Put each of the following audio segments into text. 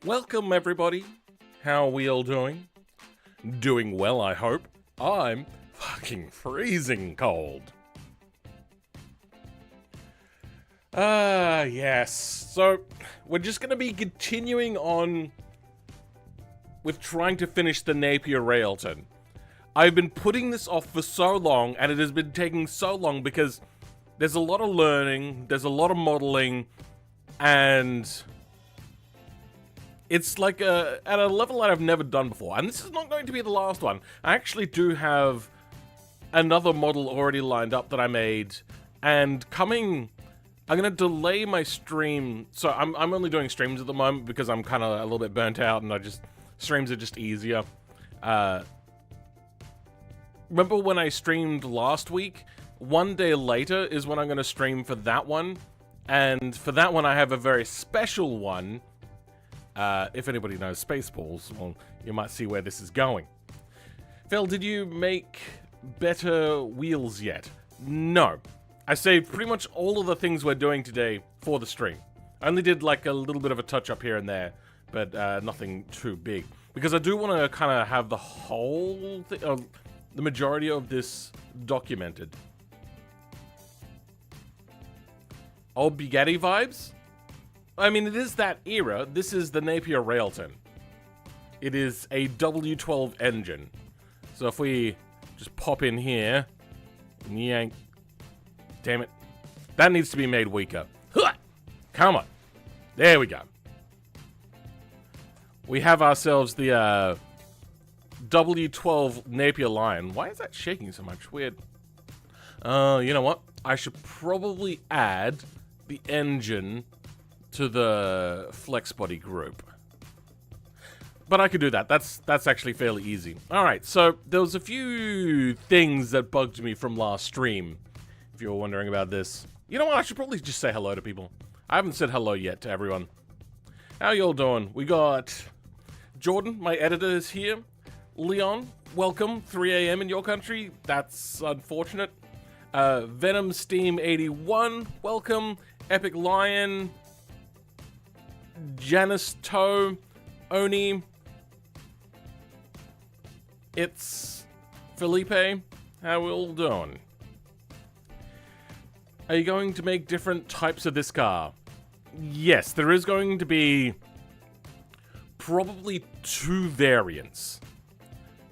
Welcome, everybody. How are we all doing? Doing well, I hope. I'm fucking freezing cold. Yes. So, we're just going to be continuing on with trying to finish the Napier Railton. I've been putting this off for so long, and it has been taking so long because there's a lot of learning, there's a lot of modeling, and it's like at a level that I've never done before. And this is not going to be the last one. I actually do have another model already lined up that I made, and coming... I'm going to delay my stream. So I'm only doing streams at the moment because I'm kind of a little bit burnt out, and streams are just easier. Remember when I streamed last week? One day later is when I'm going to stream for that one. And for that one, I have a very special one. If anybody knows Spaceballs, well, you might see where this is going. Phil, did you make better wheels yet? No. I saved pretty much all of the things we're doing today for the stream. I only did like a little bit of a touch-up here and there, but nothing too big. Because I do want to kind of have the whole thing, the majority of this documented. Old Bugatti vibes? I mean, it is that era. This is the Napier Railton. It is a W12 engine. So if we just pop in here, yank. Damn it. That needs to be made weaker. Come on. There we go. We have ourselves the W12 Napier Lion. Why is that shaking so much? Weird. You know what? I should probably add the engine to the flex body group. But I could do that. That's actually fairly easy. Alright, so there was a few things that bugged me from last stream. If you were wondering about this. You know what? I should probably just say hello to people. I haven't said hello yet to everyone. How y'all doing? We got Jordan, my editor, is here. Leon, welcome. 3 a.m. in your country. That's unfortunate. Venom Steam 81, welcome. Epic Lion. Janice Toe. Oni. It's Felipe. How we all doing? Are you going to make different types of this car? Yes, there is going to be probably 2 variants.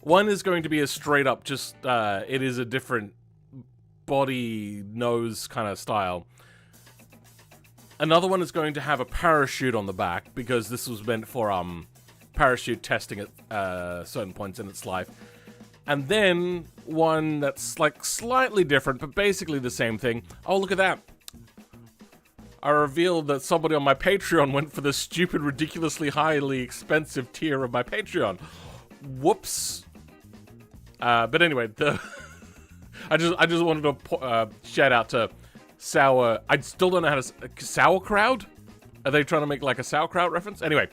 One is going to be a straight up just, it is a different body, nose kind of style. Another one is going to have a parachute on the back because this was meant for parachute testing at certain points in its life. And then one that's like slightly different, but basically the same thing. Oh, look at that. I revealed that somebody on my Patreon went for the stupid, ridiculously highly expensive tier of my Patreon. Whoops. But anyway, I just wanted to shout out to Sour. I still don't know how to sauerkraut? Are they trying to make like a sauerkraut reference? Anyway,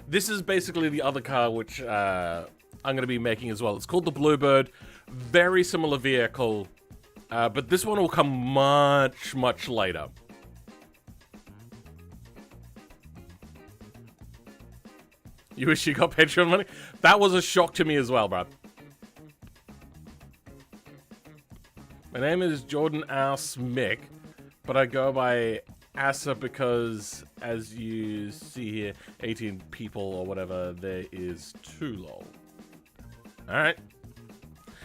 this is basically the other car which I'm going to be making as well. It's called the Bluebird. Very similar vehicle. But this one will come much, much later. You wish you got Patreon money? That was a shock to me as well, bro. My name is Jordan Ass Mick, but I go by Asa because, as you see here, 18 people or whatever, there is 2 lol. Alright.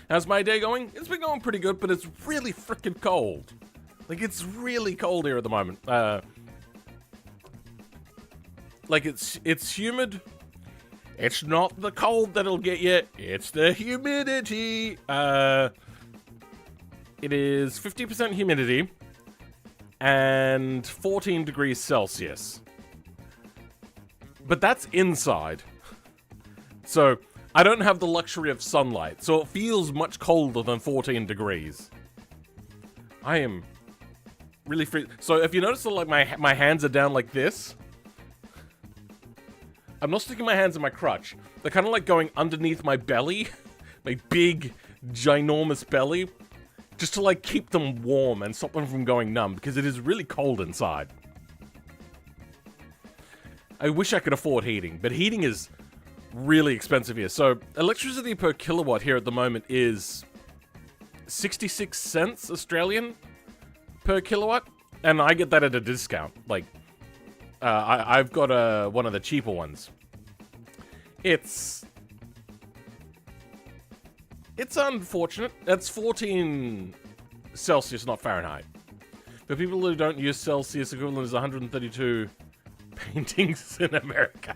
How's my day going? It's been going pretty good, but it's really freaking cold. Like, it's really cold here at the moment. Like, it's humid. It's not the cold that'll get you, it's the humidity. It is 50% humidity and 14 degrees Celsius. But that's inside. So, I don't have the luxury of sunlight, so it feels much colder than 14 degrees. I am really free. So if you notice that like my hands are down like this, I'm not sticking my hands in my crotch. They're kind of like going underneath my belly, my big, ginormous belly, just to like keep them warm and stop them from going numb because it is really cold inside. I wish I could afford heating, but heating is really expensive here. So electricity per kilowatt here at the moment is 66 cents Australian per kilowatt, and I get that at a discount. Like, I've got one of the cheaper ones. It's unfortunate. That's 14 Celsius, not Fahrenheit. For people who don't use Celsius, equivalent is 132 paintings in America.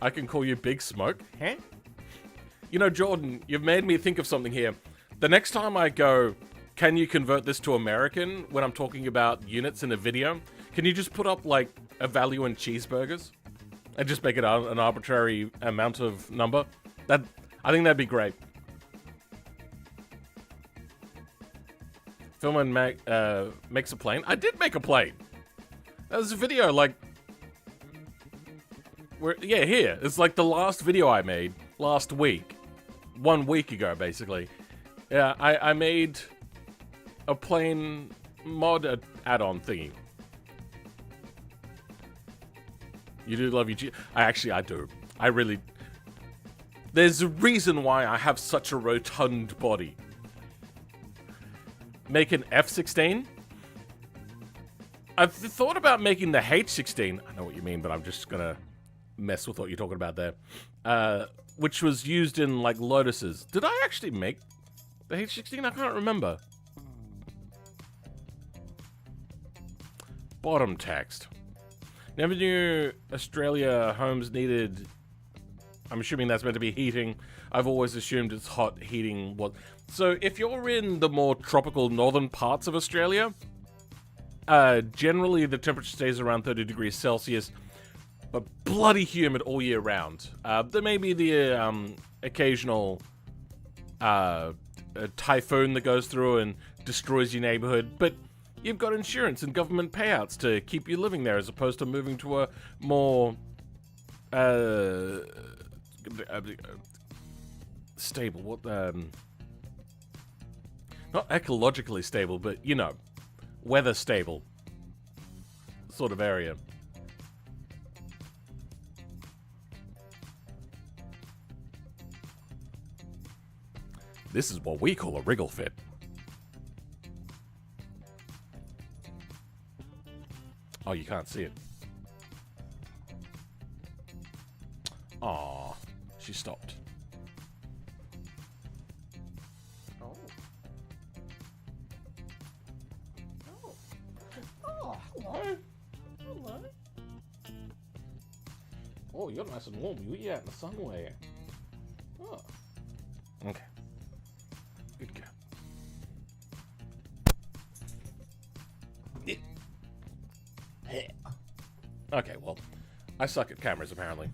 I can call you Big Smoke, huh? You know, Jordan, you've made me think of something here. The next time I go, can you convert this to American when I'm talking about units in a video? Can you just put up, like, a value in cheeseburgers? And just make it an arbitrary amount of number? I think that'd be great. Filman makes a plane. I did make a plane. That was a video, like... yeah, here. It's like the last video I made last week. 1 week ago, basically. Yeah, I made a plane mod add-on thingy. You do love your I do. I really... There's a reason why I have such a rotund body. Make an F-16? I've thought about making the H-16. I know what you mean, but I'm just gonna mess with what you're talking about there. Which was used in, like, Lotuses. Did I actually make the H-16? I can't remember. Bottom text. Never knew Australia homes needed... I'm assuming that's meant to be heating. I've always assumed it's hot heating. So if you're in the more tropical northern parts of Australia, generally the temperature stays around 30 degrees Celsius, but bloody humid all year round. There may be the occasional typhoon that goes through and destroys your neighborhood, but you've got insurance and government payouts to keep you living there as opposed to moving to a more stable, not ecologically stable, but, you know, weather stable sort of area. This is what we call a wriggle fit. Oh, you can't see it. Aw, she stopped. Oh. Oh. Oh, hello. Hello. Oh, you're nice and warm. You out in the sun way. Oh. Okay. Good girl. Okay, well, I suck at cameras, apparently.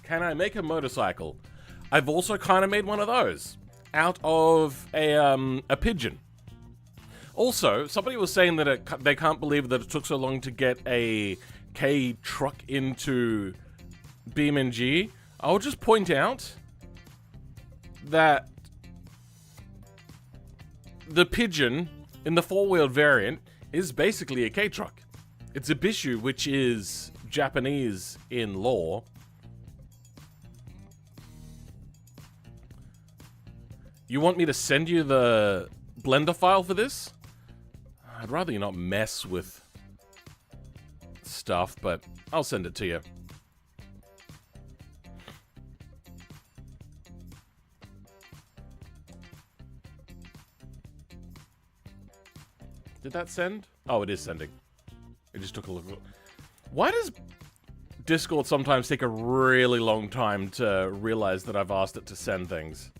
Can I make a motorcycle? I've also kind of made one of those out of a pigeon. Also, somebody was saying that they can't believe that it took so long to get a K truck into BeamNG. I'll just point out that the pigeon in the four-wheeled variant is basically a K truck. It's a Bishu, which is Japanese in lore. You want me to send you the Blender file for this? I'd rather you not mess with stuff, but I'll send it to you. Did that send? Oh, it is sending. It just took a look. Why does Discord sometimes take a really long time to realize that I've asked it to send things?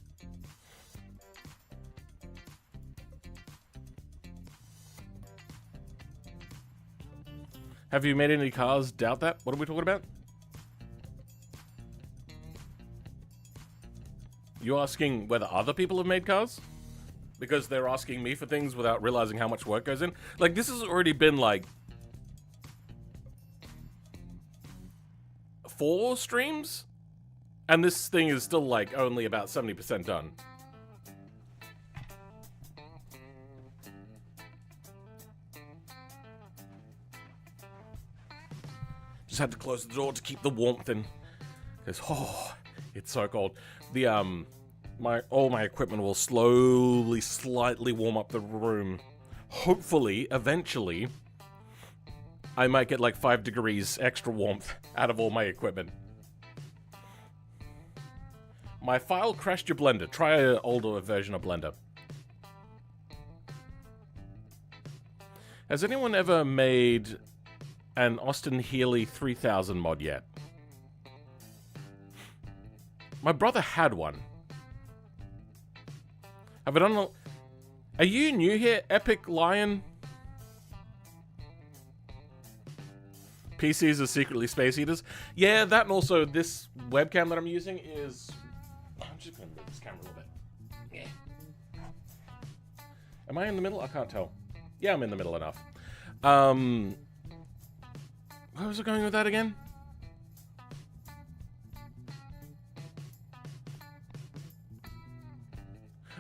Have you made any cars? Doubt that. What are we talking about? You asking whether other people have made cars? Because they're asking me for things without realizing how much work goes in? Like, this has already been, like, 4 streams? And this thing is still, like, only about 70% done. Just had to close the door to keep the warmth in. Because, oh, it's so cold. The, all my equipment will slowly, slightly warm up the room. Hopefully, eventually, I might get like 5 degrees extra warmth out of all my equipment. My file crashed your Blender. Try an older version of Blender. Has anyone ever made an Austin Healey 3000 mod yet? My brother had one. Have I done a... Are you new here, Epic Lion? PCs are secretly space eaters. Yeah, that and also this webcam that I'm using is... I'm just going to move this camera a little bit. Yeah. Am I in the middle? I can't tell. Yeah, I'm in the middle enough. Where was I going with that again?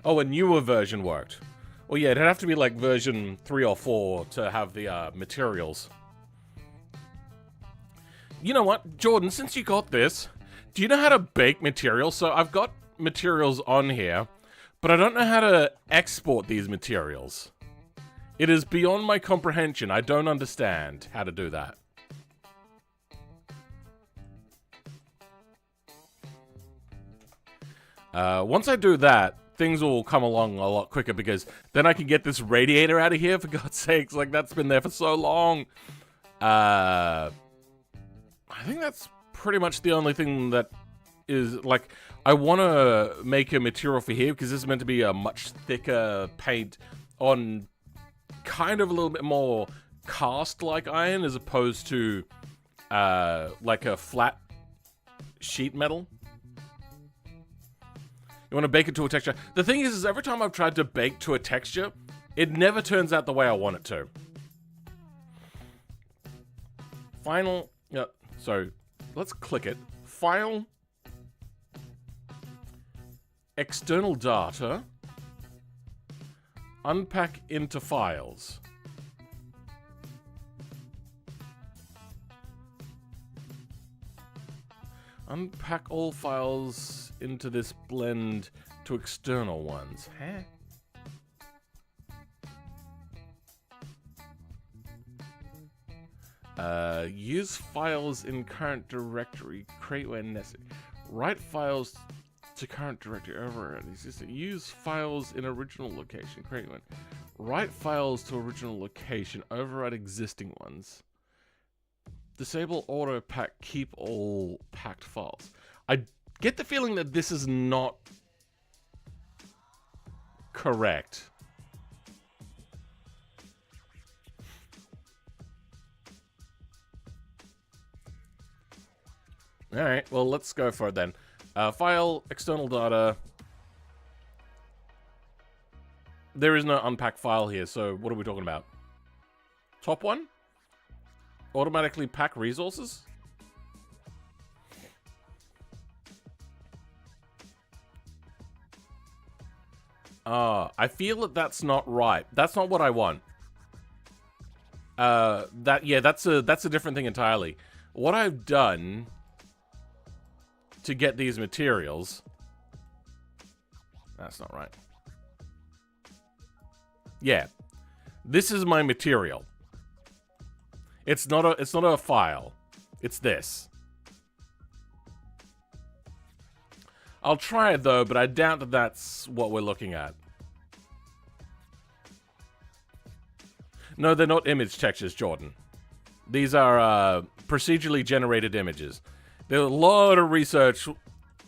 Oh, a newer version worked. Well, yeah, it'd have to be like version 3 or 4 to have the materials. You know what, Jordan, since you got this, do you know how to bake materials? So I've got materials on here, but I don't know how to export these materials. It is beyond my comprehension. I don't understand how to do that. Once I do that, things will come along a lot quicker because then I can get this radiator out of here, for God's sakes. Like, that's been there for so long. I think that's pretty much the only thing that is, like, I want to make a material for here because this is meant to be a much thicker paint on kind of a little bit more cast-like iron as opposed to, like a flat sheet metal. You want to bake it to a texture. The thing is every time I've tried to bake to a texture, it never turns out the way I want it to. Final, yeah, so let's click it. File, external data, unpack into files. Unpack all files into this blend to external ones. Huh? Use files in current directory. Create when necessary. Write files to current directory override existing. Use files in original location. Create one. Write files to original location. Override existing ones. Disable auto pack. Keep all packed files. I get the feeling that this is not correct. Alright, well, let's go for it then. File, external data. There is no unpack file here, so what are we talking about? Top one? Automatically pack resources? I feel that that's not right. That's not what I want. That's a different thing entirely. What I've done to get these materials, that's not right. Yeah, this is my material. It's not a file. It's this. I'll try it though, but I doubt that that's what we're looking at. No, they're not image textures, Jordan. These are procedurally generated images. There's a lot of research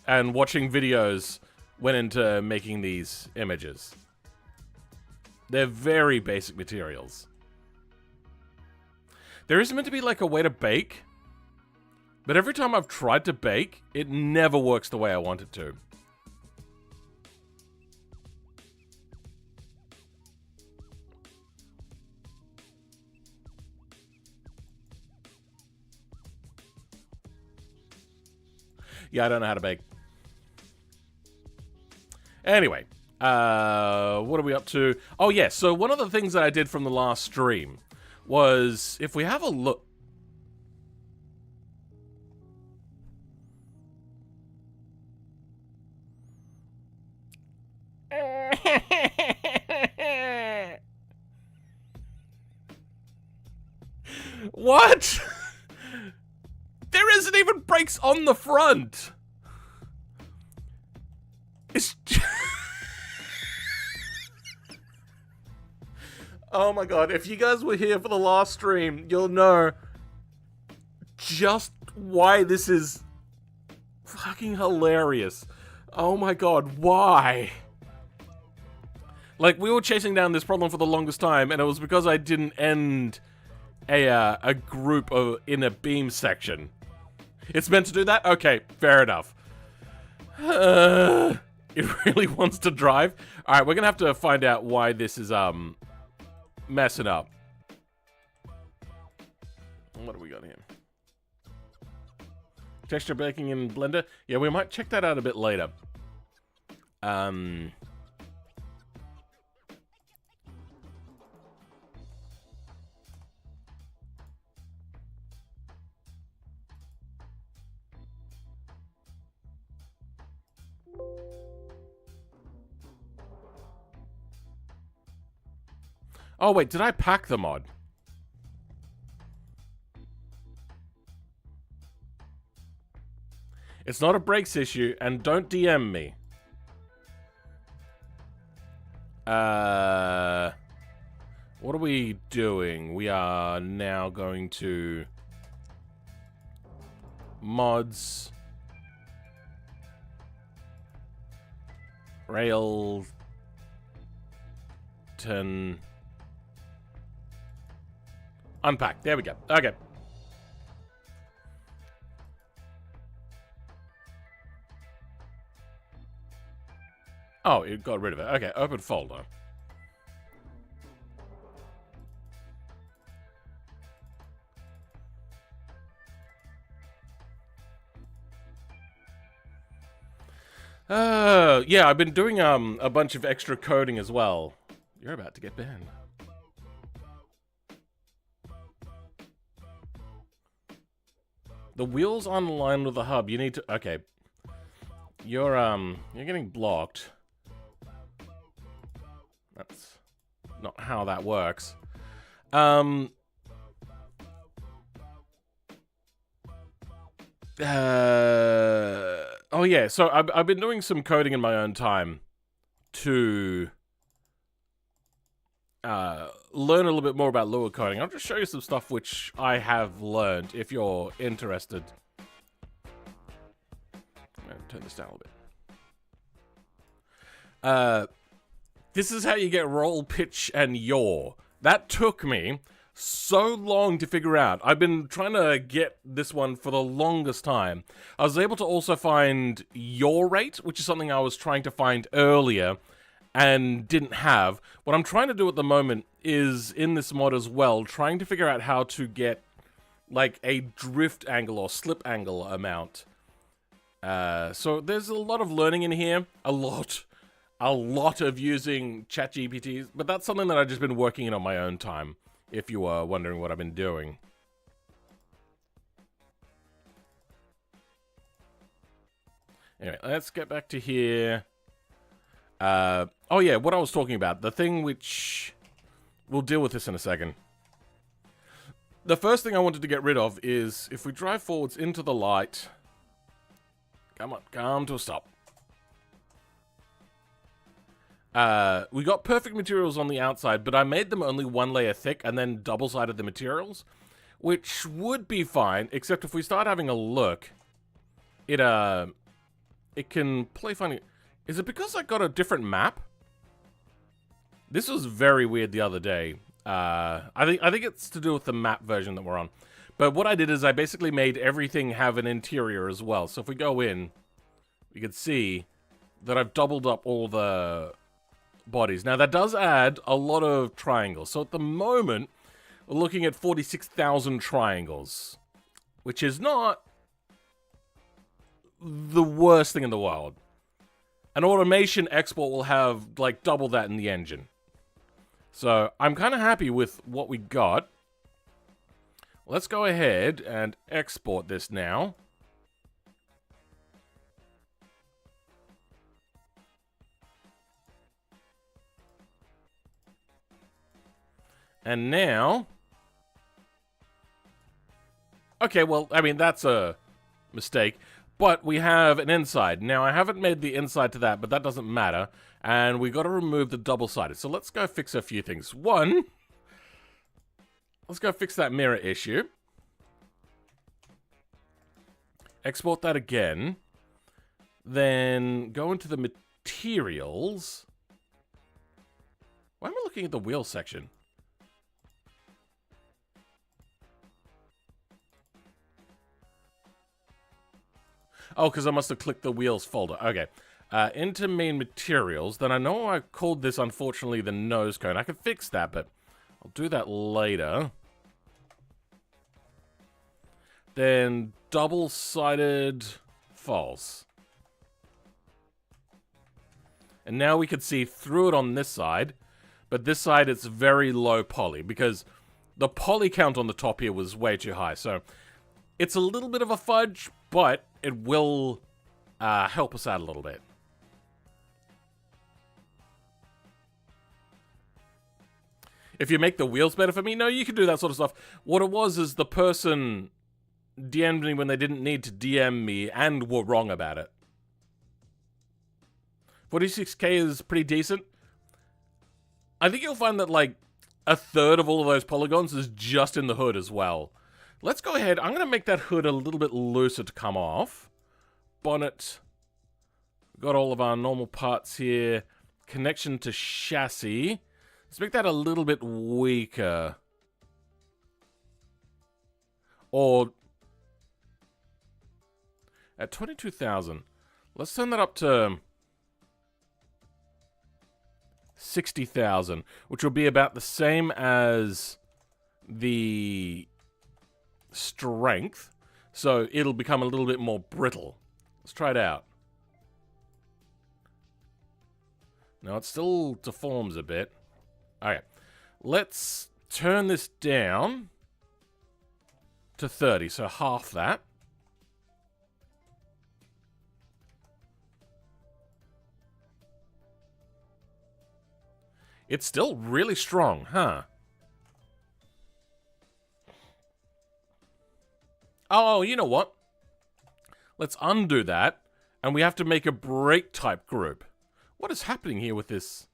and watching videos went into making these images. They're very basic materials. There is meant to be like a way to bake, but every time I've tried to bake, it never works the way I want it to. Yeah, I don't know how to bake. Anyway, what are we up to? Oh, yeah, so one of the things that I did from the last stream was, if we have a look... What? There isn't even brakes on the front. It's oh my god, if you guys were here for the last stream, you'll know just why this is fucking hilarious. Oh my god, why? Like, we were chasing down this problem for the longest time, and it was because I didn't end a group in a beam section. It's meant to do that? Okay, fair enough. It really wants to drive. Alright, we're gonna have to find out why this is, messing up. What do we got here? Texture baking in Blender? Yeah, we might check that out a bit later. Oh, wait, did I pack the mod? It's not a brakes issue, and don't DM me. What are we doing? We are now going to... mods... Railton... Unpack. There we go. Okay. Oh, it got rid of it. Okay, open folder. Yeah, I've been doing a bunch of extra coding as well. You're about to get banned. The wheels on line with the hub. You need to... Okay. You're getting blocked. That's not how that works. Oh yeah, so I've been doing some coding in my own time to learn a little bit more about Lua coding. I'll just show you some stuff which I have learned if you're interested. I'm gonna turn this down a little bit. This is how you get roll, pitch, and yaw. That took me so long to figure out. I've been trying to get this one for the longest time. I was able to also find yaw rate, which is something I was trying to find earlier and didn't have. What I'm trying to do at the moment is, in this mod as well, trying to figure out how to get, like, a drift angle or slip angle amount. So there's a lot of learning in here. A lot of using ChatGPT, but that's something that I've just been working in on my own time, if you were wondering what I've been doing. Anyway, let's get back to here. Oh yeah, what I was talking about. The thing which... We'll deal with this in a second. The first thing I wanted to get rid of is, if we drive forwards into the light... Come on, come to a stop. We got perfect materials on the outside, but I made them only one layer thick and then double-sided the materials, which would be fine, except if we start having a look, it can play funny. Is it because I got a different map? This was very weird the other day. I think it's to do with the map version that we're on. But what I did is I basically made everything have an interior as well. So if we go in, you can see that I've doubled up all the bodies. Now that does add a lot of triangles. So at the moment, we're looking at 46,000 triangles, which is not the worst thing in the world. An automation export will have, like, double that in the engine. So, I'm kind of happy with what we got. Let's go ahead and export this now. And now... Okay, well, I mean, that's a mistake. But we have an inside. Now, I haven't made the inside to that, but that doesn't matter. And we got to remove the double-sided. So let's go fix a few things. One, let's go fix that mirror issue. Export that again. Then go into the materials. Why am I looking at the wheel section? Oh, because I must have clicked the wheels folder. Okay. Into main materials. Then I know I called this, unfortunately, the nose cone. I can fix that, but I'll do that later. Then double-sided false. And now we can see through it on this side. But this side, it's very low poly. Because the poly count on the top here was way too high. So it's a little bit of a fudge, but it will help us out a little bit. If you make the wheels better for me, no, you can do that sort of stuff. What it was is the person DM'd me when they didn't need to DM me and were wrong about it. 46k is pretty decent. I think you'll find that, like, a third of all of those polygons is just in the hood as well. Let's go ahead. I'm going to make that hood a little bit looser to come off. Bonnet. Got all of our normal parts here. Connection to chassis. Let's make that a little bit weaker. Or at 22,000. Let's turn that up to 60,000, which will be about the same as the strength, so it'll become a little bit more brittle. Let's try it out. Now it still deforms a bit. Okay, let's turn this down to 30, so half that. It's still really strong, huh? Oh, you know what? Let's undo that, and we have to make a brake type group. What is happening here with this?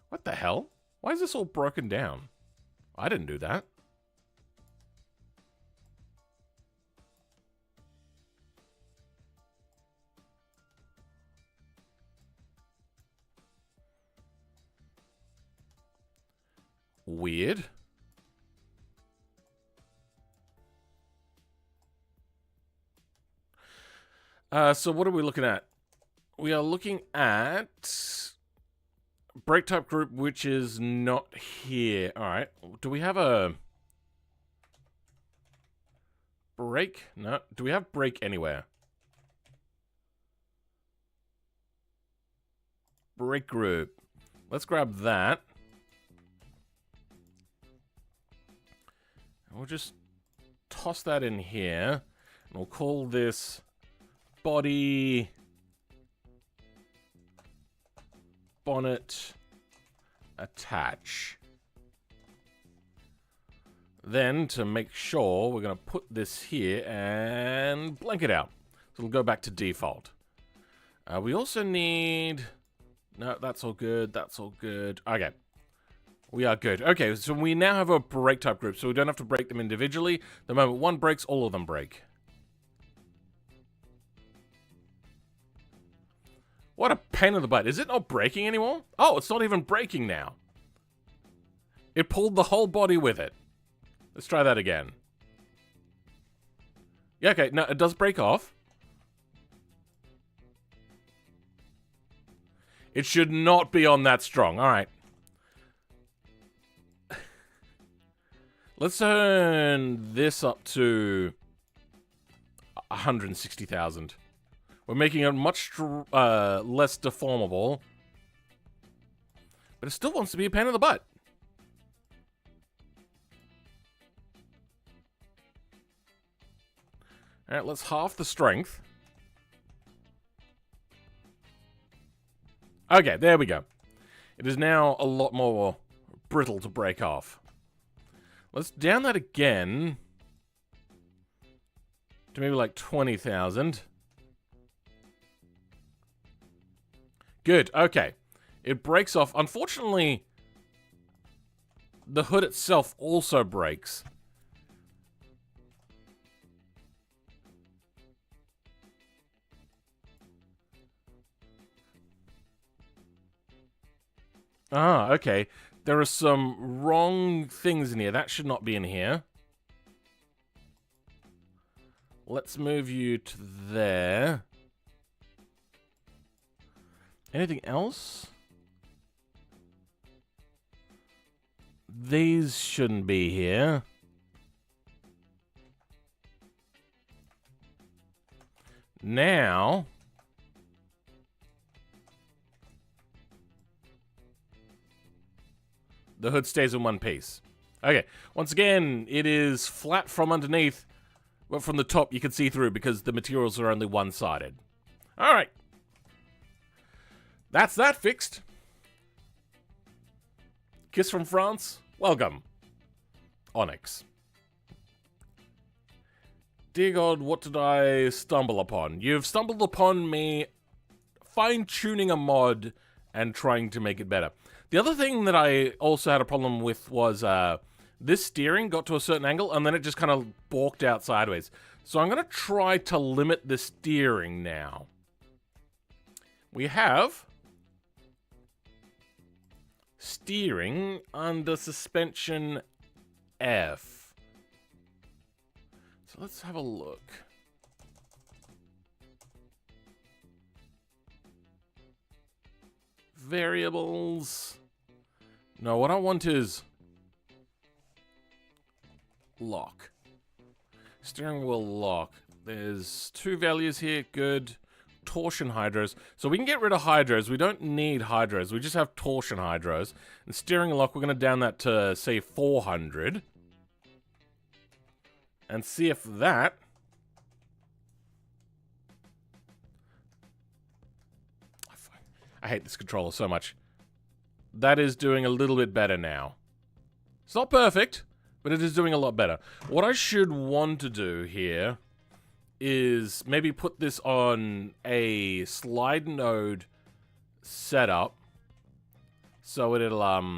What the hell? Why is this all broken down? I didn't do that. Weird. So what are we looking at? We are looking at brake type group, which is not here. All right. Do we have a brake? No. Do we have brake anywhere? Brake group. Let's grab that. We'll just toss that in here. And we'll call this body bonnet attach. Then, to make sure, we're going to put this here and blank it out. So it'll go back to default. We also need... No, that's all good. That's all good. Okay. We are good. Okay, so we now have a brake type group, so we don't have to break them individually. The moment one breaks, all of them break. What a pain in the butt. Is it not breaking anymore? Oh, it's not even breaking now. It pulled the whole body with it. Let's try that again. Yeah, okay, no, it does break off. It should not be on that strong. All right. Let's turn this up to 160,000. We're making it much less deformable. But it still wants to be a pain in the butt. Alright, let's half the strength. Okay, there we go. It is now a lot more brittle to break off. Let's down that again to maybe like 20,000. Good, okay. It breaks off. Unfortunately, the hood itself also breaks. Ah, okay. There are some wrong things in here. That should not be in here. Let's move you to there. Anything else? These shouldn't be here. Now... the hood stays in one piece. Okay, once again, it is flat from underneath, but from the top you can see through because the materials are only one-sided. Alright. That's that fixed. Kiss from France. Welcome. Onyx. Dear God, what did I stumble upon? You've stumbled upon me fine-tuning a mod and trying to make it better. The other thing that I also had a problem with was this steering got to a certain angle and then it just kind of balked out sideways. So I'm going to try to limit the steering now. We have steering under suspension F. So let's have a look. Variables. No, what I want is lock. Steering wheel lock. There's two values here. Good. Torsion hydros. So we can get rid of hydros. We don't need hydros. We just have torsion hydros. And steering lock, we're going to down that to, say, 400. And see if that... I hate this controller so much. That is doing a little bit better now. It's not perfect, but it is doing a lot better. What I should want to do here is maybe put this on a slide node setup so it'll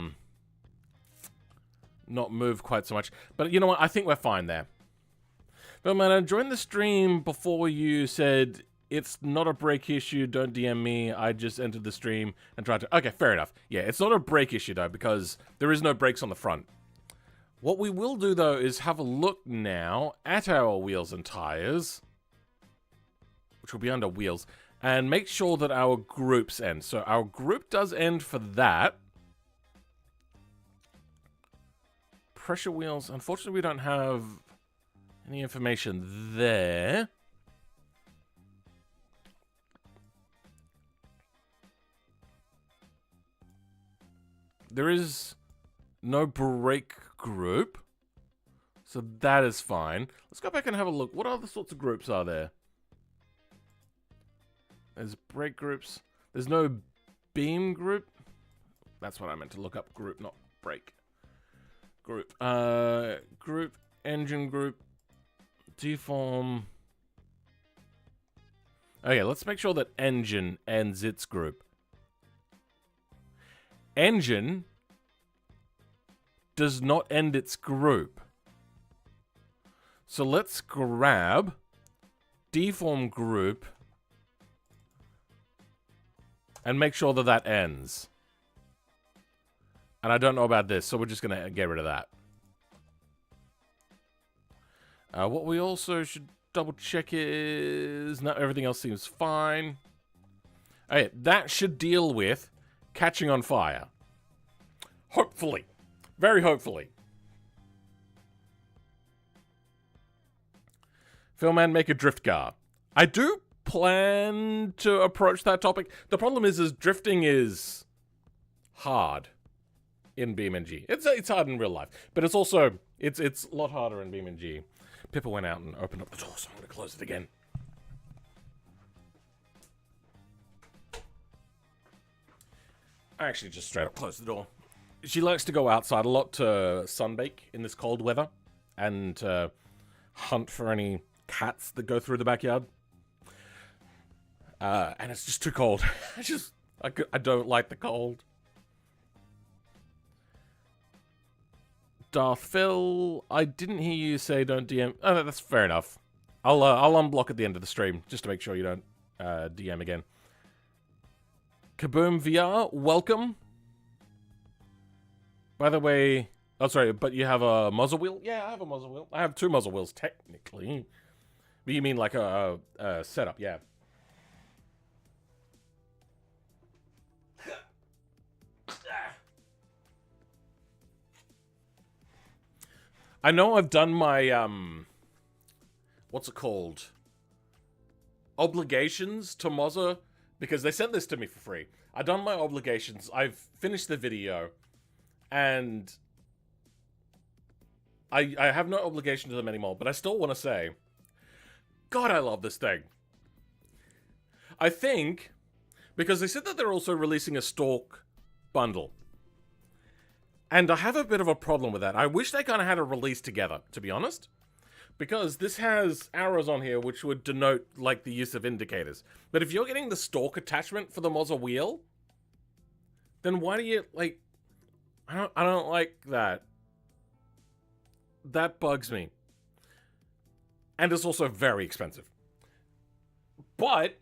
not move quite so much. But you know what? I think we're fine there. But man, I joined the stream before you said it's not a break issue, don't DM me, I just entered the stream and tried to... Okay, fair enough. Yeah, it's not a break issue though, because there is no brakes on the front. What we will do though is have a look now at our wheels and tires, which will be under wheels, and make sure that our groups end. So our group does end for that. Pressure wheels, unfortunately we don't have any information there. There is no brake group, so that is fine. Let's go back and have a look. What other sorts of groups are there? There's brake groups. There's no beam group. That's what I meant to look up. Group, not brake. Group. Group, engine group, deform. Okay, let's make sure that engine ends its group. Engine does not end its group. So let's grab deform group and make sure that that ends. And I don't know about this, so we're just going to get rid of that. What we also should double check is... No, everything else seems fine. Okay, that should deal with catching on fire. Hopefully. Very hopefully. Philman, make a drift car. I do plan to approach that topic. The problem is drifting is hard in BeamNG. It's hard in real life, but it's also it's a lot harder in BeamNG. Pippa went out and opened up the door, so I'm gonna close it again. I actually just straight up closed the door. She likes to go outside a lot to sunbake in this cold weather and hunt for any cats that go through the backyard. And it's just too cold. I don't like the cold. Darth Phil, I didn't hear you say don't DM. Oh, that's fair enough. I'll unblock at the end of the stream just to make sure you don't DM again. Kaboom VR, welcome. By the way, oh sorry, but you have a muzzle wheel? Yeah, I have a muzzle wheel. I have 2 muzzle wheels technically. But you mean like a setup? Yeah. I know I've done my what's it called? Obligations to Mozza, because they sent this to me for free. I've done my obligations. I've finished the video, and I have no obligation to them anymore. But I still want to say, God, I love this thing. I think because they said that they're also releasing a Stalk bundle. And I have a bit of a problem with that. I wish they kind of had a release together, to be honest. Because this has arrows on here which would denote, like, the use of indicators. But if you're getting the Stalk attachment for the Mozza wheel, then why do you, like... I don't like that. That bugs me. And it's also very expensive. But,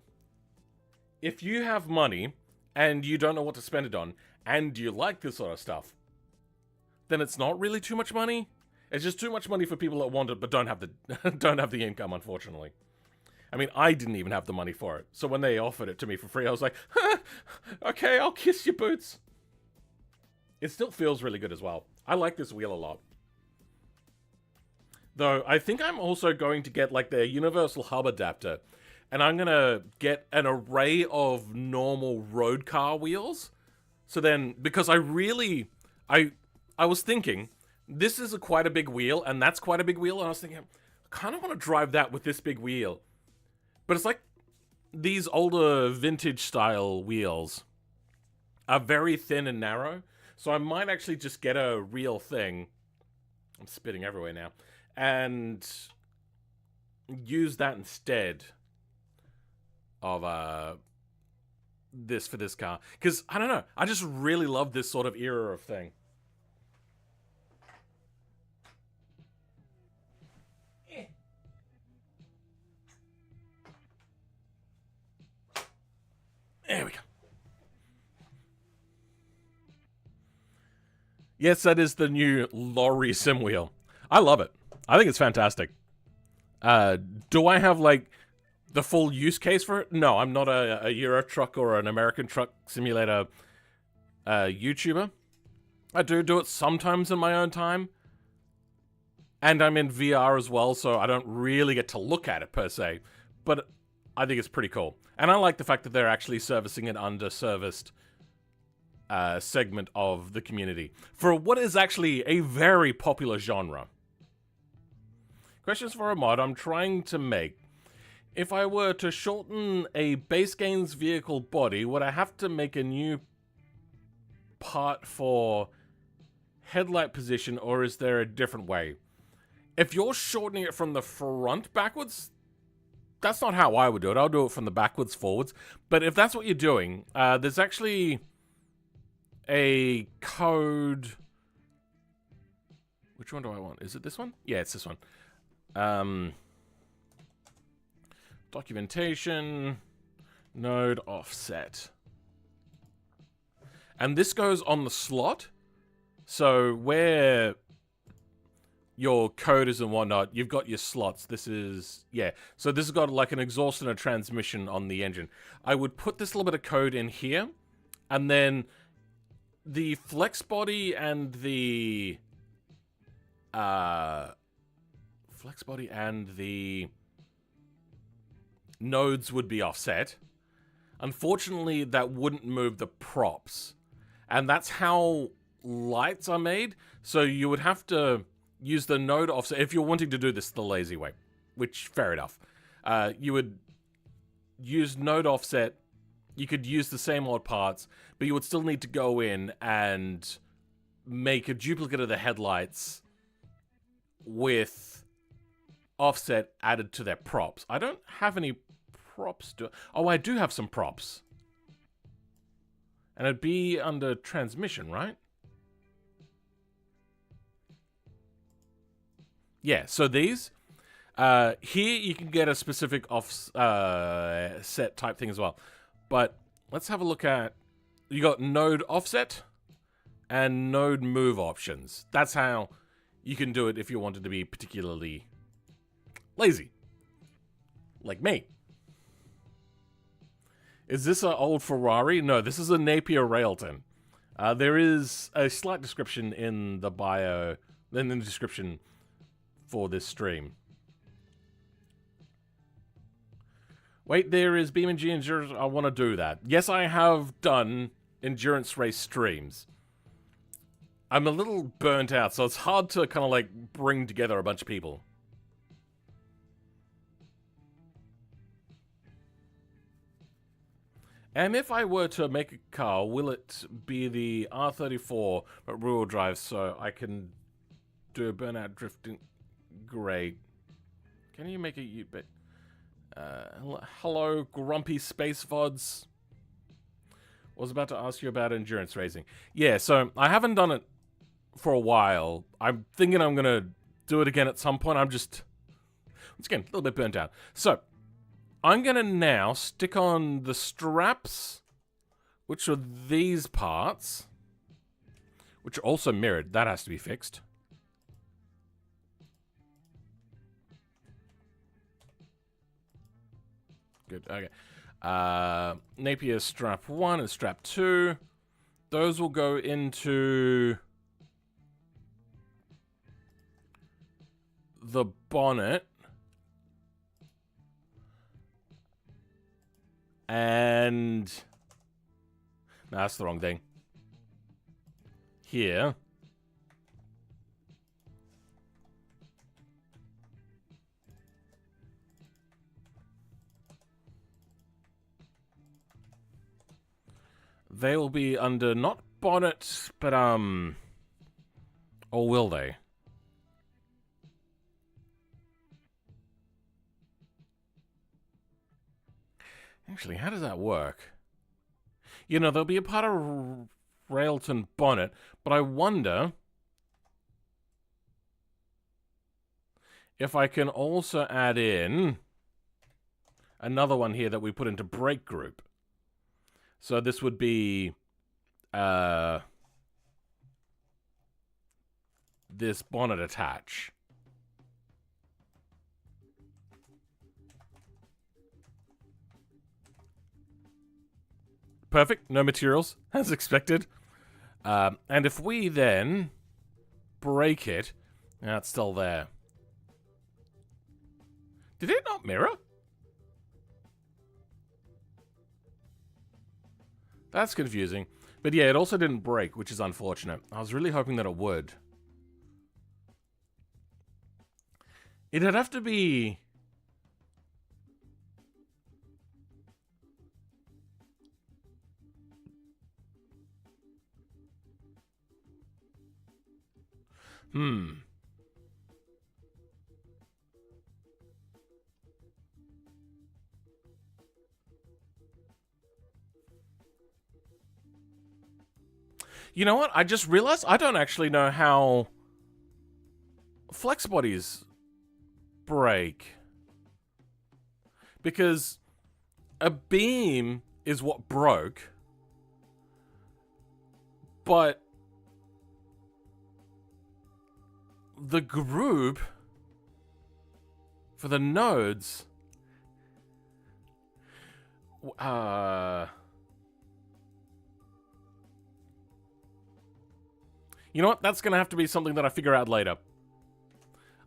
if you have money, and you don't know what to spend it on, and you like this sort of stuff, then it's not really too much money. It's just too much money for people that want it but don't have the income, unfortunately. I mean, I didn't even have the money for it. So when they offered it to me for free, I was like, okay, I'll kiss your boots. It still feels really good as well. I like this wheel a lot. Though, I think I'm also going to get like the universal hub adapter. And I'm going to get an array of normal road car wheels. So then, because I was thinking, this is quite a big wheel, and that's quite a big wheel, and I was thinking, I kind of want to drive that with this big wheel. But it's like these older vintage-style wheels are very thin and narrow, so I might actually just get a real thing. I'm spitting everywhere now. And use that instead of this for this car. Because, I don't know, I just really love this sort of era of thing. There we go. Yes, that is the new lorry sim wheel. I love it. I think it's fantastic. Do I have, like, the full use case for it? No, I'm not a Euro truck or an American truck simulator YouTuber. I do it sometimes in my own time. And I'm in VR as well, so I don't really get to look at it, per se. But I think it's pretty cool. And I like the fact that they're actually servicing an underserviced segment of the community for what is actually a very popular genre. Questions for a mod I'm trying to make. If I were to shorten a base game's vehicle body, would I have to make a new part for headlight position, or is there a different way? If you're shortening it from the front backwards, that's not how I would do it. I'll do it from the backwards forwards. But if that's what you're doing, there's actually a code. Which one do I want? Is it this one? Yeah, it's this one. Documentation, node offset. And this goes on the slot. So where your code is and whatnot, you've got your slots. This is, yeah. So this has got like an exhaust and a transmission on the engine. I would put this little bit of code in here, and then the flex body and the nodes would be offset. Unfortunately, that wouldn't move the props. And that's how lights are made. So you would have to use the node offset if you're wanting to do this the lazy way, which, fair enough. You would use node offset. You could use the same odd parts, but you would still need to go in and make a duplicate of the headlights with offset added to their props. I don't have any props to... Oh, I do have some props. And it'd be under transmission, right? Yeah, so these... here you can get a specific offset type thing as well. But let's have a look at... You got node offset and node move options. That's how you can do it if you wanted to be particularly lazy. Like me. Is this an old Ferrari? No, this is a Napier Railton. There is a slight description in the bio, in the description for this stream. Wait, there is BeamNG Endurance. I want to do that. Yes, I have done endurance race streams. I'm a little burnt out, so it's hard to kind of like bring together a bunch of people. And if I were to make a car, will it be the R34 but rear-wheel drive so I can do burnout drifting? Great. Can you make a U-bit? Hello, grumpy space VODs. Was about to ask you about endurance racing. Yeah, so I haven't done it for a while. I'm thinking I'm gonna do it again at some point. I'm just, once again, a little bit burnt out. So I'm gonna now stick on the straps, which are these parts, which are also mirrored. That has to be fixed. Good, okay. Napier strap 1 and strap 2. Those will go into the bonnet. And... no, that's the wrong thing. Here. They will be under not bonnet, but or will they? Actually, how does that work? You know, they'll be a part of Railton bonnet, but I wonder if I can also add in another one here that we put into brake group. So this would be this bonnet attach. Perfect, no materials, as expected. And if we then break it, it's still there. Did it not mirror? That's confusing. But yeah, it also didn't break, which is unfortunate. I was really hoping that it would. It'd have to be... You know what? I just realized I don't actually know how flex bodies break. Because a beam is what broke. But the group for the nodes... You know what? That's going to have to be something that I figure out later.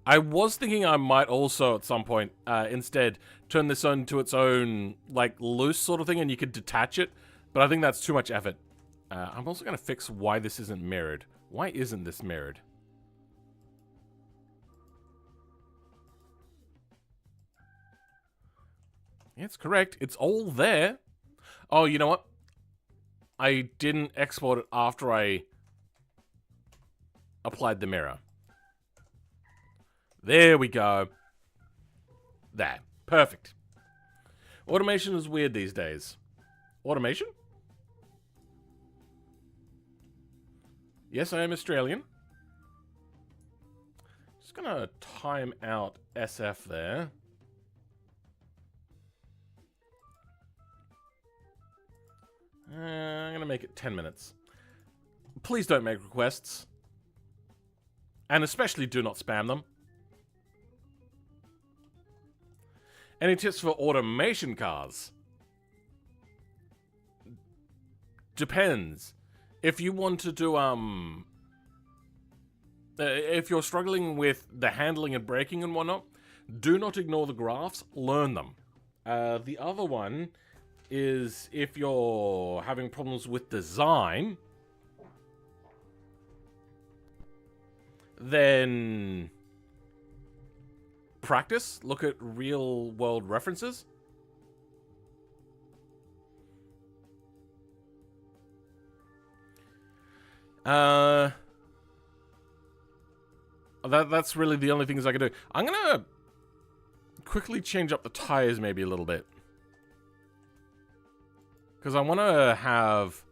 I was thinking I might also at some point instead turn this into its own like loose sort of thing, and you could detach it. But I think that's too much effort. I'm also going to fix why this isn't mirrored. Why isn't this mirrored? Yeah, it's correct. It's all there. Oh, you know what? I didn't export it after I applied the mirror. There we go. There. Perfect. Automation is weird these days. Automation? Yes, I am Australian. Just gonna time out SF there. I'm gonna make it 10 minutes. Please don't make requests. And especially do not spam them. Any tips for automation cars? Depends. If you want to do, if you're struggling with the handling and braking and whatnot, do not ignore the graphs, learn them. The other one is if you're having problems with design, then practice, look at real world references. That's really the only things I can do. I'm gonna quickly change up the tires maybe a little bit. Because I want to have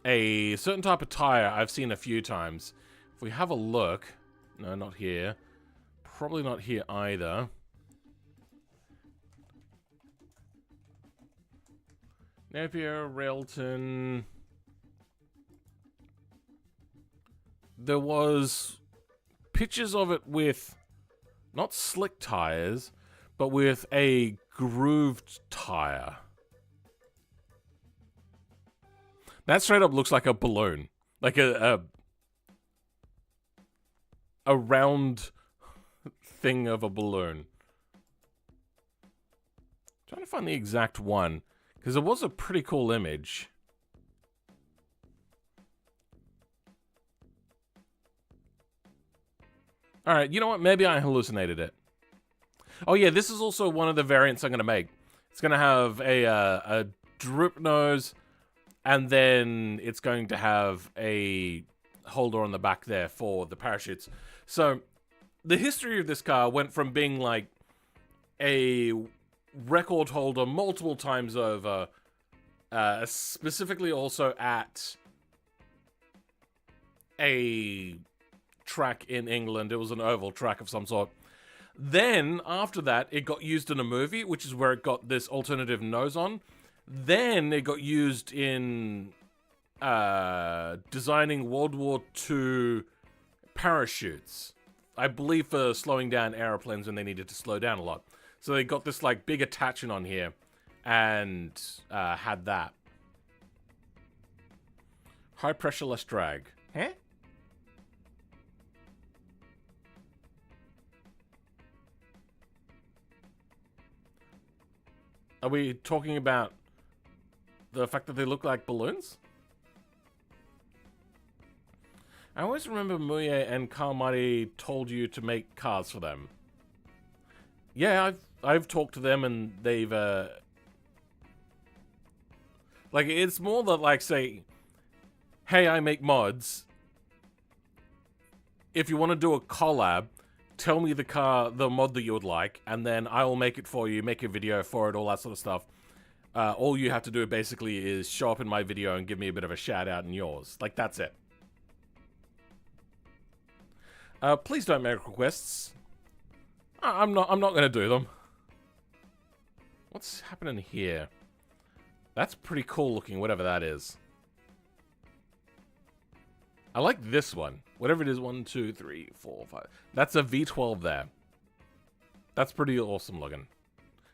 a certain type of tire I've seen a few times. If we have a look... No, not here. Probably not here either. Napier Railton... There was pictures of it with not slick tires, but with a grooved tire. That straight up looks like a balloon. Like a round thing of a balloon. Trying to find the exact one, because it was a pretty cool image. Alright, you know what? Maybe I hallucinated it. Oh yeah, this is also one of the variants I'm going to make. It's going to have a drip nose, and then it's going to have a holder on the back there for the parachutes. So, the history of this car went from being like a record holder multiple times over, specifically also at a track in England. It was an oval track of some sort. Then, after that, it got used in a movie, which is where it got this alternative nose on. Then, it got used in designing World War II parachutes. I believe for slowing down airplanes when they needed to slow down a lot. So they got this, like, big attachment on here and had that. High pressure, less drag. Huh? Are we talking about the fact that they look like balloons? I always remember Muye and Carmody told you to make cars for them. Yeah, I've talked to them and they've like, it's more that, like, say, hey, I make mods. If you want to do a collab, tell me the mod that you would like, and then I will make it for you, make a video for it, all that sort of stuff. All you have to do basically is show up in my video and give me a bit of a shout out in yours. Like, that's it. Please don't make requests. I'm not going to do them. What's happening here? That's pretty cool looking, whatever that is. I like this one. Whatever it is, 1, 2, 3, 4, 5. That's a V12 there. That's pretty awesome looking.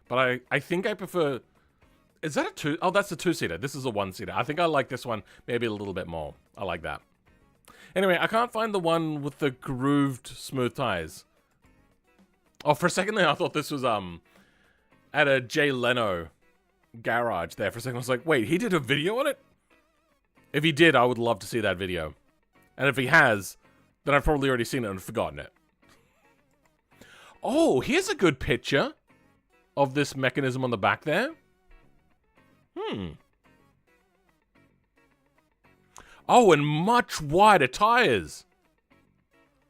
But I think I prefer... Is that a 2? Oh, that's a 2-seater. This is a 1-seater. I think I like this one maybe a little bit more. I like that. Anyway, I can't find the one with the grooved smooth tires. Oh, for a second there, I thought this was, at a Jay Leno garage there. For a second, I was like, wait, he did a video on it? If he did, I would love to see that video. And if he has, then I've probably already seen it and forgotten it. Oh, here's a good picture of this mechanism on the back there. Oh, and much wider tires.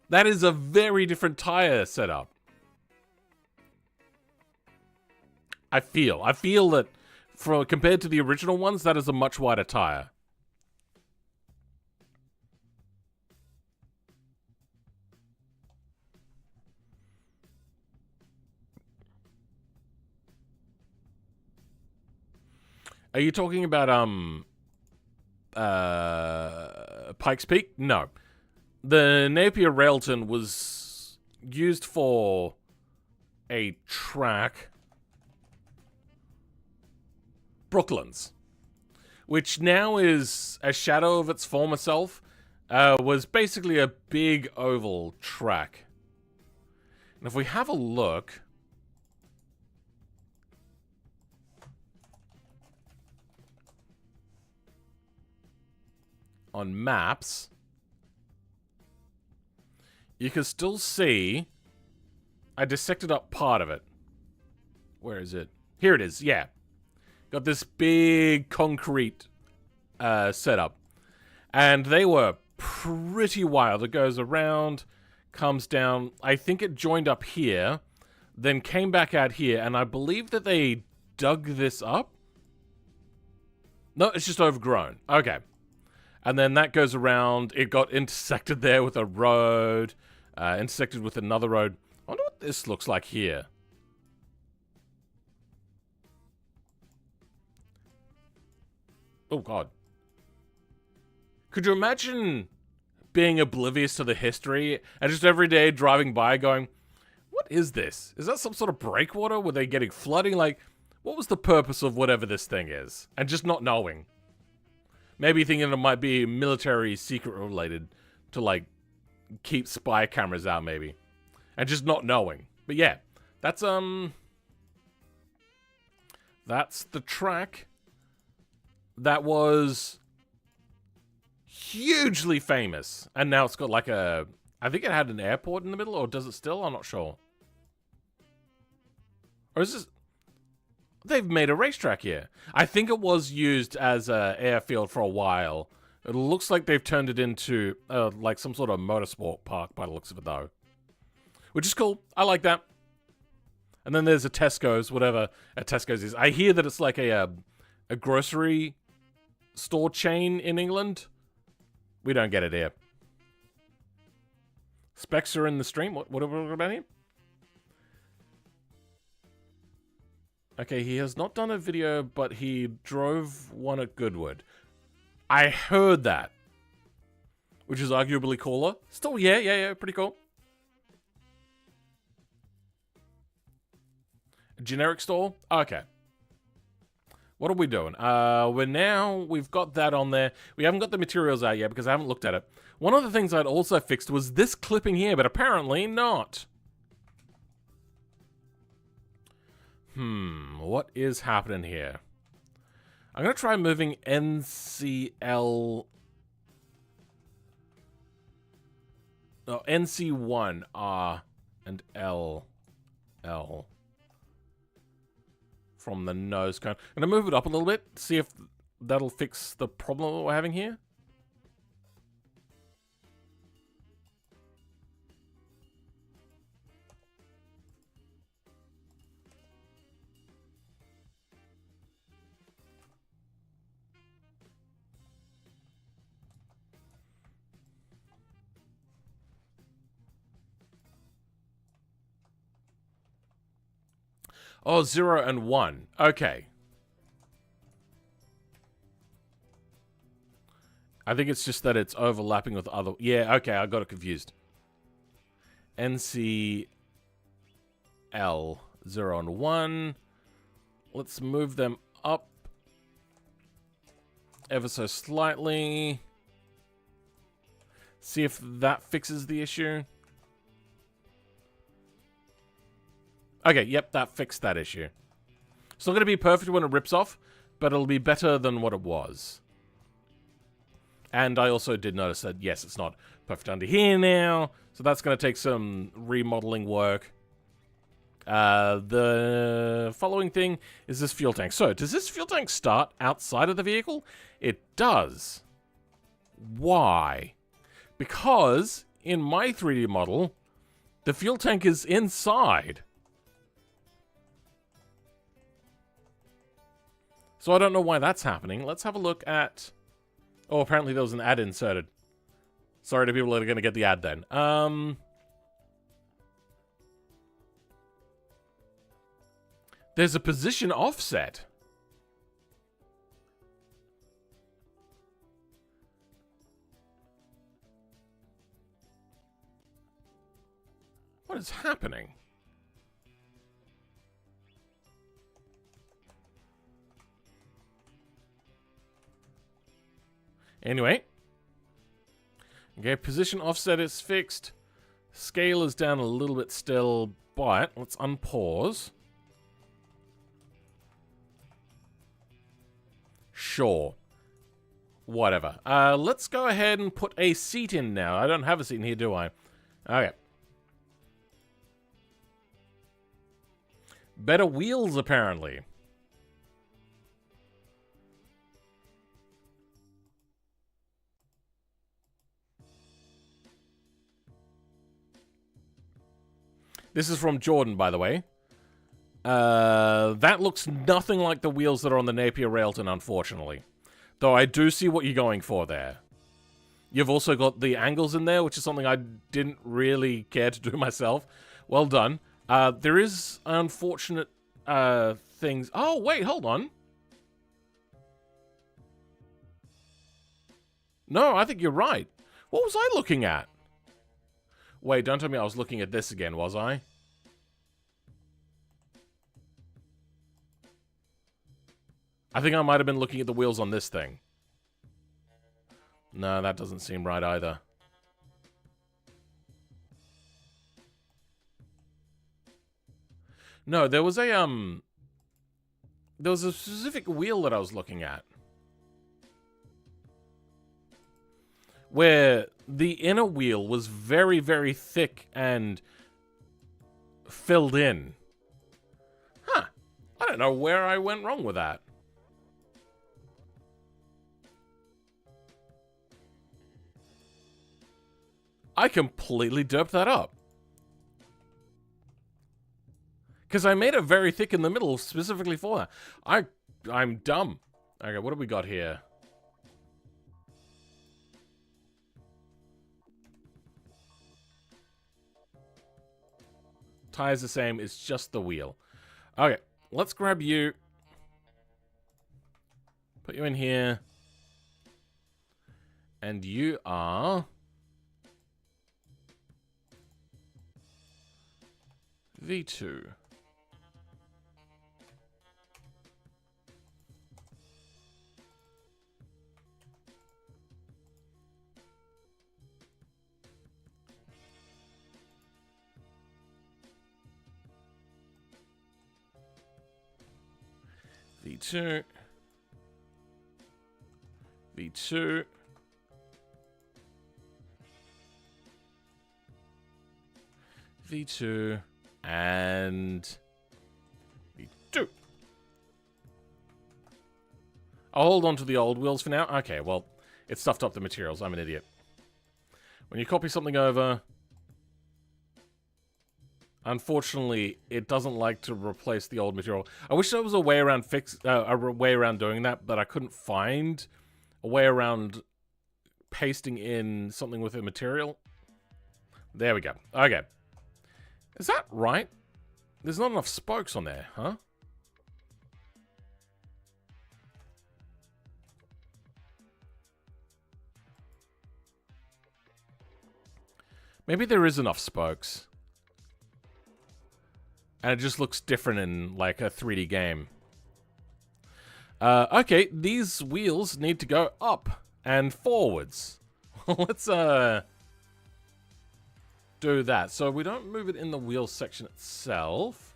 That is a very different tire setup. I feel that compared to the original ones, that is a much wider tire. Are you talking about, Pikes Peak? No. The Napier Railton was used for a track, Brooklands, which now is a shadow of its former self, was basically a big oval track. And if we have a look... on maps, you can still see I dissected up part of it. Where is it? Here it is, yeah. Got this big concrete setup. And they were pretty wild. It goes around, comes down. I think it joined up here, then came back out here, and I believe that they dug this up. No, it's just overgrown. Okay. And then that goes around. It got intersected there with a road. Intersected with another road. I wonder what this looks like here. Oh, God. Could you imagine being oblivious to the history and just every day driving by going, what is this? Is that some sort of breakwater? Were they getting flooding? Like, what was the purpose of whatever this thing is? And just not knowing. Maybe thinking it might be military secret related to, like, keep spy cameras out, maybe. And just not knowing. But yeah, that's the track that was hugely famous. And now it's got like a... I think it had an airport in the middle, or does it still? I'm not sure. Or is this... They've made a racetrack here. I think it was used as an airfield for a while. It looks like they've turned it into like some sort of motorsport park by the looks of it, though. Which is cool. I like that. And then there's a Tesco's, whatever a Tesco's is. I hear that it's like a grocery store chain in England. We don't get it here. Specs are in the stream. What are we talking about here? Okay, he has not done a video, but he drove one at Goodwood. I heard that. Which is arguably cooler. Still, yeah, pretty cool. A generic store? Okay. What are we doing? We've got that on there. We haven't got the materials out yet because I haven't looked at it. One of the things I'd also fixed was this clipping here, but apparently not. What is happening here? I'm going to try moving NCL... No, NC1, R, and L. From the nose cone. I'm going to move it up a little bit, see if that'll fix the problem that we're having here. Oh, 0 and 1. Okay. I think it's just that it's overlapping with other... Yeah, okay, I got it confused. NCL 0 and 1. Let's move them up ever so slightly. See if that fixes the issue. Okay, yep, that fixed that issue. It's not going to be perfect when it rips off, but it'll be better than what it was. And I also did notice that, yes, it's not perfect under here now, so that's going to take some remodeling work. The following thing is this fuel tank. So, does this fuel tank start outside of the vehicle? It does. Why? Because in my 3D model, the fuel tank is inside. So I don't know why that's happening. Let's have a look at... Oh, apparently there was an ad inserted. Sorry to people that are going to get the ad then. There's a position offset. What is happening? Anyway. Okay, position offset is fixed. Scale is down a little bit still, but let's unpause. Sure. Whatever. Let's go ahead and put a seat in now. I don't have a seat in here, do I? Okay. Better wheels, apparently. This is from Jordan, by the way. That looks nothing like the wheels that are on the Napier Railton, unfortunately. Though I do see what you're going for there. You've also got the angles in there, which is something I didn't really care to do myself. Well done. There is unfortunate things... Oh, wait, hold on. No, I think you're right. What was I looking at? Wait, don't tell me I was looking at this again, was I? I think I might have been looking at the wheels on this thing. No, that doesn't seem right either. No, there was a specific wheel that I was looking at. Where the inner wheel was very, very thick and filled in. Huh. I don't know where I went wrong with that. I completely derped that up. Because I made it very thick in the middle specifically for that. I'm dumb. Okay, what have we got here? Tire's the same, it's just the wheel. Okay, let's grab you. Put you in here. And you are... V2. V2. V2. V2. And V2. I'll hold on to the old wheels for now. Okay, well, it stuffed up the materials. I'm an idiot. When you copy something over, unfortunately, it doesn't like to replace the old material. I wish there was a way around doing that, but I couldn't find a way around pasting in something with a material. There we go. Okay. Is that right? There's not enough spokes on there, huh? Maybe there is enough spokes. And it just looks different in, like, a 3D game. Okay, these wheels need to go up and forwards. Let's do that. So we don't move it in the wheel section itself.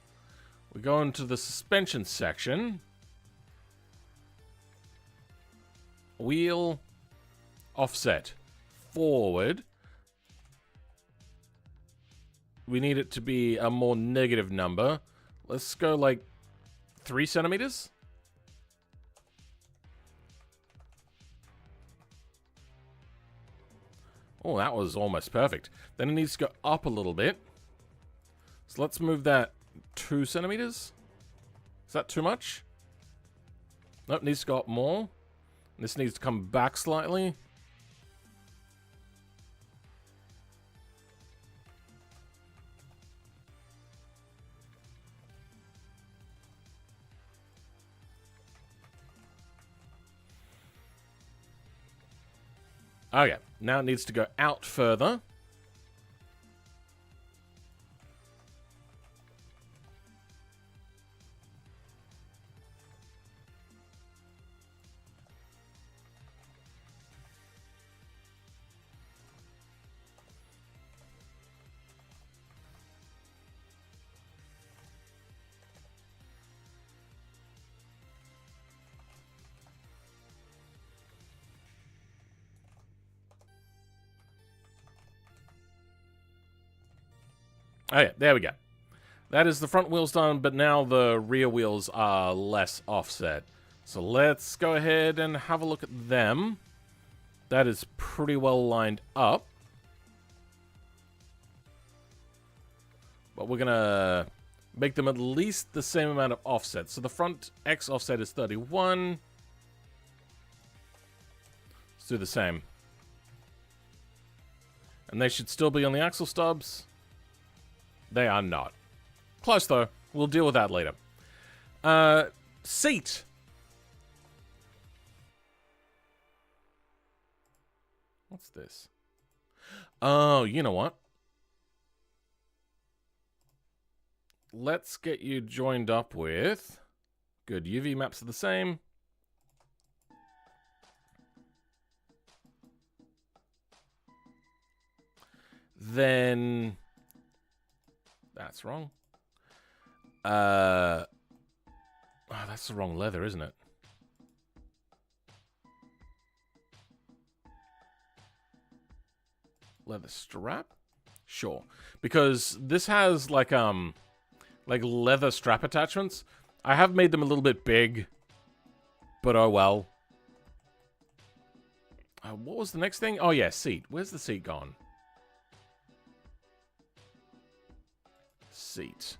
We go into the suspension section. Wheel offset forward. We need it to be a more negative number. Let's go like 3 centimeters. Oh, that was almost perfect. Then it needs to go up a little bit. So let's move that 2 centimeters. Is that too much? Nope, needs to go up more. This needs to come back slightly. Okay, now it needs to go out further. Okay, there we go. That is the front wheels done, but now the rear wheels are less offset. So let's go ahead and have a look at them. That is pretty well lined up. But we're going to make them at least the same amount of offset. So the front X offset is 31. Let's do the same. And they should still be on the axle stubs. They are not. Close, though. We'll deal with that later. Seat. What's this? Oh, you know what? Let's get you joined up with... Good, UV maps are the same. Then... That's wrong. Oh, that's the wrong leather, isn't it? Leather strap? Sure. Because this has like leather strap attachments. I have made them a little bit big, but oh well. What was the next thing? Oh yeah, seat. Where's the seat gone? Seat.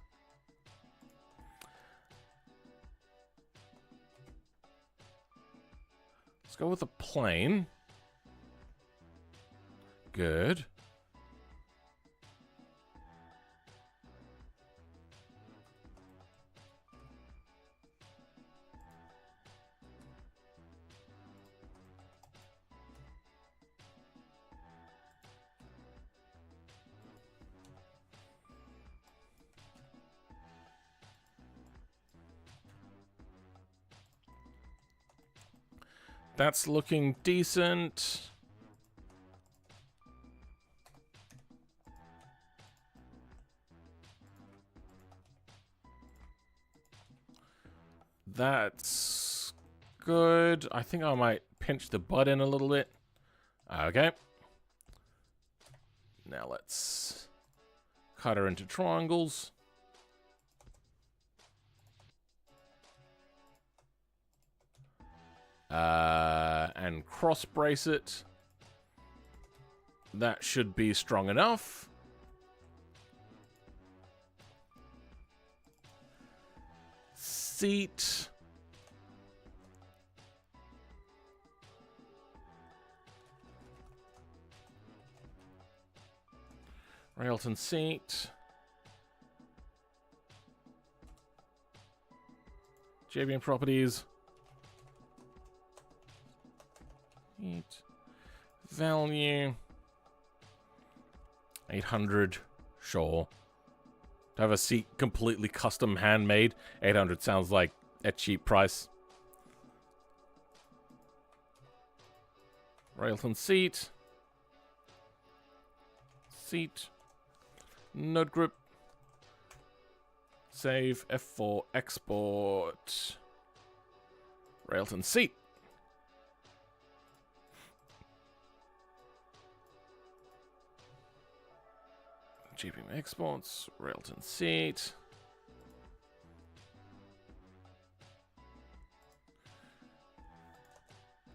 Let's go with a plain. Good. That's looking decent. That's good. I think I might pinch the butt in a little bit. Okay. Now let's cut her into triangles. And cross brace it. That should be strong enough. Seat. Railton seat. JVM properties. Value 800, sure. To have a seat completely custom handmade, 800 sounds like a cheap price. Railton seat. Seat. Node group. Save, F4, export. Railton seat. GPM exports, Railton seat.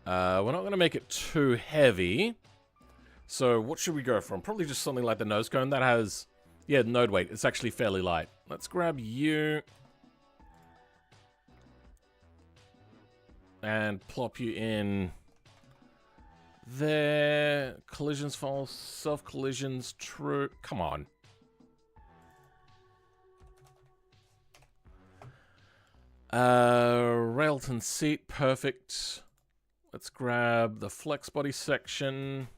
We're not going to make it too heavy. So what should we go from? Probably just something like the nose cone that has, yeah, node weight. It's actually fairly light. Let's grab you. And plop you in there. Collisions false. Self-collisions true. Come on. Railton seat. Perfect. Let's grab the flex body section.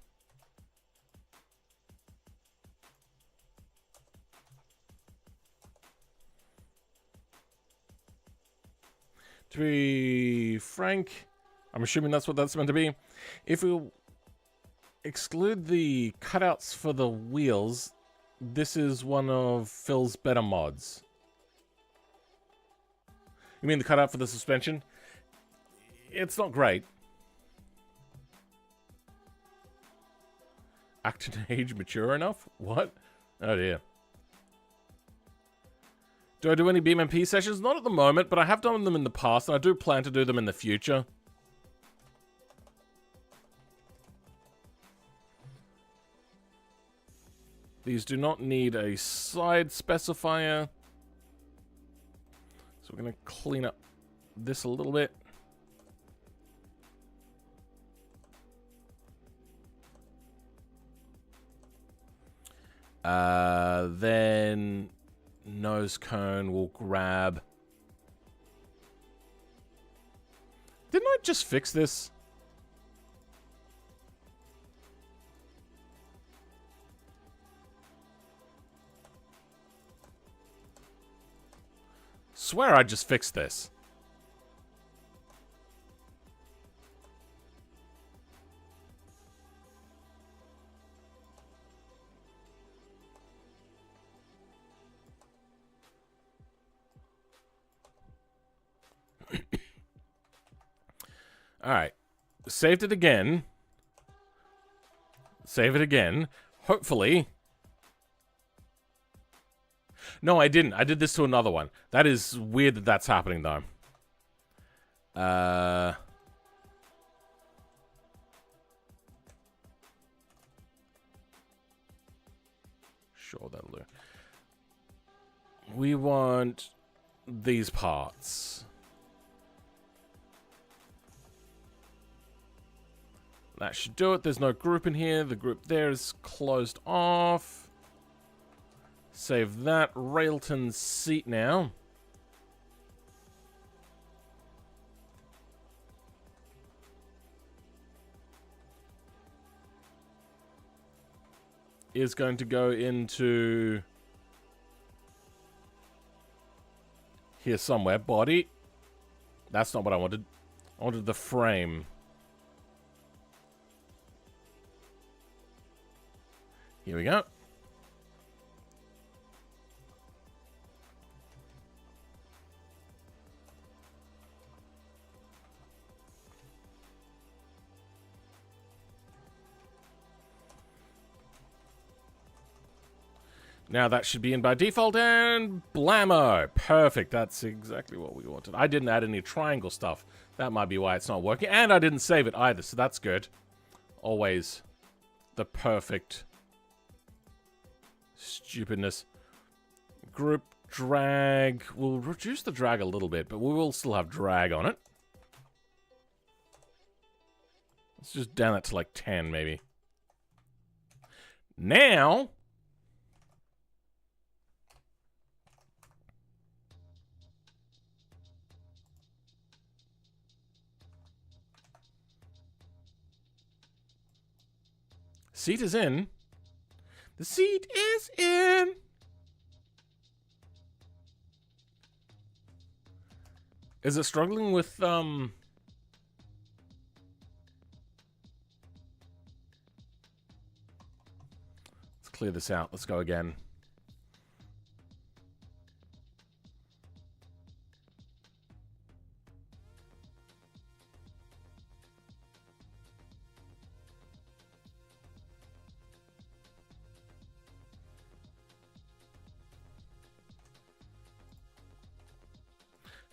To be frank, I'm assuming that's what that's meant to be. If we exclude the cutouts for the wheels, this is one of Phil's better mods. You mean the cutout for the suspension? It's not great. Act and age mature enough? What? Oh dear. Do I do any BeamNG sessions? Not at the moment, but I have done them in the past, and I do plan to do them in the future. These do not need a side specifier. So we're going to clean up this a little bit. Then nose cone will grab. Didn't I just fix this? Swear I just fixed this. Alright. Saved it again. Save it again. Hopefully. No, I didn't. I did this to another one. That is weird that that's happening, though. Sure, that'll do. We want these parts. That should do it. There's no group in here. The group there is closed off. Save that. Railton seat now. Is going to go into here somewhere. Body. That's not what I wanted. I wanted the frame. Here we go. Now that should be in by default, and blammo! Perfect, that's exactly what we wanted. I didn't add any triangle stuff. That might be why it's not working, and I didn't save it either, so that's good. Always the perfect stupidness. Group drag. We'll reduce the drag a little bit, but we will still have drag on it. Let's just down that to like 10, maybe. Now... seat is in. The seat is in. Is it struggling with, Let's clear this out. Let's go again.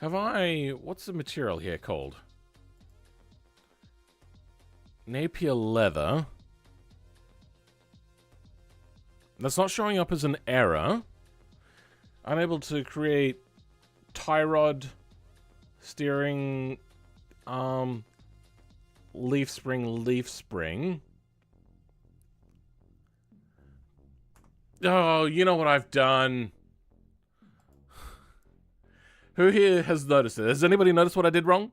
Have I... What's the material here called? Napier leather. That's not showing up as an error. Unable to create tie rod, steering arm, leaf spring, leaf spring. Oh, you know what I've done? Who here has noticed it? Has anybody noticed what I did wrong?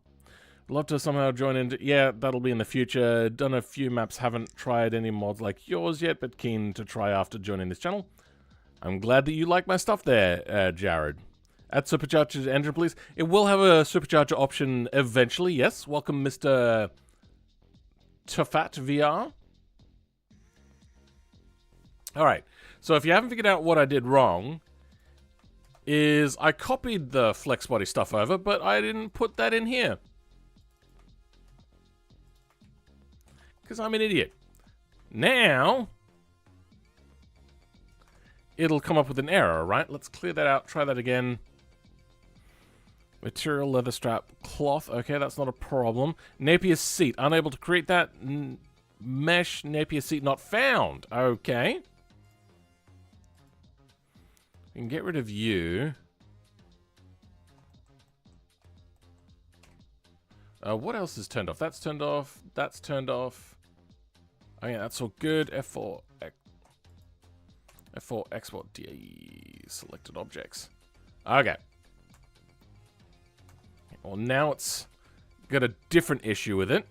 Love to somehow join in. Yeah, that'll be in the future. Done a few maps, haven't tried any mods like yours yet, but keen to try after joining this channel. I'm glad that you like my stuff there, Jared. Add supercharger engine, please. It will have a supercharger option eventually, yes. Welcome, Mr. Tafat VR. Alright, so if you haven't figured out what I did wrong, is I copied the flex body stuff over, but I didn't put that in here. Because I'm an idiot. Now, it'll come up with an error, right? Let's clear that out, try that again. Material, leather strap, cloth. Okay, that's not a problem. Napier seat, unable to create that. Mesh, Napier seat not found. Okay. We can get rid of you. What else is turned off? That's turned off. That's turned off. Oh yeah, that's all good. F4 export DE selected objects. Okay. Well, now it's got a different issue with it.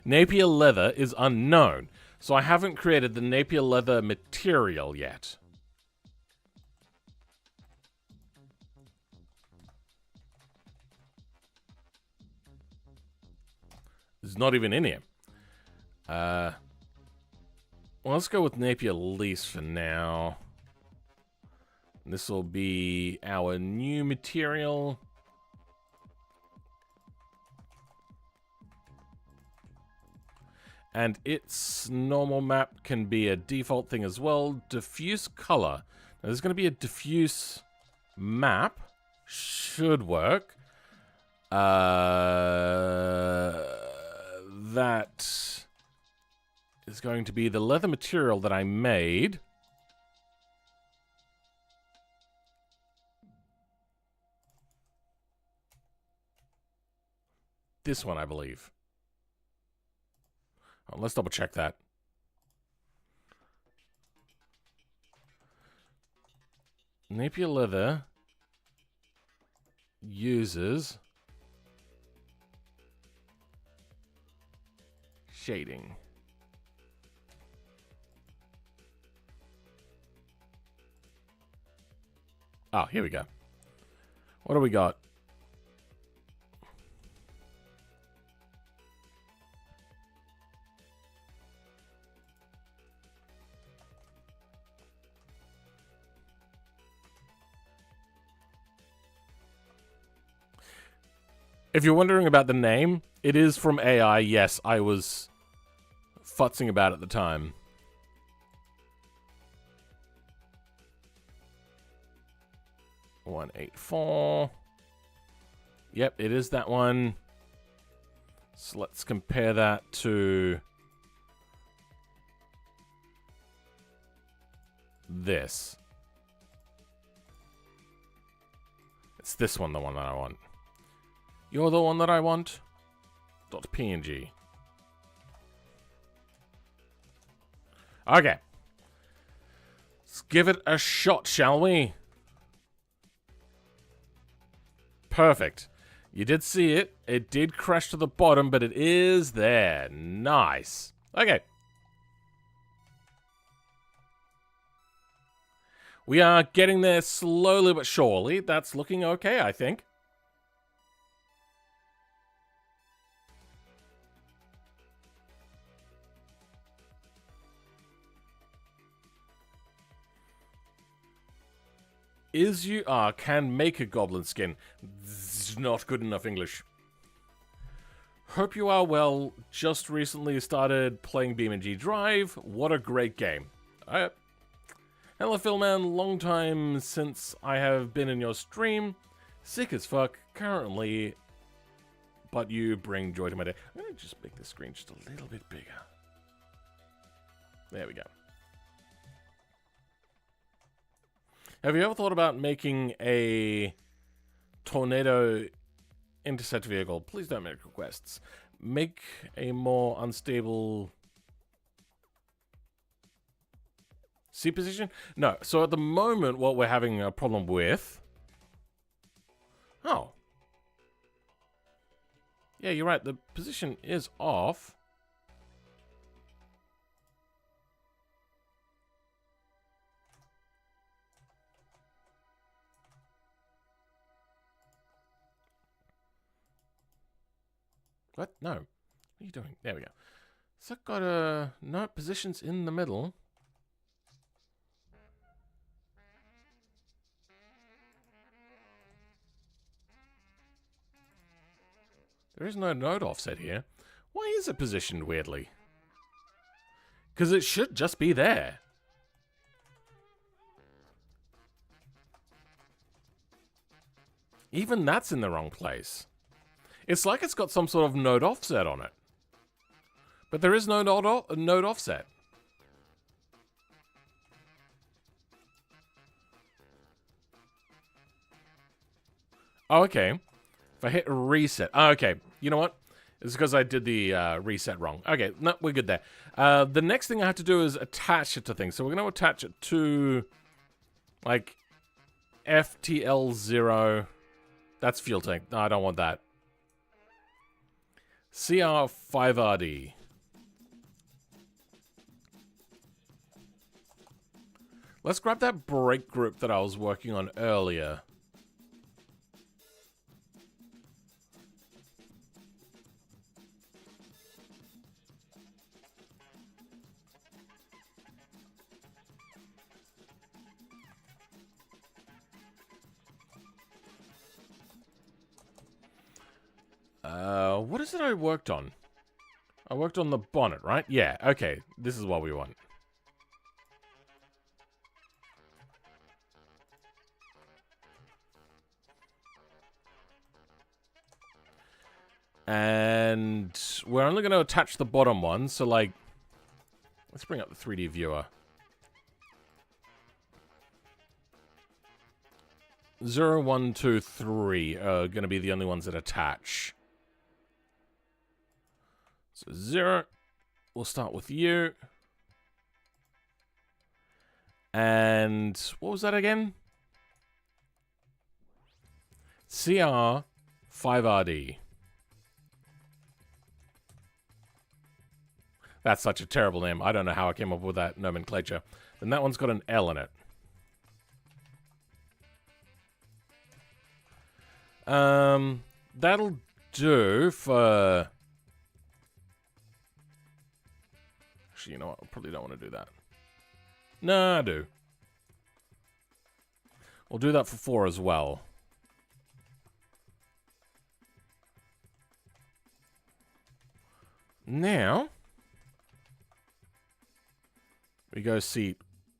Napier leather is unknown, so I haven't created the Napier leather material yet. It's not even in here. Well, let's go with Napier lease for now. This will be our new material. And its normal map can be a default thing as well. Diffuse color. Now, there's going to be a diffuse map. Should work. That is going to be the leather material that I made. This one, I believe. Oh, let's double check that. Napier leather uses shading. Oh, here we go. What do we got? If you're wondering about the name, it is from AI. Yes, I was futzing about at the time. $184. Yep, it is that one. So let's compare that to this. It's this one, the one that I want. You're the one that I want. .png. Okay. Let's give it a shot, shall we? Perfect. You did see it. It did crash to the bottom, but it is there. Nice. Okay. We are getting there slowly but surely. That's looking okay, I think. Is you can make a goblin skin. This is not good enough English. Hope you are well. Just recently started playing BeamNG Drive. What a great game. Hello, Philman. Long time since I have been in your stream. Sick as fuck currently, but you bring joy to my day. I'm going to just make the screen just a little bit bigger. There we go. Have you ever thought about making a tornado intercept vehicle? Please don't make requests. Make a more unstable seat position? No. So at the moment, what we're having a problem with... Oh. Yeah, you're right. The position is off. What? No. What are you doing? There we go. So I've got no positions in the middle. There is no node offset here. Why is it positioned weirdly? Because it should just be there. Even that's in the wrong place. It's like it's got some sort of node offset on it. But there is no node offset. Oh, okay. If I hit reset. Oh, okay. You know what? It's because I did the reset wrong. Okay, no, we're good there. The next thing I have to do is attach it to things. So we're going to attach it to, like, FTL0. That's fuel tank. No, I don't want that. CR5RD. Let's grab that brake group that I was working on earlier. What is it I worked on? I worked on the bonnet, right? Yeah, okay. This is what we want. And we're only going to attach the bottom one, so like... Let's bring up the 3D viewer. 0, 1, 2, 3 are going to be the only ones that attach. So 0, we'll start with you. And what was that again? CR5RD. That's such a terrible name. I don't know how I came up with that nomenclature. Then that one's got an L in it. That'll do for... Actually, you know what? I probably don't want to do that. No, I do. We'll do that for 4 as well. Now, we go seat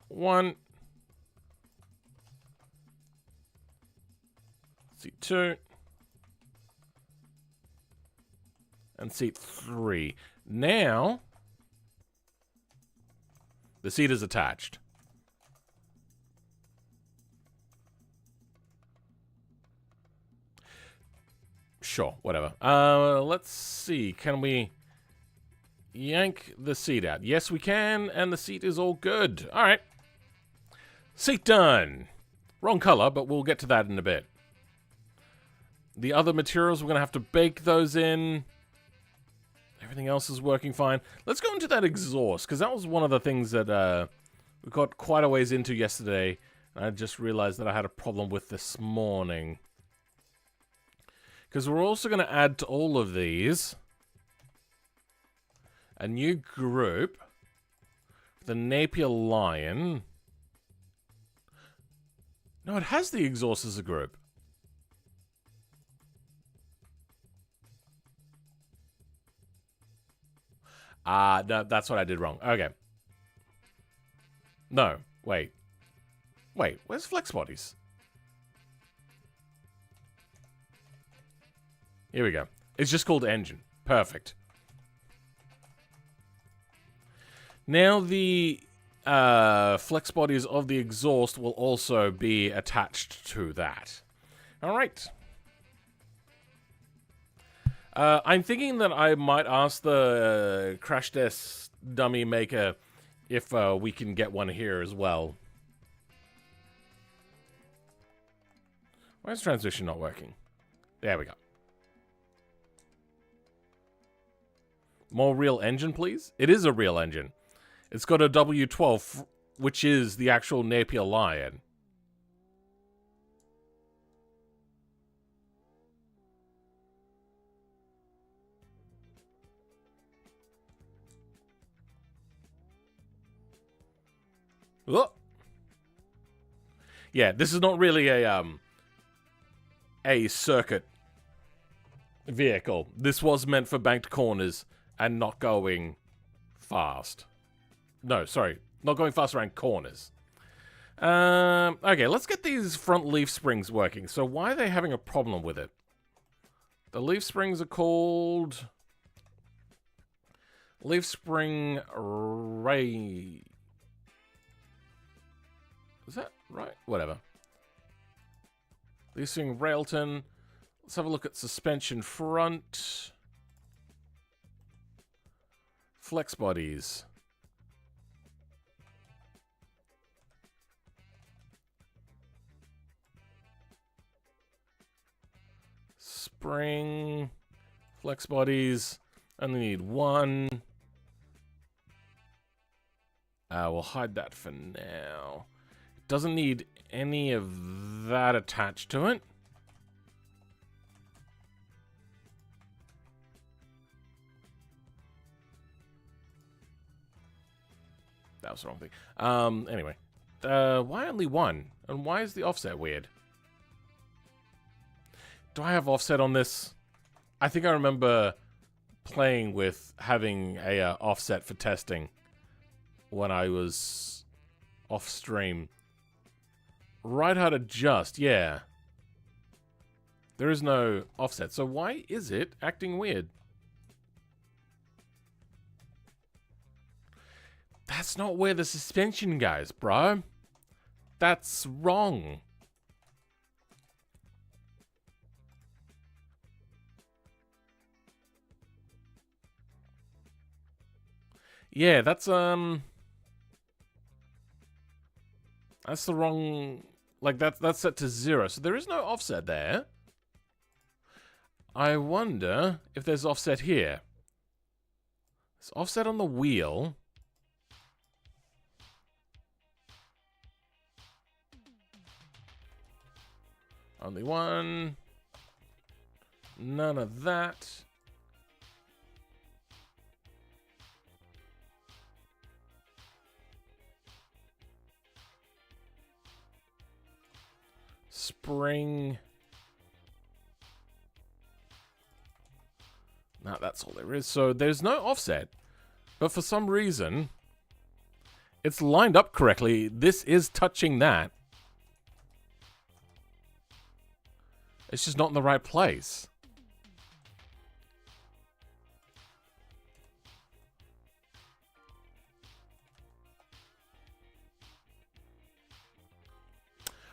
1, seat 2, and seat 3. Now, the seat is attached. Sure, whatever. Let's see. Can we yank the seat out? Yes, we can, and the seat is all good. All right. Seat done. Wrong color, but we'll get to that in a bit. The other materials, we're going to have to bake those in. Everything else is working fine. Let's go into that exhaust, because that was one of the things that we got quite a ways into yesterday, and I just realized that I had a problem with this morning. Because we're also going to add to all of these a new group, the Napier Lion. No, it has the exhaust as a group. No, that's what I did wrong. Okay. No, wait. Wait, where's flex bodies? Here we go. It's just called engine. Perfect. Now the flex bodies of the exhaust will also be attached to that. All right. I'm thinking that I might ask the crash test dummy maker if we can get one here as well. Why is transmission not working? There we go. More real engine, please? It is a real engine. It's got a W12, which is the actual Napier Lion. Oh. Yeah, this is not really a circuit vehicle. This was meant for banked corners and not going fast. No, sorry, not going fast around corners. Okay, let's get these front leaf springs working. So why are they having a problem with it? The leaf springs are called leaf spring ray. Is that right? Whatever. Leaf spring Railton. Let's have a look at suspension front. Flex bodies. Spring. Flex bodies. Only need one. We'll hide that for now. Doesn't need any of that attached to it. That was the wrong thing. Anyway. Why only one? And why is the offset weird? Do I have offset on this? I think I remember playing with having a offset for testing when I was off stream. Right how to adjust, yeah. There is no offset. So why is it acting weird? That's not where the suspension goes, bro. That's wrong. Yeah, that's the wrong, like that's set to 0. So there is no offset there. I wonder if there's offset here. There's offset on the wheel. Only one. None of that. Spring. No, that's all there is. So there's no offset. But for some reason, it's lined up correctly. This is touching that. It's just not in the right place.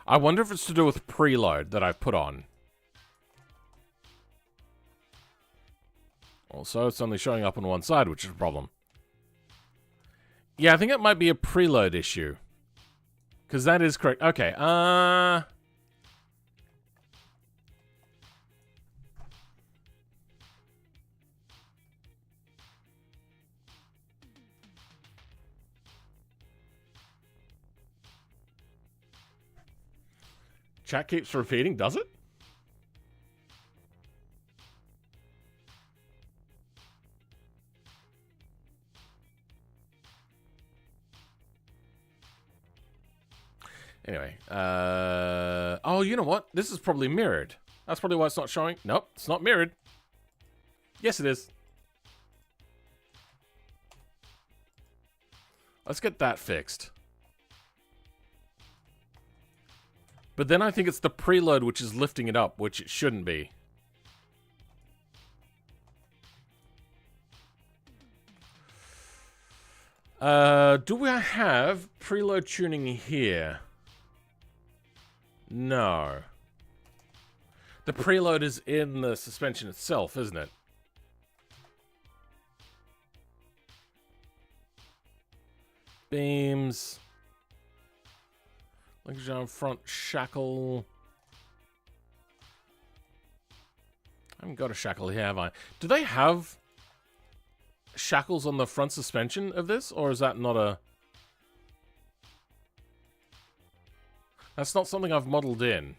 I wonder if it's to do with preload that I've put on. Also, it's only showing up on one side, which is a problem. Yeah, I think it might be a preload issue. Because that is correct. Okay, chat keeps repeating, does it? Anyway, oh, you know what? This is probably mirrored. That's probably why it's not showing. Nope, it's not mirrored. Yes, it is. Let's get that fixed. But then I think it's the preload which is lifting it up, which it shouldn't be. Do we have preload tuning here? No. The preload is in the suspension itself, isn't it? Beams. Linkage arm front shackle. I haven't got a shackle here, have I? Do they have shackles on the front suspension of this? Or is that not a... That's not something I've modeled in.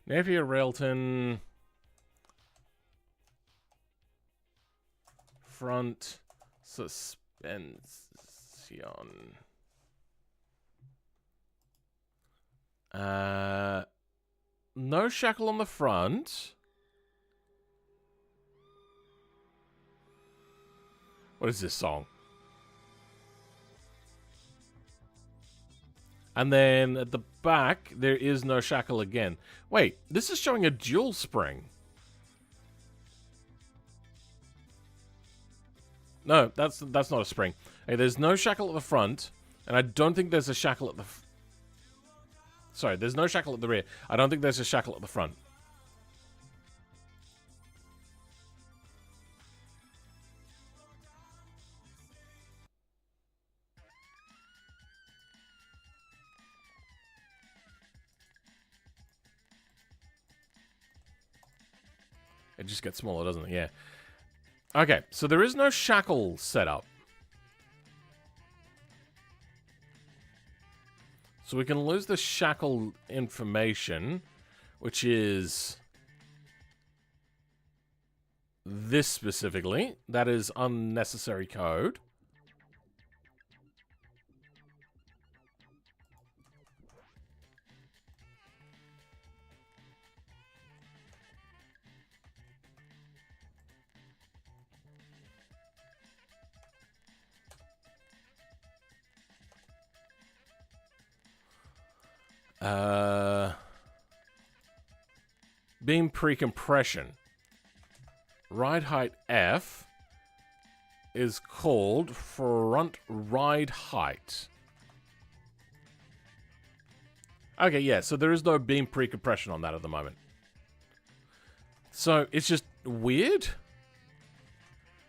Napier Railton. Front suspension. No shackle on the front. What is this song? And then at the back, there is no shackle again. Wait, this is showing a dual spring. No, that's not a spring. Hey, there's no shackle at the front, and I don't think there's a shackle at the... Sorry, there's no shackle at the rear. I don't think there's a shackle at the front. It just gets smaller, doesn't it? Yeah. Okay, so there is no shackle set up. So we can lose the shackle information, which is this specifically. That is unnecessary code. Beam pre-compression. Ride height F is called front ride height. Okay, yeah, so there is no beam pre-compression on that at the moment. So it's just weird.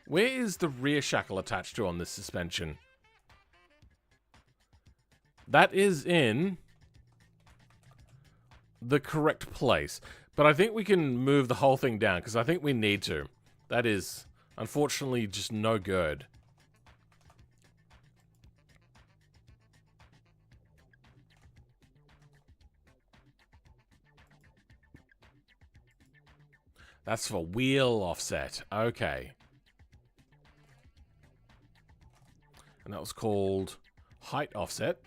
Where is the rear shackle attached to on this suspension? That is in the correct place. But I think we can move the whole thing down, because I think we need to. That is, unfortunately, just no good. That's for wheel offset. Okay. And that was called height offset.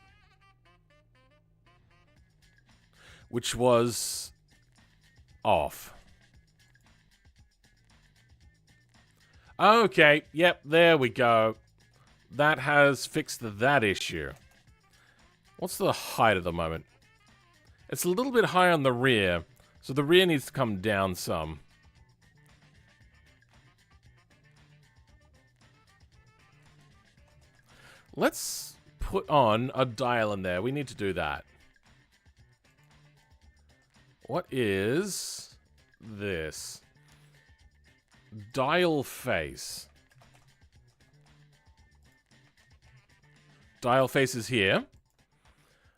Which was off. Okay, yep, there we go. That has fixed that issue. What's the height at the moment? It's a little bit high on the rear, so the rear needs to come down some. Let's put on a dial in there. We need to do that. What is this? Dial face. Dial face is here.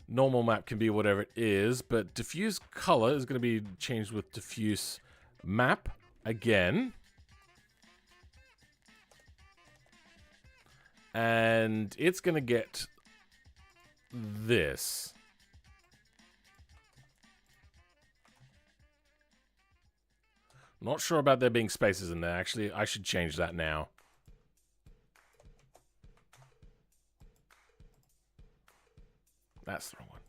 Normal map can be whatever it is, but diffuse color is going to be changed with diffuse map again. And it's going to get this. Not sure about there being spaces in there. Actually, I should change that now. That's the wrong one.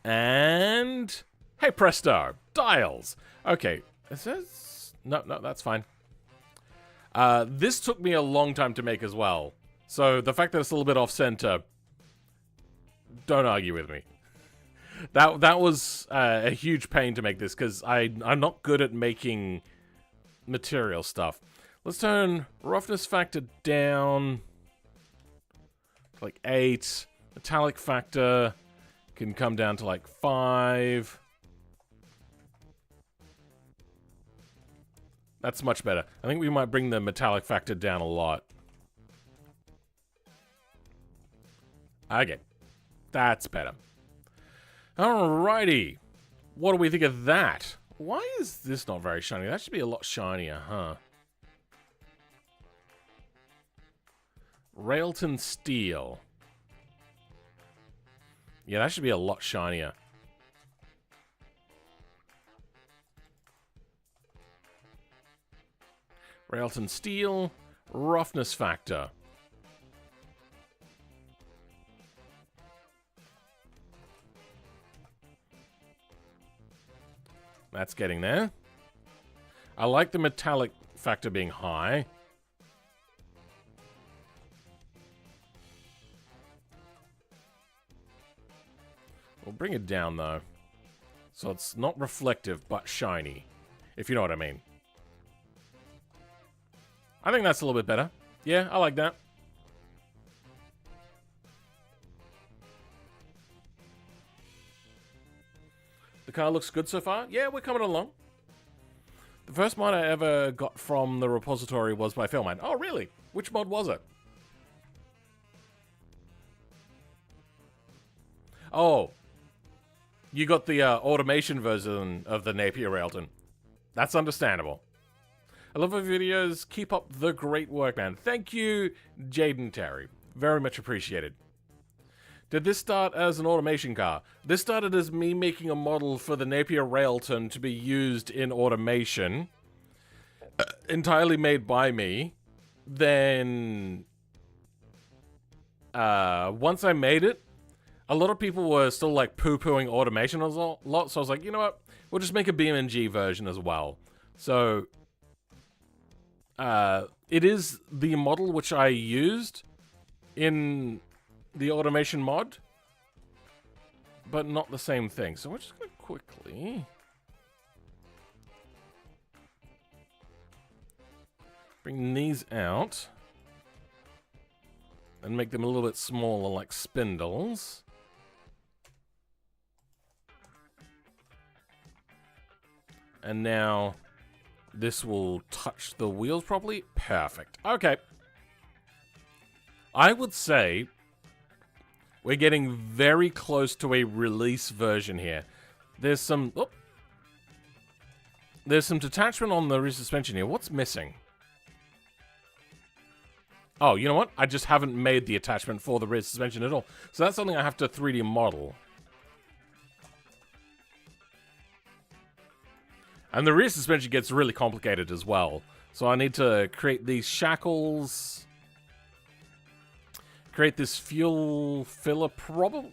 And hey presto, dials. Okay, it says no, that's fine. This took me a long time to make as well. So the fact that it's a little bit off center, don't argue with me. That was a huge pain to make this because I'm not good at making material stuff. Let's turn roughness factor down to like 8. Metallic factor can come down to like 5. That's much better. I think we might bring the metallic factor down a lot. Okay. That's better. Alrighty. What do we think of that? Why is this not very shiny? That should be a lot shinier, huh? Railton steel. Yeah, that should be a lot shinier. Railton steel, roughness factor. That's getting there. I like the metallic factor being high. We'll bring it down though. So it's not reflective but shiny, if you know what I mean. I think that's a little bit better. Yeah, I like that. The car looks good so far. Yeah, we're coming along. The first mod I ever got from the repository was by Philman. Oh, really? Which mod was it? Oh. You got the automation version of the Napier Railton. That's understandable. I love your videos. Keep up the great work, man. Thank you, Jaden Terry. Very much appreciated. Did this start as an automation car? This started as me making a model for the Napier Railton to be used in automation. Entirely made by me. Then, once I made it, a lot of people were still like poo-pooing automation a lot. So I was like, you know what? We'll just make a BeamNG version as well. So, it is the model which I used in the automation mod, but not the same thing. So we're just going to quickly bring these out and make them a little bit smaller like spindles. And now this will touch the wheels properly. Perfect. Okay. I would say we're getting very close to a release version here. There's some... Oh, there's some detachment on the rear suspension here. What's missing? Oh, you know what? I just haven't made the attachment for the rear suspension at all. So that's something I have to 3D model. And the rear suspension gets really complicated as well. So I need to create these shackles... Create this fuel filler,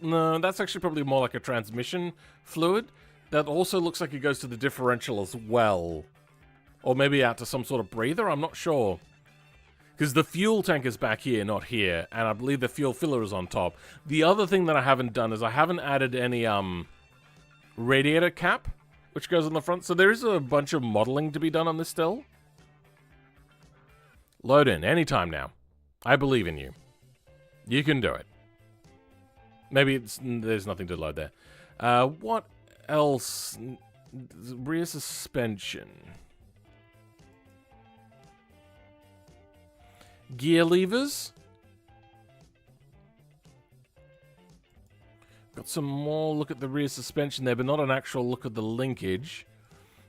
no, that's actually probably more like a transmission fluid. That also looks like it goes to the differential as well. Or maybe out to some sort of breather, I'm not sure. Because the fuel tank is back here, not here. And I believe the fuel filler is on top. The other thing that I haven't done is I haven't added any radiator cap, which goes on the front. So there is a bunch of modeling to be done on this still. Load in, anytime now. I believe in you. You can do it. Maybe there's nothing to load there. What else? Rear suspension. Gear levers. Got some more look at the rear suspension there, but not an actual look at the linkage.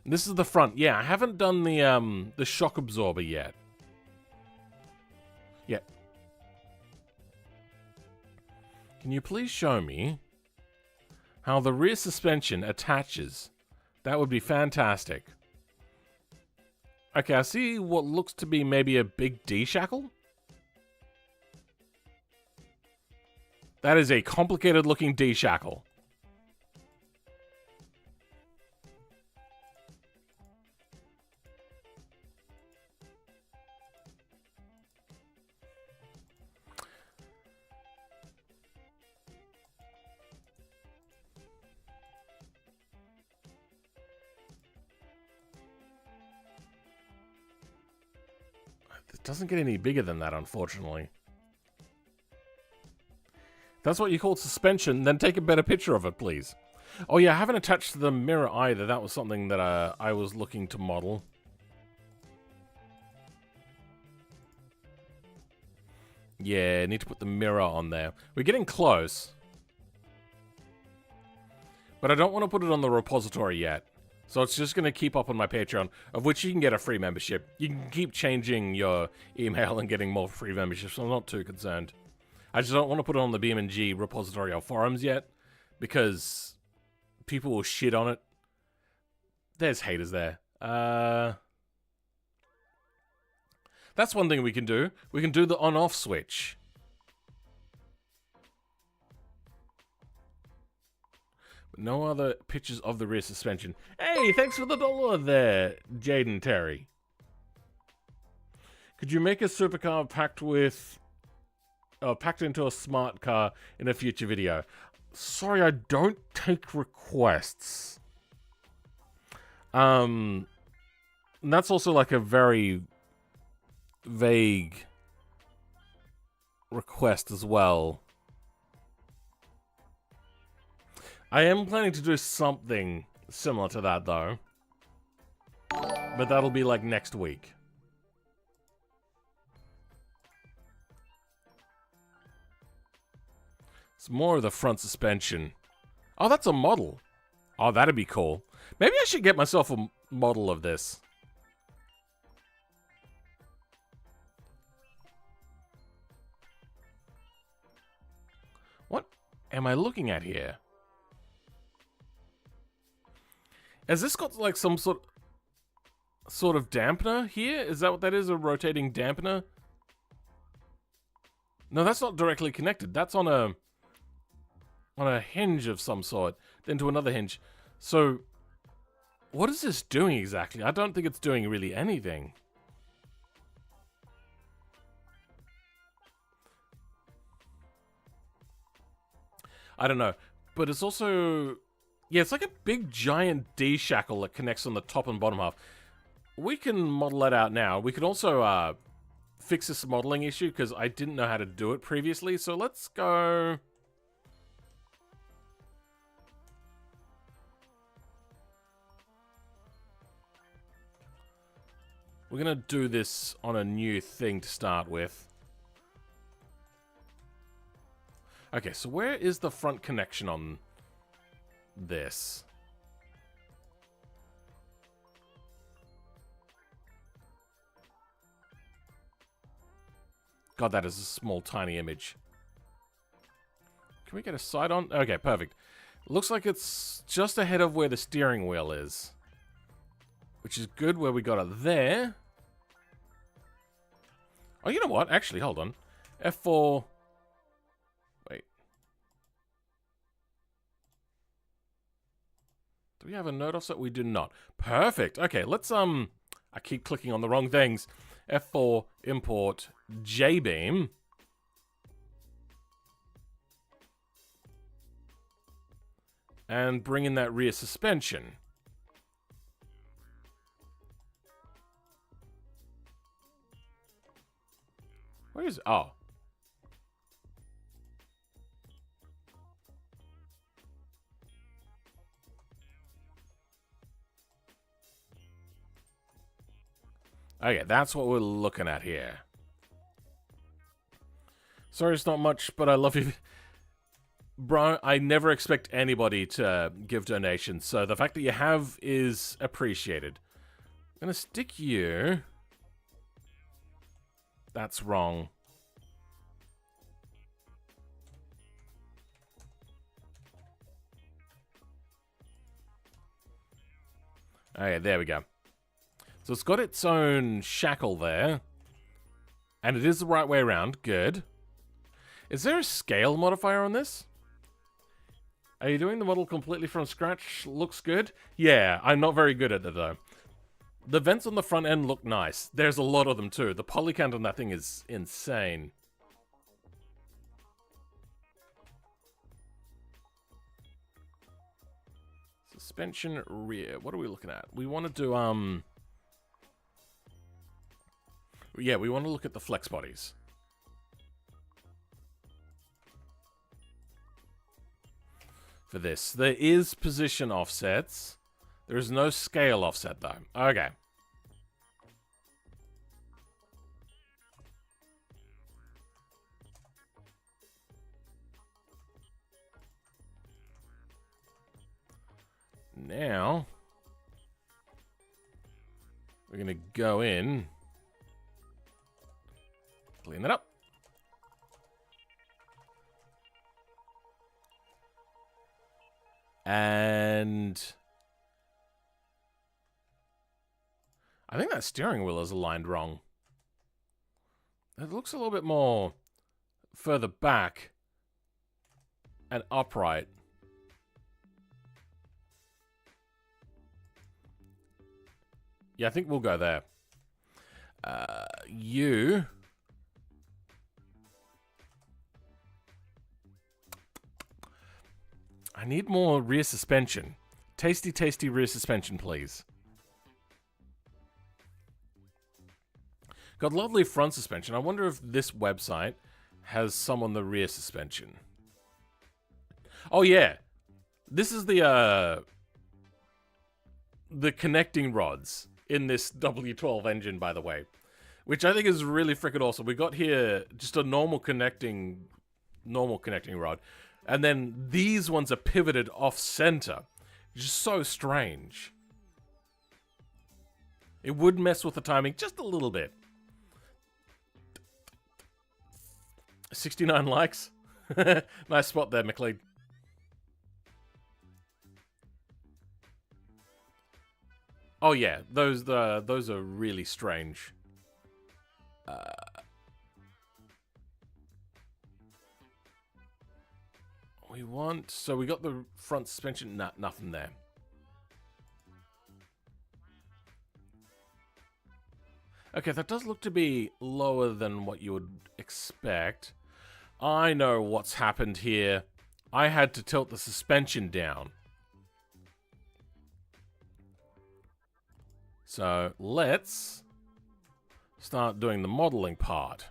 This is the front. Yeah, I haven't done the shock absorber yet. Yeah. Can you please show me how the rear suspension attaches? That would be fantastic. Okay, I see what looks to be maybe a big D-shackle. That is a complicated looking D-shackle. doesn't get any bigger than that, unfortunately. If that's what you call suspension, then take a better picture of it, please. Oh yeah, I haven't attached the mirror either. That was something that I was looking to model. Yeah, need to put the mirror on there. We're getting close. But I don't want to put it on the repository yet. So it's just going to keep up on my Patreon, of which you can get a free membership. You can keep changing your email and getting more free memberships, so I'm not too concerned. I just don't want to put it on the BeamNG repository or forums yet, because people will shit on it. There's haters there. That's one thing we can do. We can do the on-off switch. No other pictures of the rear suspension. Hey, thanks for the $1 there, Jaden Terry. Could you make a supercar packed into a smart car in a future video? Sorry, I don't take requests. And that's also like a very vague request as well. I am planning to do something similar to that, though. But that'll be, like, next week. It's more of the front suspension. Oh, that's a model. Oh, that'd be cool. Maybe I should get myself a model of this. What am I looking at here? Has this got like some sort of dampener here? Is that what that is? A rotating dampener? No, that's not directly connected. That's on a hinge of some sort, then to another hinge. So, what is this doing exactly? I don't think it's doing really anything. I don't know, but it's also... Yeah, it's like a big giant D-shackle that connects on the top and bottom half. We can model that out now. We can also fix this modeling issue because I didn't know how to do it previously. So let's go... We're going to do this on a new thing to start with. Okay, so where is the front connection on... this? God, that is a small, tiny image. Can we get a sight on? Okay, perfect. Looks like it's just ahead of where the steering wheel is. Which is good where we got it there. Oh, you know what? Actually, hold on. F4... Wait. Do we have a node offset? We do not. Perfect. Okay, let's, I keep clicking on the wrong things. F4, import, JBeam. And bring in that rear suspension. Where is it? Oh. Okay, that's what we're looking at here. Sorry it's not much, but I love you. Bro, I never expect anybody to give donations, so the fact that you have is appreciated. I'm gonna stick you... That's wrong. Okay, there we go. So it's got its own shackle there. And it is the right way around. Good. Is there a scale modifier on this? Are you doing the model completely from scratch? Looks good? Yeah, I'm not very good at it though. The vents on the front end look nice. There's a lot of them too. The poly count on that thing is insane. Suspension rear. What are we looking at? We want to do, Yeah, we want to look at the flex bodies. For this. There is position offsets. There is no scale offset, though. Okay. Now, we're going to go in, clean it up. And I think that steering wheel is aligned wrong. It looks a little bit more further back and upright. Yeah, I think we'll go there. You... I need more rear suspension. Tasty, tasty rear suspension, please. Got lovely front suspension. I wonder if this website has some on the rear suspension. Oh, yeah. This is the connecting rods in this W12 engine, by the way, which I think is really freaking awesome. We got here just a normal connecting rod, and then these ones are pivoted off center. Just so strange. It would mess with the timing just a little bit. 69 likes. Nice spot there, McLean. Oh yeah, those are really strange. So we got the front suspension, nothing there. Okay, that does look to be lower than what you would expect. I know what's happened here. I had to tilt the suspension down. So let's start doing the modeling part.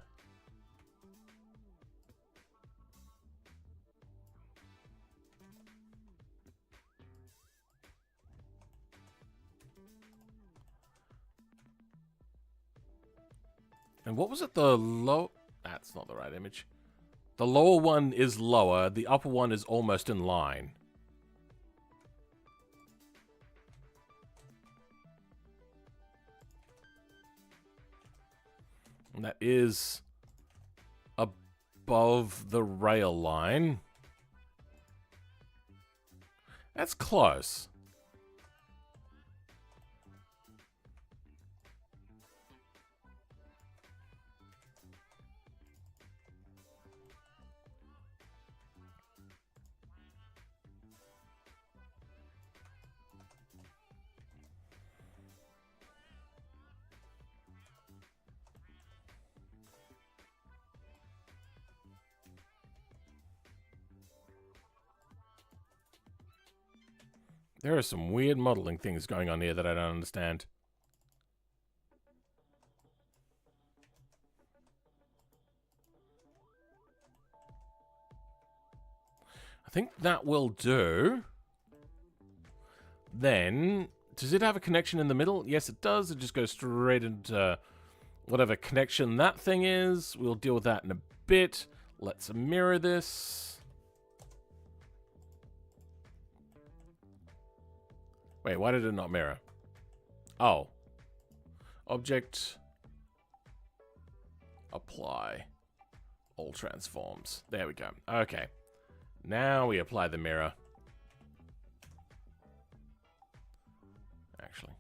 And what was it? The low... That's not the right image. The lower one is lower. The upper one is almost in line. And that is above the rail line. That's close. There are some weird modeling things going on here that I don't understand. I think that will do. Then, does it have a connection in the middle? Yes, it does. It just goes straight into whatever connection that thing is. We'll deal with that in a bit. Let's mirror this. Wait, why did it not mirror? Oh. Object. Apply. All transforms. There we go. Okay. Now we apply the mirror. Actually.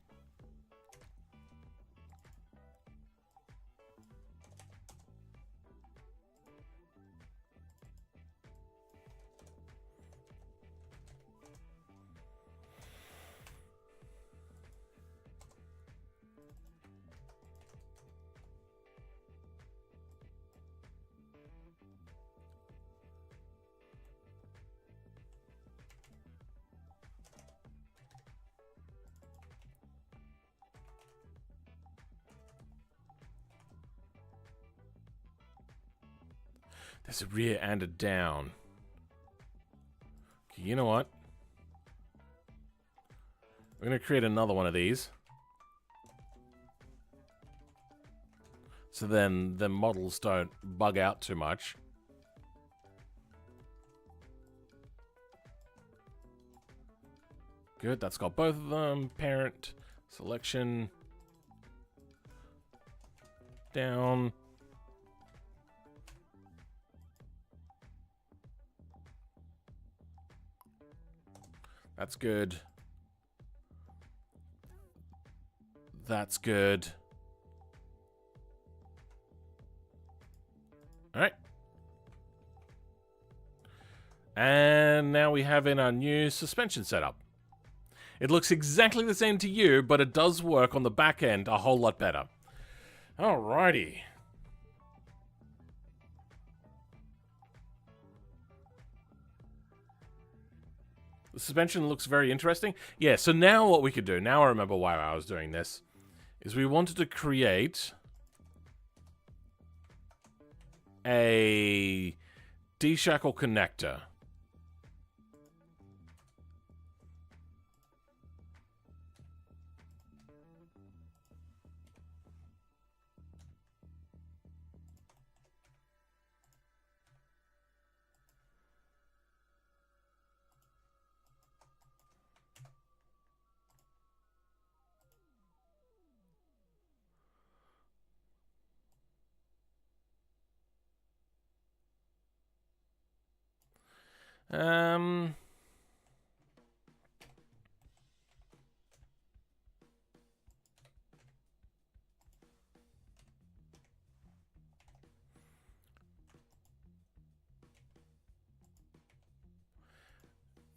There's a rear and a down. Okay, you know what? We're going to create another one of these. So then the models don't bug out too much. Good, that's got both of them. Parent, selection, down. That's good. That's good. All right. And now we have in our new suspension setup. It looks exactly the same to you, but it does work on the back end a whole lot better. Alrighty. The suspension looks very interesting. Yeah, so now what we could do, now I remember why I was doing this, is we wanted to create a D-shackle connector.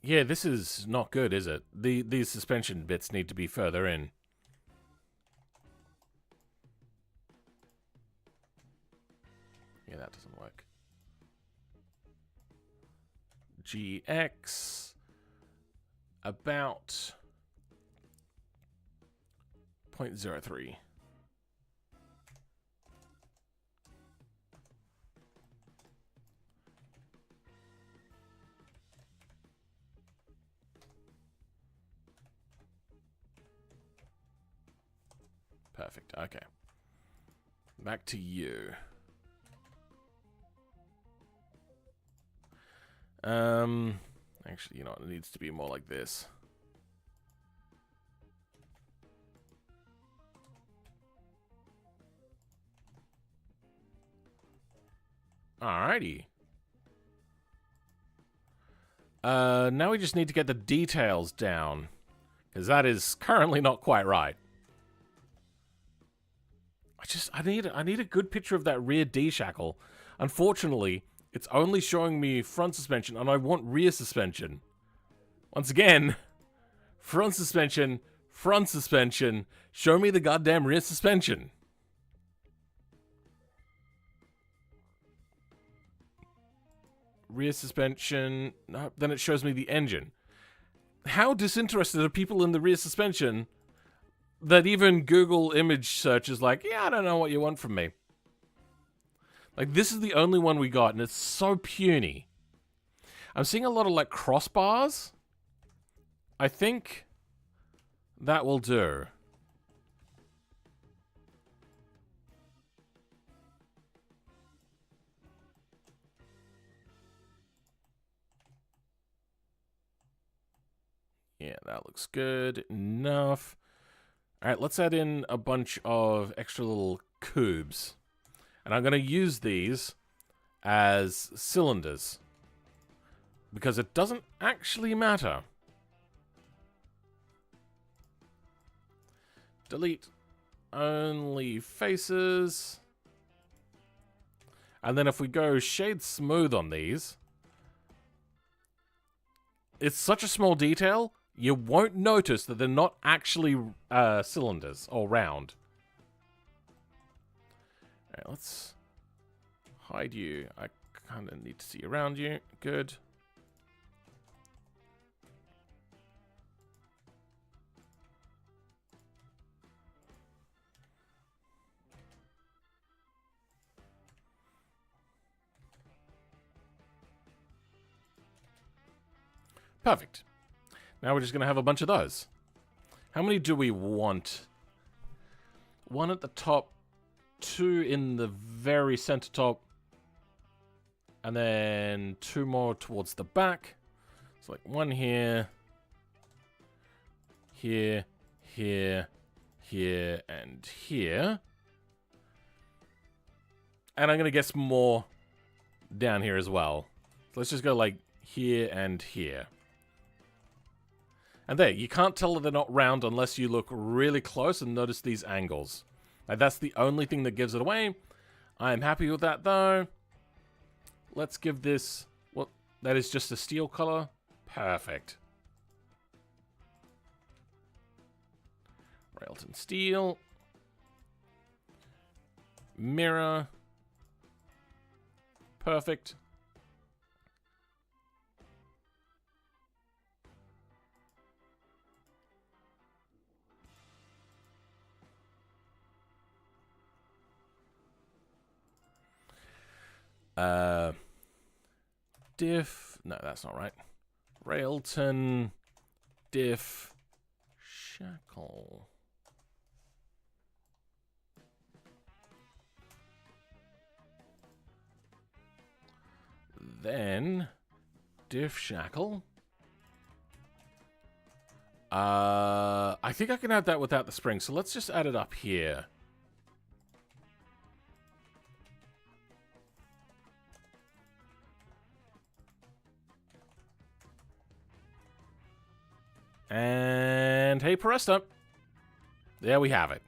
Yeah, this is not good, is it? These suspension bits need to be further in. Yeah, that doesn't work. GX about 0.03. Perfect. Okay. Back to you. Actually, you know what? It needs to be more like this. Alrighty. Now we just need to get the details down, because that is currently not quite right. I need a good picture of that rear D-shackle. Unfortunately, it's only showing me front suspension, and I want rear suspension. Once again, front suspension, show me the goddamn rear suspension. Rear suspension, no, then it shows me the engine. How disinterested are people in the rear suspension that even Google image search is like, yeah, I don't know what you want from me. Like, this is the only one we got, and it's so puny. I'm seeing a lot of, like, crossbars. I think that will do. Yeah, that looks good enough. All right, let's add in a bunch of extra little cubes. And I'm going to use these as cylinders, because it doesn't actually matter. Delete only faces. And then if we go shade smooth on these, it's such a small detail, you won't notice that they're not actually cylinders or round. Alright, let's hide you. I kind of need to see around you. Good. Perfect. Now we're just going to have a bunch of those. How many do we want? One at the top, two in the very center top, and then two more towards the back. So like one here, here, here, here, and here. And I'm going to get some more down here as well. So let's just go like here and here. And there, you can't tell that they're not round unless you look really close and notice these angles. Like, that's the only thing that gives it away. I am happy with that, though. Let's give this... What? That is just a steel color? Perfect. Railton steel. Mirror. Perfect. Diff. No, that's not right. Railton. Diff. Shackle. Then diff shackle. I think I can add that without the spring, so let's just add it up here. And hey, presto. There we have it.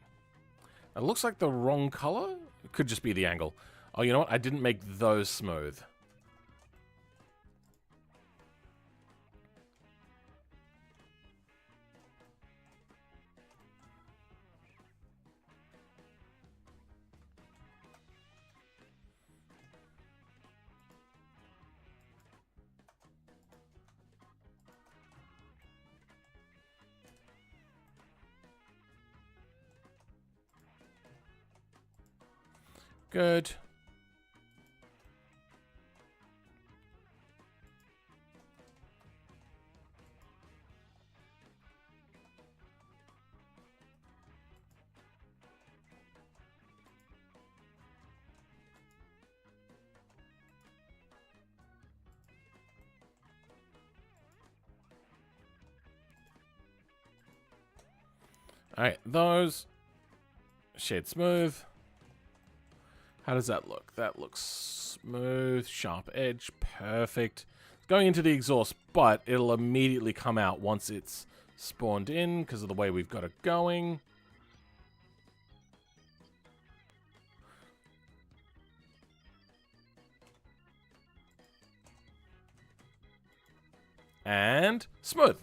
It looks like the wrong color. It could just be the angle. Oh, you know what? I didn't make those smooth. Good. All right, those shade smooth. How does that look? That looks smooth, sharp edge, perfect. It's going into the exhaust, but it'll immediately come out once it's spawned in because of the way we've got it going. And smooth.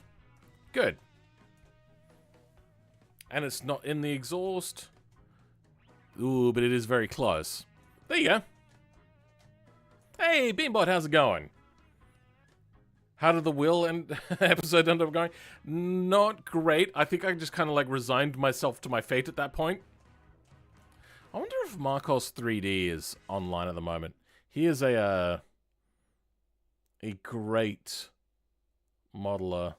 Good. And it's not in the exhaust. Ooh, but it is very close. There you go. Hey, Beambot, how's it going? How did the Will and episode end up going? Not great. I think I just kind of like resigned myself to my fate at that point. I wonder if Marcos 3D is online at the moment. He is a great modeler,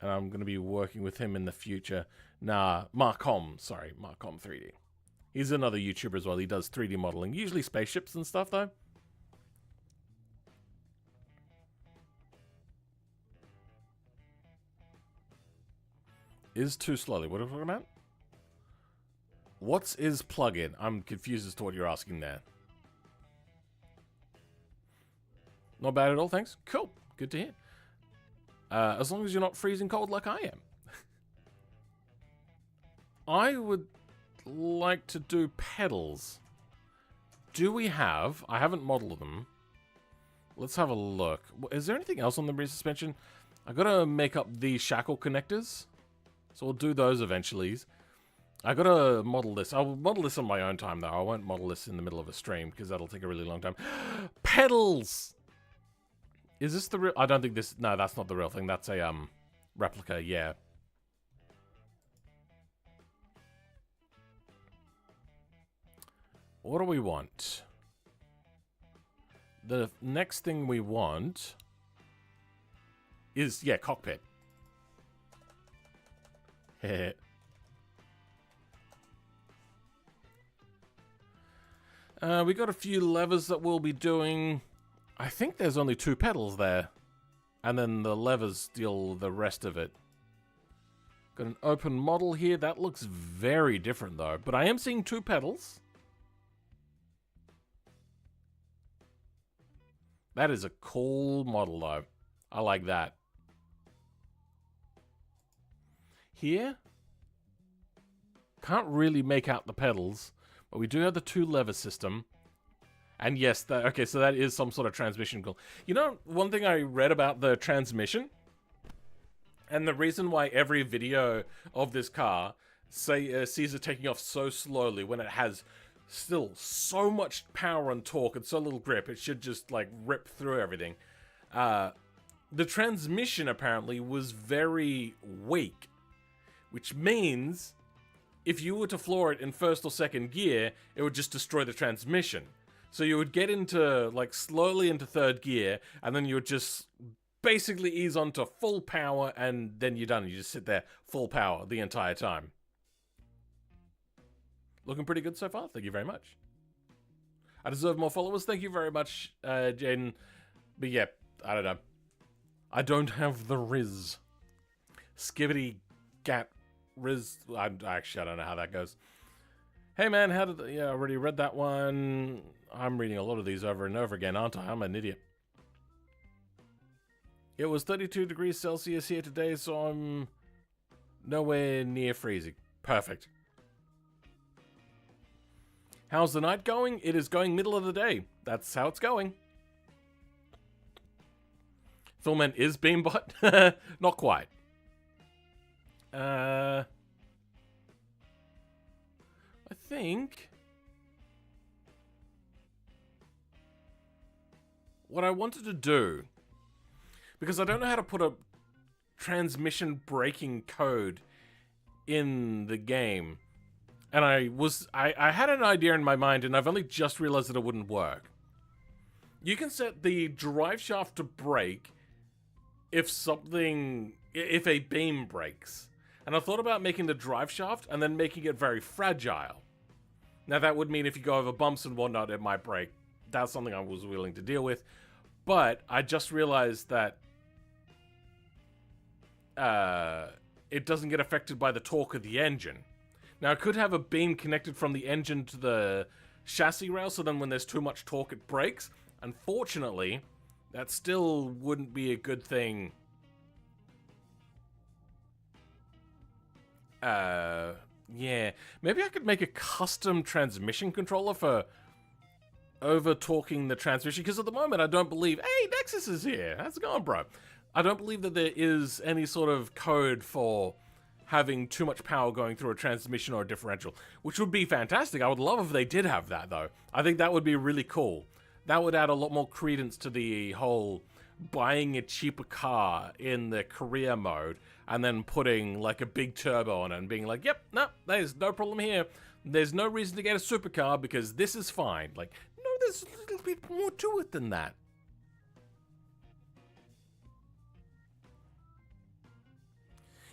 and I'm going to be working with him in the future. Nah, Marcom 3D. He's another YouTuber as well. He does 3D modeling, usually spaceships and stuff, though. Is too slowly. What are we talking about? What's is plugin? I'm confused as to what you're asking there. Not bad at all, thanks. Cool. Good to hear. As long as you're not freezing cold like I am. I would like to do pedals. Do we have... I haven't modeled them. Let's have a look. Is there anything else on the rear suspension? I gotta make up the shackle connectors. So we'll do those eventually. I gotta model this. I'll model this on my own time, though. I won't model this in the middle of a stream, because that'll take a really long time. Pedals! Is this the real... I don't think this... No, that's not the real thing. That's a, replica, yeah. What do we want? The next thing we want is, yeah, cockpit. We got a few levers that we'll be doing. I think there's only 2 pedals there. And then the levers deal the rest of it. Got an open model here. That looks very different, though. But I am seeing 2 pedals. That is a cool model, though. I like that. Here, can't really make out the pedals, but we do have the 2 lever system. And yes, okay, so that is some sort of transmission call. You know, one thing I read about the transmission, and the reason why every video of this car sees it taking off so slowly when it has still so much power and torque and so little grip, it should just, like, rip through everything. The transmission, apparently, was very weak, which means if you were to floor it in 1st or 2nd gear, it would just destroy the transmission. So you would get into, like, slowly into 3rd gear, and then you would just basically ease onto full power, and then you're done. You just sit there full power the entire time. Looking pretty good so far. Thank you very much. I deserve more followers. Thank you very much, Jaden. But yeah, I don't know. I don't have the Riz. Skibbity Gat Riz. I don't know how that goes. Hey man, how did yeah, I already read that one. I'm reading a lot of these over and over again, aren't I? I'm an idiot. It was 32 degrees Celsius here today, so I'm nowhere near freezing. Perfect. How's the night going? It is going middle of the day. That's how it's going. Filament is Beambot? Not quite. I think what I wanted to do, because I don't know how to put a transmission braking code in the game, and I had an idea in my mind, and I've only just realized that it wouldn't work. You can set the drive shaft to brake if a beam breaks. And I thought about making the drive shaft and then making it very fragile. Now that would mean if you go over bumps and whatnot, it might break. That's something I was willing to deal with. But I just realized that it doesn't get affected by the torque of the engine. Now I could have a beam connected from the engine to the chassis rail, so then when there's too much torque it breaks. Unfortunately, that still wouldn't be a good thing. Yeah. Maybe I could make a custom transmission controller for over-torquing the transmission, because at the moment I don't believe... Hey, Nexus is here! How's it going, bro? I don't believe that there is any sort of code for having too much power going through a transmission or a differential, which would be fantastic. I would love if they did have that, though. I think that would be really cool. That would add a lot more credence to the whole buying a cheaper car in the career mode and then putting like a big turbo on it and being like, yep, no, there's no problem here. There's no reason to get a supercar because this is fine. Like, no, there's a little bit more to it than that.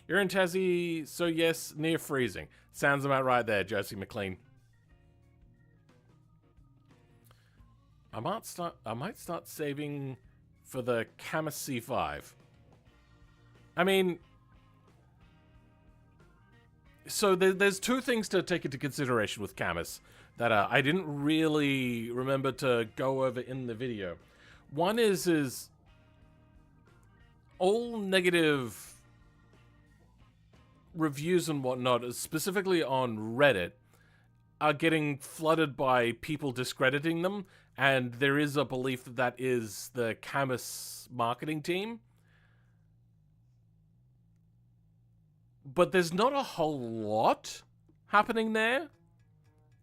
You're in Tassie, so yes, near freezing. Sounds about right there, Josie McLean. I might start saving for the Camus C5. I mean, so there's two things to take into consideration with Camus that I didn't really remember to go over in the video. One is all negative reviews and whatnot, specifically on Reddit, are getting flooded by people discrediting them, and there is a belief that that is the Camus marketing team. But there's not a whole lot happening there,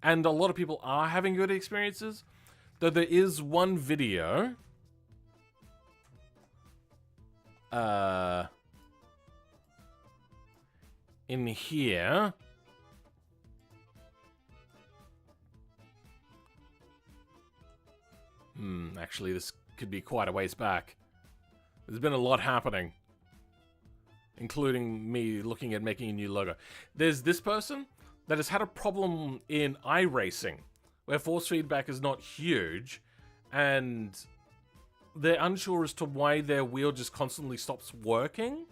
and a lot of people are having good experiences, though there is one video in here. Actually, this could be quite a ways back. There's been a lot happening. including me looking at making a new logo. There's this person that has had a problem in iRacing, where force feedback is not huge, and they're unsure as to why their wheel just constantly stops working,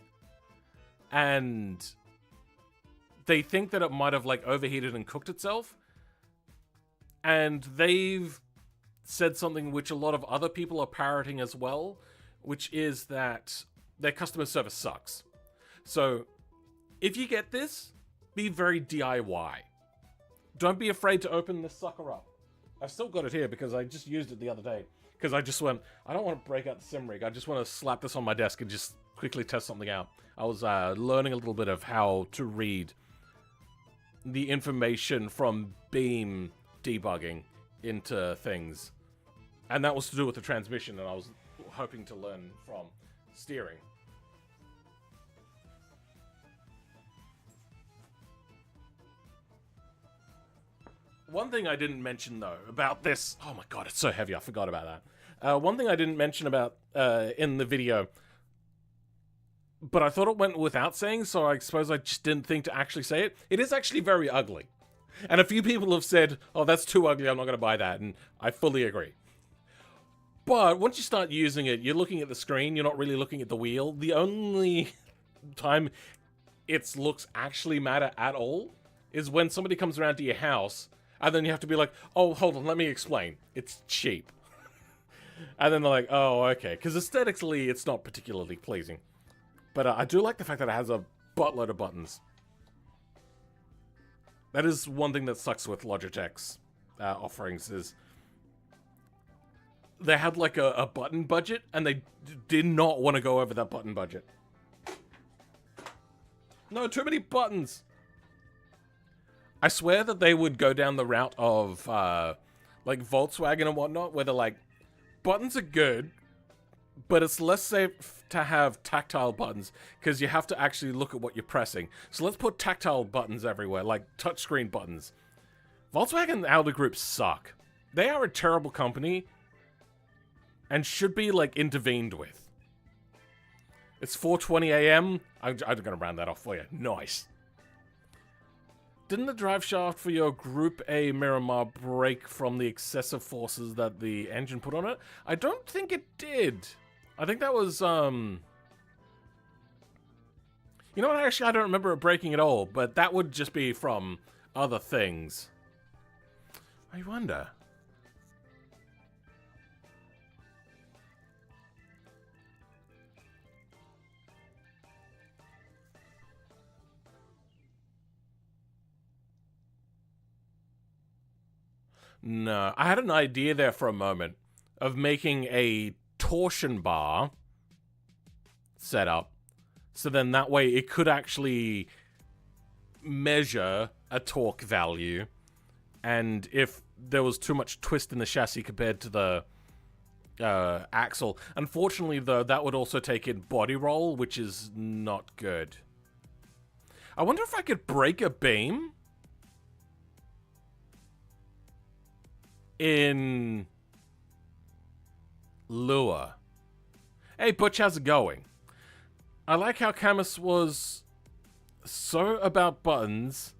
and they think that it might have like overheated and cooked itself, and they've said something which a lot of other people are parroting as well, which is that their customer service sucks. So if you get this, be very DIY. Don't be afraid to open this sucker up. I've still got it here because I just used it the other day. Because I just went, I don't want to break out the sim rig. I just want to slap this on my desk and just quickly test something out. I was learning a little bit of how to read the information from Beam debugging into things. And that was to do with the transmission, and I was hoping to learn from steering. One thing I didn't mention, though, about this... Oh my god, it's so heavy, I forgot about that. One thing I didn't mention about in the video, but I thought it went without saying, so I suppose I just didn't think to actually say it. It is actually very ugly. And a few people have said, oh, that's too ugly, I'm not going to buy that, and I fully agree. But once you start using it, you're looking at the screen, you're not really looking at the wheel. The only time its looks actually matter at all is when somebody comes around to your house, and then you have to be like, oh, hold on, let me explain. It's cheap. And then they're like, oh, okay. Because aesthetically, it's not particularly pleasing. But I do like the fact that it has a buttload of buttons. That is one thing that sucks with Logitech's offerings, is they had like a button budget, and they did not want to go over that button budget. No, too many buttons. I swear that they would go down the route of like Volkswagen and whatnot, where they're like, buttons are good, but it's less safe to have tactile buttons because you have to actually look at what you're pressing. So let's put tactile buttons everywhere, like touchscreen buttons. Volkswagen and Audi Group suck. They are a terrible company and should be like intervened with. It's 4:20 a.m. I'm gonna round that off for you. Nice. Didn't the drive shaft for your Group A Miramar break from the excessive forces that the engine put on it? I don't think it did. I think that was, You know what, actually, I don't remember it breaking at all, but that would just be from other things. I wonder. No, I had an idea there for a moment of making a torsion bar setup, so then that way it could actually measure a torque value, and if there was too much twist in the chassis compared to the axle. Unfortunately, though, that would also take in body roll, which is not good. I wonder if I could break a beam in Lua. Hey Butch, how's it going? I like how Camus was so about buttons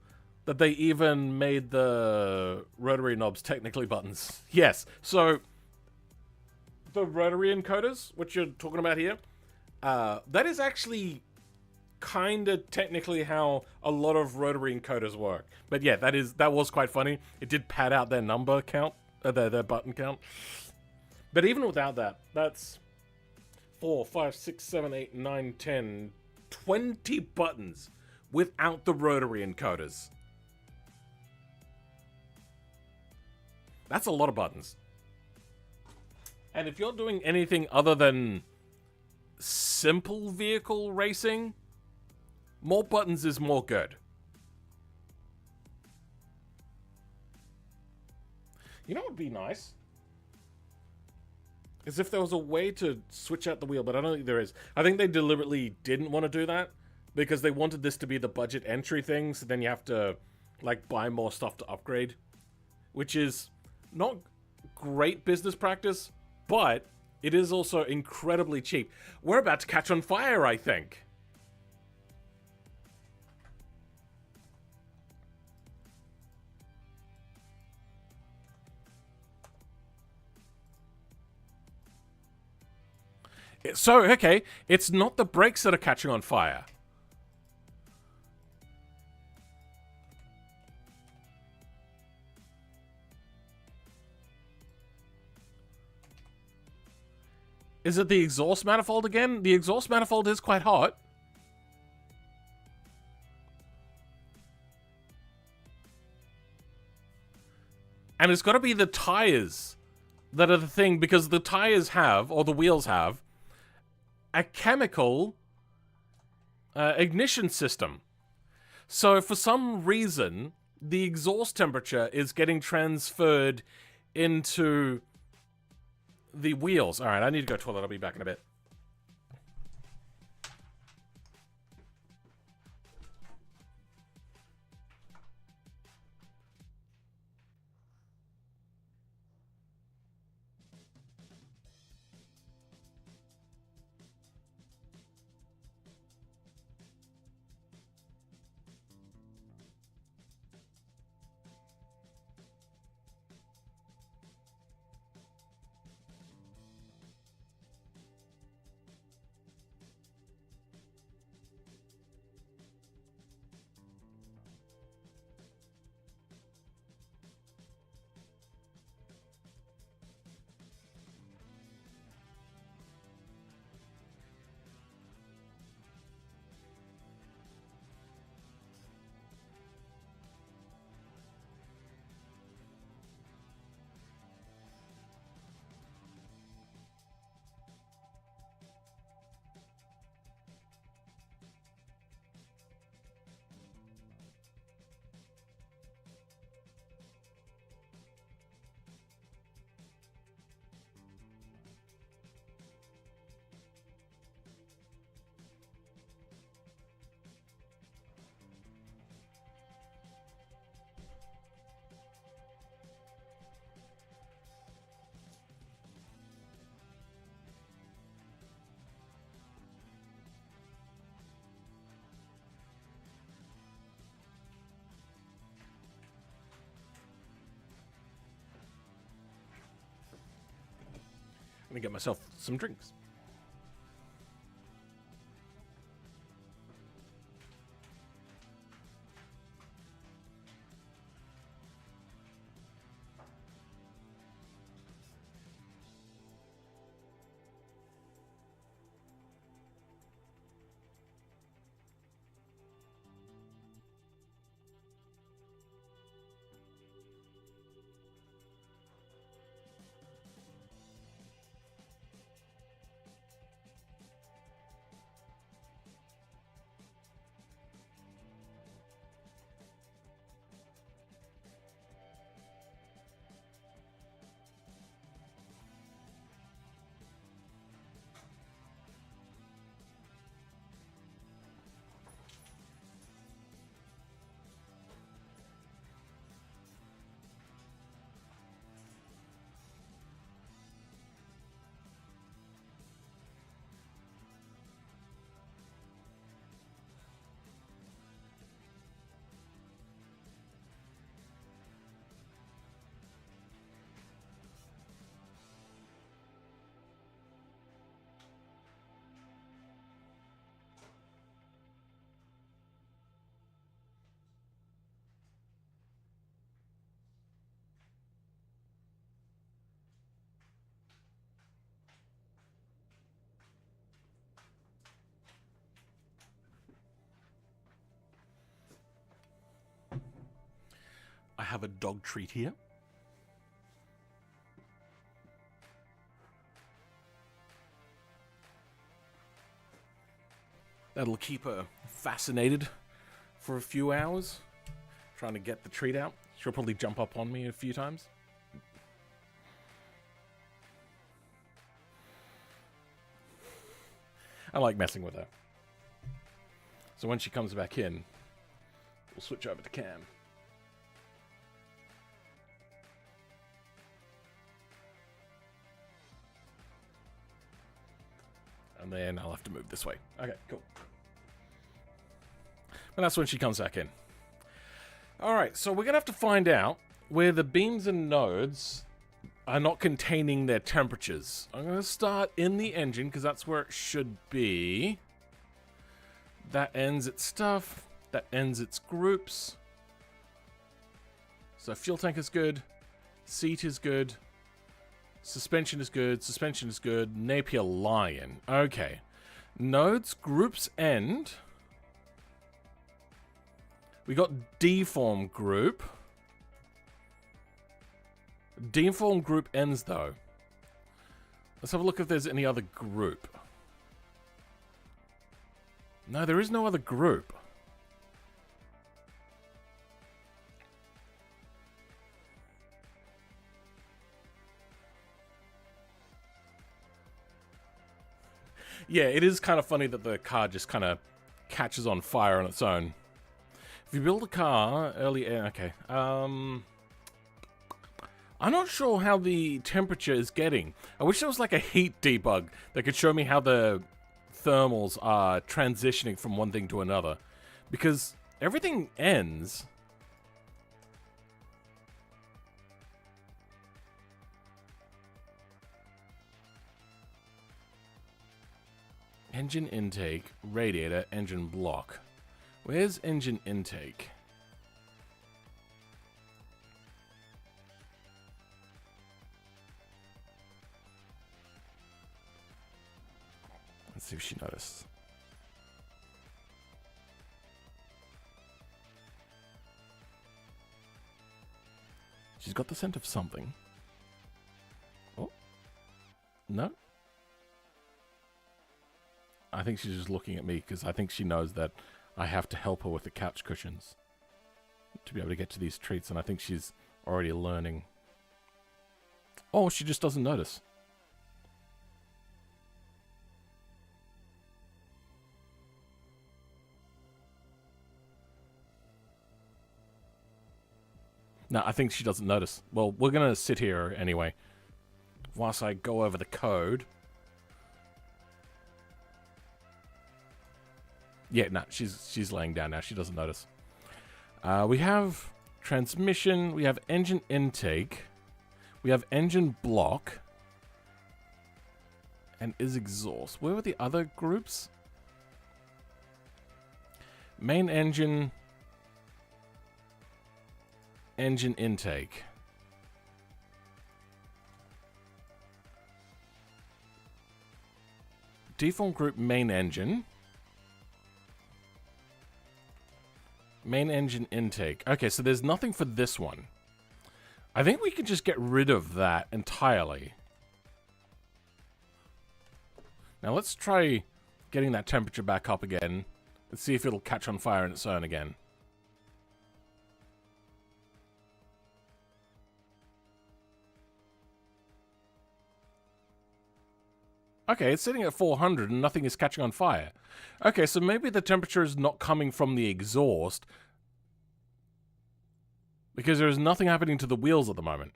that they even made the rotary knobs technically buttons. Yes, so the rotary encoders, which you're talking about here, that is actually kind of technically how a lot of rotary encoders work. But yeah, that was quite funny. It did pad out their number count, their button count. But even without that, that's 4, 5, 6, 7, 8, 9, 10, 20 buttons without the rotary encoders. That's a lot of buttons. And if you're doing anything other than simple vehicle racing, more buttons is more good. You know what would be nice? Is if there was a way to switch out the wheel, but I don't think there is. I think they deliberately didn't want to do that because they wanted this to be the budget entry thing, so then you have to, like, buy more stuff to upgrade, which is not great business practice, but it is also incredibly cheap. We're about to catch on fire, I think. So, okay, it's not the brakes that are catching on fire. Is it the exhaust manifold again? The exhaust manifold is quite hot. And it's got to be the tires that are the thing, because the tires have, or the wheels have, a chemical ignition system. So for some reason, the exhaust temperature is getting transferred into the wheels. All right, I need to go to the toilet. I'll be back in a bit. Let me get myself some drinks. I have a dog treat here. That'll keep her fascinated for a few hours, trying to get the treat out. She'll probably jump up on me a few times. I like messing with her. So when she comes back in, we'll switch over to Cam. And then I'll have to move this way. Okay, cool. And that's when she comes back in. Alright, so we're going to have to find out where the beams and nodes are not containing their temperatures. I'm going to start in the engine because that's where it should be. That ends its stuff. That ends its groups. So fuel tank is good. Seat is good. Suspension is good. Suspension is good. Napier Lion. Okay. Nodes, groups end. We got deform group. Deform group ends though. Let's have a look if there's any other group. No, there is no other group. Yeah, it is kind of funny that the car just kind of catches on fire on its own. If you build a car early... Okay. I'm not sure how the temperature is getting. I wish there was like a heat debug that could show me how the thermals are transitioning from one thing to another. Because everything ends... Engine intake, radiator, engine block. Where's engine intake? Let's see if she noticed. She's got the scent of something. Oh. No? I think she's just looking at me because I think she knows that I have to help her with the couch cushions to be able to get to these treats, and I think she's already learning. Oh, she just doesn't notice. No, I think she doesn't notice. Well, we're going to sit here anyway whilst I go over the code. Yeah, no, she's laying down now. She doesn't notice. We have transmission. We have engine intake. We have engine block. And is exhaust. Where were the other groups? Main engine. Engine intake. Deform group main engine. Main engine intake. Okay, so there's nothing for this one. I think we can just get rid of that entirely. Now let's try getting that temperature back up again. Let's see if it'll catch on fire on its own again. Okay, it's sitting at 400 and nothing is catching on fire. Okay, so maybe the temperature is not coming from the exhaust because there is nothing happening to the wheels at the moment.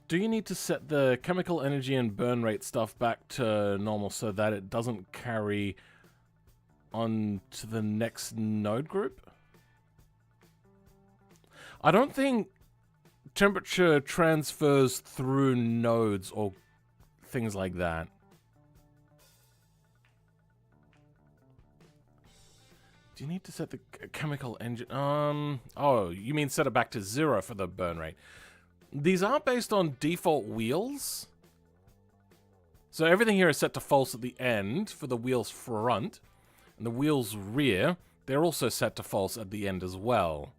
Do you need to set the chemical energy and burn rate stuff back to normal so that it doesn't carry on to the next node group? I don't think temperature transfers through nodes or things like that. Do you need to set the chemical engine? Oh, you mean set it back to 0 for the burn rate. These are based on default wheels. So everything here is set to false at the end for the wheels front. And the wheels rear, they're also set to false at the end as well.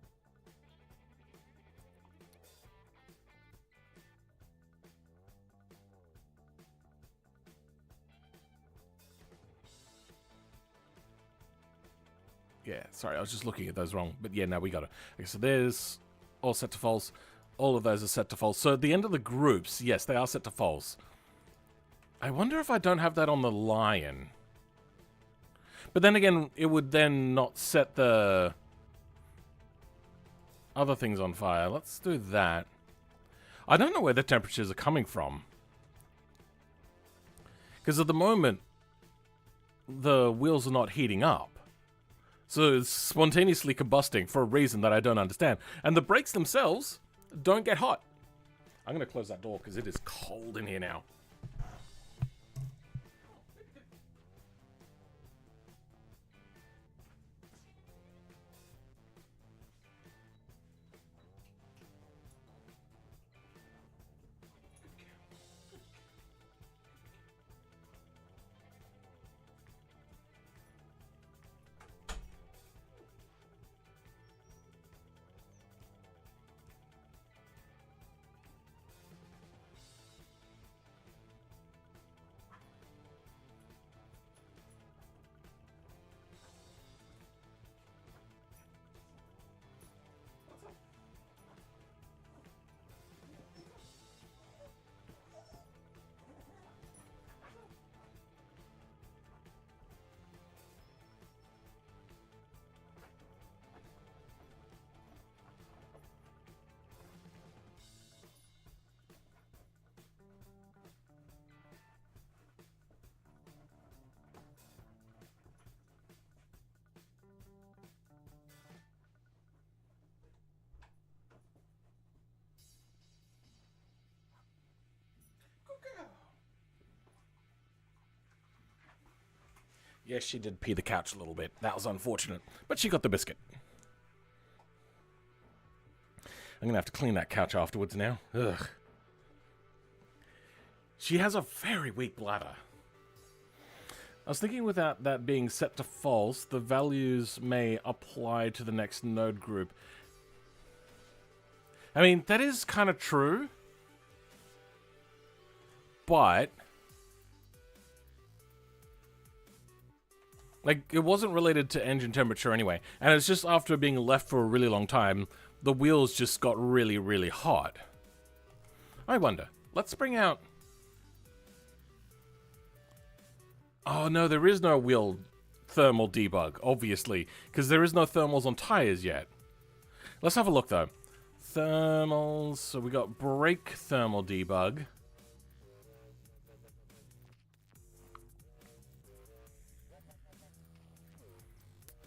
Yeah, sorry, I was just looking at those wrong. But yeah, now we got it. Okay, so there's all set to false. All of those are set to false. So at the end of the groups, yes, they are set to false. I wonder if I don't have that on the Lion. But then again, it would then not set the other things on fire. Let's do that. I don't know where the temperatures are coming from. Because at the moment, the wheels are not heating up. So it's spontaneously combusting for a reason that I don't understand. And the brakes themselves don't get hot. I'm going to close that door because it is cold in here now. Yes, she did pee the couch a little bit. That was unfortunate. But she got the biscuit. I'm going to have to clean that couch afterwards now. Ugh. She has a very weak bladder. I was thinking without that being set to false, the values may apply to the next node group. I mean, that is kind of true. But like, it wasn't related to engine temperature anyway. And it's just after being left for a really long time, the wheels just got really, really hot. I wonder. Let's bring out... Oh, no, there is no wheel thermal debug, obviously, because there is no thermals on tires yet. Let's have a look, though. Thermals... So we got brake thermal debug.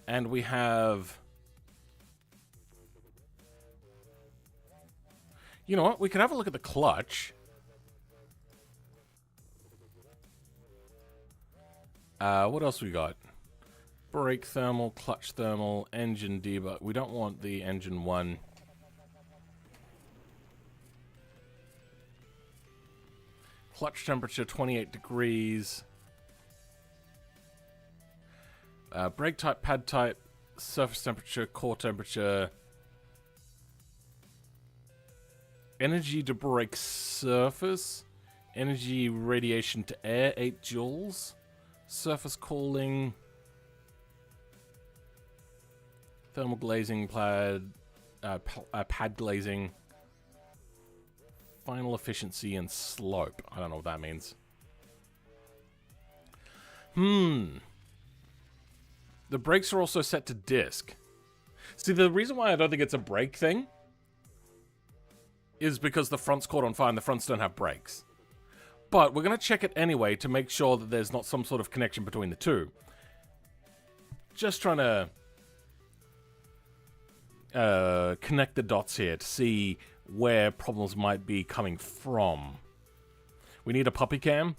And we have... You know what? We could have a look at the clutch. What else we got? Brake thermal, clutch thermal, engine debug. We don't want the engine one. Clutch temperature, 28 degrees. Brake type, pad type, surface temperature, core temperature. Energy to brake surface. Energy radiation to air, 8 joules. Surface cooling. Thermal glazing, pad glazing. Final efficiency and slope. I don't know what that means. The brakes are also set to disc. See, the reason why I don't think it's a brake thing is because the front's caught on fire and the fronts don't have brakes. But we're going to check it anyway to make sure that there's not some sort of connection between the two. Just trying to connect the dots here to see where problems might be coming from. We need a puppy cam.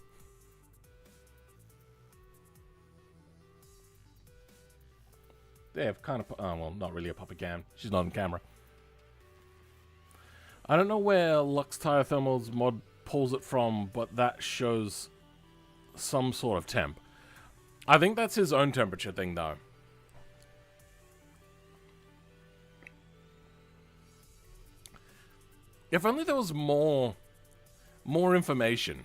They have kind of... Oh, well, not really a puppy cam. She's not on camera. I don't know where Lux Tire Thermal's mod pulls it from, but that shows some sort of temp. I think that's his own temperature thing, though. If only there was more information.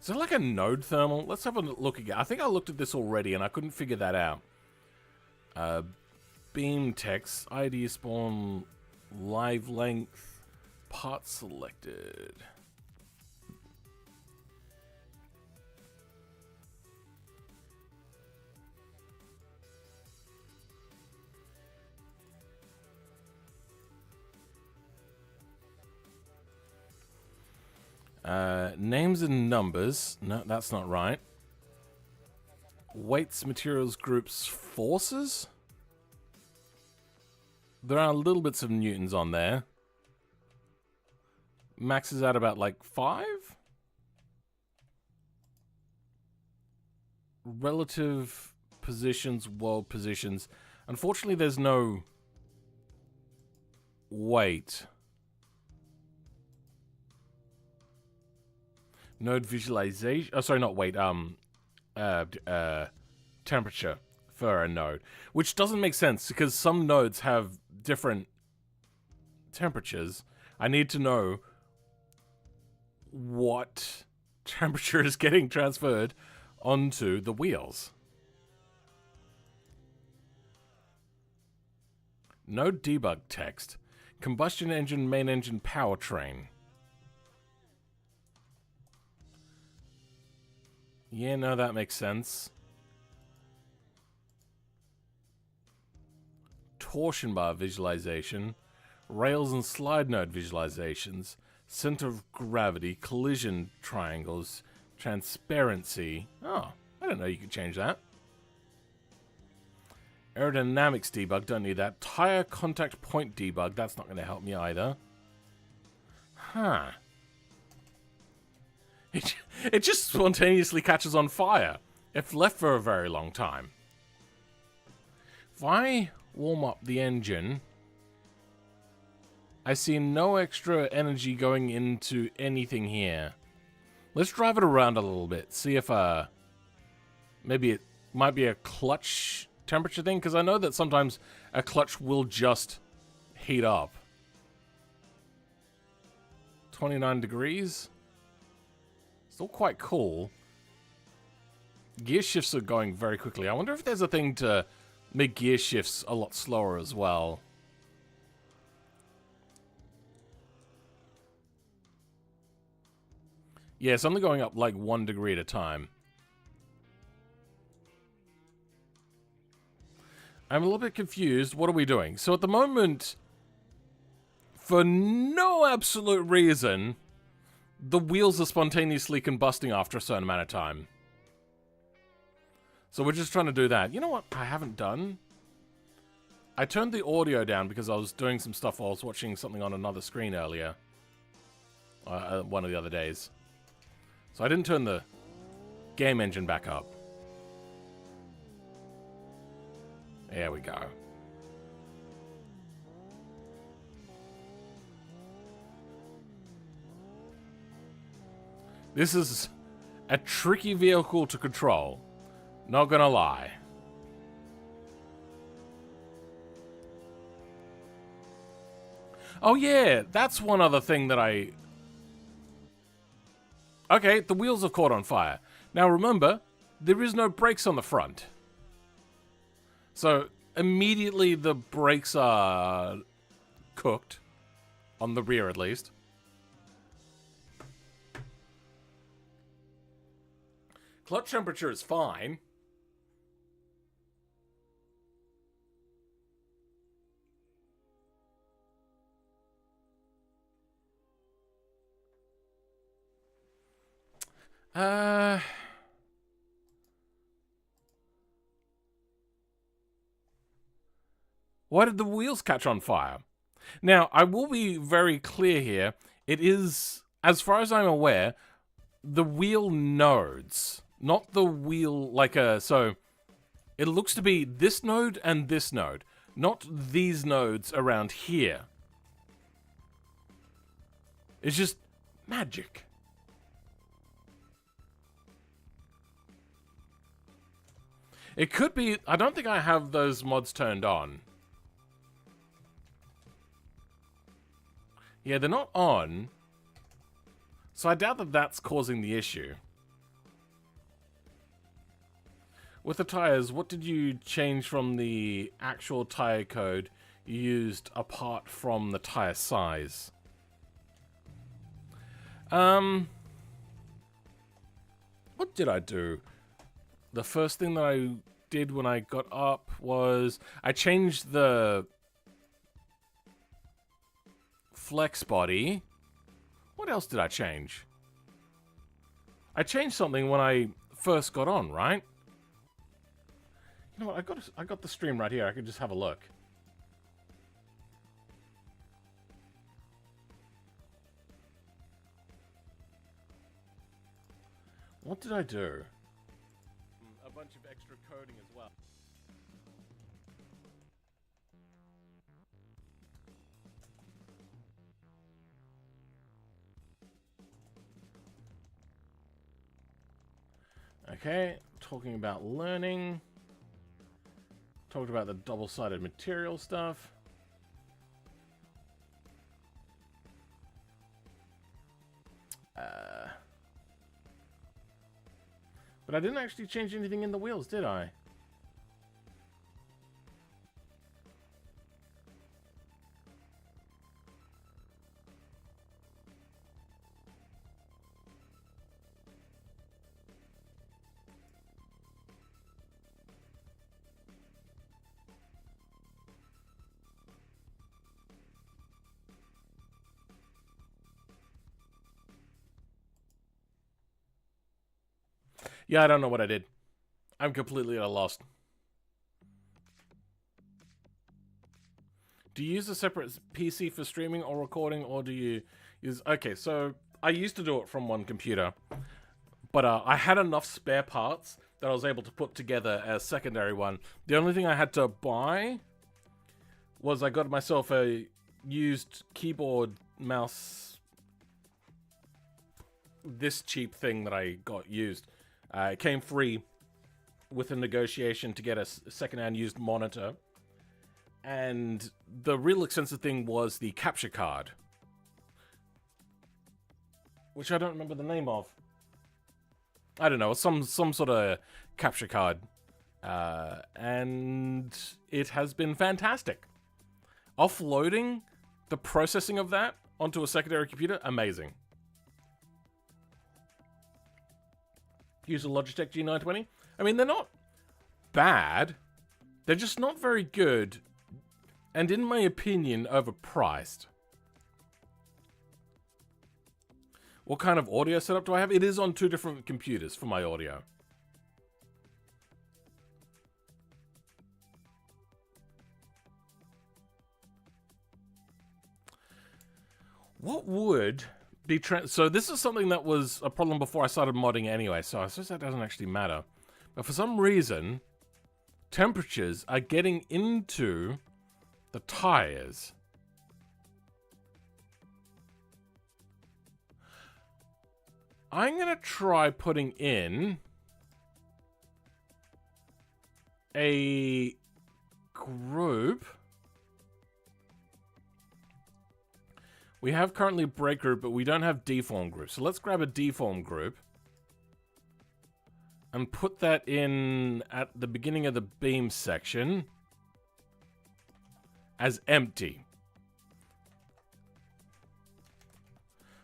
Is it like a node thermal? Let's have a look again. I think I looked at this already and I couldn't figure that out. Beam text, ID spawn, live length, part selected. Names and numbers. No, that's not right. Weights, materials, groups, forces? There are little bits of newtons on there. Maxes out about like 5? Relative positions, world positions. Unfortunately, there's no weight. Node visualization. Oh, sorry, not weight. Temperature for a node, which doesn't make sense because some nodes have different temperatures. I need to know what temperature is getting transferred onto the wheels. Node debug text. Combustion engine, main engine, powertrain. Yeah, no, that makes sense. Torsion bar visualization. Rails and slide node visualizations. Center of gravity, collision triangles, transparency. Oh, I didn't know you could change that. Aerodynamics debug, don't need that. Tire contact point debug, that's not going to help me either. Huh. It just spontaneously catches on fire if left for a very long time. If I warm up the engine, I see no extra energy going into anything here. Let's drive it around a little bit, see if maybe it might be a clutch temperature thing, because I know that sometimes a clutch will just heat up. 29 degrees. Still quite cool. Gear shifts are going very quickly. I wonder if there's a thing to make gear shifts a lot slower as well. Yeah, it's only going up like 1 degree at a time. I'm a little bit confused. What are we doing? So at the moment, for no absolute reason, the wheels are spontaneously combusting after a certain amount of time. So we're just trying to do that. You know what I haven't done? I turned the audio down because I was doing some stuff while I was watching something on another screen earlier. One of the other days. So I didn't turn the game engine back up. There we go. This is a tricky vehicle to control. Not gonna lie. Oh yeah, that's one other thing that I... Okay, the wheels have caught on fire. Now remember, there is no brakes on the front. So immediately the brakes are cooked. On the rear at least. Clutch temperature is fine. Why did the wheels catch on fire? Now, I will be very clear here. It is, as far as I'm aware, the wheel nodes. Not the wheel, like a... So, it looks to be this node and this node. Not these nodes around here. It's just magic. It could be... I don't think I have those mods turned on. Yeah, they're not on. So I doubt that that's causing the issue. With the tires, what did you change from the actual tire code you used apart from the tire size? What did I do? The first thing that I did when I got up was I changed the flex body. What else did I change? I changed something when I first got on, right? You know what? I got the stream right here. I could just have a look. What did I do? A bunch of extra coding as well. Okay, talking about learning. Talked about the double-sided material stuff. But I didn't actually change anything in the wheels, did I? Yeah, I don't know what I did. I'm completely at a loss. Do you use a separate PC for streaming or recording, or do you use... Okay, so I used to do it from one computer, but I had enough spare parts that I was able to put together a secondary one. The only thing I had to buy was I got myself a used keyboard, mouse, this cheap thing that I got used. It came free with a negotiation to get a second-hand used monitor. And the real expensive thing was the capture card, which I don't remember the name of. I don't know, some sort of capture card. And it has been fantastic. Offloading the processing of that onto a secondary computer, amazing. Use a Logitech G920. I mean, they're not bad. They're just not very good. And in my opinion, overpriced. What kind of audio setup do I have? It is on 2 different computers for my audio. What would be... So this is something that was a problem before I started modding anyway, so I suppose that doesn't actually matter. But for some reason, temperatures are getting into the tires. I'm going to try putting in a group. We have currently brake group, but we don't have deform group. So let's grab a deform group and put that in at the beginning of the beam section as empty.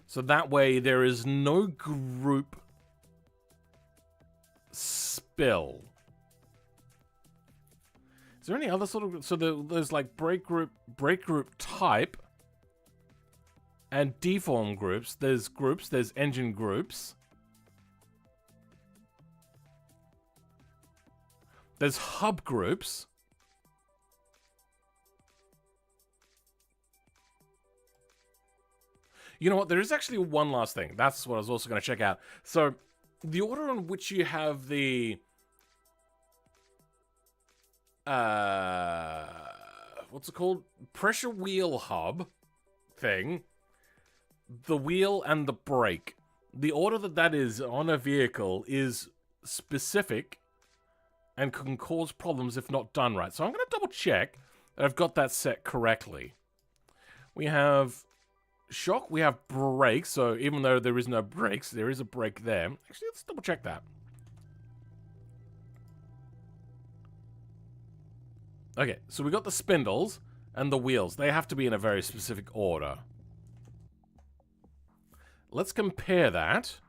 So that way there is no group spill. Is there any other sort of... So there's like brake group type, and deform groups. There's engine groups. There's hub groups. You know what? There is actually one last thing. That's what I was also going to check out. So, the order in which you have the... what's it called? Pressure wheel hub thing. The wheel and the brake. The order that is on a vehicle is specific and can cause problems if not done right. So I'm going to double check that I've got that set correctly. We have shock, we have brakes, so even though there is no brakes, there is a brake there. Actually, let's double check that. Okay, so we got the spindles and the wheels. They have to be in a very specific order. Let's compare that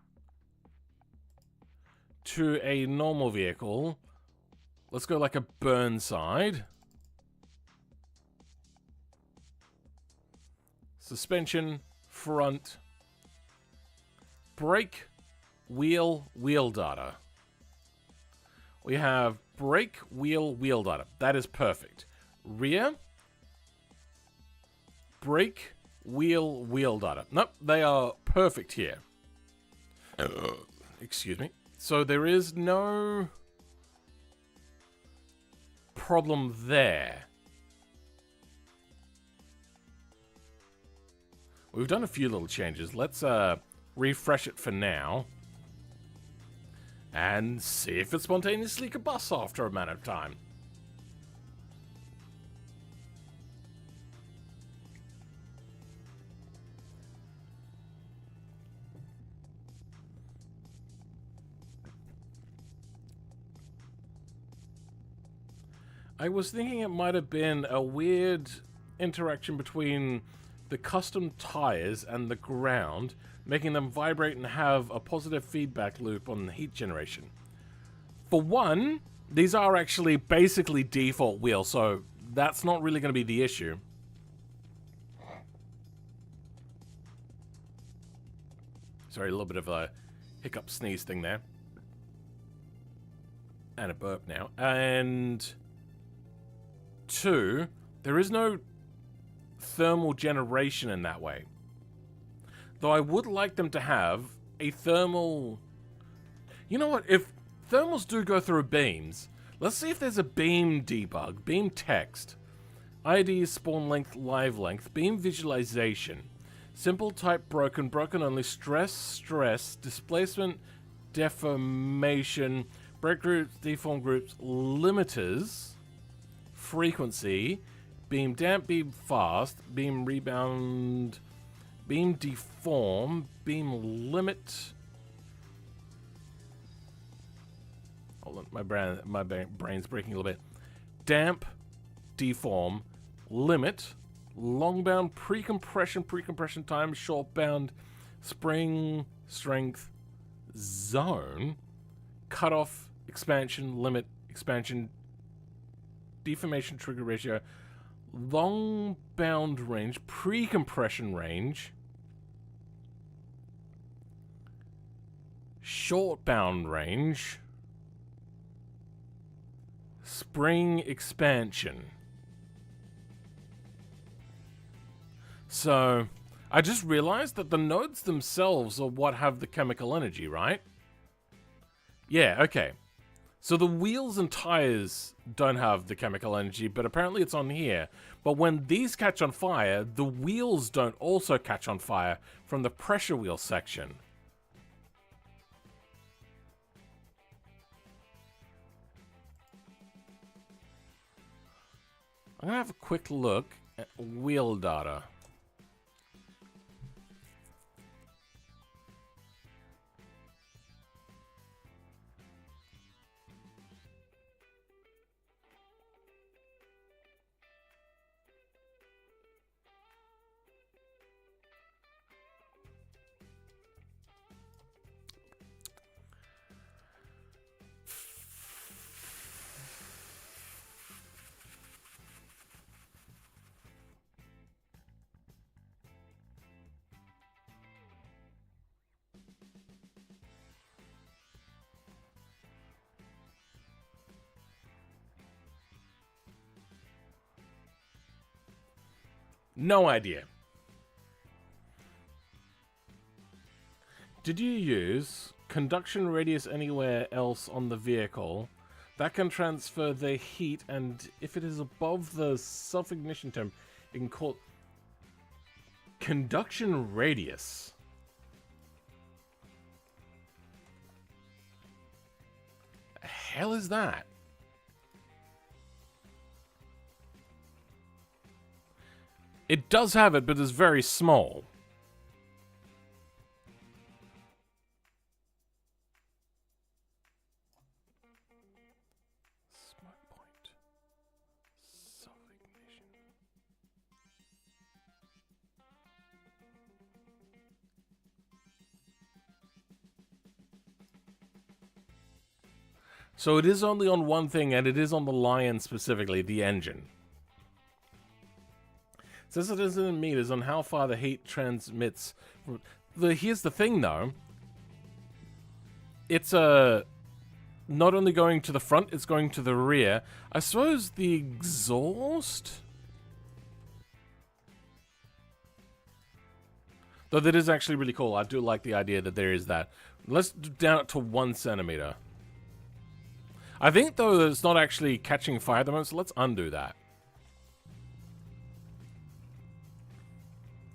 to a normal vehicle. Let's go like a Burnside. Suspension, front, brake, wheel data. We have brake, wheel data. That is perfect. Rear, brake, wheel data. Nope, they are perfect here. Excuse me. So there is no problem there. We've done a few little changes. Let's refresh it for now. And see if it spontaneously combusts after a amount of time. I was thinking it might have been a weird interaction between the custom tires and the ground, making them vibrate and have a positive feedback loop on the heat generation. For one, these are actually basically default wheels, so that's not really going to be the issue. Sorry, a little bit of a hiccup sneeze thing there. And a burp now. And two, there is no thermal generation in that way. Though I would like them to have a thermal... You know what? If thermals do go through beams, let's see if there's a beam debug, beam text, ID spawn length, live length, beam visualization, simple type broken, broken only, stress, displacement, deformation, break groups, deform groups, limiters, frequency, beam damp, beam fast, beam rebound, beam deform, beam limit. Hold on, my brain's breaking a little bit. Damp, deform, limit, long bound, pre-compression time, short bound, spring, strength, zone, cutoff, expansion, limit, expansion, deformation, trigger ratio, long bound range, pre-compression range, short bound range, spring expansion. So, I just realized that the nodes themselves are what have the chemical energy, right? Yeah, okay. So the wheels and tires don't have the chemical energy, but apparently it's on here. But when these catch on fire, the wheels don't also catch on fire from the pressure wheel section. I'm gonna have a quick look at wheel data. No idea. Did you use conduction radius anywhere else on the vehicle? That can transfer the heat, and if it is above the self-ignition temp, it can call conduction radius. The hell is that? It does have it, but it's very small. Smoke point. Self-ignition. So it is only on one thing, and it is on the Lion specifically, the engine. Says it is in meters on how far the heat transmits. Here's the thing, though. it's not only going to the front, it's going to the rear. I suppose the exhaust? Though that is actually really cool. I do like the idea that there is that. Let's down it to 1 centimeter. I think, though, that it's not actually catching fire at the moment, so let's undo that.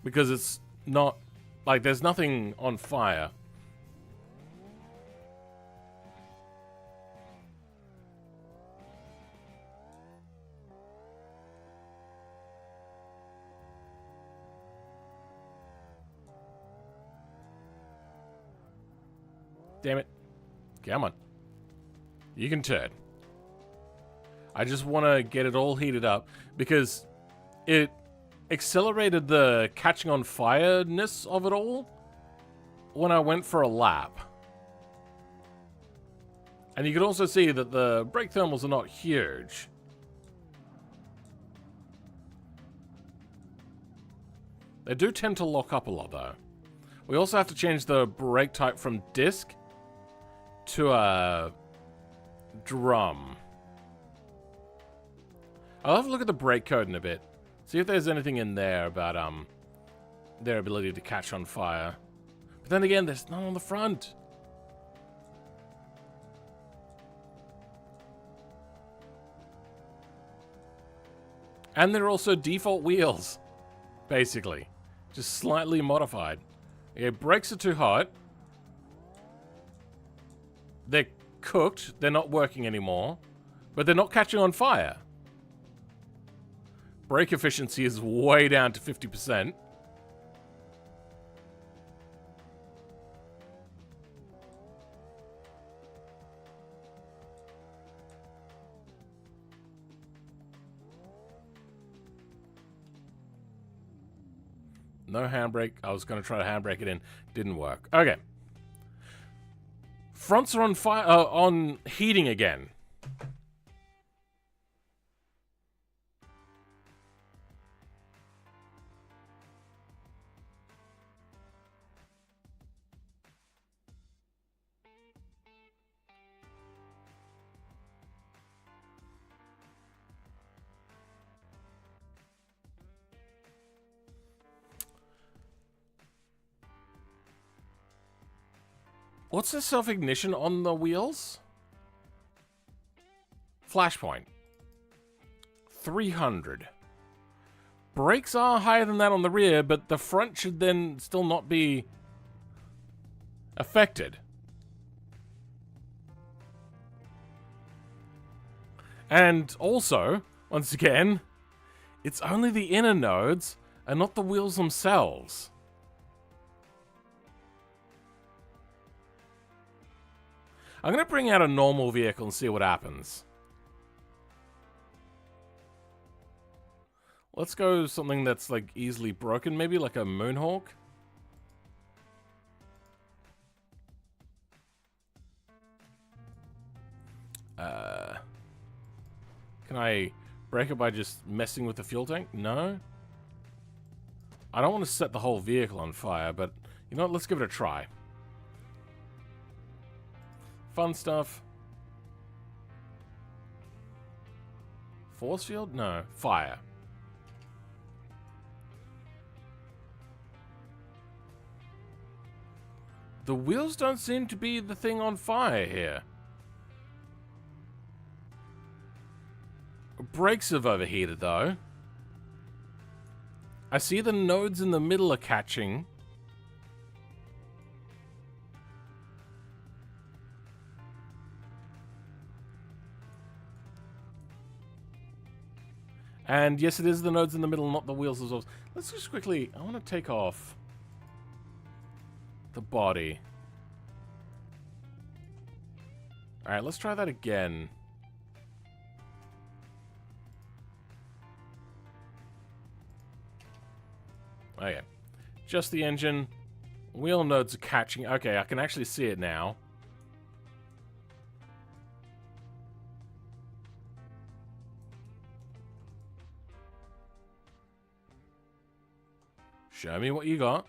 Because it's not... like, there's nothing on fire. Damn it. Come on. You can turn. I just want to get it all heated up because it accelerated the catching on fire-ness of it all when I went for a lap. And you can also see that the brake thermals are not huge. They do tend to lock up a lot, though. We also have to change the brake type from disc to a drum. I'll have a look at the brake code in a bit. See if there's anything in there about their ability to catch on fire. But then again, there's none on the front. And they're also default wheels, basically. Just slightly modified. Yeah, brakes are too hot. They're cooked. They're not working anymore. But they're not catching on fire. Brake efficiency is way down to 50%. No handbrake. I was going to try to handbrake it in. Didn't work. Okay. Fronts are on fire, on heating again. What's the self-ignition on the wheels? Flashpoint. 300. Brakes are higher than that on the rear, but the front should then still not be affected. And also, once again, it's only the inner nodes and not the wheels themselves. I'm going to bring out a normal vehicle and see what happens. Let's go something that's like easily broken, maybe like a Moonhawk. Can I break it by just messing with the fuel tank? No. I don't want to set the whole vehicle on fire, but you know what? Let's give it a try. Fun stuff. Force field? No. Fire. The wheels don't seem to be the thing on fire here. Brakes have overheated, though. I see the nodes in the middle are catching. And yes, it is the nodes in the middle, not the wheels themselves. Let's just quickly... I want to take off the body. Alright, let's try that again. Okay. Just the engine. Wheel nodes are catching. Okay, I can actually see it now. Show me what you got.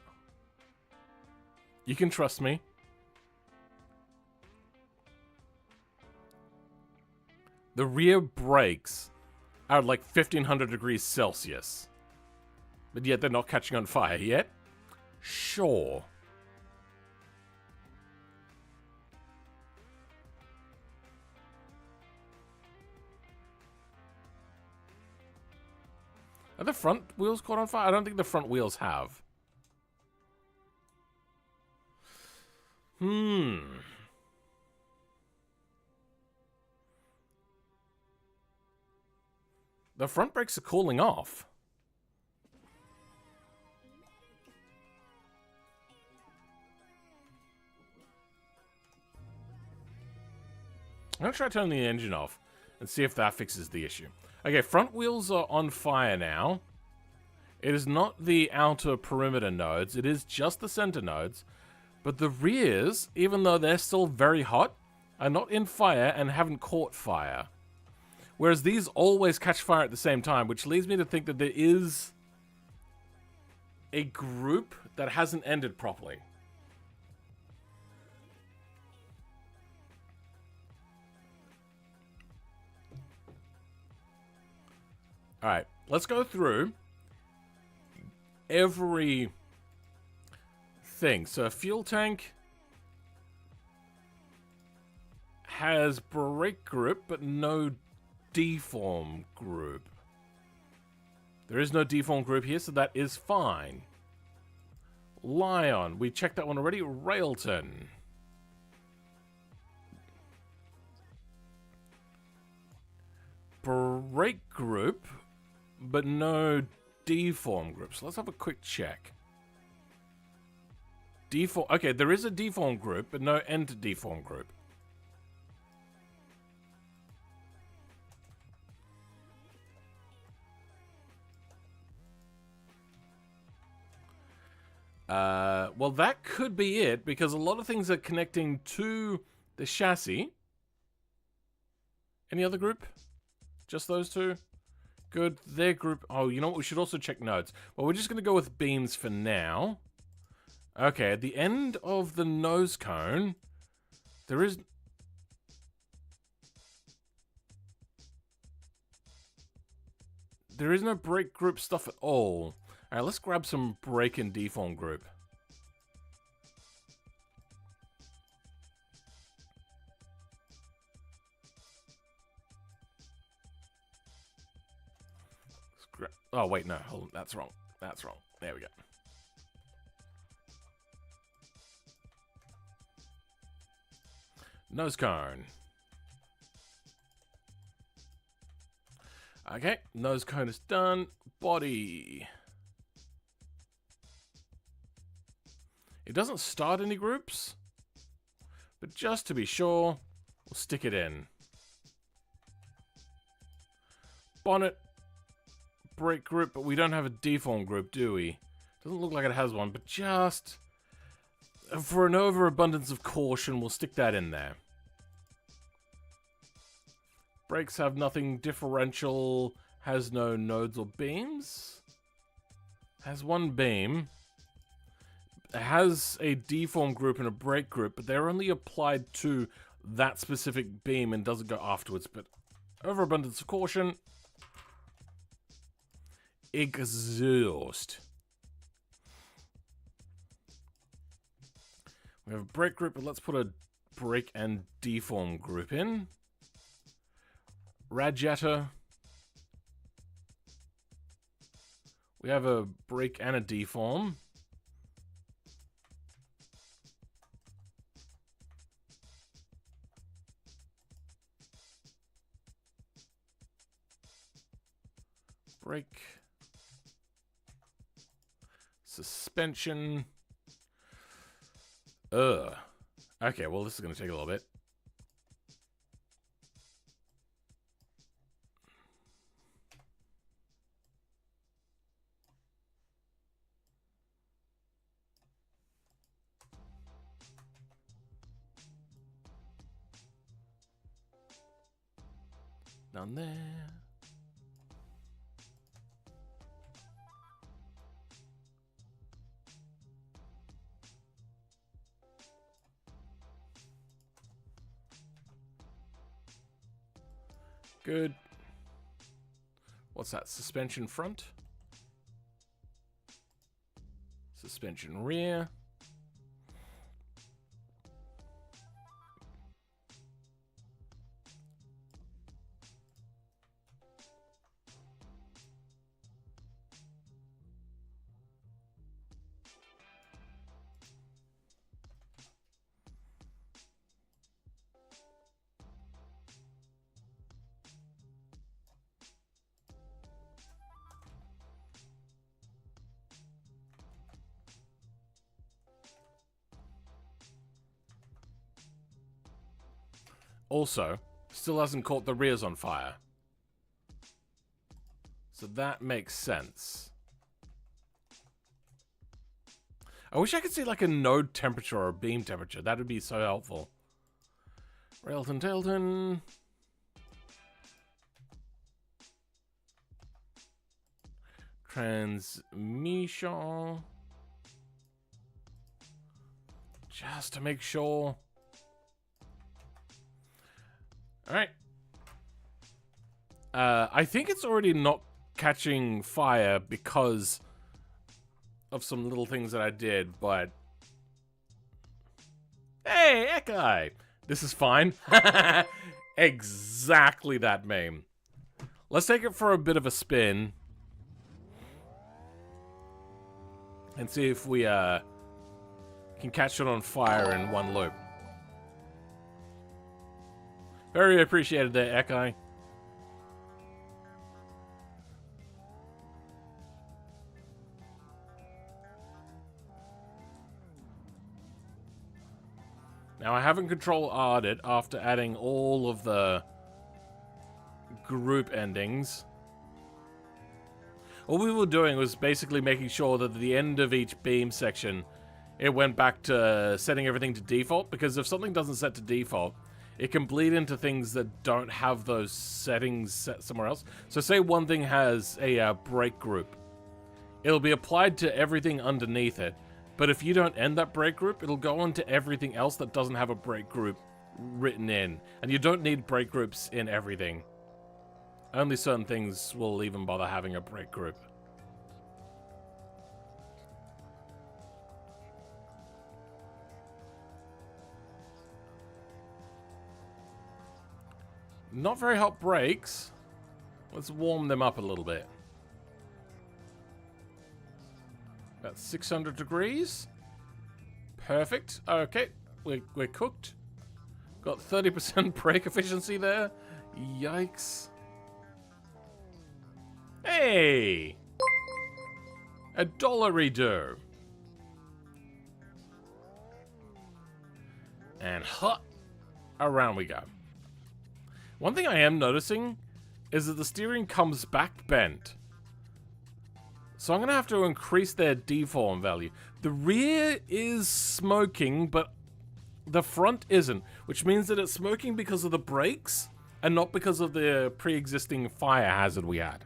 You can trust me. The rear brakes are like 1500 degrees Celsius. But yet they're not catching on fire yet? Sure. Are the front wheels caught on fire? I don't think the front wheels have. The front brakes are cooling off. I'm going to try turning the engine off and see if that fixes the issue. Okay, front wheels are on fire now. It is not the outer perimeter nodes. It is just the center nodes. But the rears, even though they're still very hot, are not in fire and haven't caught fire. Whereas these always catch fire at the same time, which leads me to think that there is a group that hasn't ended properly. Alright, let's go through every thing. So, fuel tank has brake group, but no deform group. There is no deform group here, so that is fine. Lion, we checked that one already. Railton. Brake group, but no deform group. So let's have a quick check. Deform. Okay, there is a deform group, but no end deform group. Well, that could be it, because a lot of things are connecting to the chassis. Any other group? Just those two? Good. Their group. Oh, you know what? We should also check nodes. Well, we're just going to go with beams for now. Okay, at the end of the nose cone, there is... There is no brake group stuff at all. Alright, let's grab some brake and deform group. Oh, wait, no. Hold on. That's wrong. That's wrong. There we go. Nose cone. Okay, nose cone is done. Body. It doesn't start any groups, but just to be sure, we'll stick it in. Bonnet. Brake group, but we don't have a deform group, do we? Doesn't look like it has one, but just for an overabundance of caution, we'll stick that in there. Brakes have nothing. Differential has no nodes or beams. Has one beam. It has a deform group and a brake group, but they're only applied to that specific beam and doesn't go afterwards. But overabundance of caution. Exhaust. We have a brake group, but let's put a brake and deform group in. Radiator. We have a brake and a deform. Brake. Suspension. Okay, well, this is going to take a little bit. Down there. Good. What's that? Suspension front? Suspension rear. Also, still hasn't caught the rears on fire. So that makes sense. I wish I could see like a node temperature or a beam temperature. That would be so helpful. Railton, Tailton. Transmission. Just to make sure. Alright. I think it's already not catching fire because of some little things that I did, but... Hey, Ekai! This is fine. Exactly that meme. Let's take it for a bit of a spin. And see if we can catch it on fire in one loop. Very appreciated there, Ekai. Now I haven't control-R'd it after adding all of the group endings. All we were doing was basically making sure that at the end of each beam section, it went back to setting everything to default, because if something doesn't set to default, it can bleed into things that don't have those settings set somewhere else. So say one thing has a brake group. It'll be applied to everything underneath it, but if you don't end that brake group, it'll go on to everything else that doesn't have a brake group written in. And you don't need brake groups in everything. Only certain things will even bother having a brake group. Not very hot brakes. Let's warm them up a little bit. About 600 degrees. Perfect. Okay, we're cooked. Got 30% brake efficiency there. Yikes. Hey! A dollar redo. And hot. Around we go. One thing I am noticing is that the steering comes back bent. So I'm going to have to increase their deform value. The rear is smoking, but the front isn't, which means that it's smoking because of the brakes and not because of the pre-existing fire hazard we had.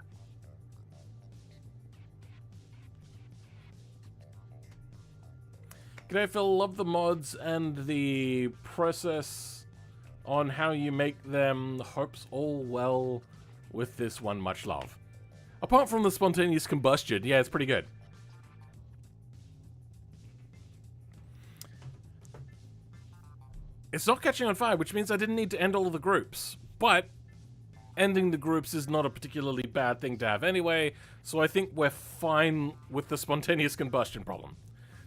G'day Phil, love the mods and the process on how you make them. Hopes all well with this one, much love. Apart from the spontaneous combustion, yeah, it's pretty good. It's not catching on fire, which means I didn't need to end all of the groups. But ending the groups is not a particularly bad thing to have anyway, so I think we're fine with the spontaneous combustion problem.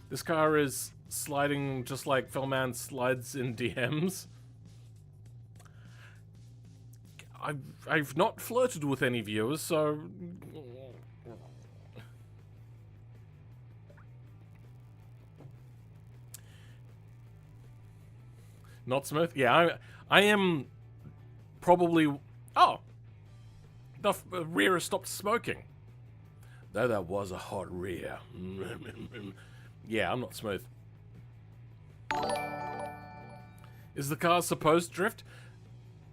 This car is sliding just like Philman slides in DMs. I've not flirted with any viewers, so... Not smooth? Yeah, I am probably... Oh! The rear has stopped smoking. Though that was a hot rear. Yeah, I'm not smooth. Is the car supposed to drift?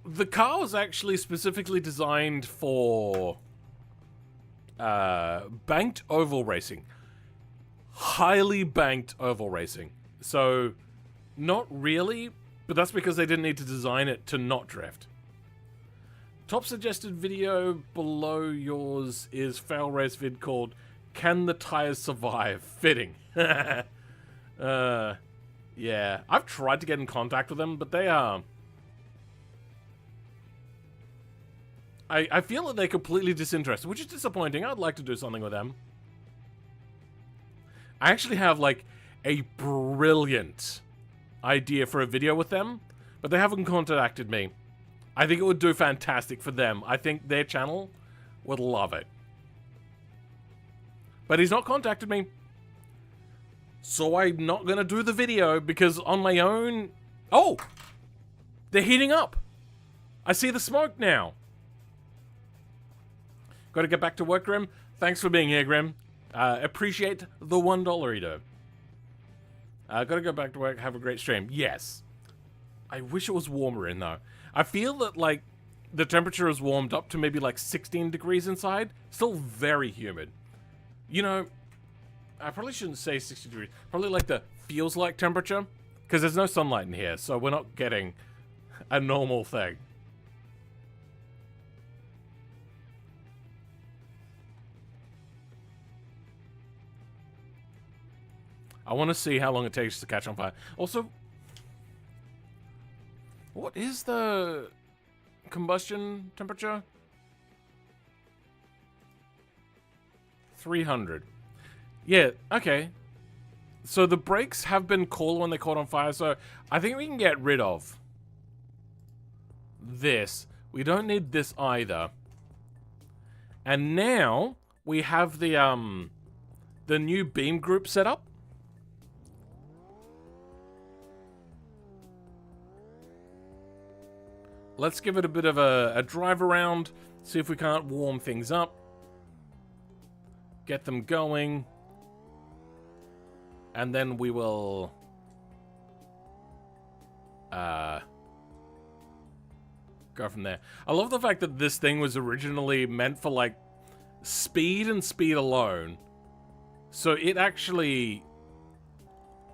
The car was actually specifically designed for banked oval racing. Highly banked oval racing. So, not really, but that's because they didn't need to design it to not drift. Top suggested video below yours is fail race vid called "Can the Tires Survive?" Fitting. Yeah, I've tried to get in contact with them, but they are. I feel that they're completely disinterested, which is disappointing. I'd like to do something with them. I actually have like a brilliant idea for a video with them, but they haven't contacted me. I think it would do fantastic for them. I think their channel would love it. But he's not contacted me. So I'm not going to do the video because on my own... Oh! They're heating up. I see the smoke now. Got to get back to work, Grim. Thanks for being here, Grim. Appreciate the $1, Edo. Got to go back to work. Have a great stream. Yes. I wish it was warmer in, though. I feel that, like, the temperature has warmed up to maybe, like, 16 degrees inside. Still very humid. You know, I probably shouldn't say 60 degrees. Probably, like, the feels-like temperature. Because there's no sunlight in here, so we're not getting a normal thing. I want to see how long it takes to catch on fire. Also, what is the combustion temperature? 300. Yeah, okay. So the brakes have been cool when they caught on fire, so I think we can get rid of this. We don't need this either. And now we have the new beam group set up. Let's give it a bit of a drive around, see if we can't warm things up. Get them going. And then we will... go from there. I love the fact that this thing was originally meant for, like, speed and speed alone. So it actually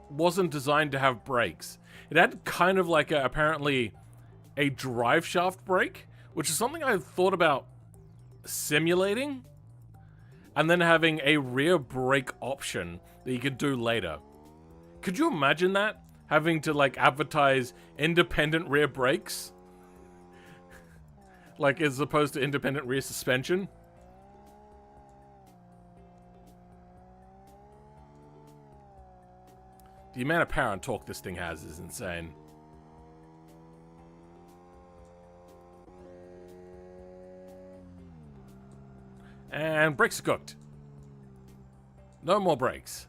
wasn't designed to have brakes. It had kind of like apparently a drive shaft brake, which is something I've thought about simulating, and then having a rear brake option that you could do later. Could you imagine that? Having to, like, advertise independent rear brakes? Like, as opposed to independent rear suspension? The amount of power and torque this thing has is insane. And brakes are cooked. No more brakes.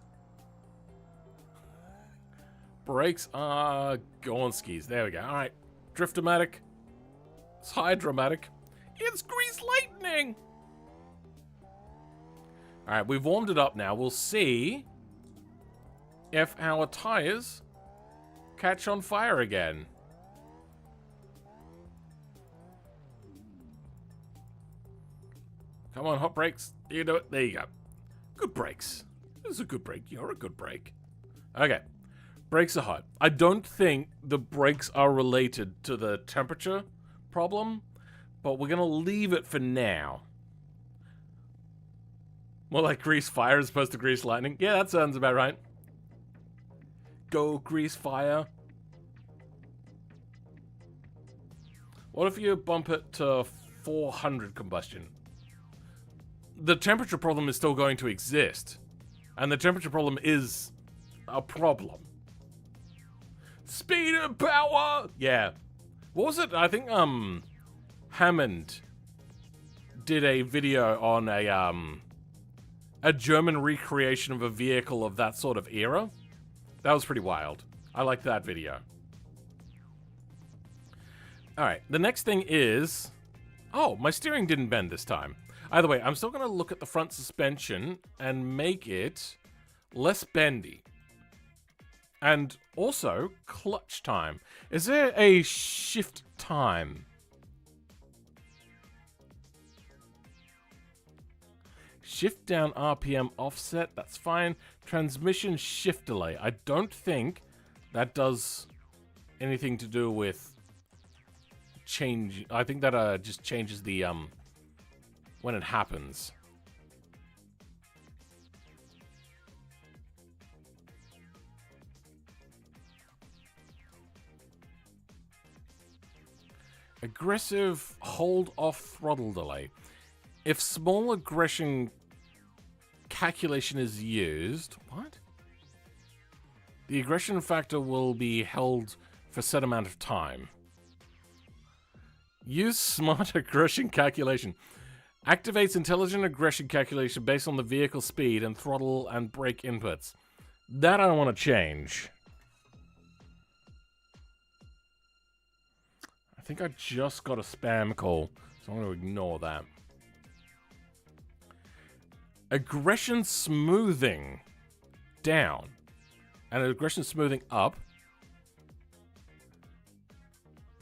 Brakes are Gornskis. There we go. Alright. Drift-o-matic. It's hydromatic. It's grease lightning! Alright, we've warmed it up now. We'll see if our tires catch on fire again. Come on, hot brakes. You do it. There you go. Good brakes. This is a good brake. You're a good brake. Okay. Brakes are hot. I don't think the brakes are related to the temperature problem, but we're going to leave it for now. More like grease fire as opposed to grease lightning. Yeah, that sounds about right. Go grease fire. What if you bump it to 400 combustion? The temperature problem is still going to exist. And the temperature problem is a problem. Speed and power! Yeah. What was it? I think, Hammond did a video on a German recreation of a vehicle of that sort of era. That was pretty wild. I liked that video. Alright, the next thing is... Oh, my steering didn't bend this time. Either way, I'm still going to look at the front suspension and make it less bendy. And also, clutch time. Is there a shift time? Shift down RPM offset, that's fine. Transmission shift delay. I don't think that does anything to do with change. I think that just changes the when it happens. Aggressive hold off throttle delay. If small aggression calculation is used, what? The aggression factor will be held for a set amount of time. Use smart aggression calculation. Activates intelligent aggression calculation based on the vehicle speed and throttle and brake inputs. That I don't want to change. I think I just got a spam call, so I'm going to ignore that. Aggression smoothing down and aggression smoothing up.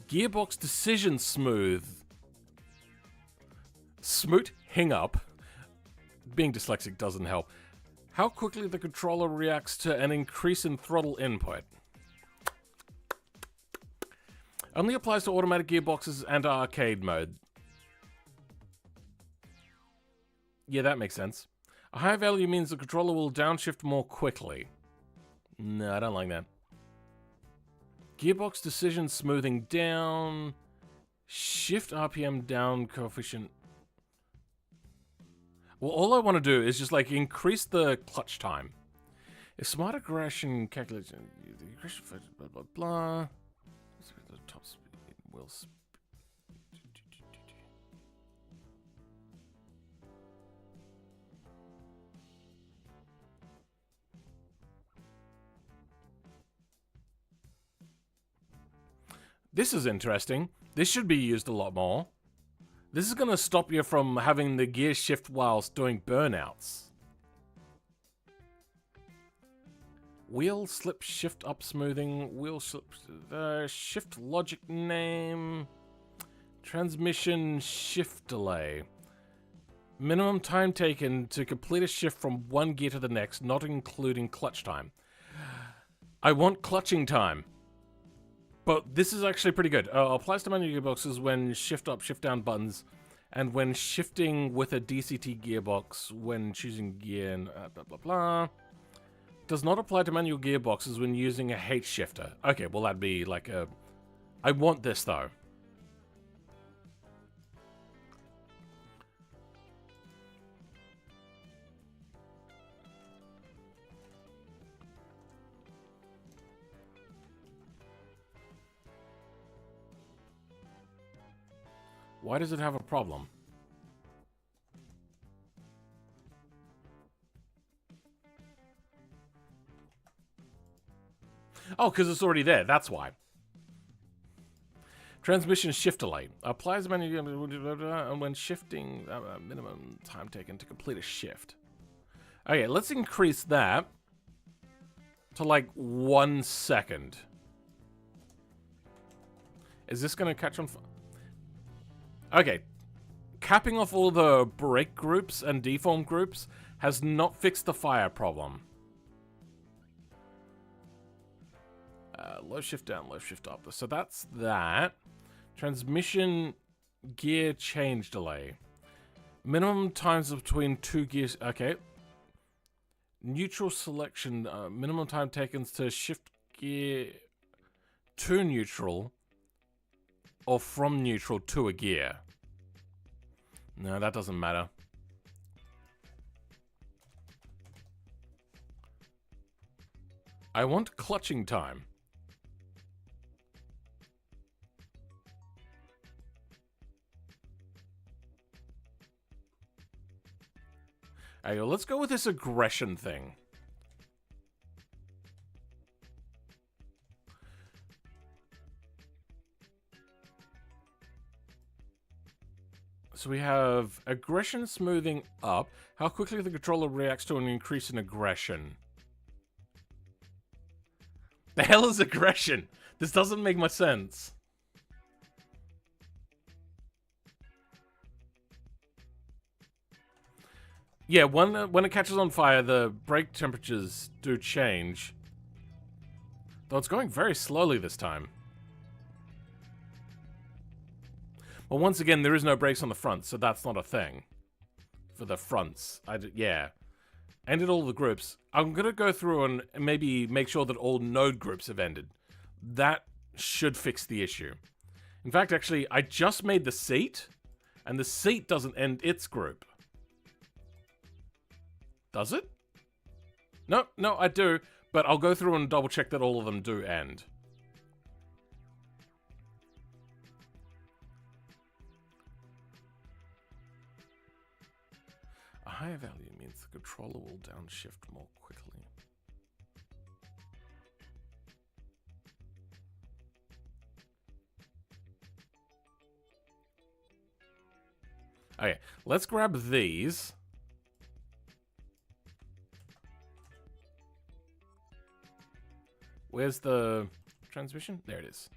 Gearbox decision smooth. Smoot hang up. Being dyslexic doesn't help. How quickly the controller reacts to an increase in throttle input. Only applies to automatic gearboxes and arcade mode. Yeah, that makes sense. A higher value means the controller will downshift more quickly. No, I don't like that. Gearbox decision smoothing down. Shift RPM down coefficient. Well, all I want to do is just like increase the clutch time. If smart aggression calculation, the aggression blah blah blah. The top speed will. This is interesting. This should be used a lot more. This is going to stop you from having the gear shift whilst doing burnouts. Wheel slip shift up smoothing. Wheel slip shift logic name. Transmission shift delay. Minimum time taken to complete a shift from one gear to the next, not including clutch time. I want clutching time. But this is actually pretty good. Applies to manual gearboxes when shift up, shift down buttons, and when shifting with a DCT gearbox when choosing gear and blah blah blah. Does not apply to manual gearboxes when using a H shifter. Okay, well that'd be like a... I want this though. Why does it have a problem? Oh, because it's already there. That's why. Transmission shift delay. Applies manual and when shifting, minimum time taken to complete a shift. Okay, let's increase that to like 1 second. Is this going to catch on fire? Okay, capping off all the brake groups and deform groups has not fixed the fire problem. Low shift down, low shift up. So that's that. Transmission gear change delay. Minimum times between two gears. Okay. Neutral selection. Minimum time taken to shift gear to neutral. Or from neutral to a gear. No, that doesn't matter. I want clutching time. Hey, let's go with this aggression thing. So we have aggression smoothing up. How quickly the controller reacts to an increase in aggression. The hell is aggression? This doesn't make much sense. Yeah, when it catches on fire, the brake temperatures do change. Though it's going very slowly this time. Well, once again, there is no brakes on the front, so that's not a thing. For the fronts. Yeah. Ended all the groups. I'm going to go through and maybe make sure that all node groups have ended. That should fix the issue. In fact, actually, I just made the seat, and the seat doesn't end its group. Does it? No, I do, but I'll go through and double check that all of them do end. A higher value means the controller will downshift more quickly. Okay, let's grab these. Where's the transmission? There it is.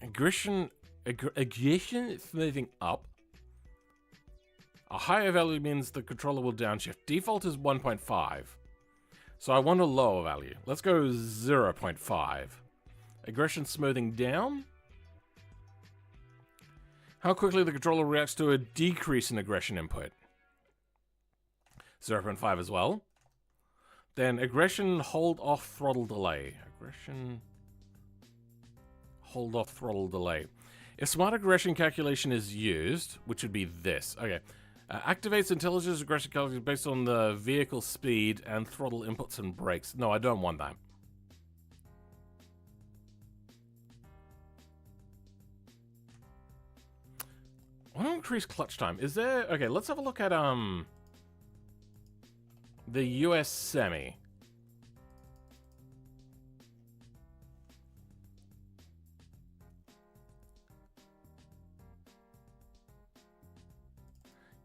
Aggression is moving up. A higher value means the controller will downshift. Default is 1.5. So I want a lower value. Let's go 0.5. Aggression smoothing down. How quickly the controller reacts to a decrease in aggression input. 0.5 as well. Then aggression hold off throttle delay. Aggression hold off throttle delay. If smart aggression calculation is used, which would be this. Okay. Activates intelligence aggression calculation based on the vehicle speed and throttle inputs and brakes. No, I don't want that. I want to increase clutch time. Is there... Okay, let's have a look at, the US Semi.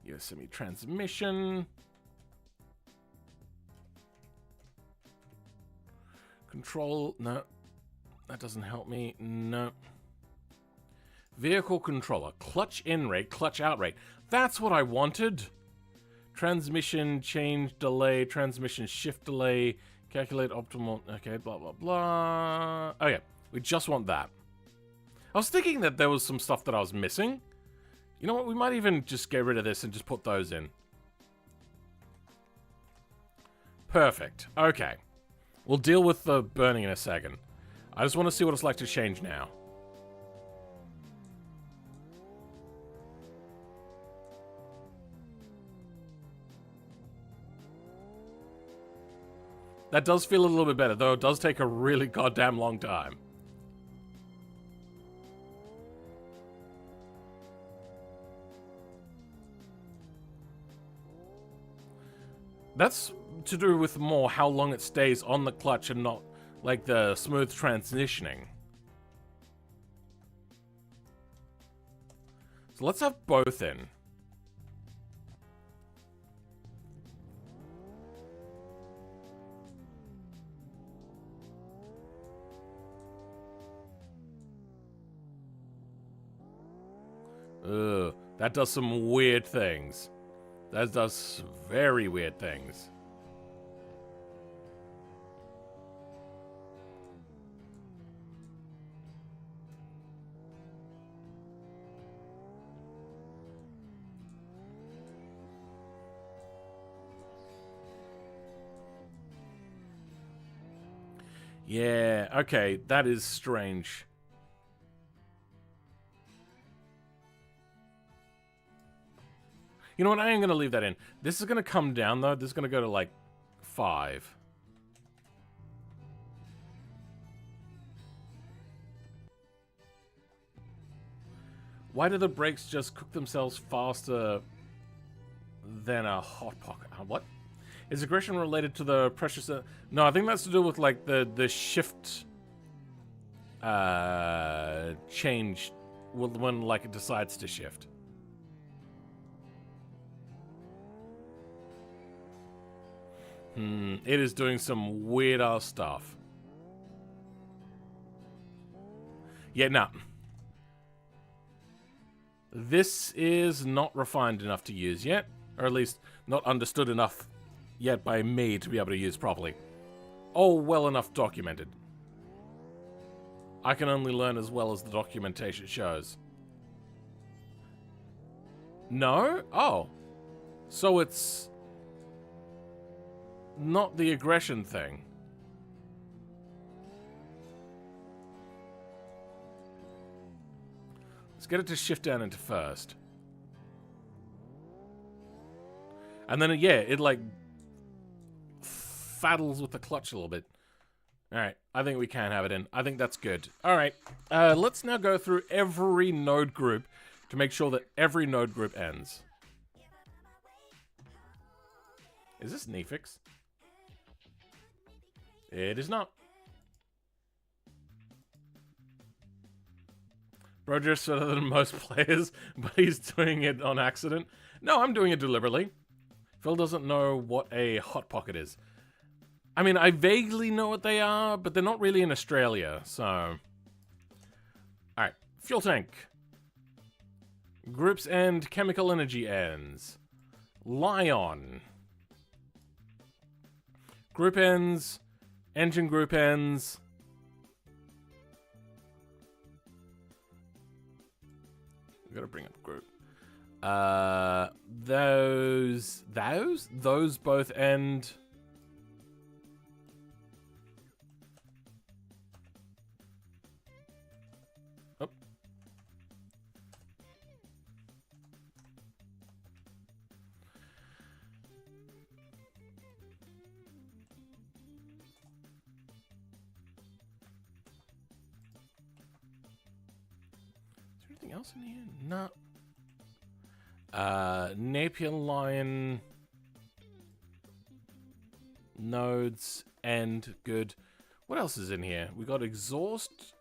US Semi transmission. Control... No. That doesn't help me. No. Vehicle controller. Clutch in rate, clutch out rate. That's what I wanted. Transmission change delay, transmission shift delay, calculate optimal... Okay, blah, blah, blah. Okay, we just want that. I was thinking that there was some stuff that I was missing. You know what, we might even just get rid of this and just put those in. Perfect. Okay. We'll deal with the burning in a second. I just want to see what it's like to change now. That does feel a little bit better, though it does take a really goddamn long time. That's to do with more how long it stays on the clutch and not like the smooth transitioning. So let's have both in. Ugh, that does some weird things. That does very weird things. Yeah, okay, that is strange. You know what, I am going to leave that in. This is going to come down, though. This is going to go to, like, 5. Why do the brakes just cook themselves faster than a hot pocket? What? Is aggression related to the pressure... No, I think that's to do with, like, the shift... change when, like, it decides to shift. It is doing some weird-ass stuff. Yeah, no. This is not refined enough to use yet. Or at least, not understood enough yet by me to be able to use properly. Oh, well enough documented. I can only learn as well as the documentation shows. No? Oh. So it's not the aggression thing. Let's get it to shift down into first. And then, yeah, it like faddles with the clutch a little bit. Alright, I think we can have it in. I think that's good. Alright, let's now go through every node group to make sure that every node group ends. Is this Nefix? It is not. Roger's better than most players, but he's doing it on accident. No, I'm doing it deliberately. Phil doesn't know what a hot pocket is. I mean, I vaguely know what they are, but they're not really in Australia, so... Alright, fuel tank. Groups end, chemical energy ends. Lion. Group ends, engine group ends. We gotta bring up group. Those both end. Oh. Is there anything else in here? No. Napier line nodes end good. What else is in here? We got exhaust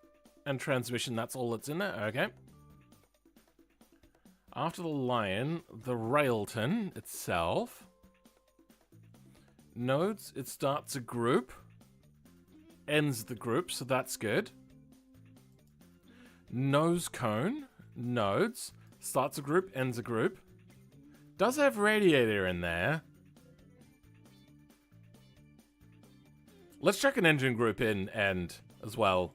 and transmission. That's all that's in there. Okay. After the Lion, the Railton itself. Nodes, it starts a group, ends the group, so that's good. Nose cone, nodes, starts a group, ends a group. Does have radiator in there. Let's check an engine group in end as well.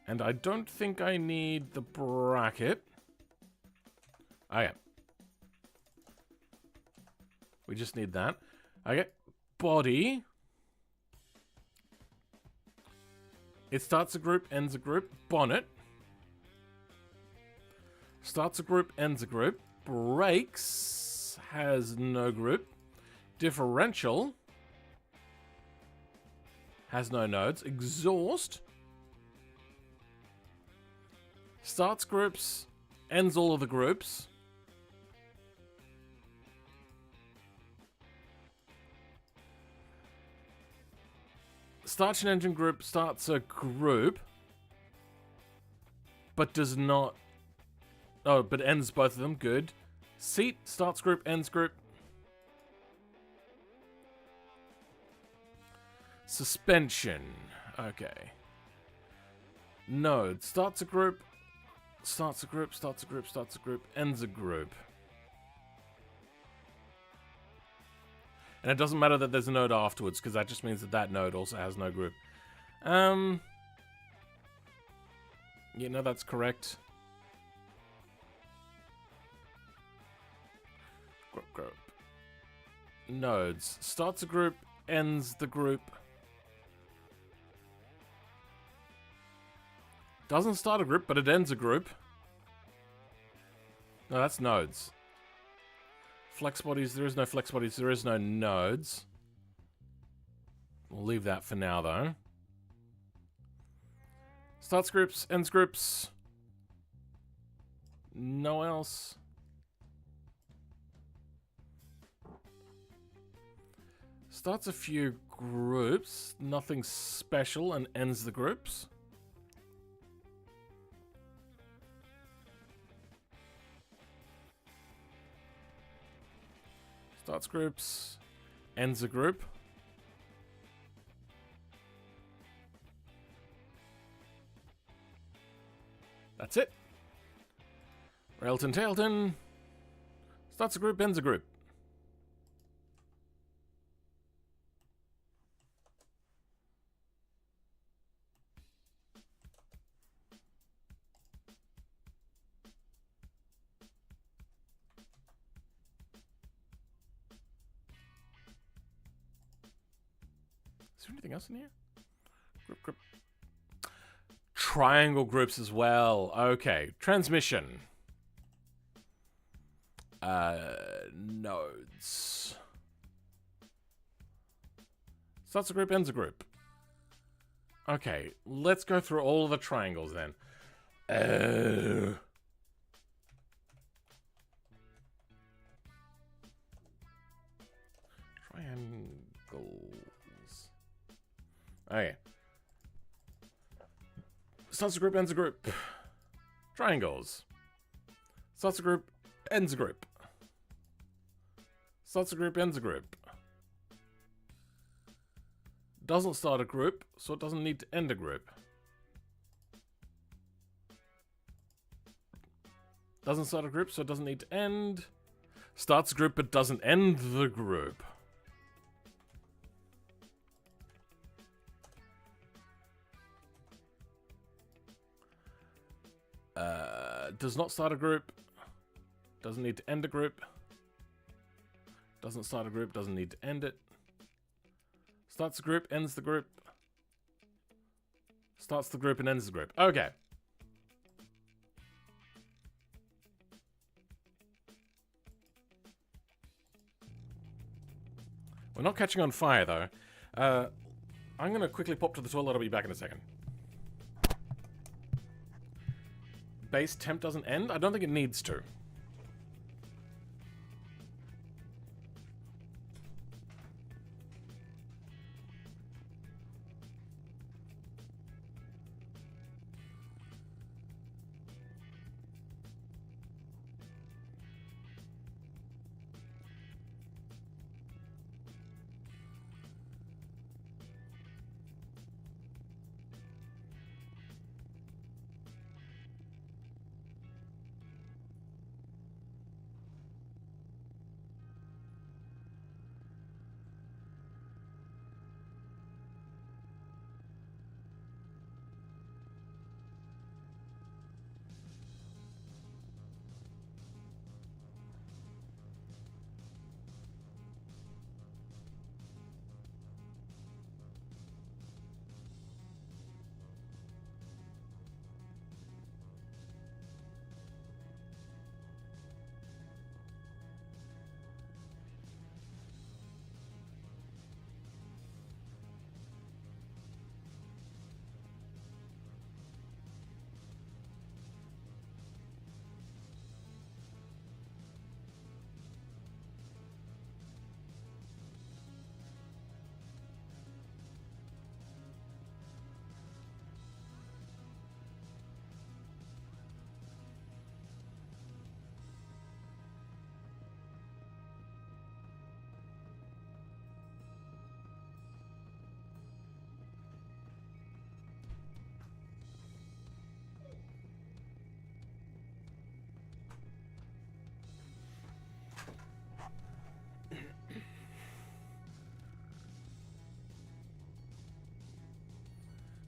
And I don't think I need the bracket. Okay. We just need that. Okay. Body. It starts a group, ends a group. Bonnet. Starts a group, ends a group. Brakes has no group. Differential has no nodes. Exhaust starts groups, ends all of the groups. Starts an engine group, starts a group, but does not... Oh, but ends both of them. Good. Seat, starts group, ends group. Suspension. Okay. Node, starts a group, starts a group, starts a group, starts a group, ends a group. And it doesn't matter that there's a node afterwards, because that just means that that node also has no group. You know, that's correct. Group. Nodes. Starts a group, ends the group. Doesn't start a group, but it ends a group. No, that's nodes. Flex bodies, there is no flex bodies, there is no nodes. We'll leave that for now, though. Starts groups, ends groups. No else. Starts a few groups, nothing special, and ends the groups. Starts groups, ends a group. That's it. Railton, Tailton. Starts a group, ends a group. Is there anything else in here? Group. Triangle groups as well. Okay. Transmission. Nodes. Starts a group, ends a group. Okay, let's go through all of the triangles then. Triangles. Okay. Starts a group, ends a group. Triangles. Starts a group, ends a group. Starts a group, ends a group. Doesn't start a group, so it doesn't need to end a group. Doesn't start a group, so it doesn't need to end. Starts a group, but doesn't end the group. Does not start a group. Doesn't need to end a group. Doesn't start a group, doesn't need to end it. Starts the group, ends the group. Starts the group and ends the group. Okay. We're not catching on fire, though. I'm going to quickly pop to the toilet. I'll be back in a second. Base temp doesn't end? I don't think it needs to.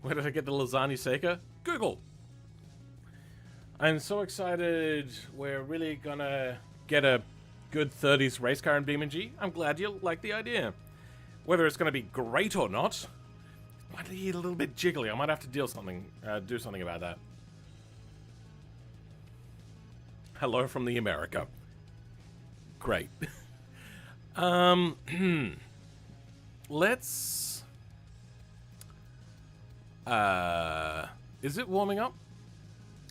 Where did I get the lasagna seeker? Google! I'm so excited. We're really gonna get a good 30s race car in BeamNG. I'm glad you like the idea. Whether it's gonna be great or not, it might be a little bit jiggly. I might have to do something about that. Hello from the America. Great. Let's... is it warming up?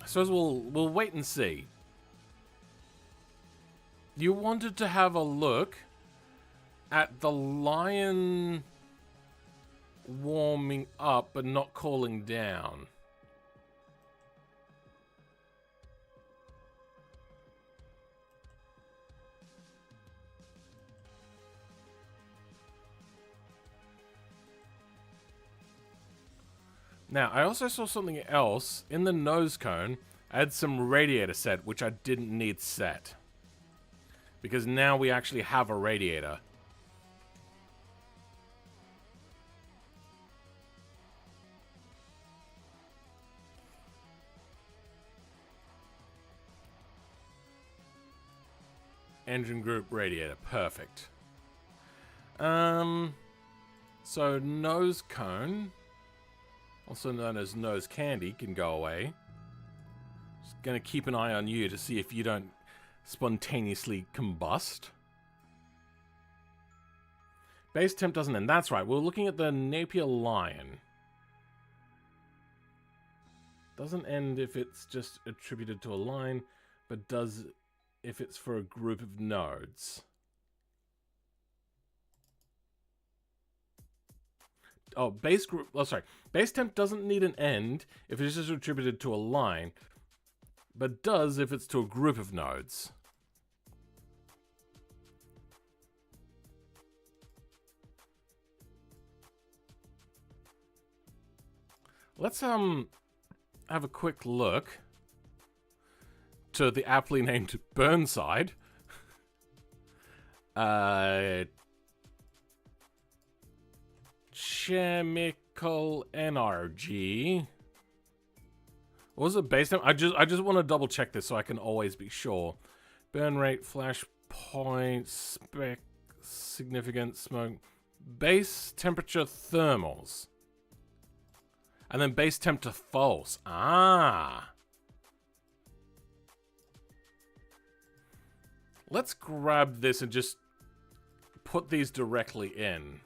I suppose we'll wait and see. You wanted to have a look at the lion warming up but not cooling down. Now, I also saw something else in the nose cone. I had some radiator set, which I didn't need set. Because now we actually have a radiator. Engine group radiator, perfect. So nose cone, also known as nose candy, can go away. Just gonna keep an eye on you to see if you don't spontaneously combust. Base temp doesn't end. That's right. We're looking at the Napier Lion. Doesn't end if it's just attributed to a line, but does if it's for a group of nodes. Oh, base group. Oh, sorry. Base temp doesn't need an end if it's just attributed to a line, but does if it's to a group of nodes. Let's have a quick look to the aptly named Burnside. Chemical energy. What was it based on? I just want to double check this so I can always be sure. Burn rate, flash point, spec, significant smoke, base temperature thermals. And then base temp to false. Ah. Let's grab this and just put these directly in.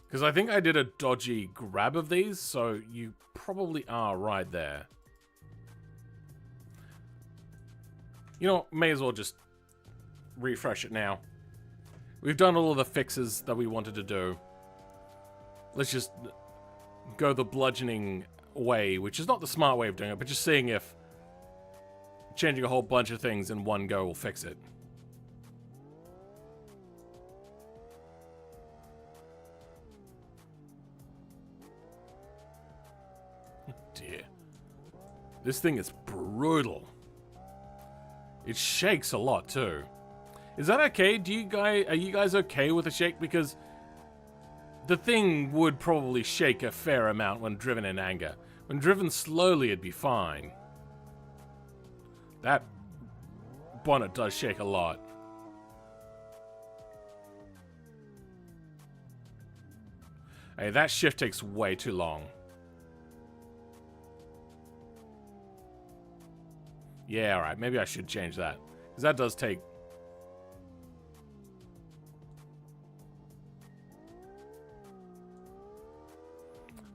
Because I think I did a dodgy grab of these, so you probably are right there. You know, may as well just refresh it now. We've done all of the fixes that we wanted to do. Let's just go the bludgeoning way, which is not the smart way of doing it, but just seeing if changing a whole bunch of things in one go will fix it. Oh dear. This thing is brutal. It shakes a lot too. Is that okay? Are you guys okay with a shake? Because the thing would probably shake a fair amount when driven in anger. When driven slowly, it'd be fine. That bonnet does shake a lot. Hey, that shift takes way too long. Yeah, alright, maybe I should change that. Because that does take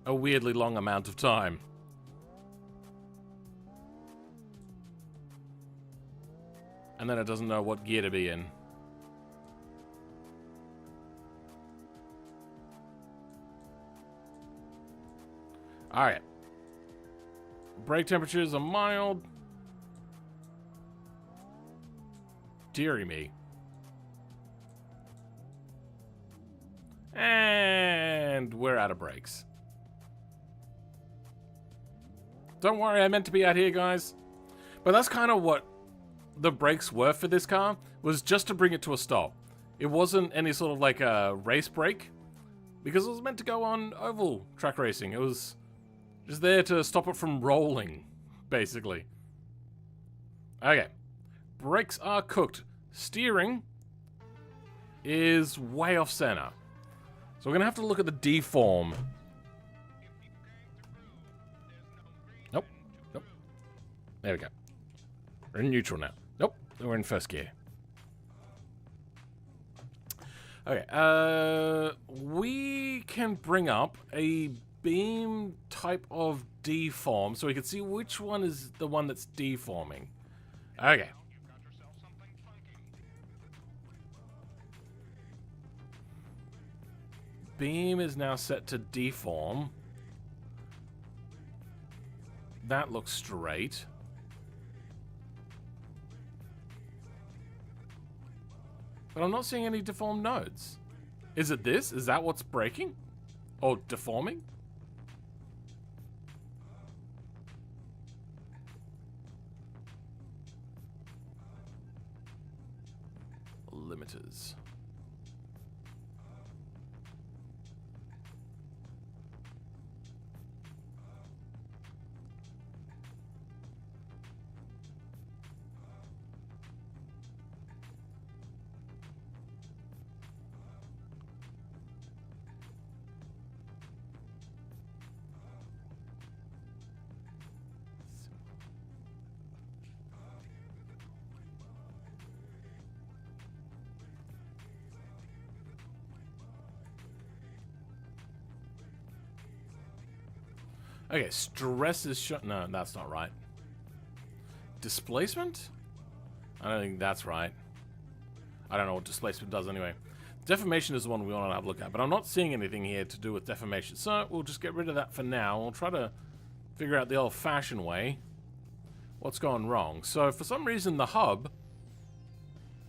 a weirdly long amount of time. And then it doesn't know what gear to be in. Alright. Brake temperatures are mild. Deary me. And we're out of brakes. Don't worry, I meant to be out here, guys. But that's kind of what the brakes were for this car, was just to bring it to a stop. It wasn't any sort of like a race brake, because it was meant to go on oval track racing. It was just there to stop it from rolling, basically. Okay. Brakes are cooked. Steering is way off center. So we're going to have to look at the deform. Nope. Nope. There we go. We're in neutral now. Nope. We're in first gear. Okay. We can bring up a beam type of deform so we can see which one is the one that's deforming. Okay. Beam is now set to deform. That looks straight. But I'm not seeing any deformed nodes. Is it this? Is that what's breaking? Or deforming? centers. Okay, stress is shut. No, that's not right. Displacement? I don't think that's right. I don't know what displacement does anyway. Deformation is the one we want to have a look at, but I'm not seeing anything here to do with deformation, so we'll just get rid of that for now. We'll try to figure out the old-fashioned way what's gone wrong. So for some reason the hub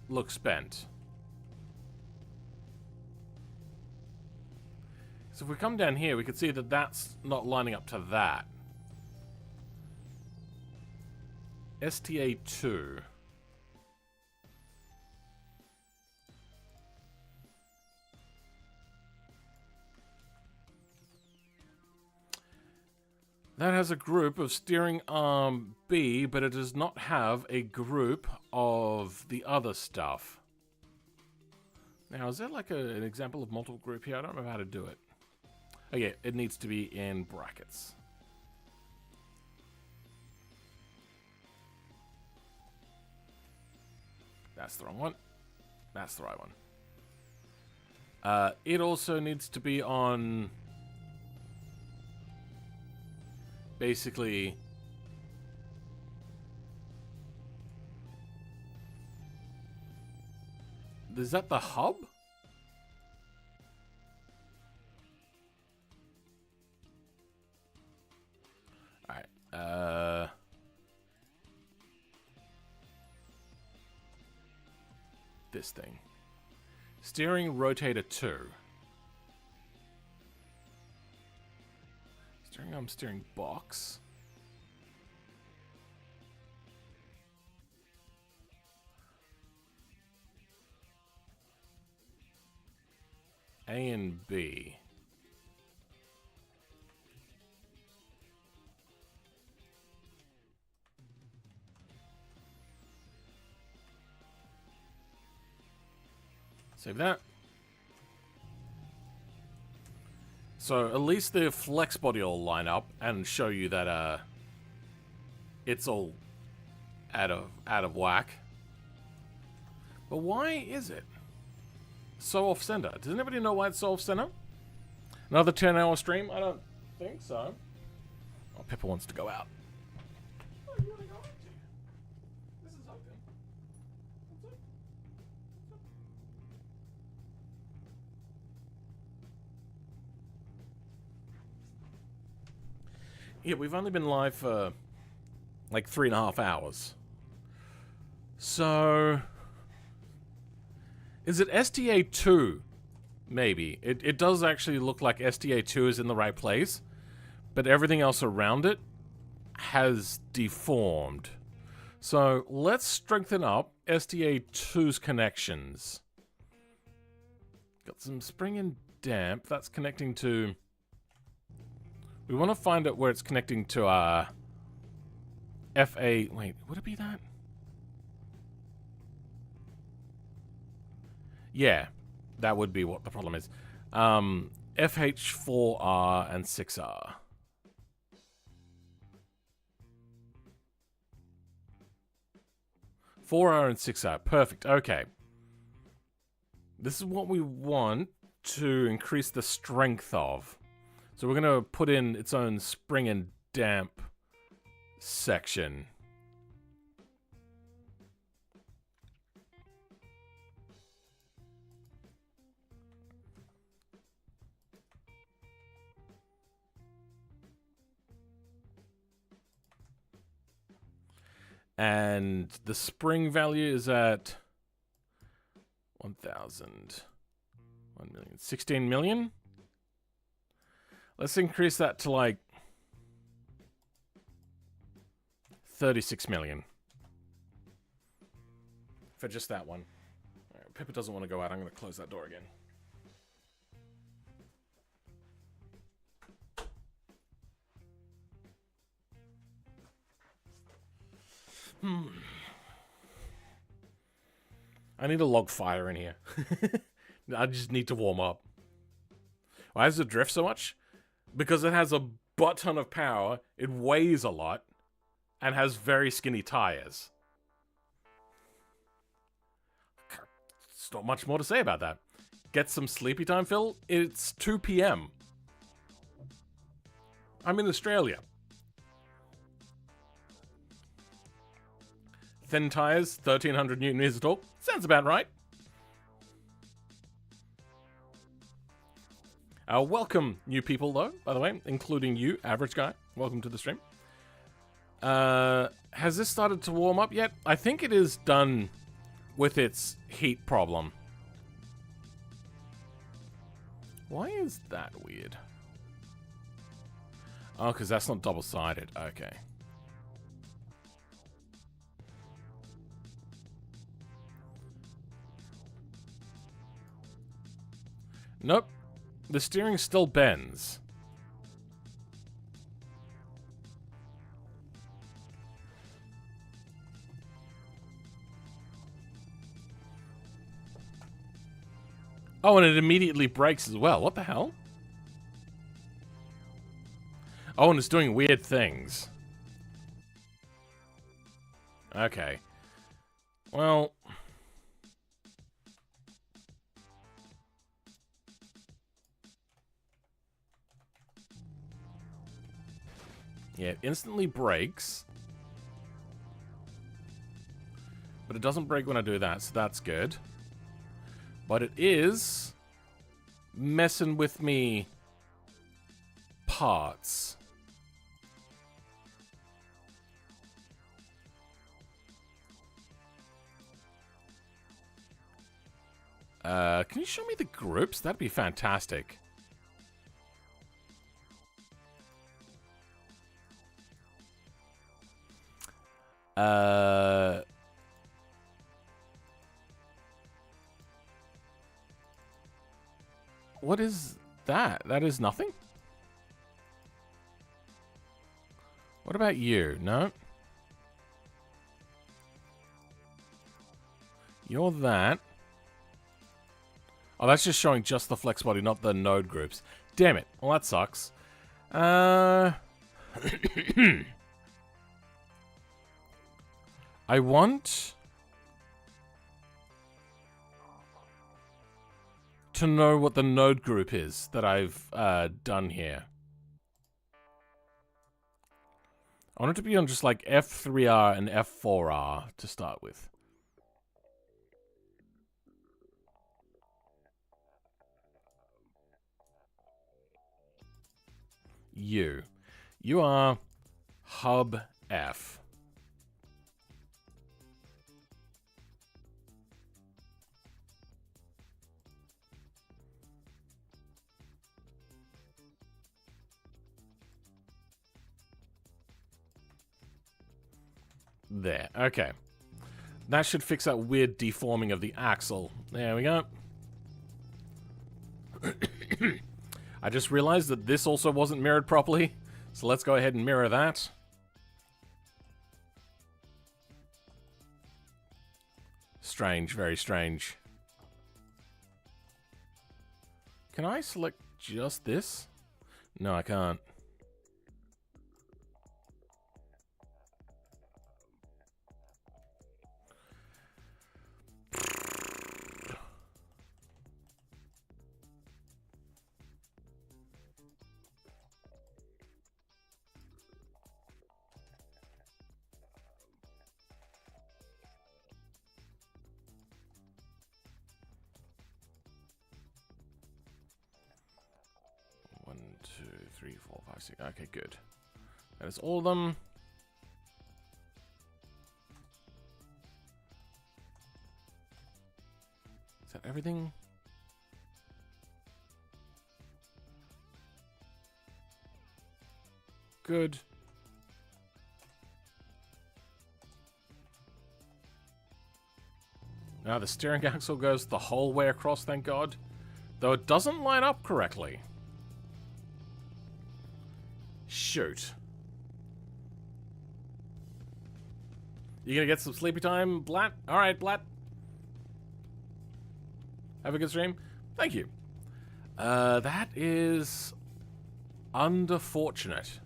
looks bent. So if we come down here, we can see that that's not lining up to that. STA2. That has a group of steering arm B, but it does not have a group of the other stuff. Now, is there like an example of multiple group here? I don't know how to do it. Oh yeah, it needs to be in brackets. That's the wrong one. That's the right one. It also needs to be on... basically... Is that the hub? Alright, this thing. Steering rotator 2. Steering arm, steering box. A and B. Save that. So at least the flex body will line up and show you that it's all out of whack. But why is it so off center? Does anybody know why it's so off center? Another 10-hour stream? I don't think so. Oh, Pippa wants to go out. Where do you want to go into? This is open. What's up? Yeah, we've only been live for like 3.5 hours. So, is it STA2? Maybe. It does actually look like STA2 is in the right place, but everything else around it has deformed. So, let's strengthen up STA2's connections. Got some spring and damp. That's connecting to... We want to find out where it's connecting to FA... Wait, would it be that? Yeah, that would be what the problem is. FH4R and 6R. R and 6R. Perfect. Okay. This is what we want to increase the strength of. So we're going to put in its own spring and damp section. And the spring value is at 1,000. 1 million. 16 million? Let's increase that to like 36 million. For just that one. All right, Pippa doesn't want to go out. I'm going to close that door again. I need a log fire in here. I just need to warm up. Why does it drift so much? Because it has a butt ton of power, it weighs a lot, and has very skinny tires. There's not much more to say about that. Get some sleepy time, Phil? It's 2 PM. I'm in Australia. Thin tires, 1,300 Newton meters of torque. Sounds about right. Welcome, new people, though, by the way, including you, average guy. Welcome to the stream. Has this started to warm up yet? I think it is done with its heat problem. Why is that weird? Oh, because that's not double-sided. Okay. Nope. The steering still bends. Oh, and it immediately brakes as well. What the hell? Oh, and it's doing weird things. Okay. Well... yeah, it instantly brakes. But it doesn't brake when I do that, so that's good. But it is messing with me parts. Can you show me the groups? That'd be fantastic. What is that? That is nothing? What about you? No? You're that. Oh, that's just showing just the flex body, not the node groups. Damn it. Well, that sucks. I want to know what the node group is that I've done here. I want it to be on just like F3R and F4R to start with. You are hub F. There, okay. That should fix that weird deforming of the axle. There we go. I just realized that this also wasn't mirrored properly, so let's go ahead and mirror that. Strange, very strange. Can I select just this? No, I can't. Okay, good. That is all of them. Is that everything? Good. Now the steering axle goes the whole way across, thank God. Though it doesn't line up correctly. Shoot. You gonna get some sleepy time, Blatt? Alright, Blatt. Have a good stream. Thank you. That is unfortunate.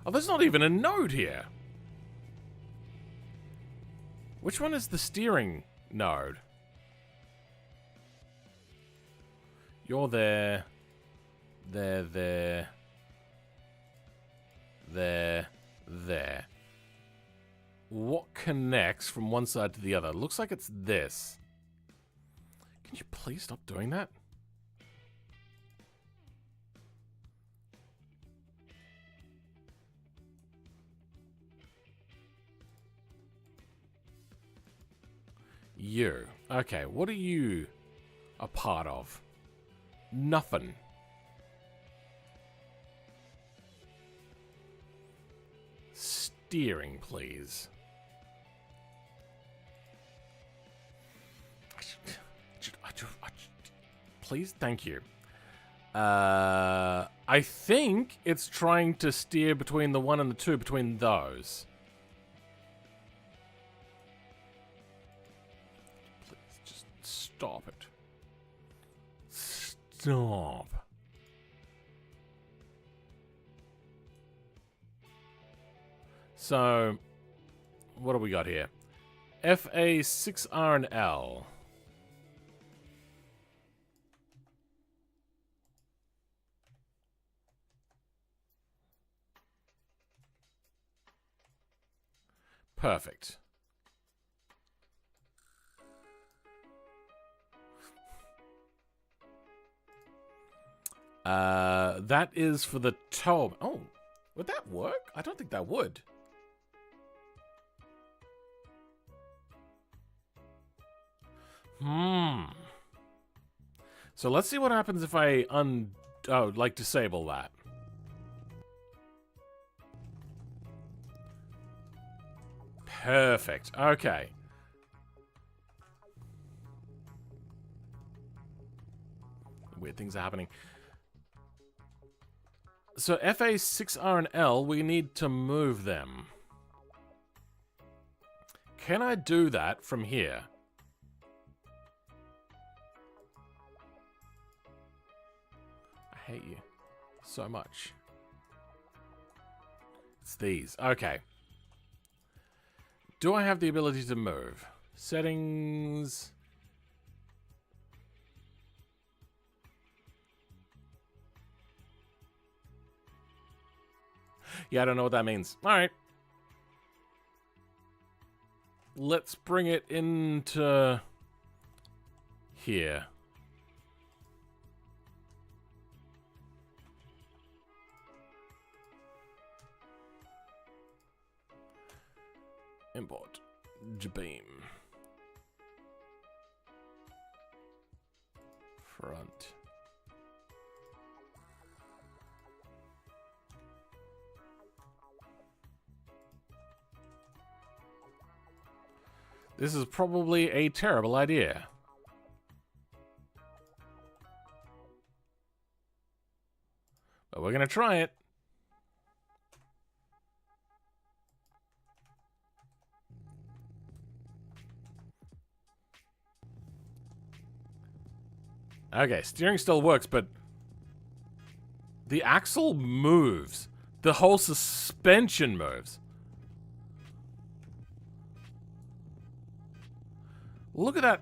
Oh, there's not even a node here. Which one is the steering node? You're there. There. What connects from one side to the other? Looks like it's this. Can you please stop doing that? You. Okay, what are you a part of? Nothing. Steering, please. Please, thank you. I think it's trying to steer between the 1 and the 2, between those. Please, just stop it. Stop. So, what do we got here? FA6R and L. Perfect. That is for the toe. Oh, would that work? I don't think that would. So let's see what happens if I disable that. Perfect. Okay. Weird things are happening. So FA6R and L, we need to move them. Can I do that from here? I hate you so much. It's these. Okay. Do I have the ability to move? Settings. Yeah, I don't know what that means. All right. Let's bring it into here. Import. Beam. Front. This is probably a terrible idea. But we're gonna try it. Okay, steering still works, but the axle moves. The whole suspension moves. Look at that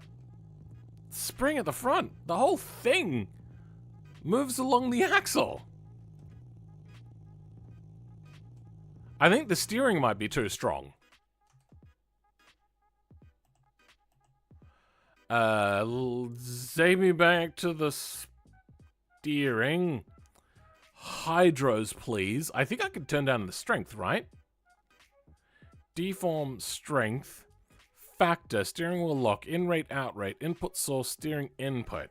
spring at the front. The whole thing moves along the axle. I think the steering might be too strong. Save me back to the steering. Hydros, please. I think I could turn down the strength, right? Deform strength. Factor, steering wheel lock, in rate, out rate, input source, steering input.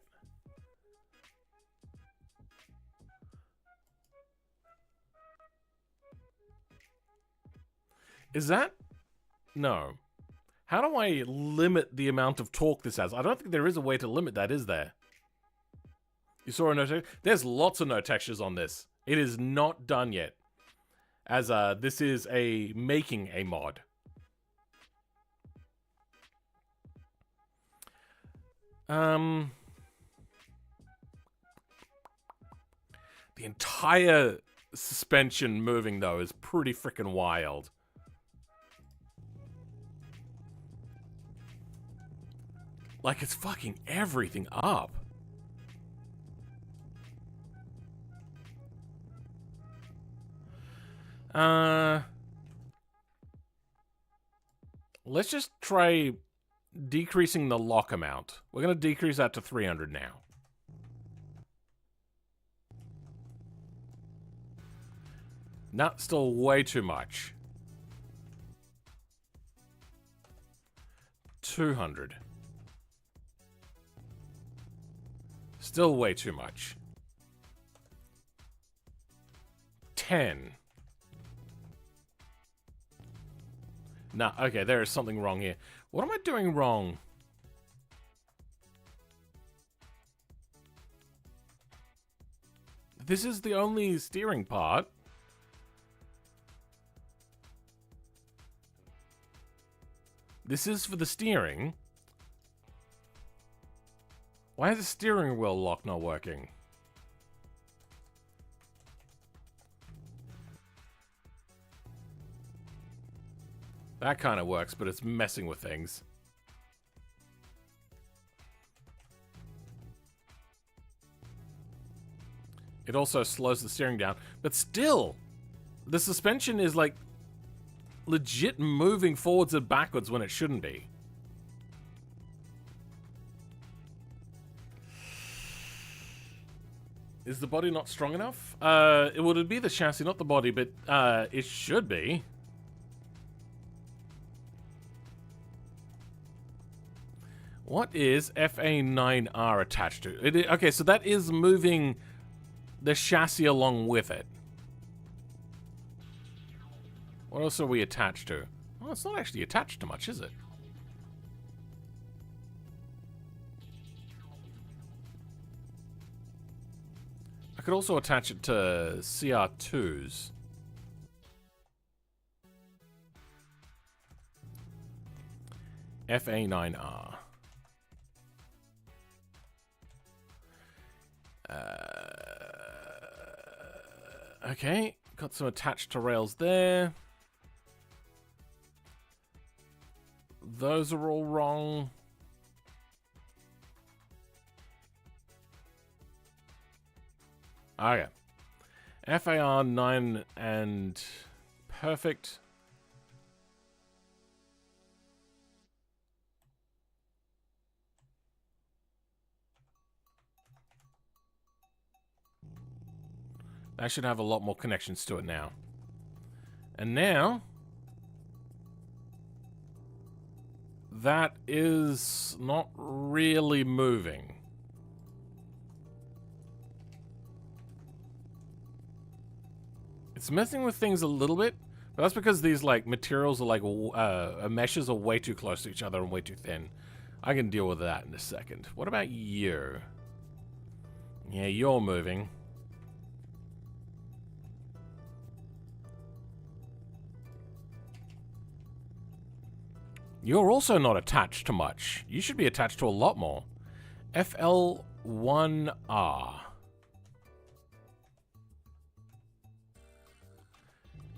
Is that No. How do I limit the amount of torque this has? I don't think there is a way to limit that, is there? You saw a no texture? There's lots of no textures on this. It is not done yet. As this is making a mod. The entire suspension moving, though, is pretty freaking wild. Like, it's fucking everything up. Let's just try decreasing the lock amount. We're going to decrease that to 300 now. No, still way too much. 200. Still way too much. 10. Nah, okay, there is something wrong here. What am I doing wrong? This is the only steering part. This is for the steering. Why is the steering wheel lock not working? That kind of works, but it's messing with things. It also slows the steering down. But still, the suspension is like legit moving forwards and backwards when it shouldn't be. Is the body not strong enough? It would be the chassis, not the body, but it should be. What is FA9R attached to? Okay, so that is moving the chassis along with it. What else are we attached to? Oh, it's not actually attached to much, is it? I could also attach it to CR2s. FA9R. Okay, got some attached to rails there. Those are all wrong. Okay. FAR9 and perfect. That should have a lot more connections to it now. And now, that is not really moving. It's messing with things a little bit, but that's because these like materials are like meshes are way too close to each other and way too thin. I can deal with that in a second. What about you? Yeah, you're moving. You're also not attached to much. You should be attached to a lot more. FL1R.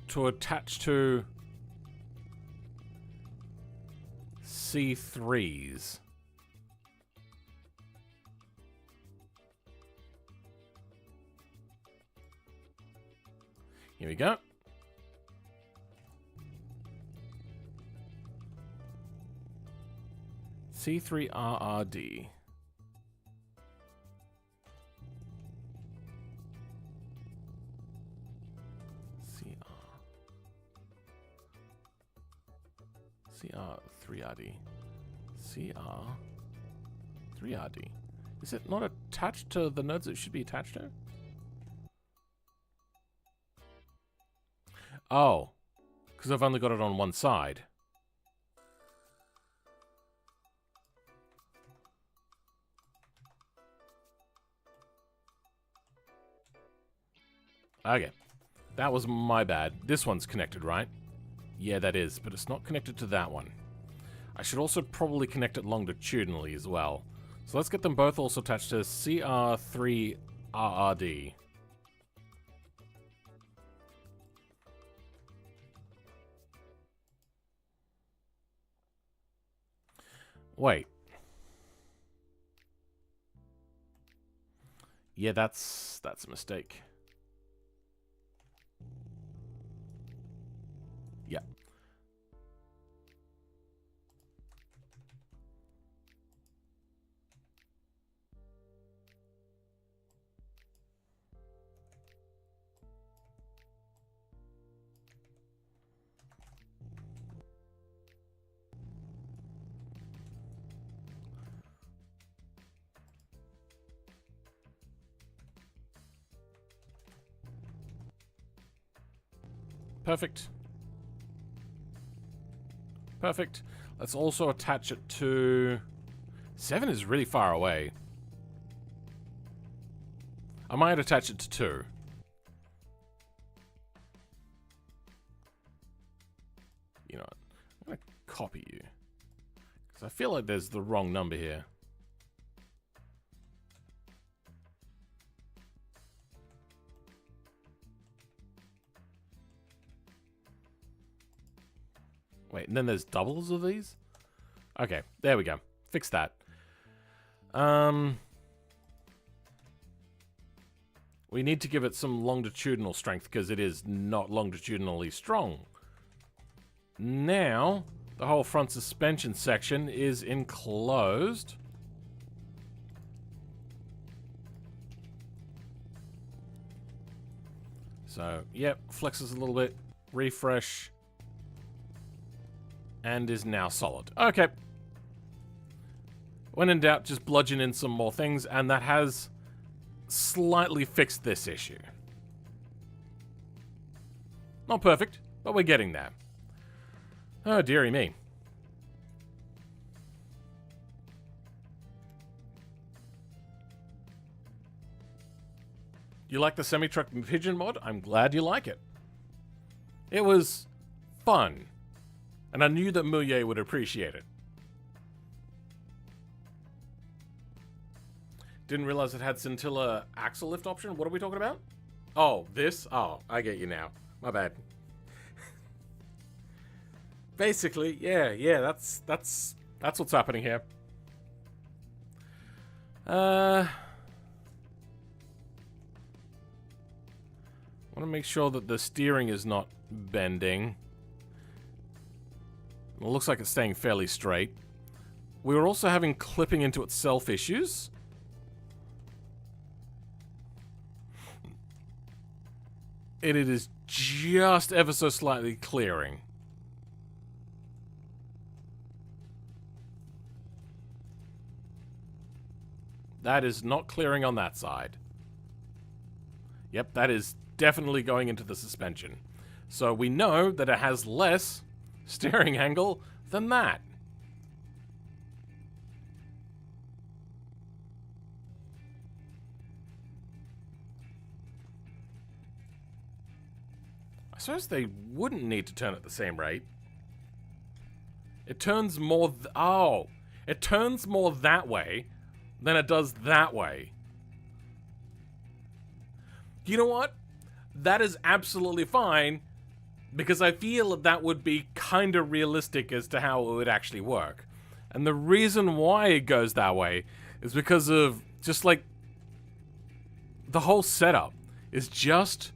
To attach to C3s. Here we go. C3RRD. CR3RD. CR3RD. Is it not attached to the nodes it should be attached to? Oh. Because I've only got it on one side. Okay. That was my bad. This one's connected, right? Yeah, that is, but it's not connected to that one. I should also probably connect it longitudinally as well. So let's get them both also attached to CR3RRD. Wait. Yeah, that's a mistake. Yeah. Perfect. Perfect. Let's also attach it to... 7 is really far away. I might attach it to 2. You know what? I'm going to copy you. Because I feel like there's the wrong number here. Wait, and then there's doubles of these? Okay, there we go. Fix that. We need to give it some longitudinal strength because it is not longitudinally strong. Now, the whole front suspension section is enclosed. So, yep, flexes a little bit. Refresh. And is now solid. Okay. When in doubt, just bludgeon in some more things, and that has slightly fixed this issue. Not perfect, but we're getting there. Oh, dearie me. You like the semi-truck pigeon mod? I'm glad you like it. It was fun. And I knew that Mouillet would appreciate it. Didn't realize it had scintilla axle lift option. What are we talking about? Oh, this? Oh, I get you now. My bad. Basically, yeah, that's what's happening here. I want to make sure that the steering is not bending. It looks like it's staying fairly straight. We were also having clipping into itself issues. And it is just ever so slightly clearing. That is not clearing on that side. Yep, that is definitely going into the suspension. So we know that it has less steering angle than that. I suppose they wouldn't need to turn at the same rate. It turns more... it turns more that way than it does that way. You know what? That is absolutely fine, because I feel that would be kind of realistic as to how it would actually work. And the reason why it goes that way is because of just like the whole setup is just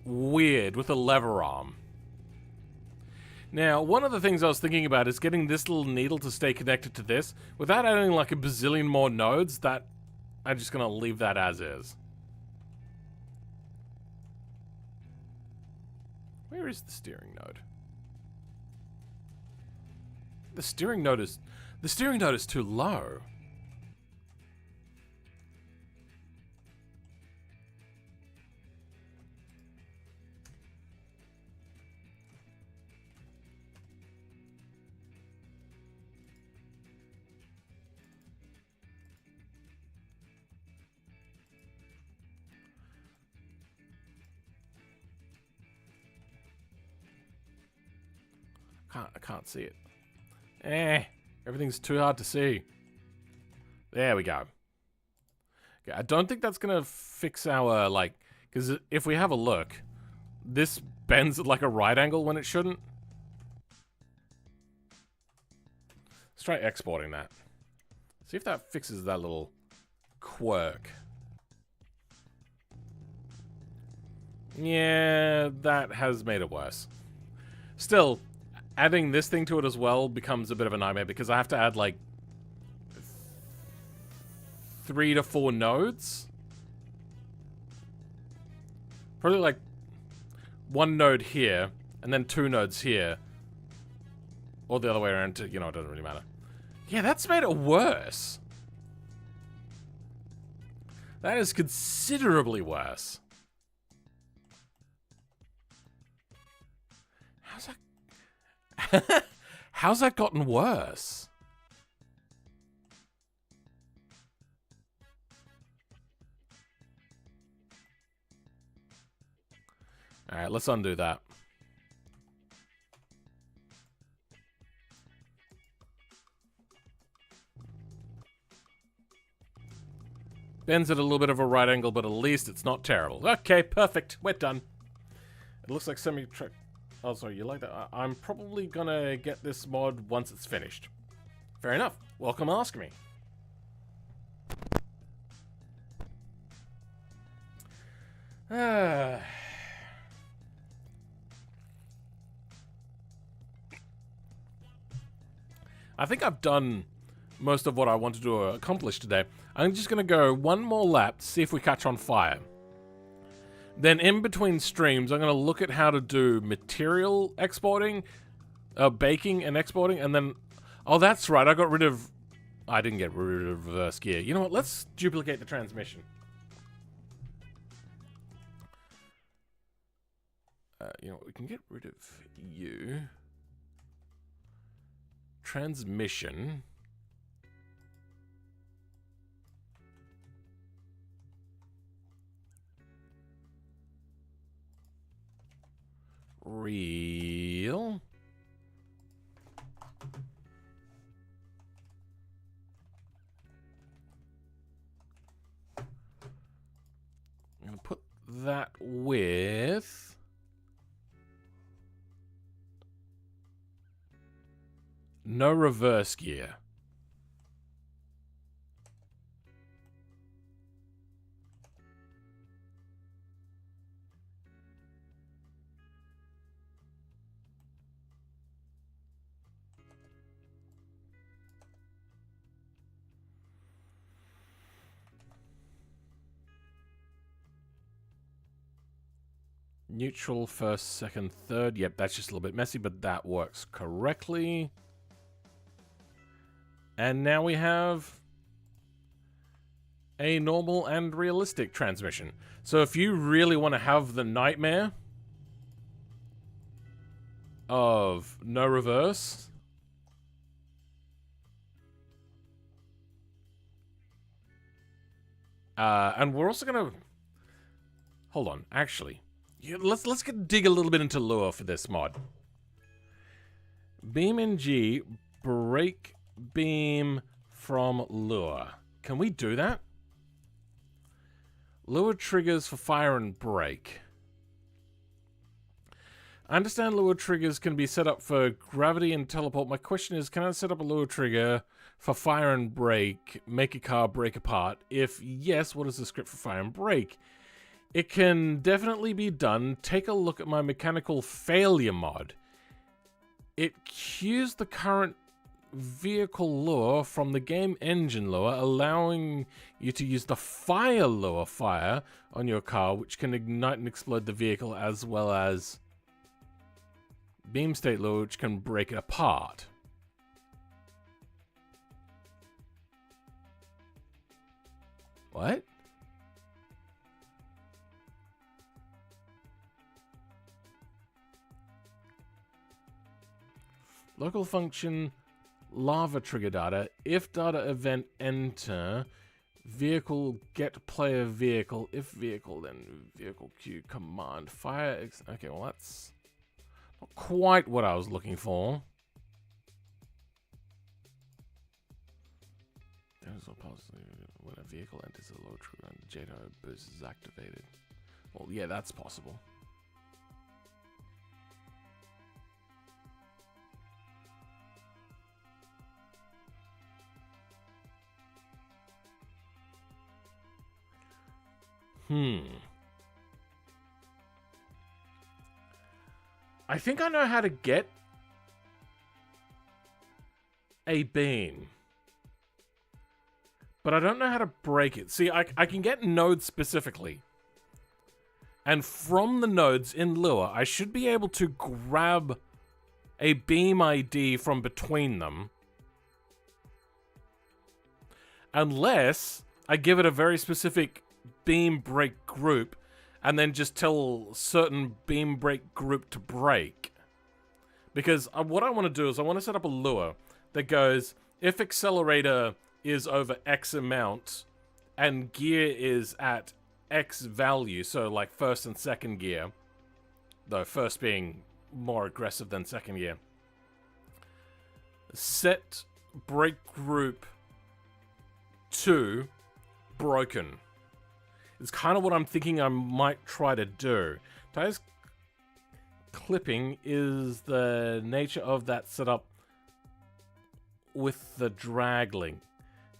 weird with a lever arm. Now, one of the things I was thinking about is getting this little needle to stay connected to this without adding like a bazillion more nodes. That I'm just gonna leave that as is. Where is the steering node? The steering node is too low. I can't see it. Everything's too hard to see. There we go. Okay, I don't think that's gonna fix our, like, because if we have a look, this bends at like a right angle when it shouldn't. Let's try exporting that. See if that fixes that little quirk. Yeah, that has made it worse. Still, adding this thing to it as well becomes a bit of a nightmare because I have to add like 3 to 4 nodes. Probably like 1 node here and then 2 nodes here. Or the other way around to, you know, it doesn't really matter. Yeah, that's made it worse. That is considerably worse. How's that gotten worse? Alright, let's undo that. Bends at a little bit of a right angle, but at least it's not terrible. Okay, perfect. We're done. It looks like semi-track. Oh, sorry, you like that? I'm probably gonna get this mod once it's finished. Fair enough. Welcome, ask me. I think I've done most of what I wanted to accomplish today. I'm just going to go one more lap to see if we catch on fire. Then in between streams, I'm going to look at how to do material exporting, baking and exporting, and then... Oh, that's right, I got rid of... I didn't get rid of reverse gear. You know what, let's duplicate the transmission. You know what, we can get rid of you. Transmission. Real. I'm going to put that with... no reverse gear. Neutral, first, second, third. Yep, that's just a little bit messy, but that works correctly. And now we have a normal and realistic transmission. So if you really want to have the nightmare of no reverse, and we're also gonna hold on. Actually, let's dig a little bit into Lua for this mod. BeamNG break beam from Lua. Can we do that? Lua triggers for fire and break. I understand Lua triggers can be set up for gravity and teleport. My question is, can I set up a Lua trigger for fire and break, make a car break apart? If yes, what is the script for fire and break? It can definitely be done. Take a look at my mechanical failure mod. It cues the current vehicle lure from the game engine lure, allowing you to use the fire lure fire on your car, which can ignite and explode the vehicle, as well as beam state lure, which can break it apart. What? Local function lava trigger data. If data event enter vehicle get player vehicle. If vehicle, then vehicle queue command fire. Okay, well Not quite what I was looking for. When a vehicle enters a low true and the JTO boost is activated. Well, yeah, that's possible. I think I know how to get a beam. But I don't know how to break it. See, I can get nodes specifically. And from the nodes in Lua, I should be able to grab a beam ID from between them. Unless I give it a very specific beam break group and then just tell certain beam break group to break. Because what I want to do is I want to set up a Lua that goes, if accelerator is over X amount and gear is at X value, so like first and second gear, though first being more aggressive than second gear, set break group to broken. It's kind of what I'm thinking I might try to do. Tires clipping is the nature of that setup with the drag link.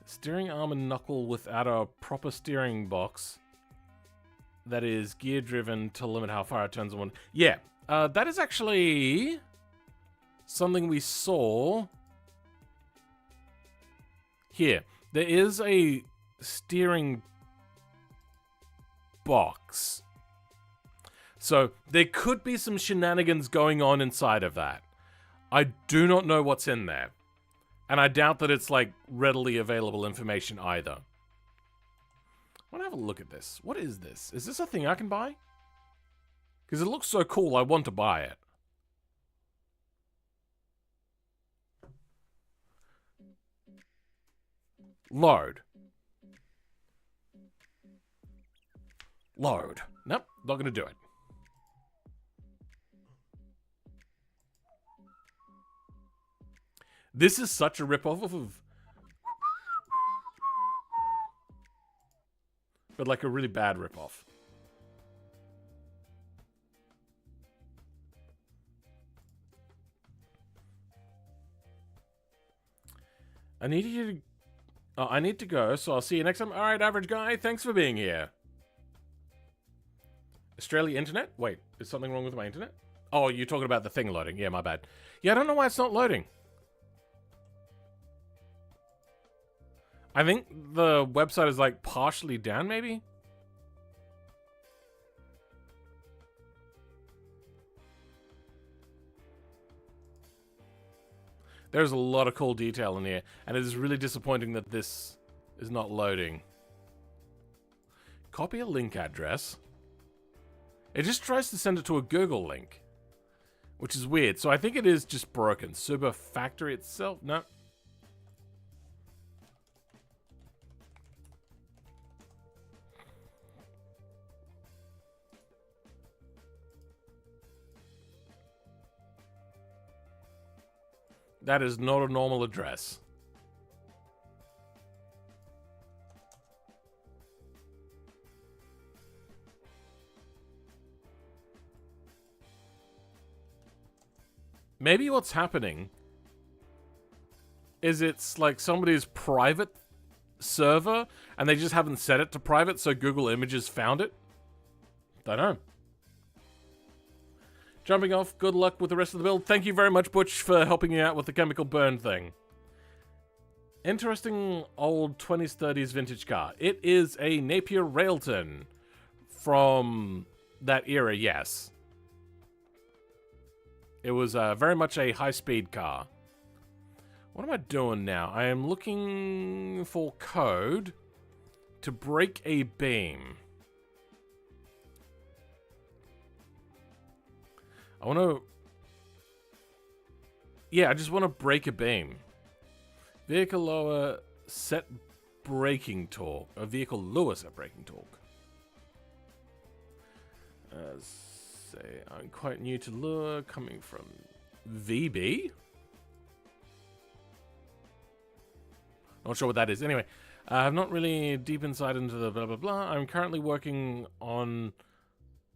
Steering arm and knuckle without a proper steering box that is gear driven to limit how far it turns on one. Yeah, that is actually something we saw here. There is a steering box. So there could be some shenanigans going on inside of that. I do not know what's in there. And I doubt that it's, like, readily available information either. I want to have a look at this. What is this? Is this a thing I can buy? Because it looks so cool, I want to buy it. Load. Load. Nope, not going to do it. This is such a ripoff of... But like a really bad ripoff. I need you to... Oh, I need to go, so I'll see you next time. Alright, average guy, thanks for being here. Australia internet? Wait, is something wrong with my internet? Oh, you're talking about the thing loading. Yeah, my bad. Yeah, I don't know why it's not loading. I think the website is like partially down, maybe? There's a lot of cool detail in here, and it is really disappointing that this is not loading. Copy a link address. It just tries to send it to a Google link, which is weird. So I think it is just broken. Super factory itself? No. That is not a normal address. Maybe what's happening is it's like somebody's private server and they just haven't set it to private, so Google Images found it. Don't know. Jumping off, good luck with the rest of the build. Thank you very much, Butch, for helping you out with the chemical burn thing. Interesting old 20s, 30s vintage car. It is a Napier Railton from that era, yes. It was very much a high-speed car. What am I doing now? I am looking for code to break a beam. I want to... Yeah, I just want to break a beam. Vehicle lower set braking torque. A vehicle lower set braking torque. Say, I'm quite new to lure, coming from VB. Not sure what that is. Anyway, I'm not really deep inside into the blah, blah, blah. I'm currently working on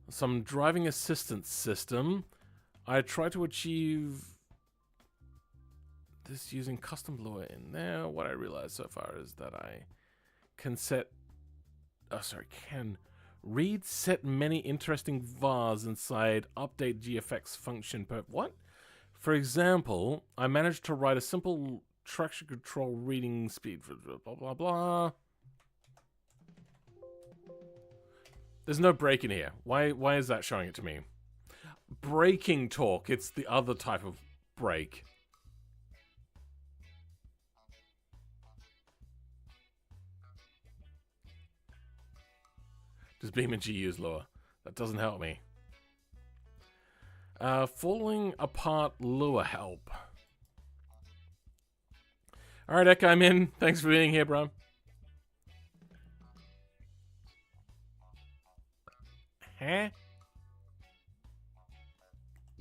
some driving assistance system. I try to achieve this using custom lure in there. What I realized so far is that I can read set many interesting vars inside update GFX function per what? For example, I managed to write a simple traction control reading speed for blah blah blah. There's no brake in here. Why is that showing it to me? Braking torque. It's the other type of brake. Does BeamNG use lure? That doesn't help me. Falling apart lure help. Alright, Ek, I'm in. Thanks for being here, bro. Huh?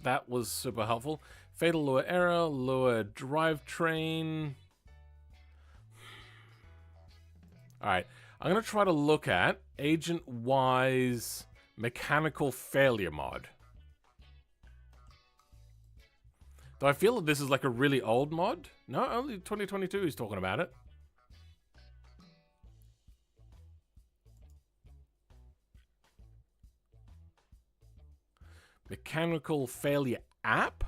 That was super helpful. Fatal lure error, lure drivetrain. Alright, I'm going to try to look at Agent Y's mechanical failure mod. Do I feel that this is like a really old mod? No, only 2022 he's talking about it. Mechanical failure app?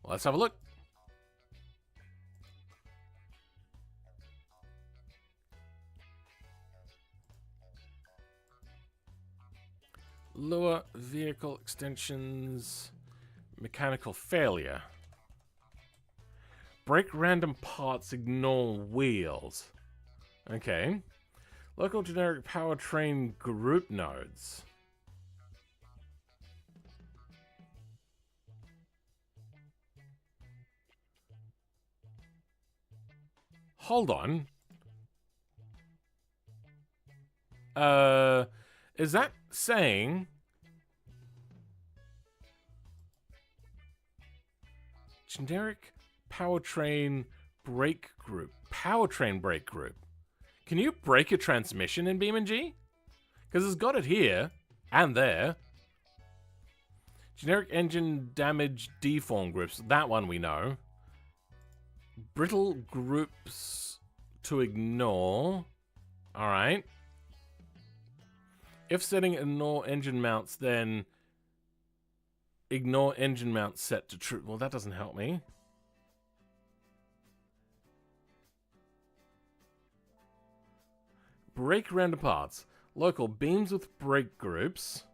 Well, let's have a look. Lure vehicle extensions, mechanical failure. Break random parts, ignore wheels. Okay. Local generic powertrain group nodes. Hold on. Is that saying generic powertrain brake group? Powertrain brake group. Can you break a transmission in BeamNG? Because it's got it here and there. Generic engine damage deform groups. That one we know. Brittle groups to ignore. Alright. If setting ignore engine mounts, then ignore engine mounts set to true. Well, that doesn't help me. Break random parts. Local beams with brake groups.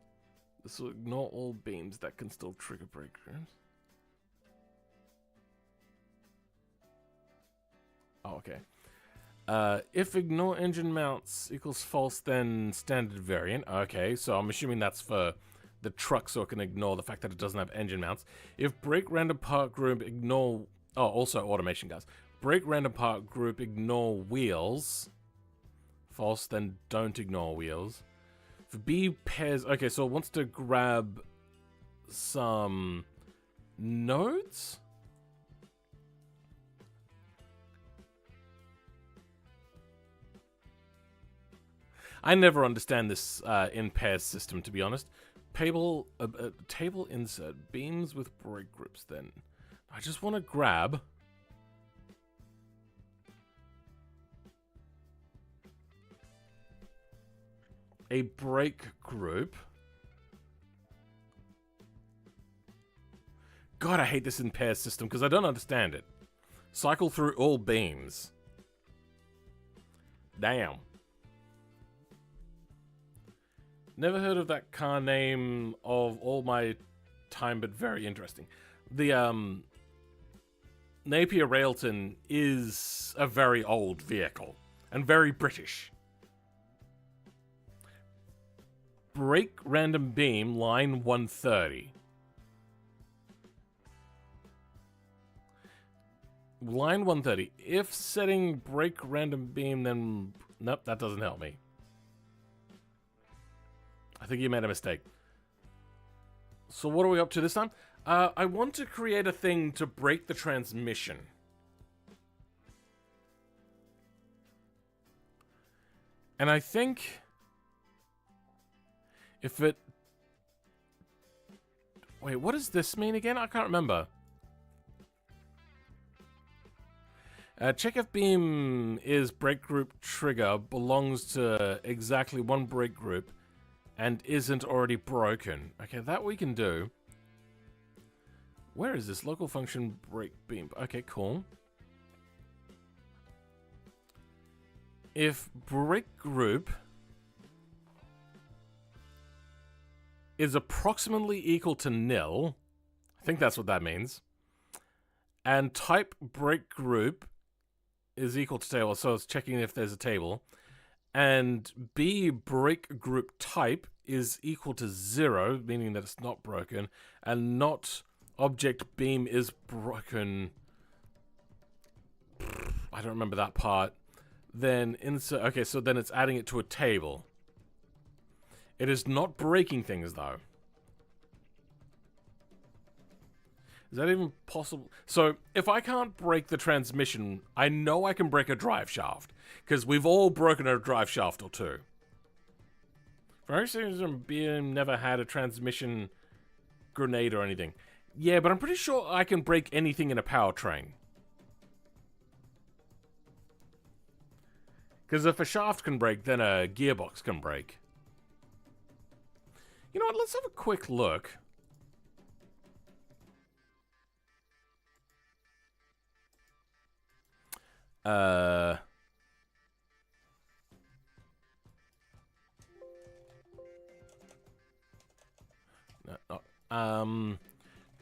This will ignore all beams that can still trigger brake groups. Oh, okay. If ignore engine mounts equals false, then standard variant. Okay, so I'm assuming that's for the truck, so it can ignore the fact that it doesn't have engine mounts. If break random part group ignore... Oh, also automation, guys. Break random part group ignore wheels. False, then don't ignore wheels. For B pairs... Okay, so it wants to grab some nodes? I never understand this in pairs system, to be honest. Table insert beams with brake groups. Then I just want to grab a brake group. God, I hate this in pairs system because I don't understand it. Cycle through all beams. Damn. Never heard of that car name of all my time, but very interesting. The Napier Railton is a very old vehicle and very British. Brake random beam, line 130. Line 130. If setting brake random beam, then Nope, that doesn't help me. I think you made a mistake. So what are we up to this time? I want to create a thing to break the transmission. And I think if it... Wait, what does this mean again? I can't remember. Check if beam is brake group trigger belongs to exactly one brake group and isn't already broken. Okay, that we can do. Where is this? Local function brake beam. Okay, cool. If brake group is approximately equal to nil, I think that's what that means, and type brake group is equal to table, so it's checking if there's a table, and B brake group type is equal to 0, meaning that it's not broken, and not object beam is broken. I don't remember that part. Then insert, okay, so then it's adding it to a table. It is not breaking things though. Is that even possible? So, if I can't break the transmission, I know I can break a drive shaft. Because we've all broken a drive shaft or two. For any reason, BM never had a transmission grenade or anything. Yeah, but I'm pretty sure I can break anything in a powertrain. Because if a shaft can break, then a gearbox can break. You know what, let's have a quick look.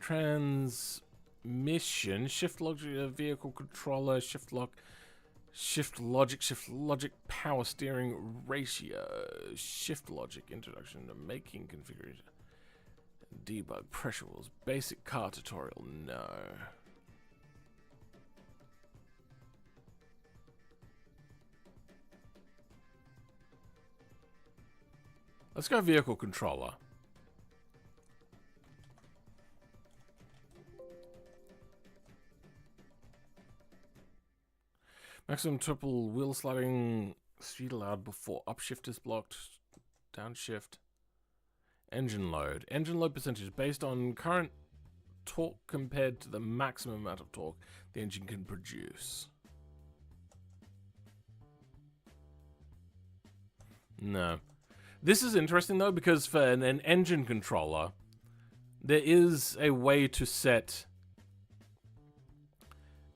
Transmission, shift logic, vehicle controller, shift lock, shift logic, power steering ratio, shift logic, introduction to making configuration, debug, pressure wheels, basic car tutorial, no. Let's go vehicle controller. Maximum triple wheel sliding speed allowed before upshift is blocked. Downshift. Engine load. Engine load percentage based on current torque compared to the maximum amount of torque the engine can produce. No. This is interesting though, because for an engine controller, there is a way to set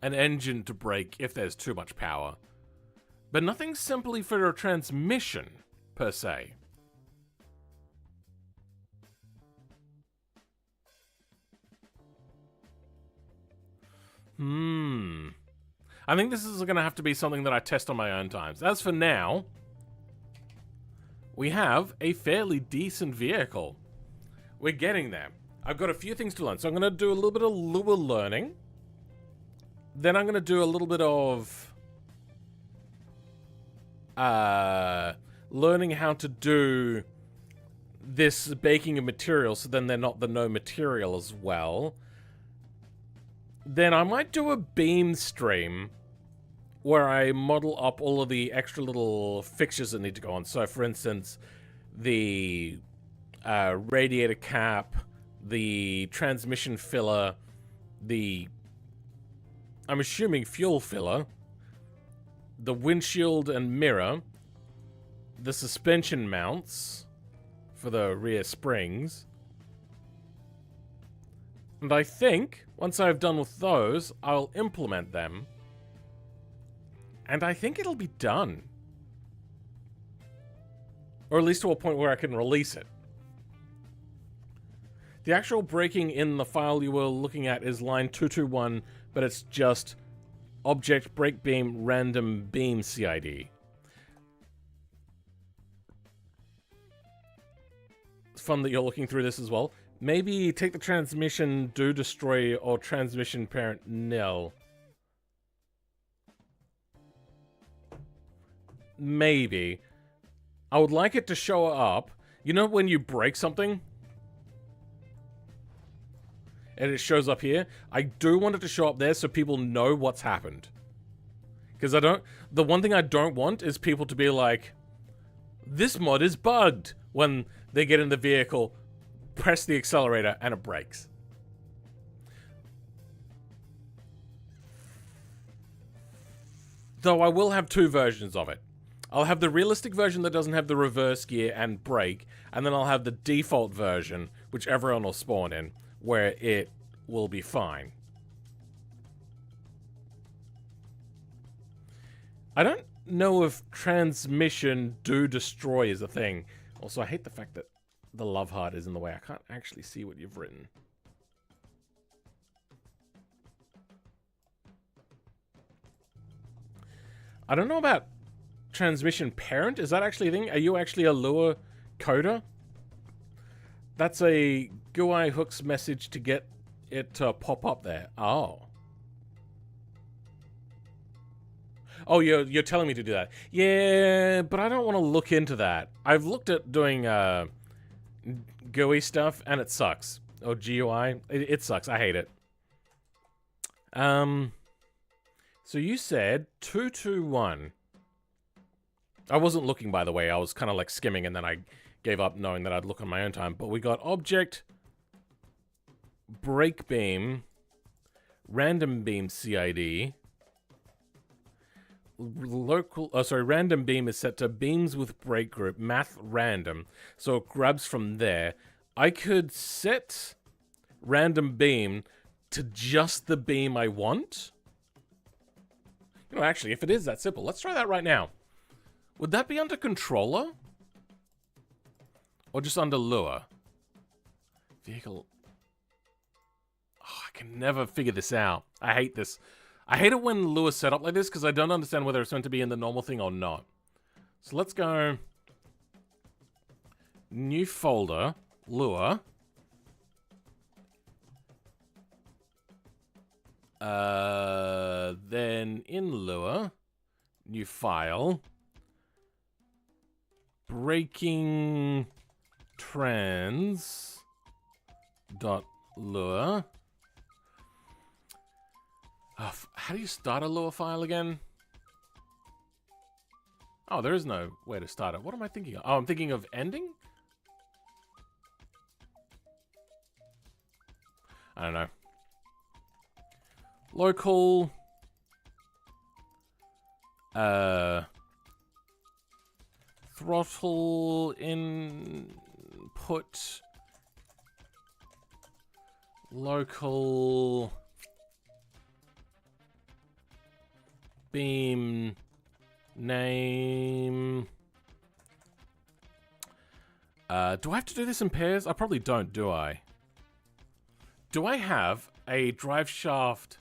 an engine to brake if there's too much power. But nothing simply for a transmission, per se. I think this is going to have to be something that I test on my own times. As for now, we have a fairly decent vehicle. We're getting there. I've got a few things to learn. So I'm going to do a little bit of Lua learning. Then I'm going to do a little bit of learning how to do this baking of materials, so then they're not the no material as well. Then I might do a beam stream where I model up all of the extra little fixtures that need to go on. So, for instance, the radiator cap, the transmission filler, the, I'm assuming, fuel filler, the windshield and mirror, the suspension mounts for the rear springs. And I think, once I've done with those, I'll implement them. And I think it'll be done. Or at least to a point where I can release it. The actual breaking in the file you were looking at is line 221, but it's just object break beam random beam CID. It's fun that you're looking through this as well. Maybe take the transmission do destroy or transmission parent nil. maybe. I would like it to show up. You know when you break something? And it shows up here? I do want it to show up there so people know what's happened. Because the one thing I don't want is people to be like, this mod is bugged, when they get in the vehicle, press the accelerator, and it breaks. Though I will have two versions of it. I'll have the realistic version that doesn't have the reverse gear and brake, and then I'll have the default version, which everyone will spawn in, where it will be fine. I don't know if transmission do destroy is a thing. Also, I hate the fact that the love heart is in the way. I can't actually see what you've written. I don't know about transmission parent. Is that actually a thing? Are you actually a Lua coder? That's a GUI hooks message to get it to pop up there. Oh. Oh, you're telling me to do that. Yeah, but I don't want to look into that. I've looked at doing GUI stuff, and it sucks. Oh, GUI? It sucks. I hate it. So you said 221. I wasn't looking, by the way. I was kind of like skimming, and then I gave up knowing that I'd look on my own time. But we got object, break beam, random beam CID. Random beam is set to beams with break group, math random. So it grabs from there. I could set random beam to just the beam I want. You know, actually, if it is that simple, let's try that right now. Would that be under controller? Or just under Lua? Vehicle. Oh, I can never figure this out. I hate this. I hate it when Lua's set up like this because I don't understand whether it's meant to be in the normal thing or not. So let's go. New folder. Lua. Then in Lua. New file. Breaking trans dot Lua. How do you start a Lua file again? Oh, there is no way to start it. What am I thinking of? Oh, I'm thinking of ending? I don't know. Local. Throttle input. Local. Beam name. Do I have to do this in pairs? I probably don't, do I? Do I have a drive shaft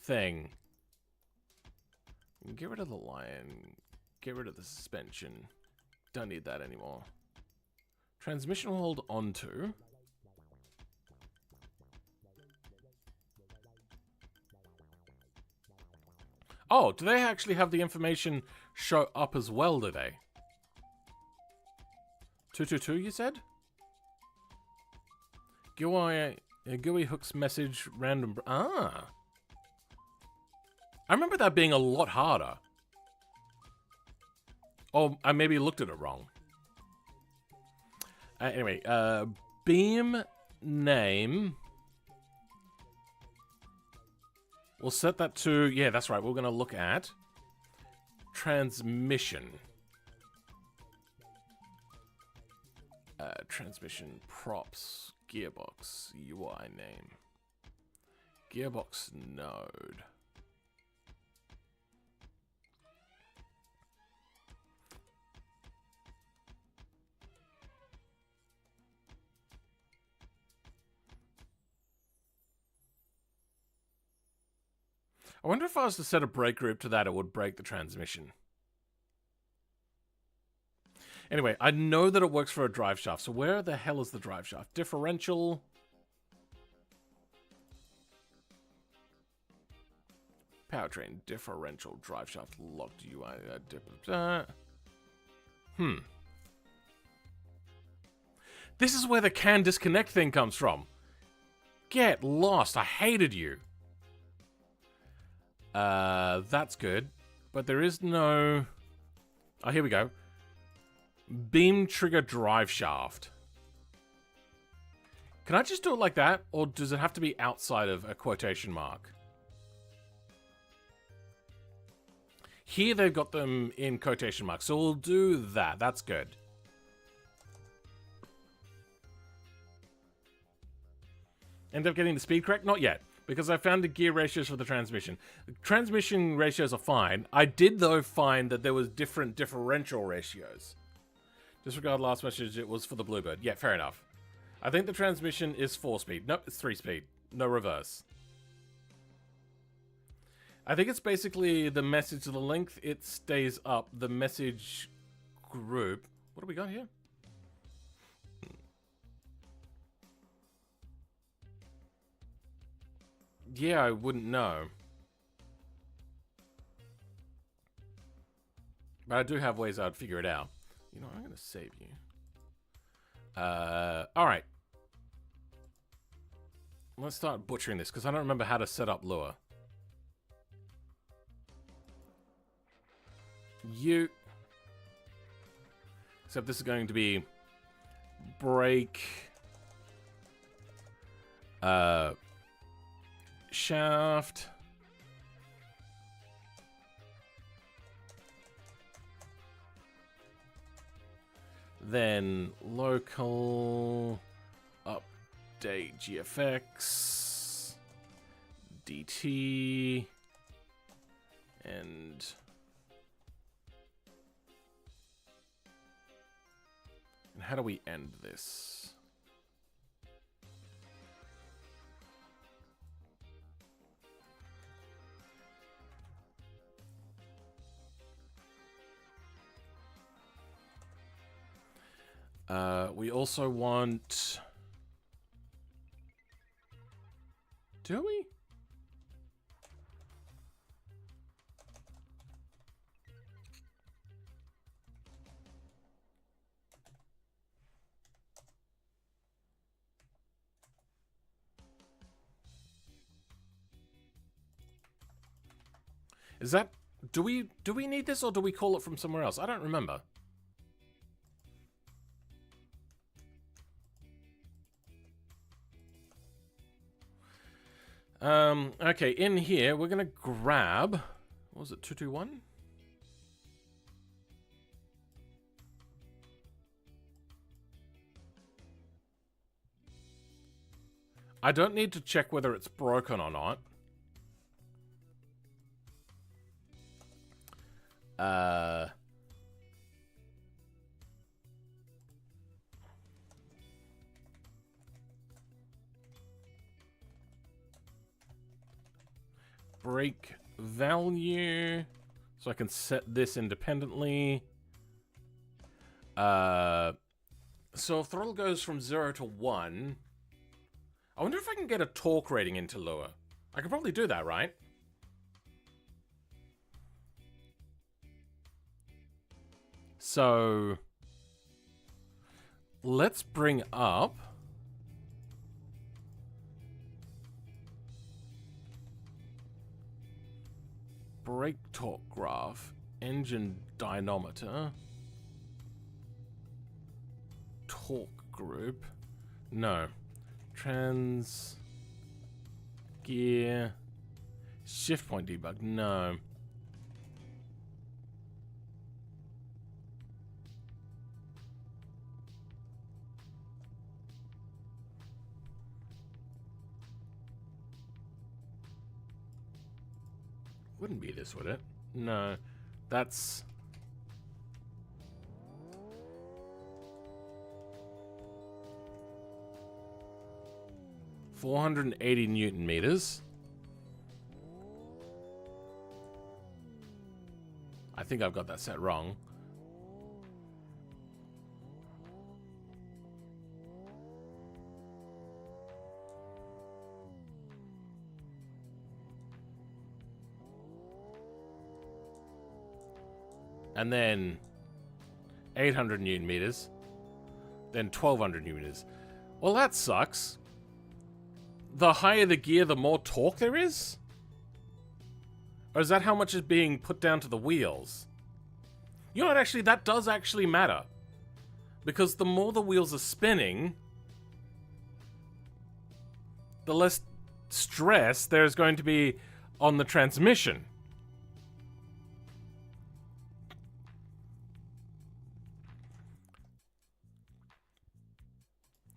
thing? Get rid of the line. Get rid of the suspension. Don't need that anymore. Transmission will hold onto. Oh, do they actually have the information show up as well, do they? 222, you said? GUI hooks message random. Ah. I remember that being a lot harder. Oh, I maybe looked at it wrong. Anyway, beam name. We'll set that to, yeah, that's right. We're going to look at transmission. Transmission props, gearbox, UI name. Gearbox node. I wonder if I was to set a brake group to that, it would break the transmission. Anyway, I know that it works for a drive shaft. So where the hell is the drive shaft? Differential. Powertrain, differential, drive shaft, locked UI. This is where the can disconnect thing comes from. Get lost. I hated you. That's good. But there is no... Oh, here we go. Beam trigger drive shaft. Can I just do it like that? Or does it have to be outside of a quotation mark? Here they've got them in quotation marks. So we'll do that. That's good. End up getting the speed correct? Not yet. Because I found the gear ratios for the transmission. The transmission ratios are fine. I did, though, find that there was different differential ratios. Disregard last message, it was for the Bluebird. Yeah, fair enough. I think the transmission is 4-speed. Nope, it's 3-speed. No reverse. I think it's basically the message, the length it stays up, the message group. What do we got here? Yeah, I wouldn't know. But I do have ways I'd figure it out. You know, I'm going to save you. Alright. Let's start butchering this, because I don't remember how to set up lure. You. Except this is going to be brake. Shaft. Then local update GFX DT and how do we end this? We also want... Do we? Is that... Do we need this, or do we call it from somewhere else? I don't remember. Okay, in here, we're gonna grab... What was it, 221? I don't need to check whether it's broken or not. Brake value, so I can set this independently. So if throttle goes from 0 to 1, I wonder if I can get a torque rating into lure. I could probably do that, right? So let's bring up brake torque graph, engine dynamometer, torque group, no, trans gear, shift point debug, no. Wouldn't be this, would it? No, that's... $480 Newton meters. I think I've got that set wrong. and then 800 newton meters, then 1200 newton meters. Well, that sucks. The higher the gear, the more torque there is? Or is that how much is being put down to the wheels? You know what, actually, that does actually matter. Because the more the wheels are spinning, the less stress there's going to be on the transmission.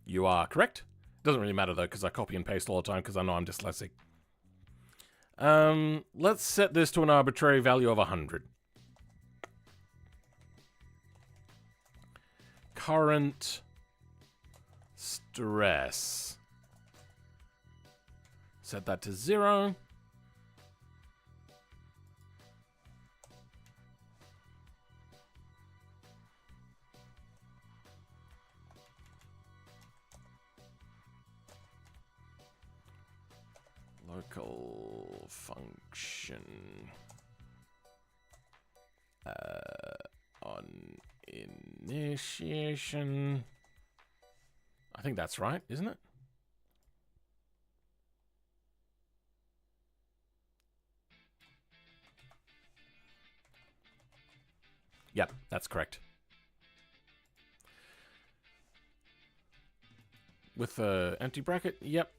You are correct. Doesn't really matter though, because I copy and paste all the time because I know I'm dyslexic. Let's set this to an arbitrary value of 100. Current stress. Set that to 0. Local function on initiation. I think that's right, isn't it? Yep, that's correct. With the empty bracket, yep.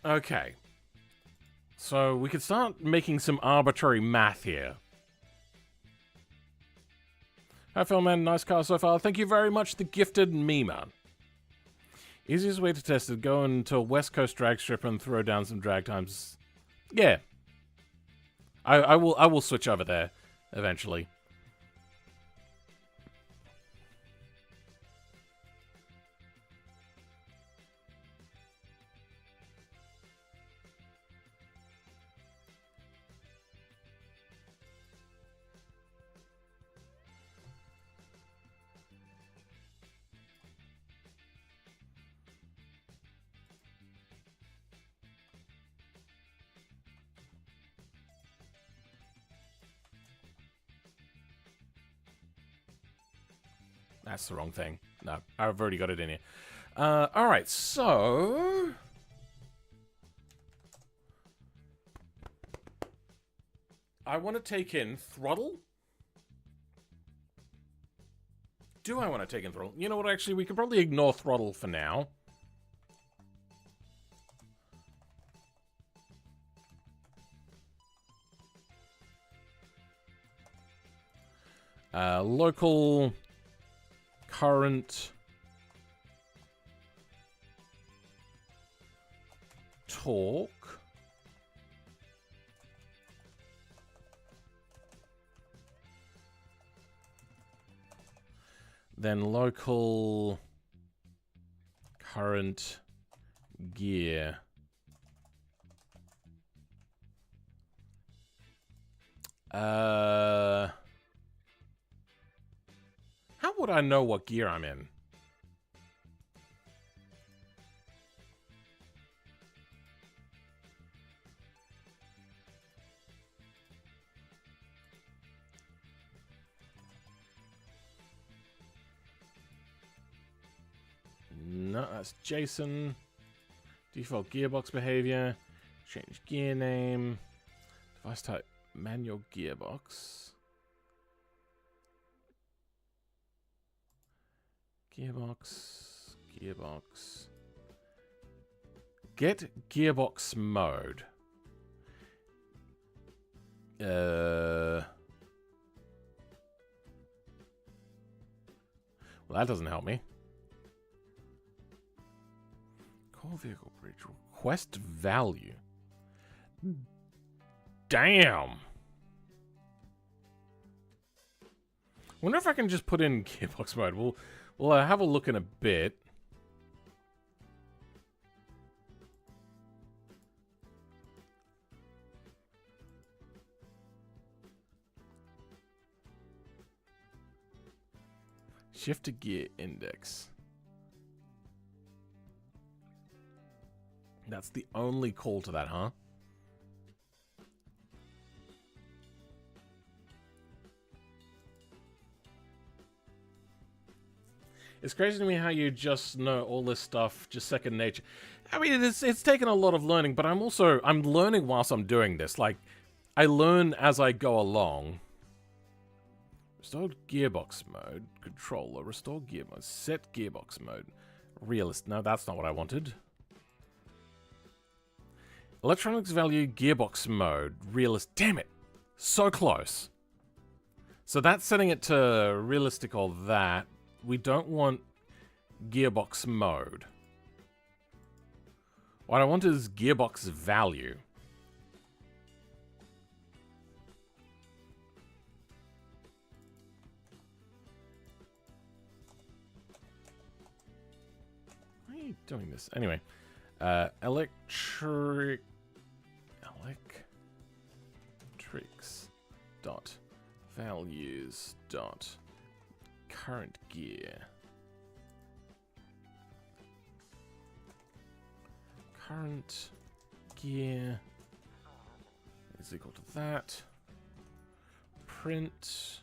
Okay. So we could start making some arbitrary math here. Hi, Philman. Nice car so far. Thank you very much, the gifted Mima. Easiest way to test it, go into a West Coast drag strip and throw down some drag times. Yeah. I will switch over there eventually. That's the wrong thing. No, I've already got it in here. Alright, so... I want to take in throttle. Do I want to take in throttle? You know what, actually, we could probably ignore throttle for now. Local current torque then local current gear how would I know what gear I'm in? No, that's Jason. Default gearbox behavior. Change gear name. Device type manual gearbox. Gearbox. Get gearbox mode. Well, that doesn't help me. Core vehicle bridge. Request value. Damn. Wonder if I can just put in gearbox mode. We'll have a look in a bit. Shift to gear index. That's the only call to that, huh? It's crazy to me how you just know all this stuff, just second nature. I mean, it's taken a lot of learning, but I'm learning whilst I'm doing this. Like, I learn as I go along. Restored gearbox mode, controller, restore gear mode, set gearbox mode, realist. No, that's not what I wanted. Electronics value, gearbox mode, realist. Damn it, so close. So that's setting it to realistic or that. We don't want gearbox mode. What I want is gearbox value. Why are you doing this? Anyway, electrics dot values dot current gear. Current gear is equal to that. Print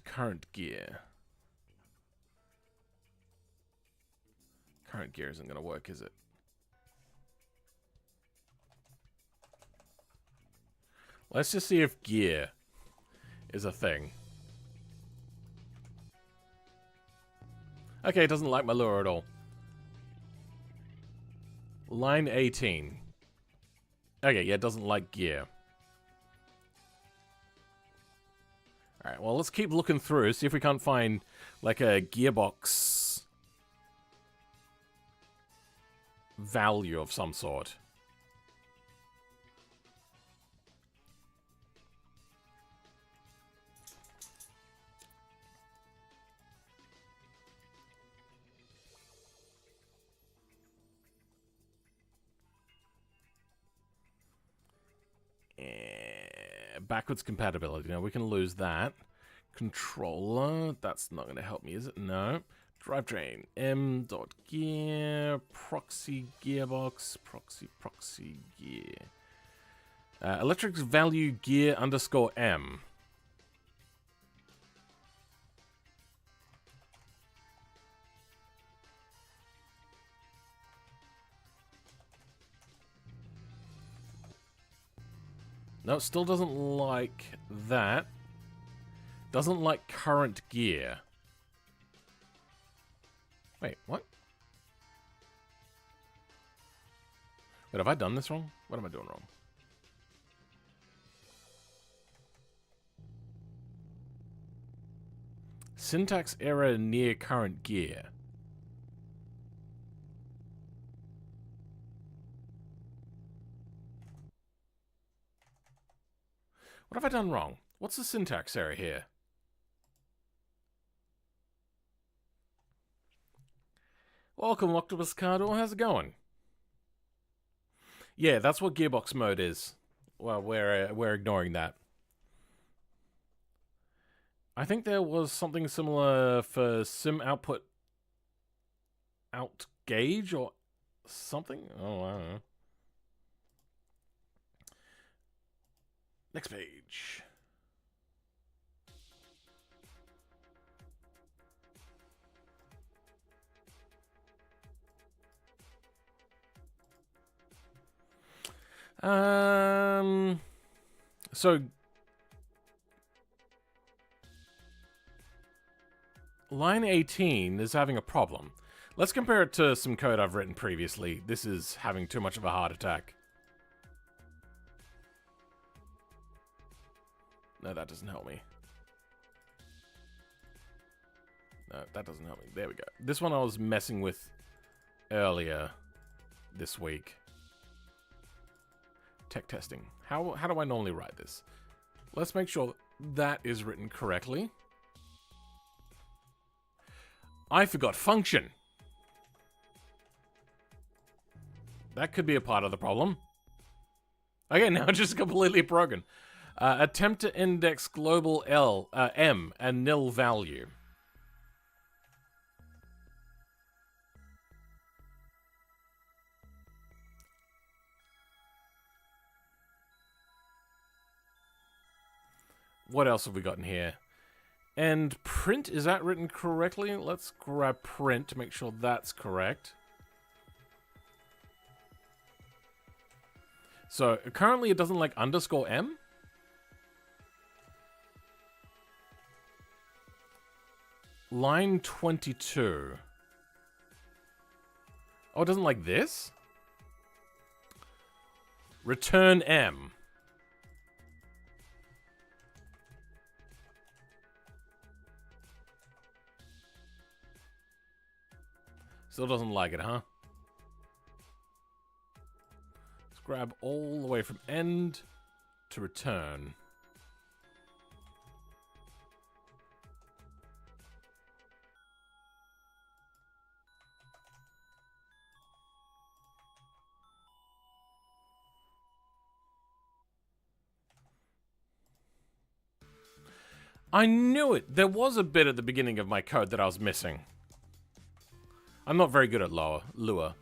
current gear. Current gear isn't going to work, is it? Let's just see if gear is a thing. Okay, it doesn't like my lure at all. Line 18. Okay, yeah, it doesn't like gear. Alright, well, let's keep looking through, see if we can't find, like, a gearbox value of some sort. Backwards compatibility. Now we can lose that. Controller. That's not going to help me, is it? No. Drivetrain. M.gear. Proxy gearbox. Proxy gear. Electrics value gear underscore M. No, it still doesn't like that. Doesn't like current gear. Wait, what? Wait, have I done this wrong? What am I doing wrong? Syntax error near current gear. What have I done wrong? What's the syntax error here? Welcome, Octopus Cardor. How's it going? Yeah, that's what gearbox mode is. Well, we're ignoring that. I think there was something similar for sim output out gauge or something. Oh, I don't know. Next page. So line 18 is having a problem. Let's compare it to some code I've written previously. This is having too much of a heart attack. No, that doesn't help me. No, that doesn't help me. There we go. This one I was messing with earlier this week. Tech testing. How do I normally write this? Let's make sure that is written correctly. I forgot function. That could be a part of the problem. Okay, now it's just completely broken. Attempt to index global M and nil value. What else have we got in here? And print, is that written correctly? Let's grab print to make sure that's correct. So currently it doesn't like underscore M. Line 22. Oh, it doesn't like this? Return M. Still doesn't like it, huh? Let's grab all the way from end to return. I knew it! There was a bit at the beginning of my code that I was missing. I'm not very good at Lua.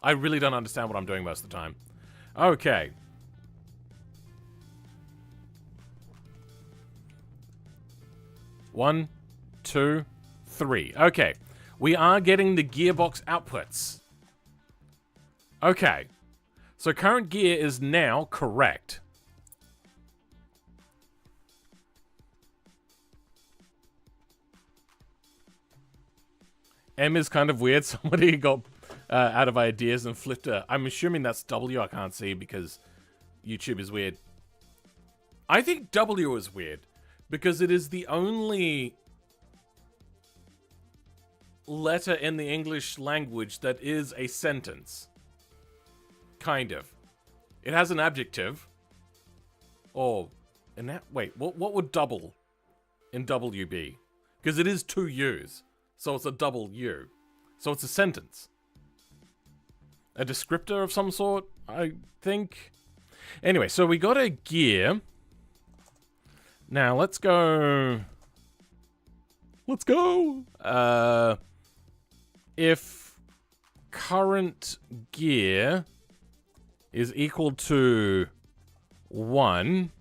I really don't understand what I'm doing most of the time. Okay. One, two, three. Okay. We are getting the gearbox outputs. Okay. So current gear is now correct. M is kind of weird. Somebody got out of ideas and flipped a... I'm assuming that's W. I can't see because YouTube is weird. I think W is weird because it is the only letter in the English language that is a sentence. Kind of. It has an adjective. Or... wait, what would double in W be? Because it is two U's. So it's a double U. So it's a sentence. A descriptor of some sort, I think. Anyway, so we got a gear. Now, let's go... Let's go! If current gear is equal to 1...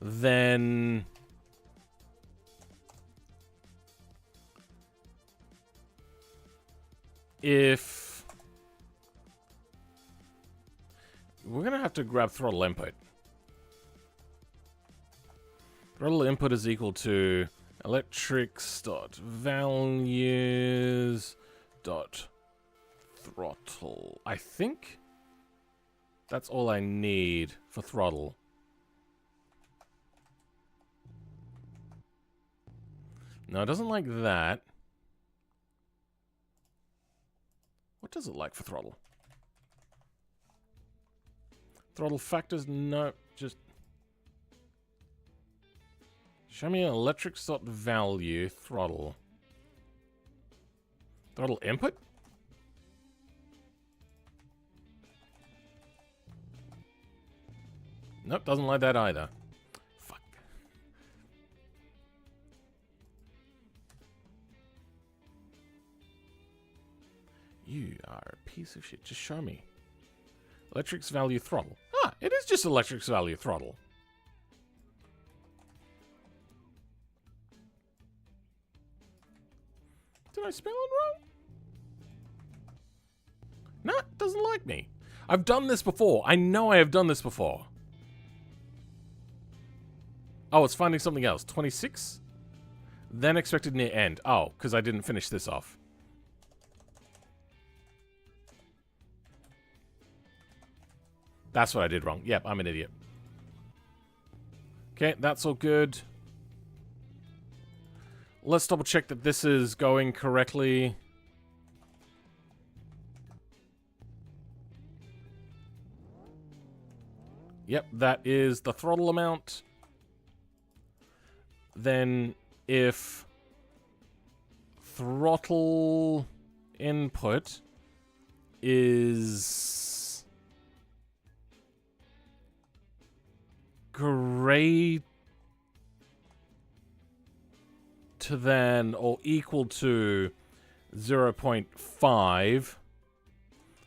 then if we're gonna have to grab throttle input. Throttle input is equal to electrics dot values dot throttle. I think that's all I need for throttle. No, it doesn't like that. What does it like for throttle? Throttle factors? No, just... Show me an electrics dot value throttle. Throttle input? Nope, doesn't like that either. Fuck. You are a piece of shit. Just show me. Electrics value throttle. Ah, it is just electrics value throttle. Did I spell it wrong? No, it doesn't like me. I've done this before. I know I have done this before. Oh, it's finding something else. 26? Then expected near end. Oh, because I didn't finish this off. That's what I did wrong. Yep, I'm an idiot. Okay, that's all good. Let's double check that this is going correctly. Yep, that is the throttle amount. Then if throttle input is greater than or equal to 0.5,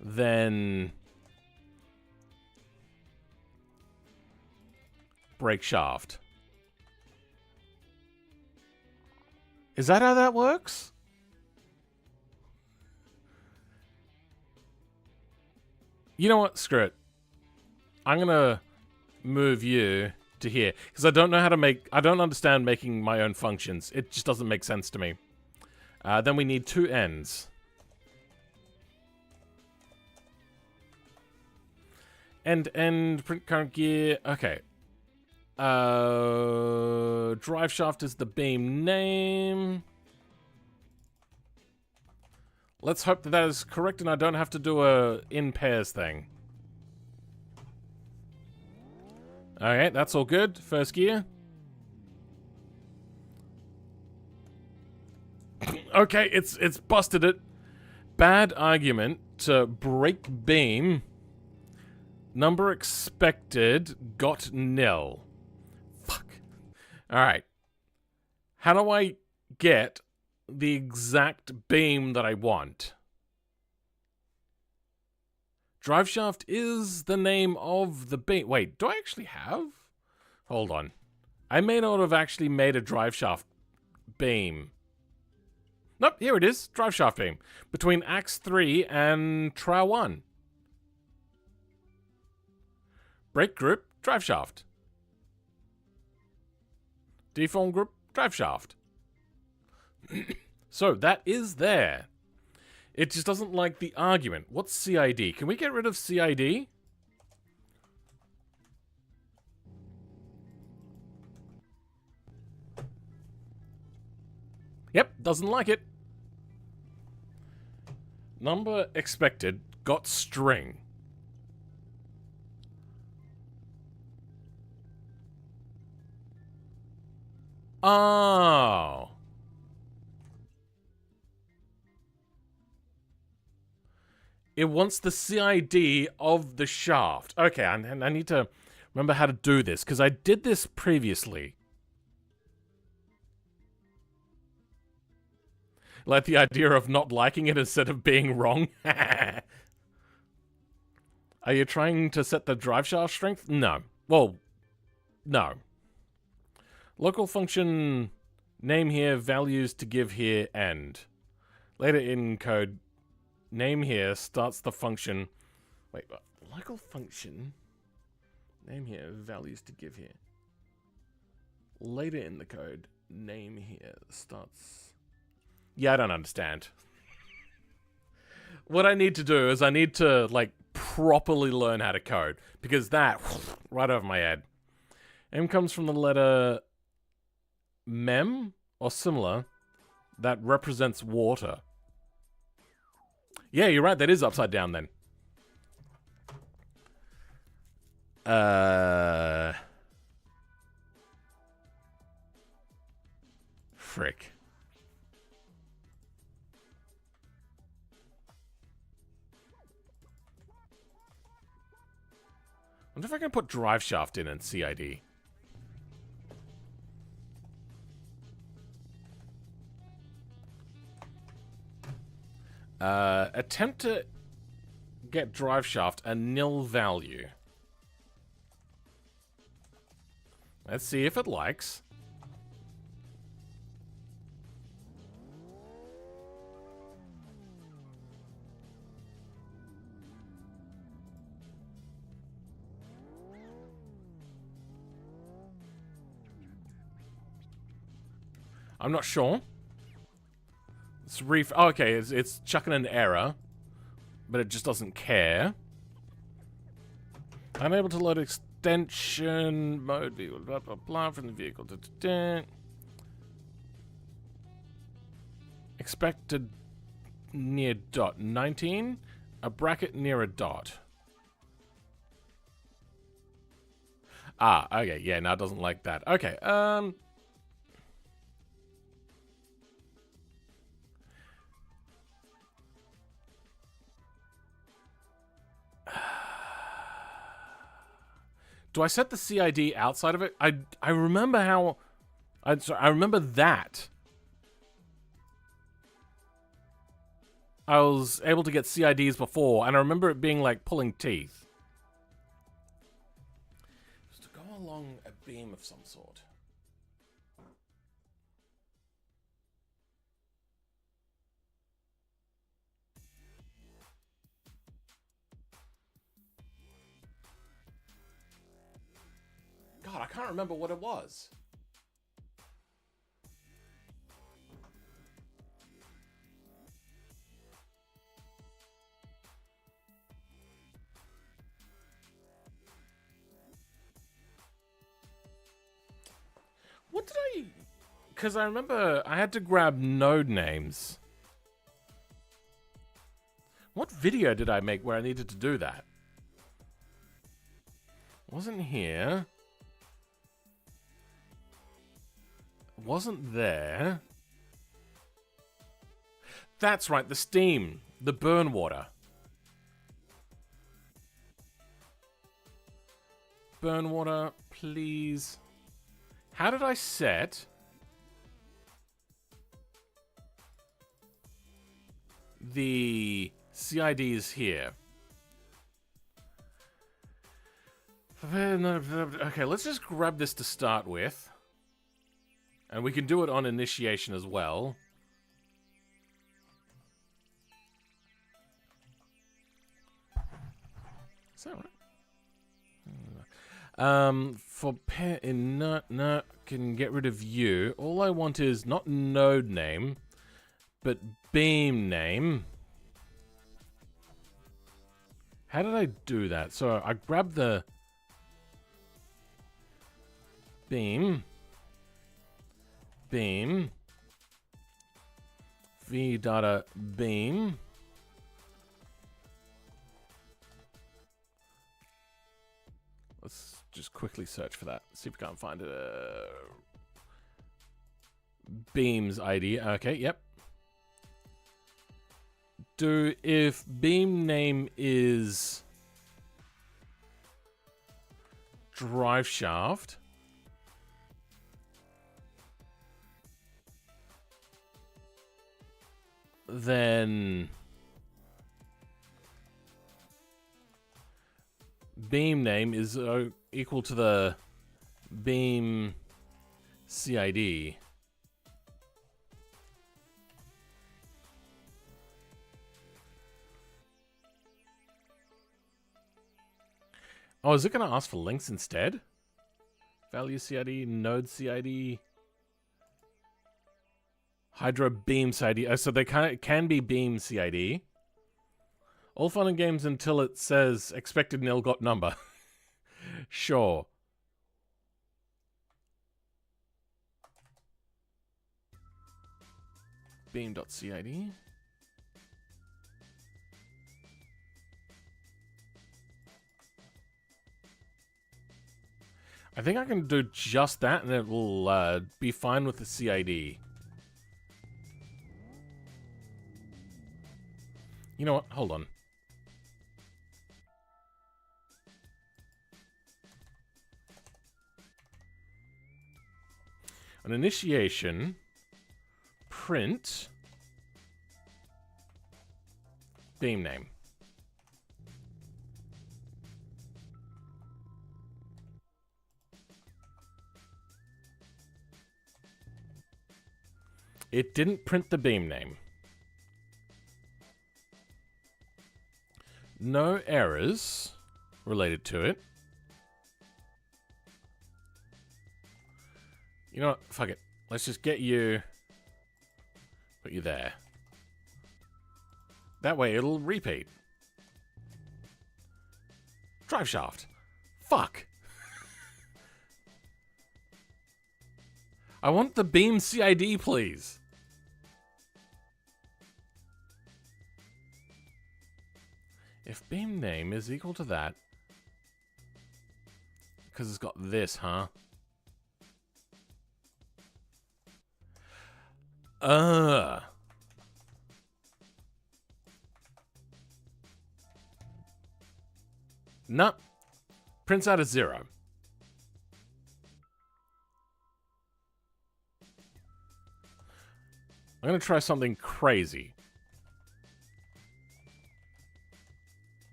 then brake shaft. Is that how that works? You know what? Screw it. I'm gonna move you to here because I don't know how to make. I don't understand making my own functions. It just doesn't make sense to me. Then we need two ends. End, print current gear. Okay. Drive shaft is the beam name. Let's hope that that is correct and I don't have to do a in pairs thing. Alright, that's all good. First gear. Okay, it's busted it. Bad argument to break beam. Number expected got nil. Fuck. Alright. How do I get the exact beam that I want? Drive shaft is the name of the beam. Wait, do I actually have? Hold on. I may not have actually made a drive shaft beam. Nope, here it is. Drive shaft beam. Between Axe 3 and Tra 1. Brake group, drive shaft. Deform group, drive shaft. So, that is there. It just doesn't like the argument. What's CID? Can we get rid of CID? Yep, doesn't like it. Number expected got string. Oh. It wants the CID of the shaft. Okay, and I need to remember how to do this, because I did this previously. Like the idea of not liking it instead of being wrong. Are you trying to set the drive shaft strength? No. Well, no. Local function name here, values to give here, end. Later in code, name here starts the function. Wait, local function name here, values to give here. Later in the code, name here starts. Yeah, I don't understand. What I need to do is I need to, like, properly learn how to code. Because that, right over my head. M comes from the letter mem, or similar, that represents water. Yeah, you're right, that is upside down then. Frick. I wonder if I can put drive shaft in and CID. Attempt to get drive shaft a nil value. Let's see if it likes. I'm not sure. It's okay, it's chucking an error, but it just doesn't care. Unable to load extension mode vehicle, blah blah blah from the vehicle. Expected near dot 19, a bracket near a dot. Ah, okay, yeah, now it doesn't like that. Okay, do I set the CID outside of it? I remember how... I remember that. I was able to get CIDs before, and I remember it being like pulling teeth. Just to go along a beam of some sort. God, I can't remember what it was. What did I... Because I remember I had to grab node names. What video did I make where I needed to do that? Wasn't here. Wasn't there. That's right, the steam. The burn water. Burn water, please. How did I set the CIDs here? Okay, let's just grab this to start with. And we can do it on initiation as well. Is that right? For pair in no, can get rid of you. All I want is not node name, but beam name. How did I do that? So I grabbed the beam, v data beam. Let's just quickly search for that. See if we can't find it. Beam's ID. Okay, yep. If beam name is drive shaft, then beam name is equal to the beam CID. Oh, is it going to ask for links instead? Value CID, node CID, hydro beam CID. So they can be beam CID. All fun and games until it says expected nil got number. Sure. Beam.cid. I think I can do just that and it will be fine with the CID. You know what? Hold on. On initiation, print beam name. It didn't print the beam name. No errors related to it. You know what? Fuck it. Let's just get you... Put you there. That way it'll repeat. Drive shaft. Fuck. I want the beam CID, please. If beam name is equal to that, because it's got this, huh? No. Prints out as 0. I'm going to try something crazy.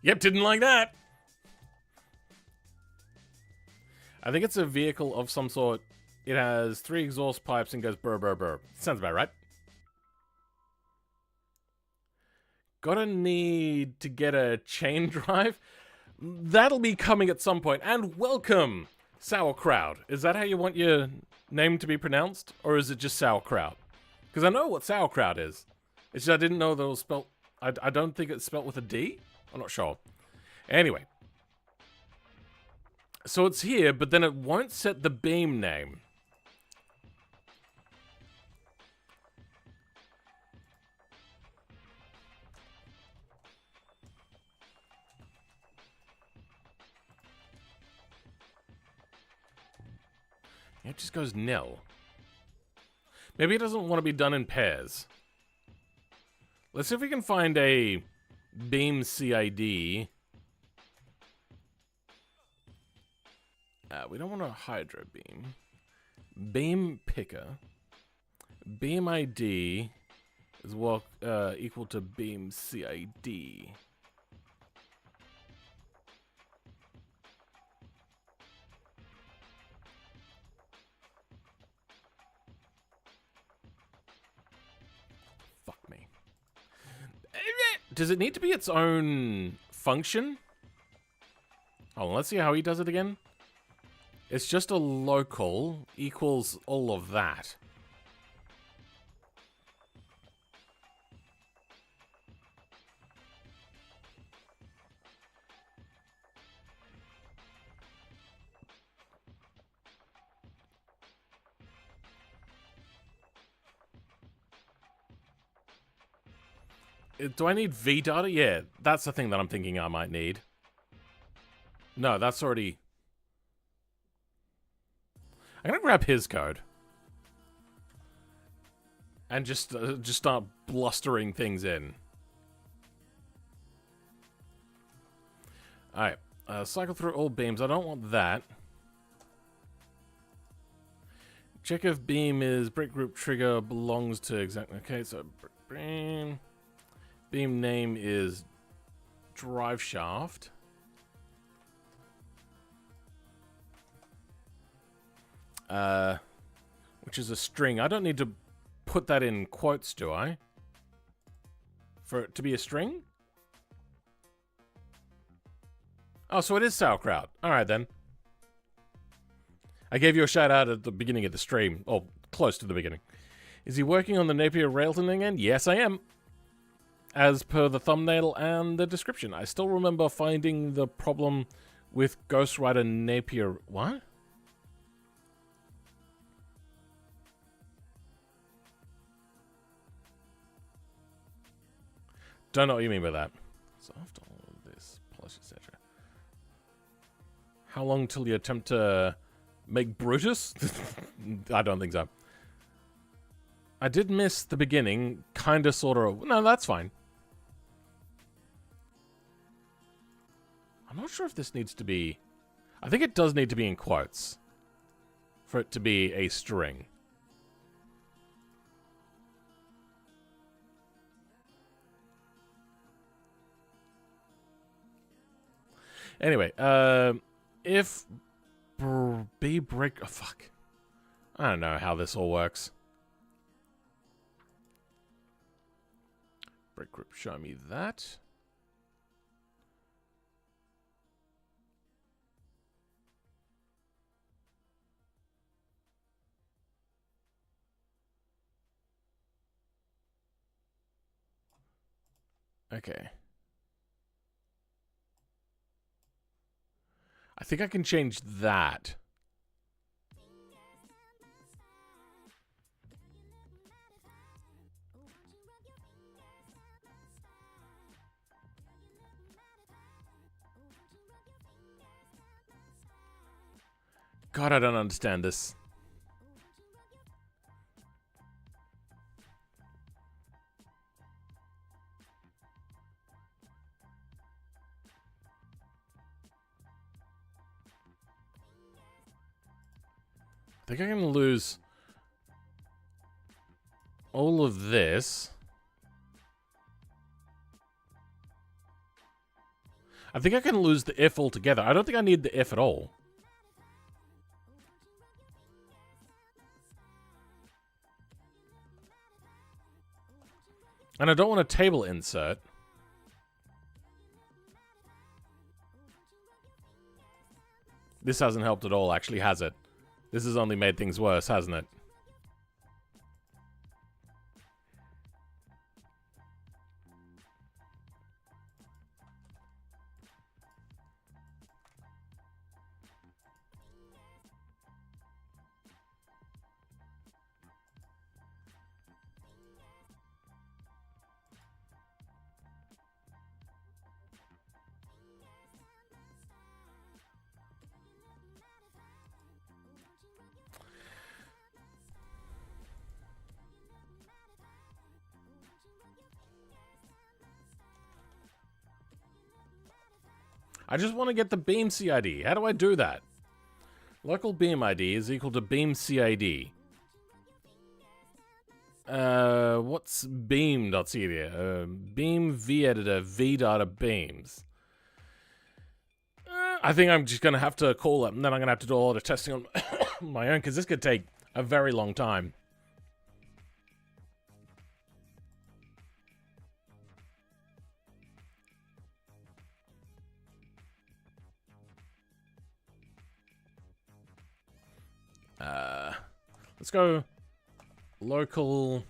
Yep, didn't like that. I think it's a vehicle of some sort. It has 3 exhaust pipes and goes brr brr brr. Sounds about right. Gotta need to get a chain drive. That'll be coming at some point. And welcome, Sauerkraut. Is that how you want your name to be pronounced? Or is it just Sauerkraut? Because I know what sauerkraut is. It's just I didn't know that it was spelled... I don't think it's spelled with a D? I'm not sure. Anyway. So it's here, but then it won't set the beam name. It just goes nil. Maybe it doesn't want to be done in pairs. Let's see if we can find a beam CID. We don't want a hydro beam. Beam picker. Beam ID is equal to beam CID. Fuck me. Does it need to be its own function? Oh, let's see how he does it again. It's just a local equals all of that. Do I need V data? Yeah, that's the thing that I'm thinking I might need. No, that's already... I'm gonna grab his code. And just start blustering things in. Alright, cycle through all beams. I don't want that. Check if beam is brick group trigger belongs to exactly... Okay, so beam... Beam name is drive shaft. Which is a string. I don't need to put that in quotes, do I? For it to be a string? Oh, so it is sauerkraut. Alright then. I gave you a shout out at the beginning of the stream. Or close to the beginning. Is he working on the Napier Railton again? Yes, I am. As per the thumbnail and the description. I still remember finding the problem with Ghost Rider Napier... What? Don't know what you mean by that. So after all of this, polish, etc. How long till you attempt to make Brutus? I don't think so. I did miss the beginning, kinda, sorta. No, that's fine. I'm not sure if this needs to be... I think it does need to be in quotes. For it to be a string. Anyway, if... B break... Oh, fuck. I don't know how this all works. Break group, show me that. Okay. I think I can change that. God, I don't understand this. I think I can lose all of this. I think I can lose the if altogether. I don't think I need the if at all. And I don't want a table insert. This hasn't helped at all, actually, has it? This has only made things worse, hasn't it? I just want to get the beam CID. How do I do that? Local beam ID is equal to beam CID. What's beam.cd? Beam vEditor vdata beams. I think I'm just going to have to call it, and then I'm going to have to do a lot of testing on my own, because this could take a very long time. Let's go local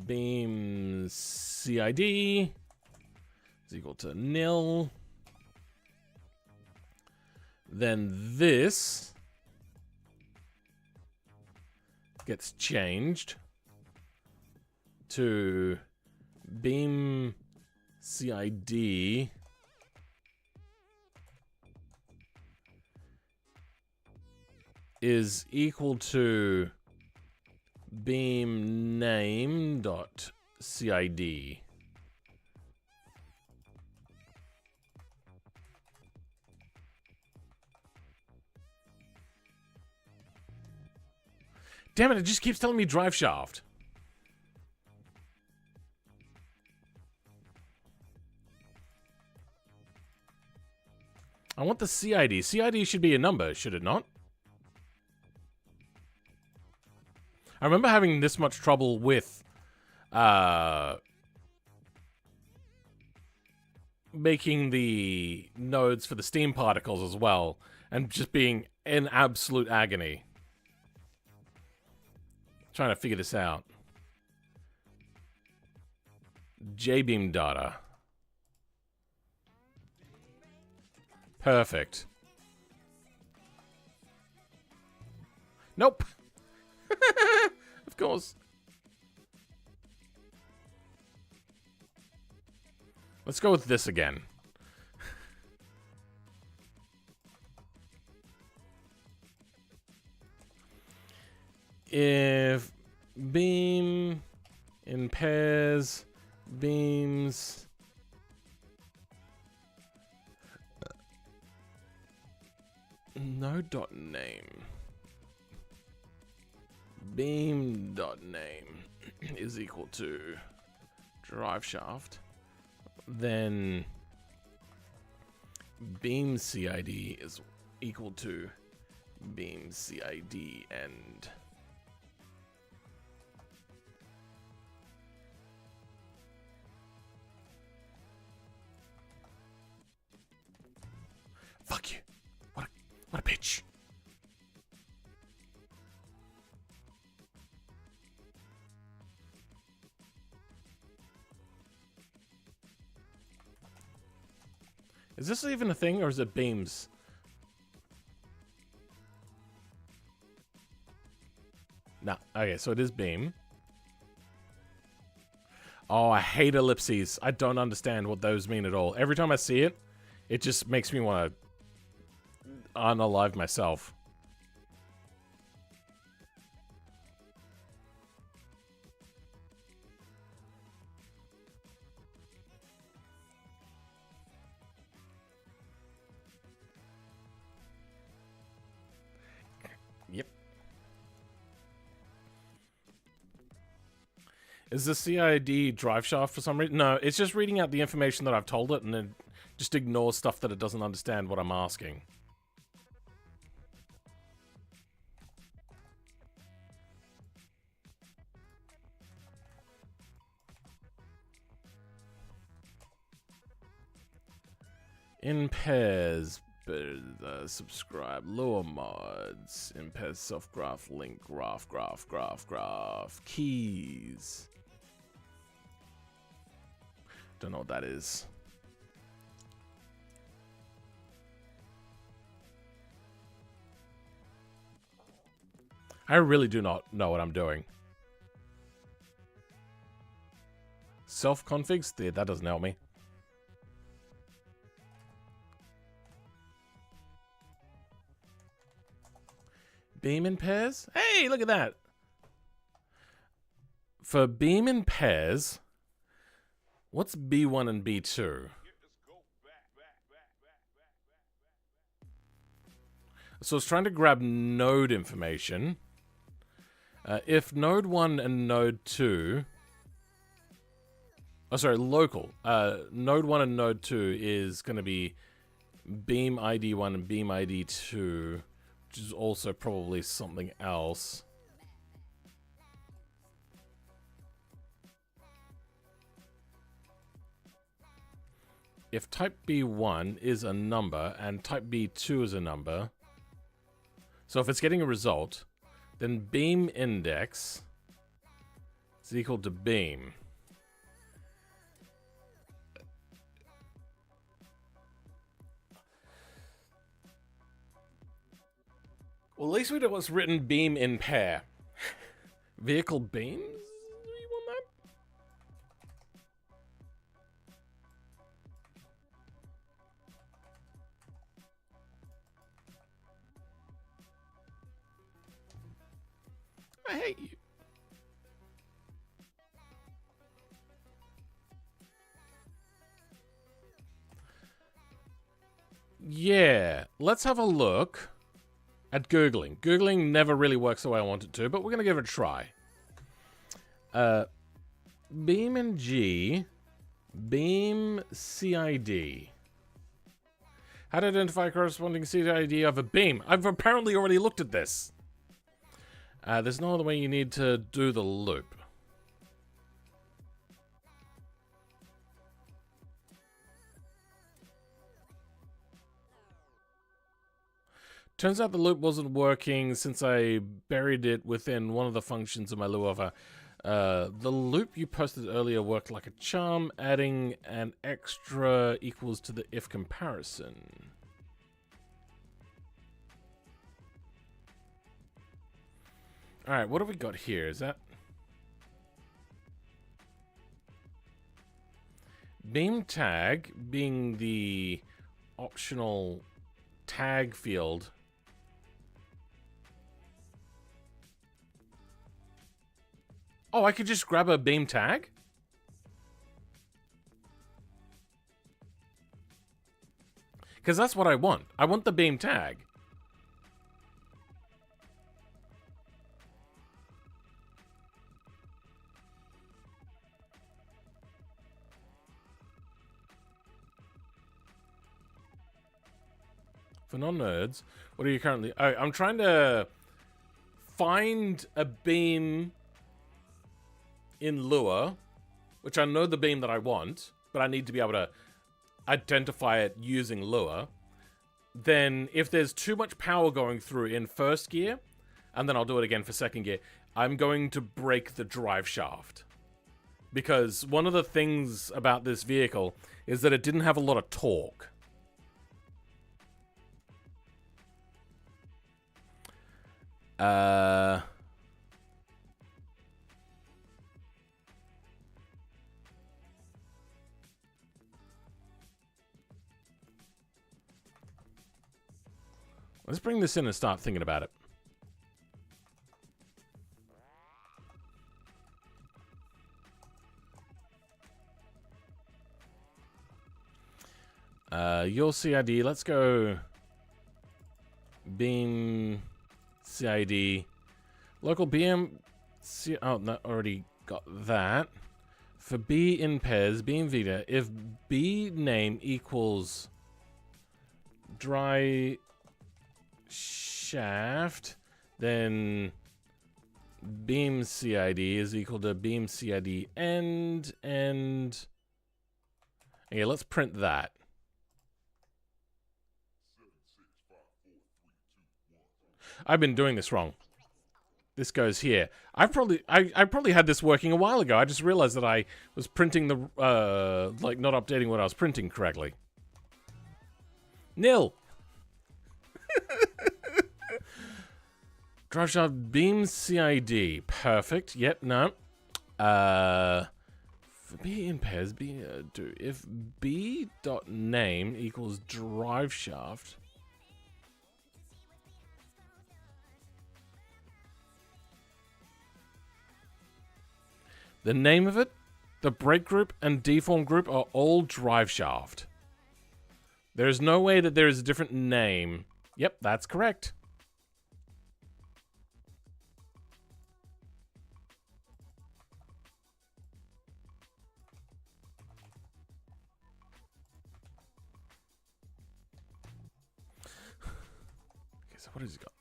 beam CID is equal to nil. Then this gets changed to beam CID is equal to beam name dot CID. Damn it, it just keeps telling me drive shaft. I want the CID. CID should be a number, should it not? I remember having this much trouble with making the nodes for the steam particles as well, and just being in absolute agony trying to figure this out. JBeam data. Perfect. Nope. Of course. Let's go with this again. If beam in pairs beams no dot name beam dot name is equal to drive shaft, then beam CID is equal to beam CID end. Fuck you. What a bitch. Is this even a thing, or is it beams? Nah, okay, so it is beam. Oh, I hate ellipses. I don't understand what those mean at all. Every time I see it, it just makes me want to unalive myself. Yep. Is the CID drive shaft for some reason? No, it's just reading out the information that I've told it and then just ignores stuff that it doesn't understand what I'm asking. In pairs, subscribe, Lua mods, in pairs, self graph, link, graph, keys. Don't know what that is. I really do not know what I'm doing. Self configs? That doesn't help me. Beam in pairs? Hey, look at that. For beam in pairs, what's B1 and B2? So it's trying to grab node information. If node 1 and node 2... Oh, sorry, local. Node 1 and node 2 is going to be beam ID 1 and beam ID 2, which is also probably something else. If type B1 is a number and type B2 is a number, so if it's getting a result, then beam index is equal to beam. Well, at least we know what's written beam in pair. Vehicle beams? Do you want that? I hate you. Yeah, let's have a look at Googling. Googling never really works the way I want it to, but we're going to give it a try. BeamNG, Beam CID. How to identify corresponding CID of a beam. I've apparently already looked at this. There's no other way you need to do the loop. Turns out the loop wasn't working since I buried it within one of the functions of my Lua. The loop you posted earlier worked like a charm, adding an extra equals to the if comparison. Alright, what have we got here? Is that... beam tag being the optional tag field. Oh, I could just grab a beam tag? Because that's what I want. I want the beam tag. For non-nerds, what are you currently... Oh, I'm trying to find a beam in Lua, which I know the beam that I want, but I need to be able to identify it using Lua. Then if there's too much power going through in first gear, and then I'll do it again for second gear, I'm going to break the drive shaft. Because one of the things about this vehicle is that it didn't have a lot of torque. Let's bring this in and start thinking about it. Your CID, let's go Beam CID. Local BM... oh, no, already got that. For B in pairs, B in Vita, if B name equals dry shaft, then beam CID is equal to beam CID end, and okay, let's print that. I've been doing this wrong. This goes here. I probably had this working a while ago. I just realized that I was printing the like not updating what I was printing correctly. Nil. Drive shaft beam CID. Perfect. Yep. No. For B in pairs. B do if B dot name equals drive shaft. The name of it, the brake group, and deform group are all drive shaft. There is no way that there is a different name. Yep, that's correct. Okay, so what has he got?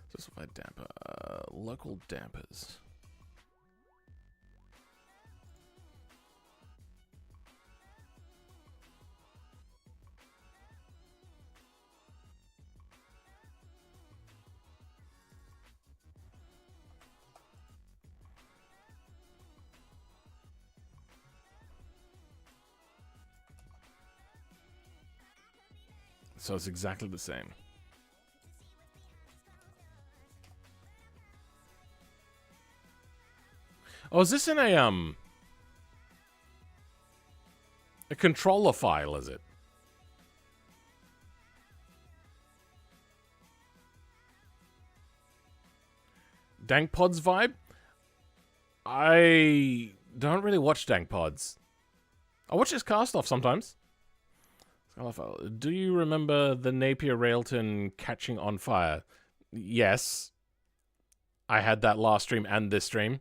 Specified damper, local dampers. So it's exactly the same. Oh, is this in a controller file, is it? Dank Pods vibe? I don't really watch Dank Pods. I watch his cast off sometimes. Do you remember the Napier Railton catching on fire? Yes. I had that last stream and this stream.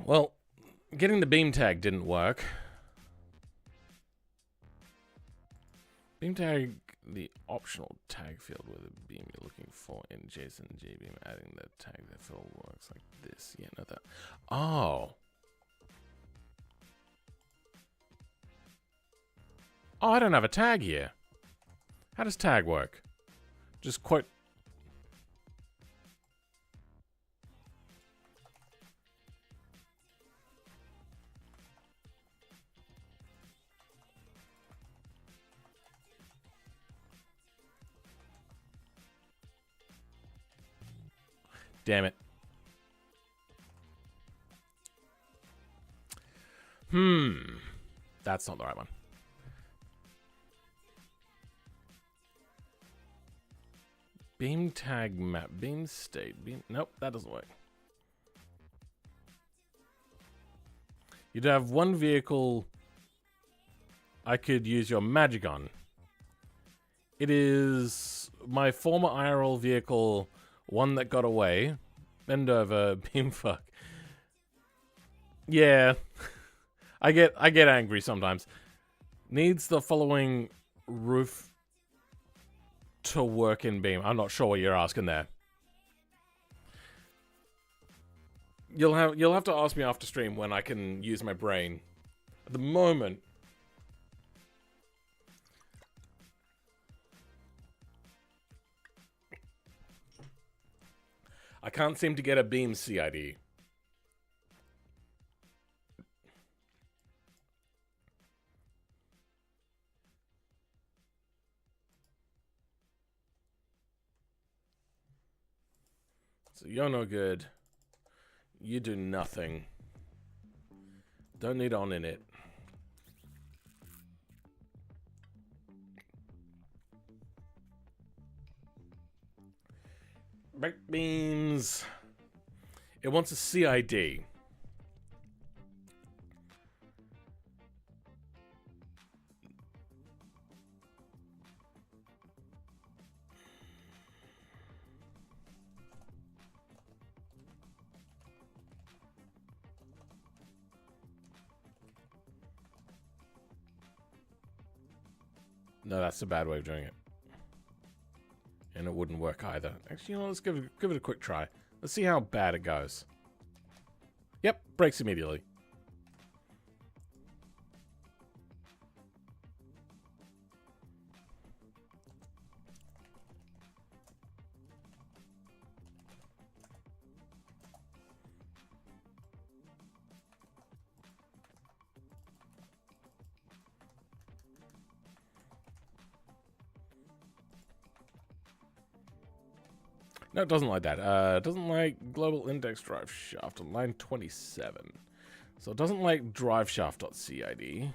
Well, getting the beam tag didn't work. Beam tag, the optional tag field with a beam you're looking for in JSON JBeam, adding the tag that field works like this. Yeah, not that. Oh. Oh, I don't have a tag here. How does tag work? Just quote. Damn it. That's not the right one. Beam tag map, beam state, beam. Nope, that doesn't work. You'd have one vehicle I could use your magic on. It is my former IRL vehicle, one that got away. Bend over, beam fuck. Yeah. I get angry sometimes. Needs the following roof to work in beam. I'm not sure what you're asking there. You'll have to ask me after stream when I can use my brain. At the moment, I can't seem to get a beam CID. So you're no good. You do nothing. Don't need on in it. Back beams. It wants a CID. No, that's a bad way of doing it. And it wouldn't work either. Actually, you know, let's give it a quick try. Let's see how bad it goes. Yep, breaks immediately. No, it doesn't like that. It doesn't like global index drive shaft on line 27. So it doesn't like drive shaft.cid.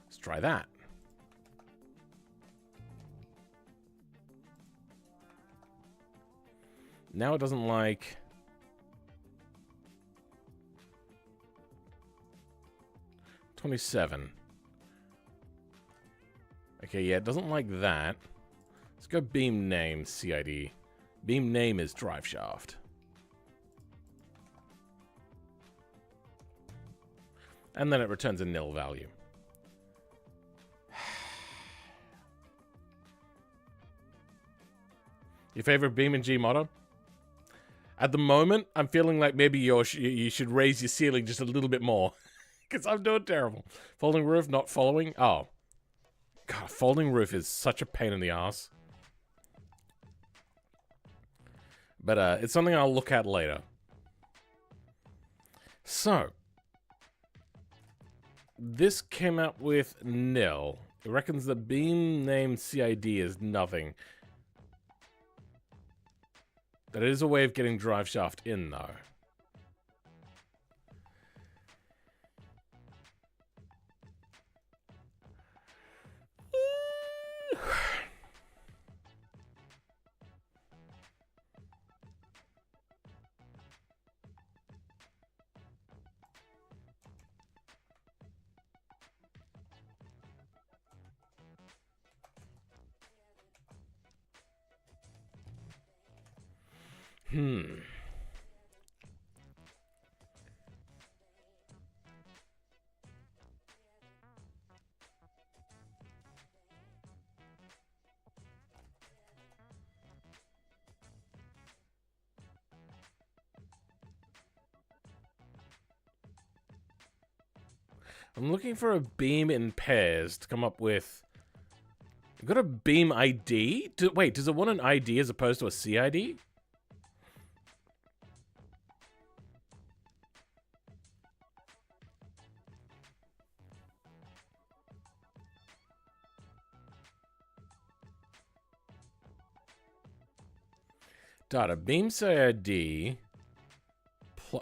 Let's try that. Now it doesn't like... .27. Okay, yeah, it doesn't like that. Let's go beam name CID. Beam name is drive shaft. And then it returns a nil value. Your favorite BeamNG motto? At the moment, I'm feeling like maybe you should raise your ceiling just a little bit more. Because I'm doing terrible. Folding roof, not following. Oh. God, folding roof is such a pain in the ass. But it's something I'll look at later. So. This came out with nil. It reckons the beam name CID is nothing. That is a way of getting drive shaft in, though. I'm looking for a beam in pairs to come up with... I've got a beam ID? Wait, does it want an ID as opposed to a CID? Data beam CID.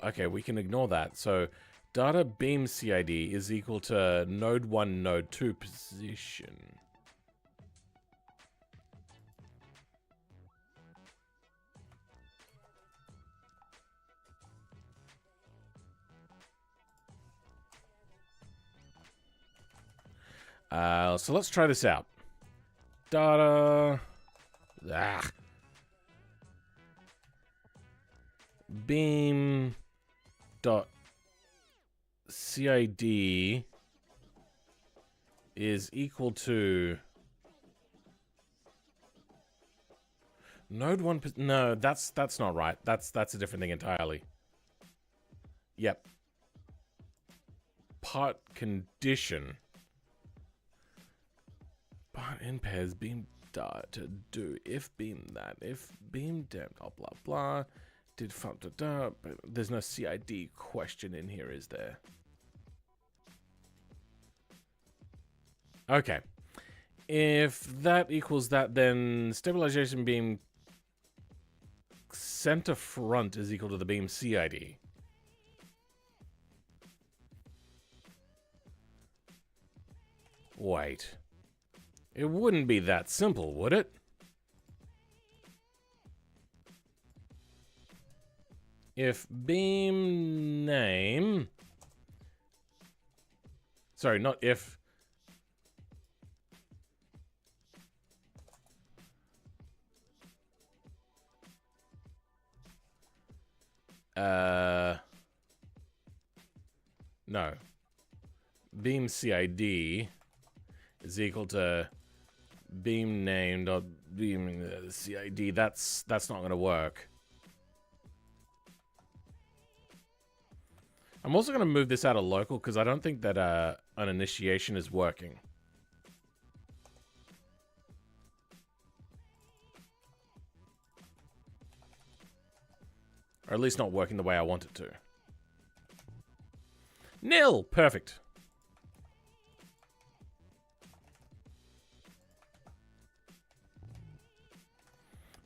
Okay, we can ignore that. So data beam CID is equal to node 1, node 2 position. So let's try this out. Data. Beam dot CID is equal to node 1. No, that's not right. That's a different thing entirely. Yep. Part condition. Part in pairs beam to do if beam that, if beam dem, blah, blah, blah, did front, but there's no CID question in here, is there? Okay. If that equals that, then stabilization beam center front is equal to the beam CID. Wait. It wouldn't be that simple, would it? If beam name... Sorry, not if... No. Beam CID is equal to beam name dot beam CID. That's not going to work. I'm also going to move this out of local because I don't think that an initiation is working. Or at least not working the way I want it to. Nil! Perfect.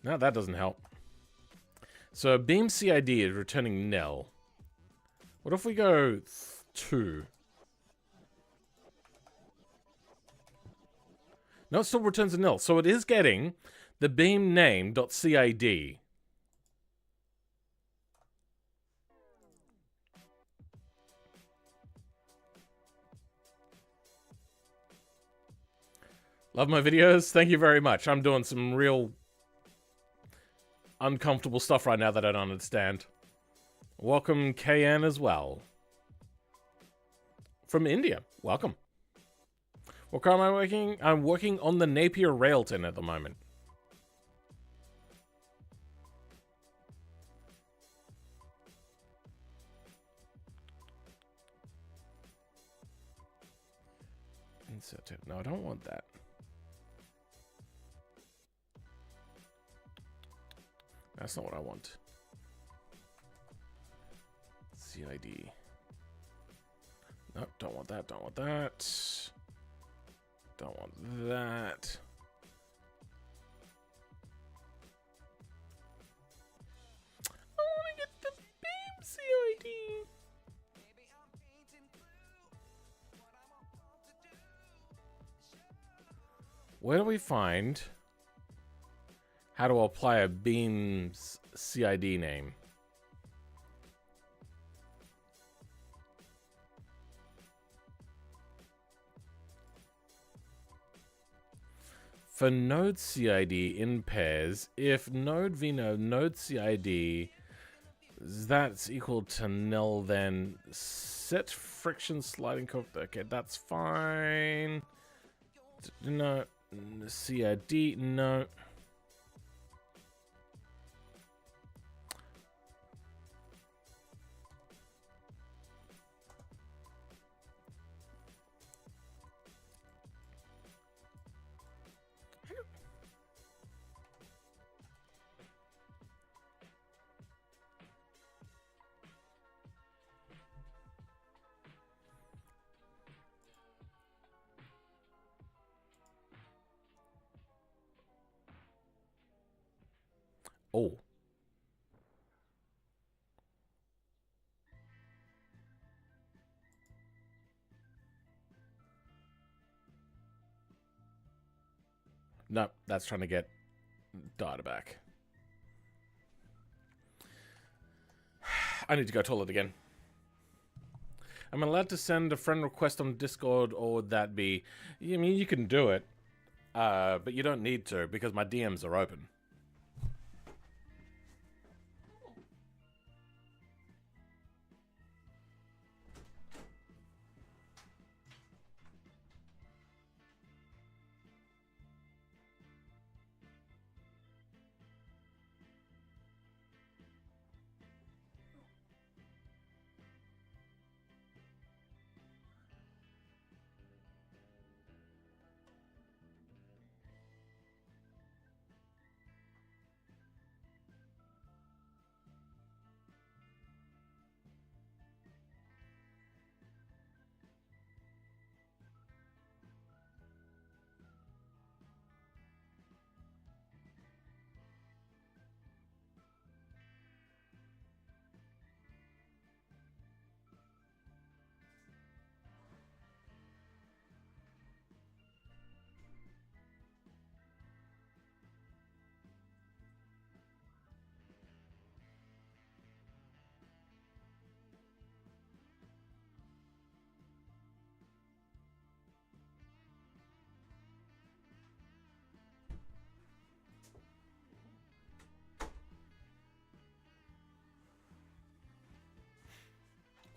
No, that doesn't help. So beam CID is returning nil. What if we go 2? No, it still returns a nil. So it is getting the beam name.cid. Love my videos. Thank you very much. I'm doing some real uncomfortable stuff right now that I don't understand. Welcome, KN, as well. From India. Welcome. What car am I working? I'm working on the Napier Railton at the moment. Insert it. No, I don't want that. That's not what I want. CID. Nope, don't want that, don't want that. Don't want that. I want to get the beam CID. Where do we find how to apply a beam's CID name? For node CID in pairs, if node vnode node CID that's equal to nil, then set friction sliding curve. Okay, that's fine. No, CID, no. Oh. No, that's trying to get data back. I need to go toilet again. I'm allowed to send a friend request on Discord, or would that be... I mean, you can do it, but you don't need to because my DMs are open.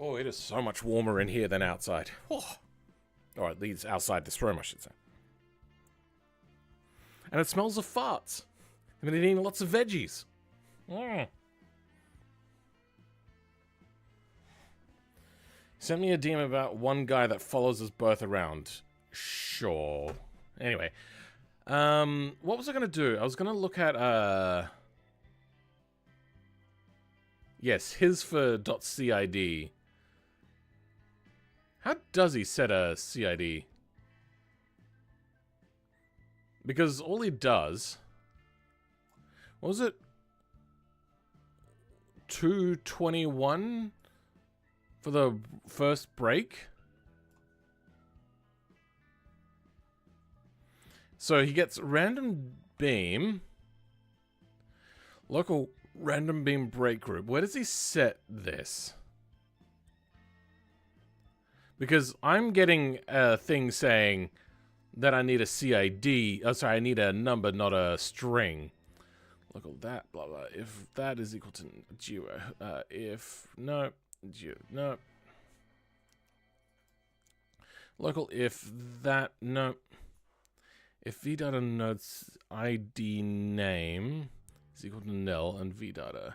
Oh, it is so much warmer in here than outside. Oh. Or at least outside this room, I should say. And it smells of farts. I've been eating lots of veggies. Sent me a DM about one guy that follows us both around. Sure. Anyway. What was I going to do? I was going to look at, yes, his for .cid. How does he set a CID? Because all he does... What was it? 221 for the first break? So he gets random beam, local random beam break group. Where does he set this? Because I'm getting a thing saying that I need a CID. Oh, sorry, I need a number, not a string. Local that, blah, blah. If that is equal to 0. If, no, 0, no. Local if that, no. If vdata node's ID name is equal to nil and vdata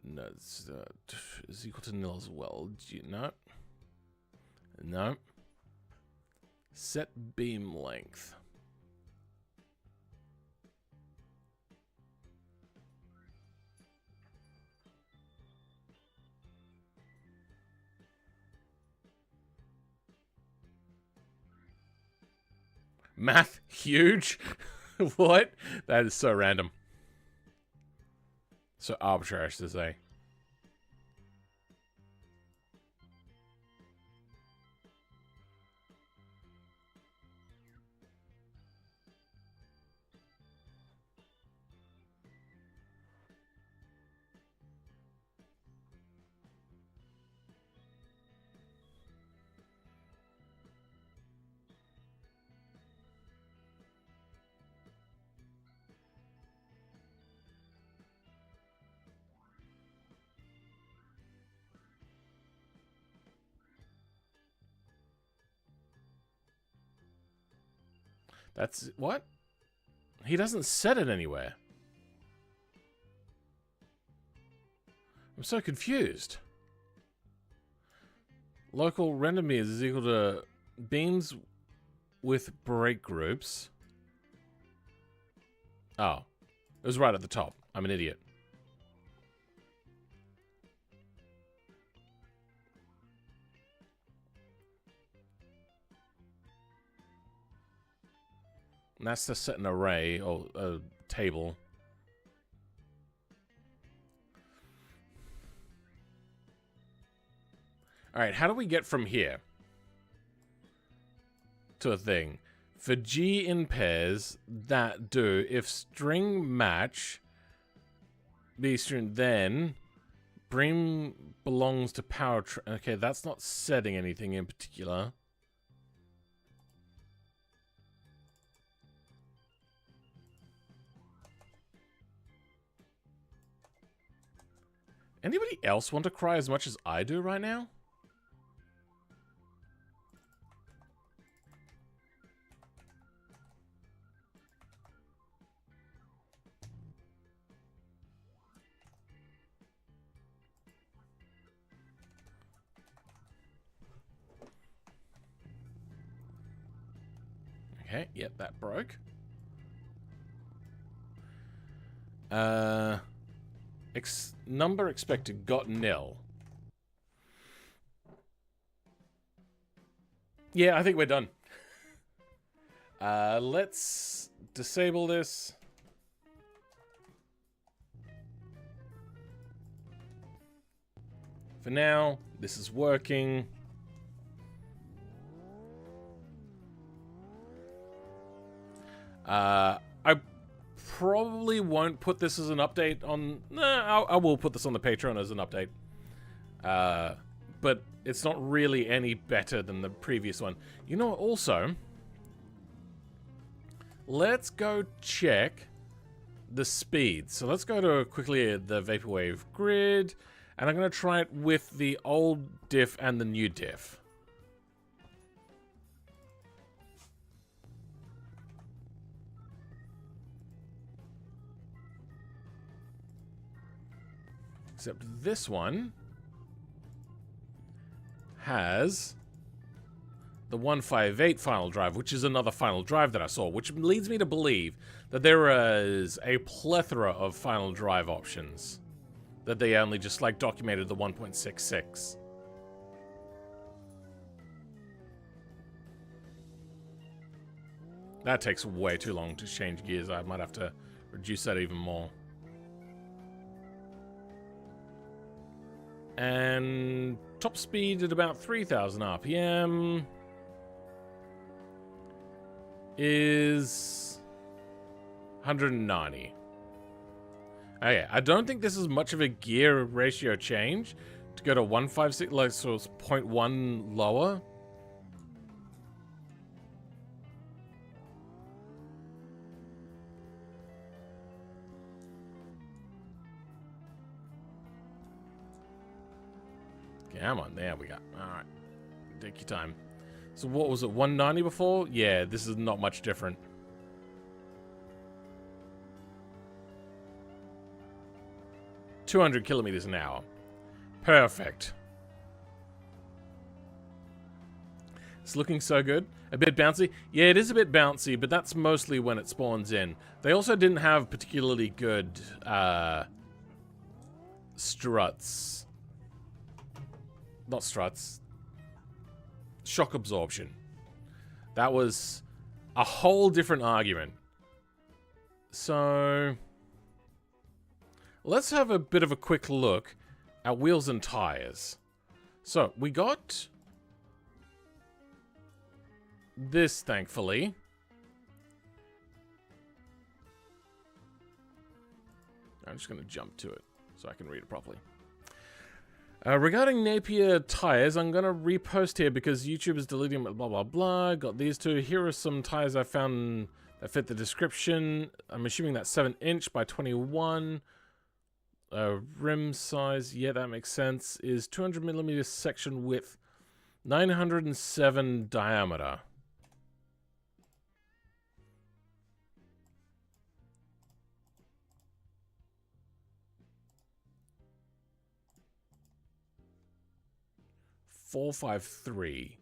nodes is equal to nil as well, no. No. Set beam length. Math huge? What? That is so random. So arbitrary, I should say. That's... what? He doesn't set it anywhere. I'm so confused. Local random beams is equal to beams with break groups. Oh. It was right at the top. I'm an idiot. And that's to set an array, or a table. Alright, how do we get from here to a thing? For G in pairs, that do, if string match, B string, then Bream belongs to power. Okay, that's not setting anything in particular. Anybody else want to cry as much as I do right now? Okay, yep, that broke. Number expected got nil. Yeah, I think we're done. Let's disable this. For now, this is working. I probably won't put this as an update on... Nah, I will put this on the Patreon as an update. But it's not really any better than the previous one. You know what, also... Let's go check the speed. So let's go to quickly the Vaporwave grid. And I'm going to try it with the old diff and the new diff. Except this one has the 158 final drive, which is another final drive that I saw, which leads me to believe that there is a plethora of final drive options. That they only just, like, documented the 1.66. That takes way too long to change gears. I might have to reduce that even more. And top speed at about 3,000 RPM is 190. Okay, I don't think this is much of a gear ratio change to go to 156, like, so it's 0.1 lower. Come on, there we go. Alright, take your time. So what was it, 190 before? Yeah, this is not much different. ...200 kilometers an hour. Perfect. It's looking so good. A bit bouncy. Yeah, it is a bit bouncy, but that's mostly when it spawns in. They also didn't have particularly good struts. Not struts. Shock absorption. That was a whole different argument. So let's have a bit of a quick look at wheels and tires. So we got this, thankfully. I'm just going to jump to it so I can read it properly. Regarding Napier tires, I'm going to repost here because YouTube is deleting blah blah blah. Got these two. Here are some tires I found that fit the description. I'm assuming that's 7" by 21. Rim size, yeah, that makes sense. Is 200mm section width, 907 diameter. .453.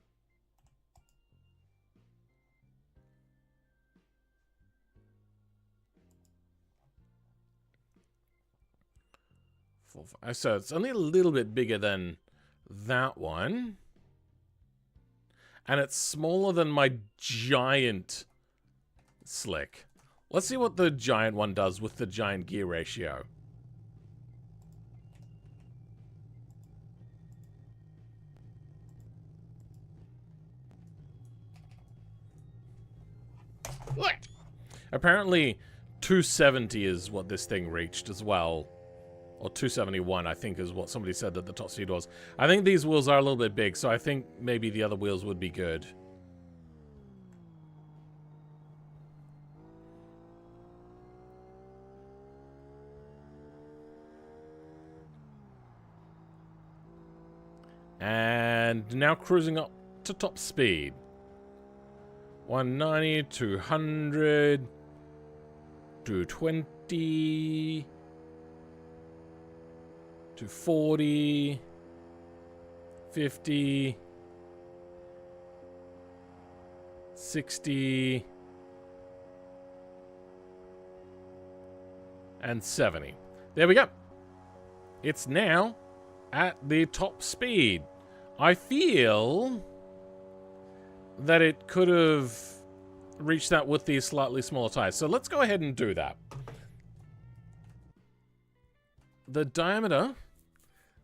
So it's only a little bit bigger than that one. And it's smaller than my giant slick. Let's see what the giant one does with the giant gear ratio. Apparently 270 is what this thing reached as well. Or 271, I think, is what somebody said that the top speed was. I think these wheels are a little bit big, so I think maybe the other wheels would be good. And now cruising up to top speed. 190, 200, 220, 240, 50, 60, and 70. There we go. It's now at the top speed. I feel that it could have reached that with these slightly smaller tires. So let's go ahead and do that. The diameter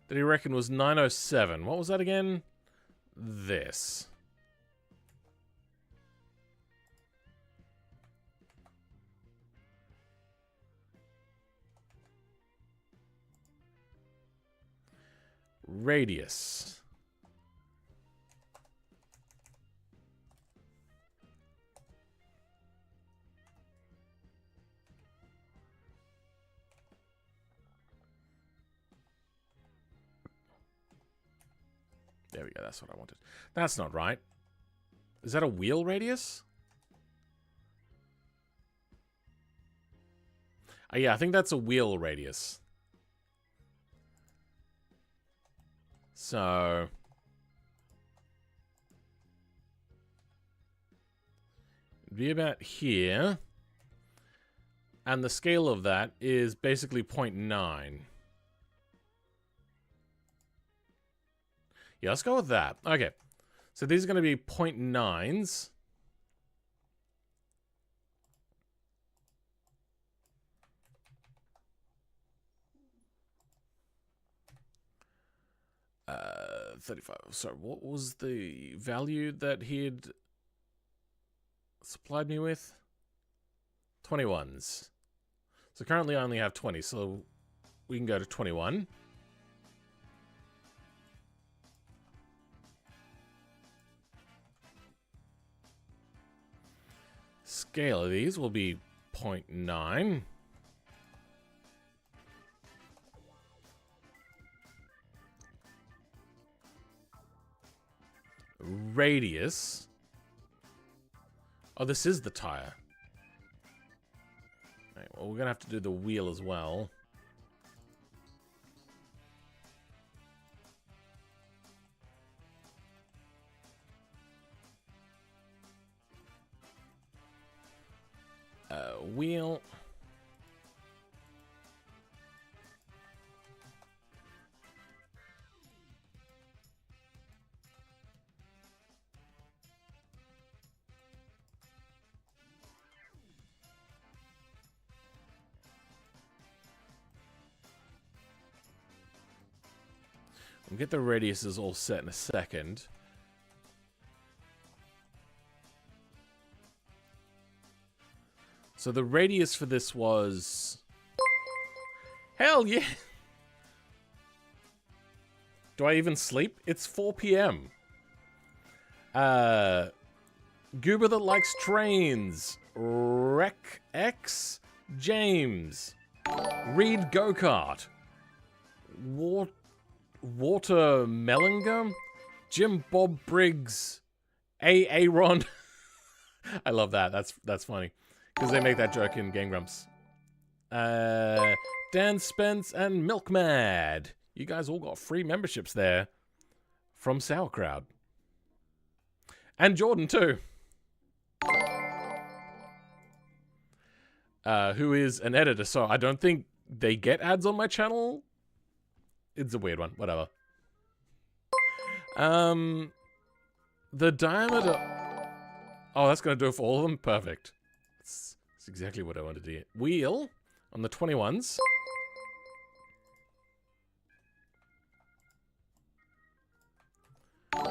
that he reckoned was 907. What was that again? This. Radius. There we go, that's what I wanted. That's not right. Is that a wheel radius? Oh, yeah, I think that's a wheel radius. So... it'd be about here. And the scale of that is basically 0.9. Yeah, let's go with that. Okay. So these are going to be 0.9s. Uh, 35. Sorry, what was the value that he had supplied me with? 21s. So currently I only have 20, so we can go to 21. Scale of these will be 0.9. Radius. Oh, this is the tire. Right, well, we're gonna have to do the wheel as well. Wheel. We'll get the radiuses all set in a second. So the radius for this was... hell yeah! Do I even sleep? It's 4 p.m. Goober that likes trains. Rec X. James. Reed Go-Kart. Water Mellinger. Jim Bob Briggs. Aaron. I love that. That's funny. Because they make that joke in Game Grumps. Dan Spence and Milkmad. You guys all got free memberships there. From Sauerkraut. And Jordan, too. Who is an editor, so I don't think they get ads on my channel. It's a weird one. Whatever. The diameter... oh, that's going to do it for all of them? Perfect. That's exactly what I wanted to do. Wheel on the 21s. Are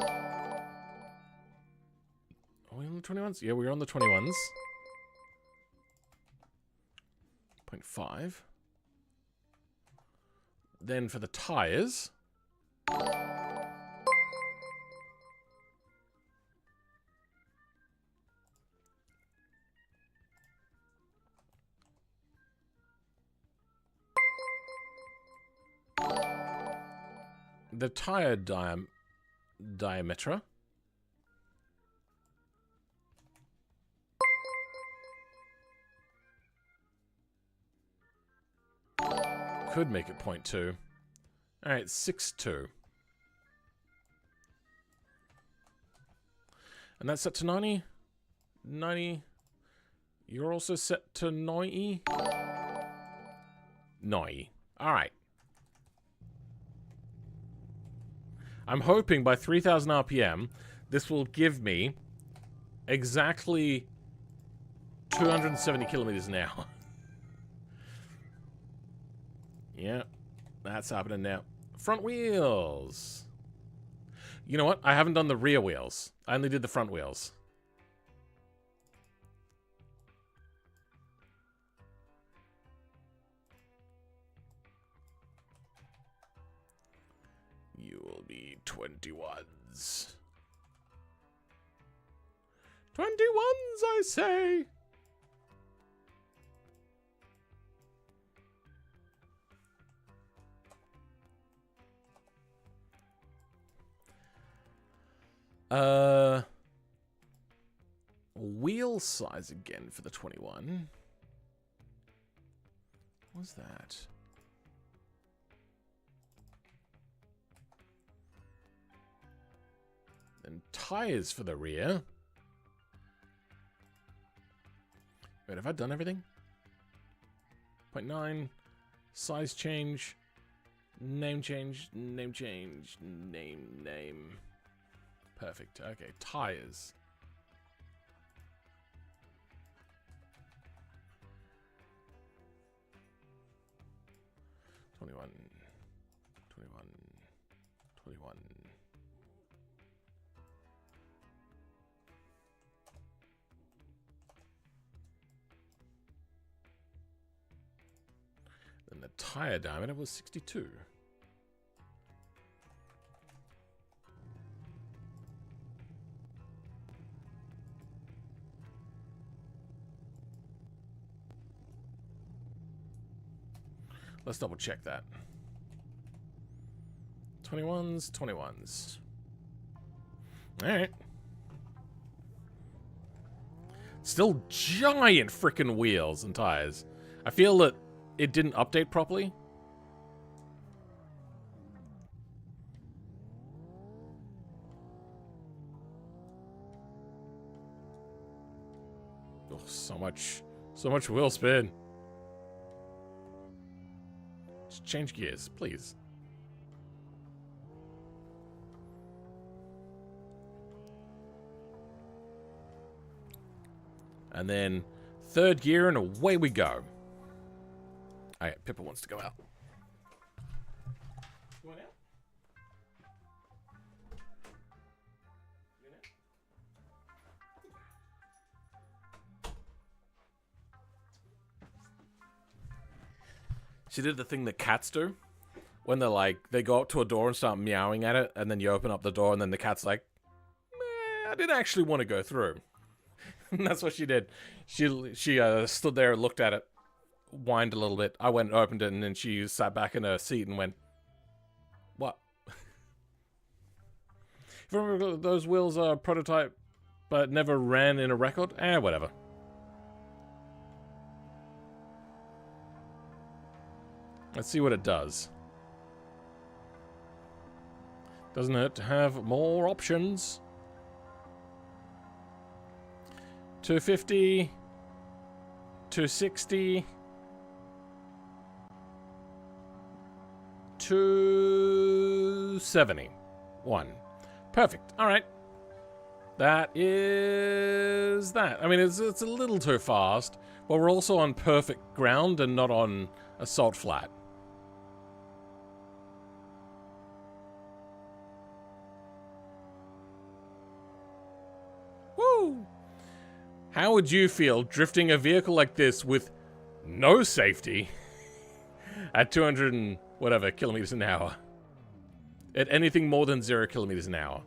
we on the 21s? Yeah, we're on the 21s. 0.5. Then for the tires... the tire diameter. Could make it 0.2. Alright, 6.2. And that's set to 90? 90. You're also set to 90? 90. Alright. I'm hoping by 3,000 RPM, this will give me exactly 270 kilometers an hour. Yeah, that's happening now. Front wheels. You know what? I haven't done the rear wheels. I only did the front wheels. You will be 21s. 21s, I say. Wheel size again for the 21. What's that? Then tires for the rear. Wait, have I done everything? 0.9. Size change. Name change. Name change. Name. Perfect. Okay, tires. Twenty-one. Then the tire diameter was 62. Let's double check that. 21s. Alright. Still giant frickin' wheels and tires. I feel that it didn't update properly. Oh, so much wheel spin. Just change gears, please. And then third gear and away we go. Alright, Pippa wants to go out. You want out? She did the thing that cats do. When they're like, they go up to a door and start meowing at it, and then you open up the door and then the cat's like, meh, I didn't actually want to go through. And that's what she did. She stood there and looked at it, whined a little bit. I went and opened it, and then she sat back in her seat and went, what? If you remember those wheels are prototype, but never ran in a record? Whatever. Let's see what it does. Doesn't hurt to have more options. 250, 260, 270. 1. Perfect. All right. That is that. I mean, it's a little too fast, but we're also on perfect ground and not on a salt flat. Woo! How would you feel drifting a vehicle like this with no safety at 200 and whatever kilometers an hour? At anything more than 0 kilometers an hour.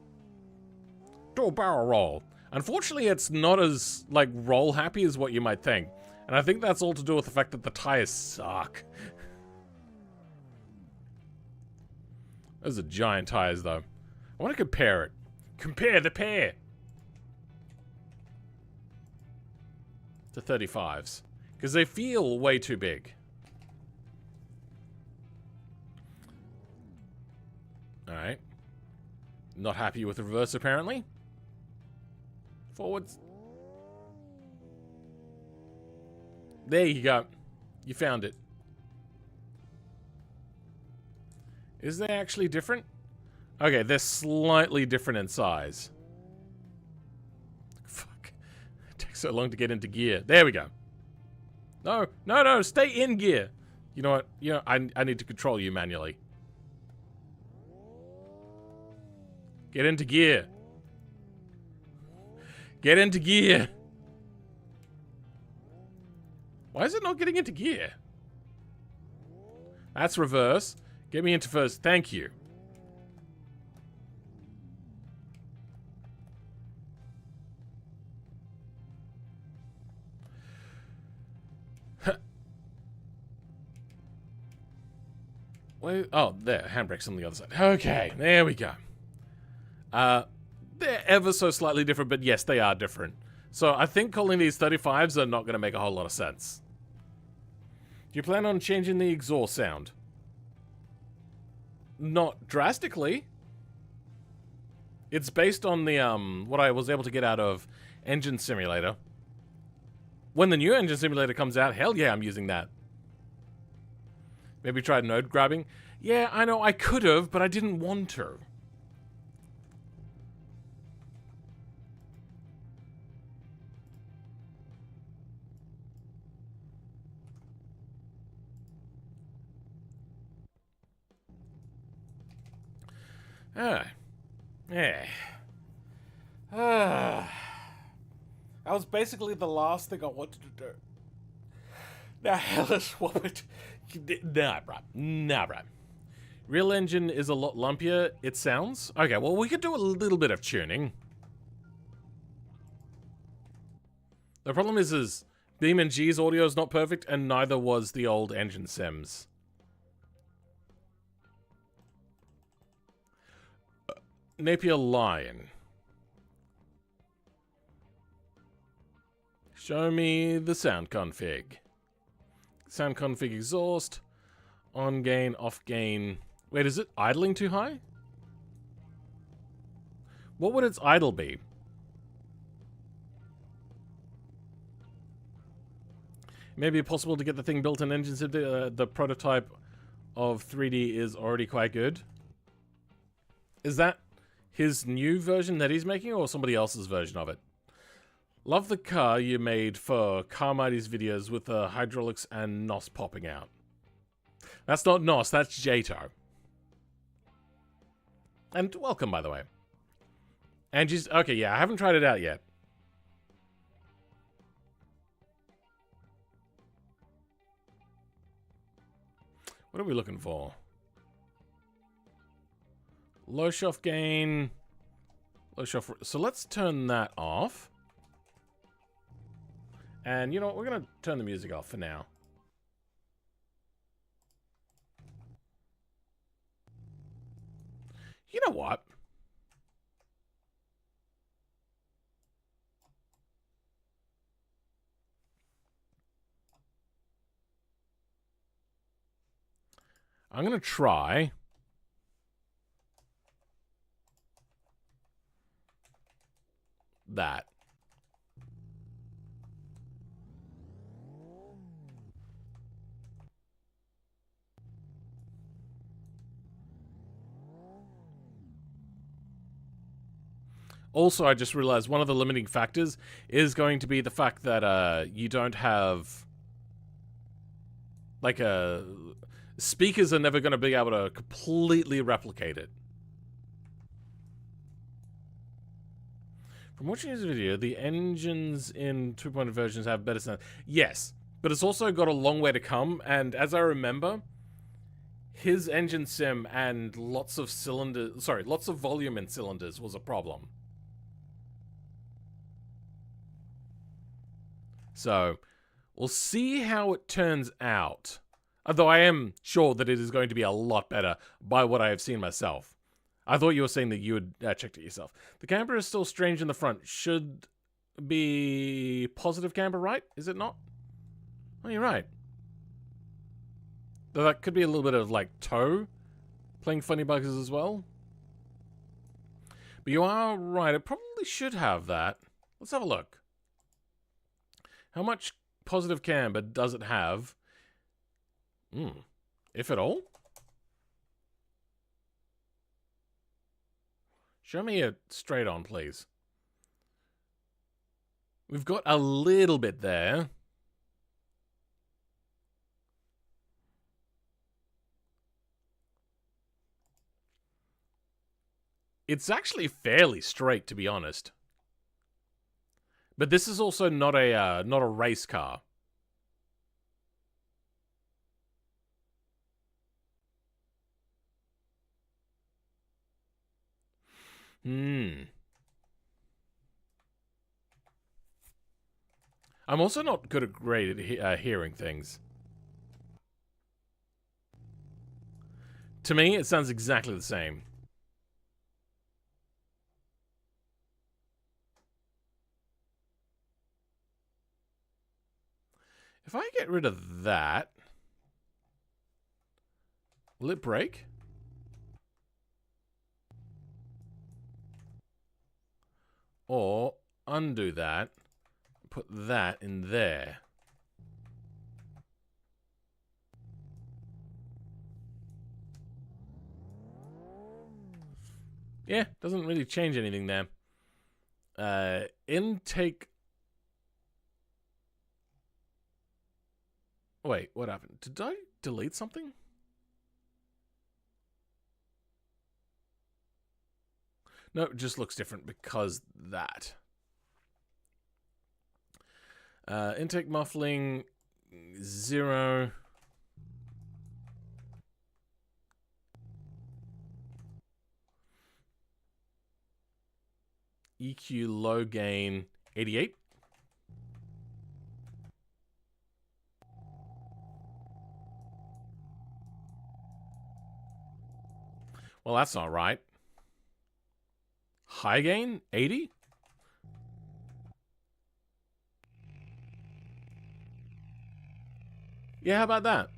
Do a barrel roll. Unfortunately, it's not as, like, roll happy as what you might think. And I think that's all to do with the fact that the tires suck. Those are giant tires, though. I want to compare it. Compare the pair. To 35s. Because they feel way too big. Alright. Not happy with the reverse, apparently. Forwards. There you go. You found it. Is they actually different? Okay, they're slightly different in size. Fuck. It takes so long to get into gear. There we go. No, stay in gear. You know what? You know, I need to control you manually. Get into gear. Get into gear. Why is it not getting into gear? That's reverse. Get me into first. Thank you. Wait, oh, there. Handbrake's on the other side. Okay, there we go. There. ever so slightly different, but yes, they are different. So I think calling these 35s are not going to make a whole lot of sense. Do you plan on changing the exhaust sound? Not drastically. It's based on the what I was able to get out of Engine Simulator. When the new Engine Simulator comes out, hell yeah, I'm using that. Maybe try node grabbing. Yeah, I know, I could have, but I didn't want to. Yeah. That was basically the last thing I wanted to do. Now, let's swap it. Nah, bruh. Nah, bruh. Real engine is a lot lumpier, it sounds. Okay, well, we could do a little bit of tuning. The problem is BeamNG's audio is not perfect, and neither was the old engine sims. Napier Lion. Show me the sound config. Sound config exhaust. On gain, off gain. Wait, is it idling too high? What would its idle be? Maybe possible to get the thing built in engine sim. The prototype of 3D is already quite good. Is that his new version that he's making, or somebody else's version of it? Love the car you made for Carmighty's videos with the hydraulics and NOS popping out. That's not NOS, that's JATO. And welcome, by the way. Angie's... Okay, yeah, I haven't tried it out yet. What are we looking for? Low shuft gain. Low shuft... So let's turn that off. And you know what? We're going to turn the music off for now. You know what? I'm going to try... that. Also, I just realized one of the limiting factors is going to be the fact that you don't have... like speakers are never going to be able to completely replicate it. From watching this video, the engines in 2.0 versions have better sound. Yes, but it's also got a long way to come, and as I remember, his engine sim and lots of cylinders... sorry, lots of volume in cylinders was a problem. So, we'll see how it turns out. Although I am sure that it is going to be a lot better by what I have seen myself. I thought you were saying that you had checked it yourself. The camber is still strange in the front. Should be positive camber, right? Is it not? Oh, you're right. Though that could be a little bit of, like, toe playing funny bugs as well. But you are right. It probably should have that. Let's have a look. How much positive camber does it have? If at all? Show me it straight on, please. We've got a little bit there. It's actually fairly straight, to be honest. But this is also not a race car. I'm also not good at hearing things. To me, it sounds exactly the same. If I get rid of that, will it break? Or undo that, put that in there. Yeah, doesn't really change anything there. Intake. Wait, what happened? Did I delete something? No, it just looks different because that. Intake muffling 0. EQ low gain 88. Well, that's not right. High gain 80? Yeah, how about that?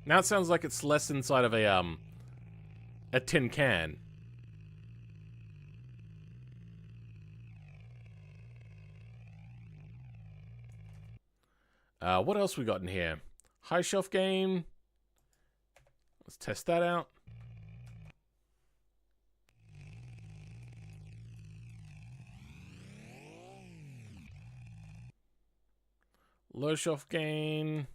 Now it sounds like it's less inside of a tin can. What else we got in here? High shelf gain. Let's test that out. Low shelf gain.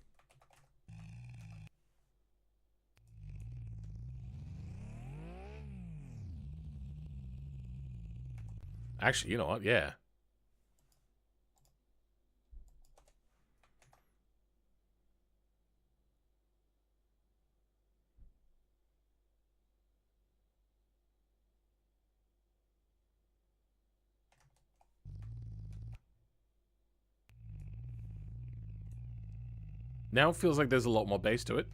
Actually, you know what? Yeah. Now it feels like there's a lot more bass to it.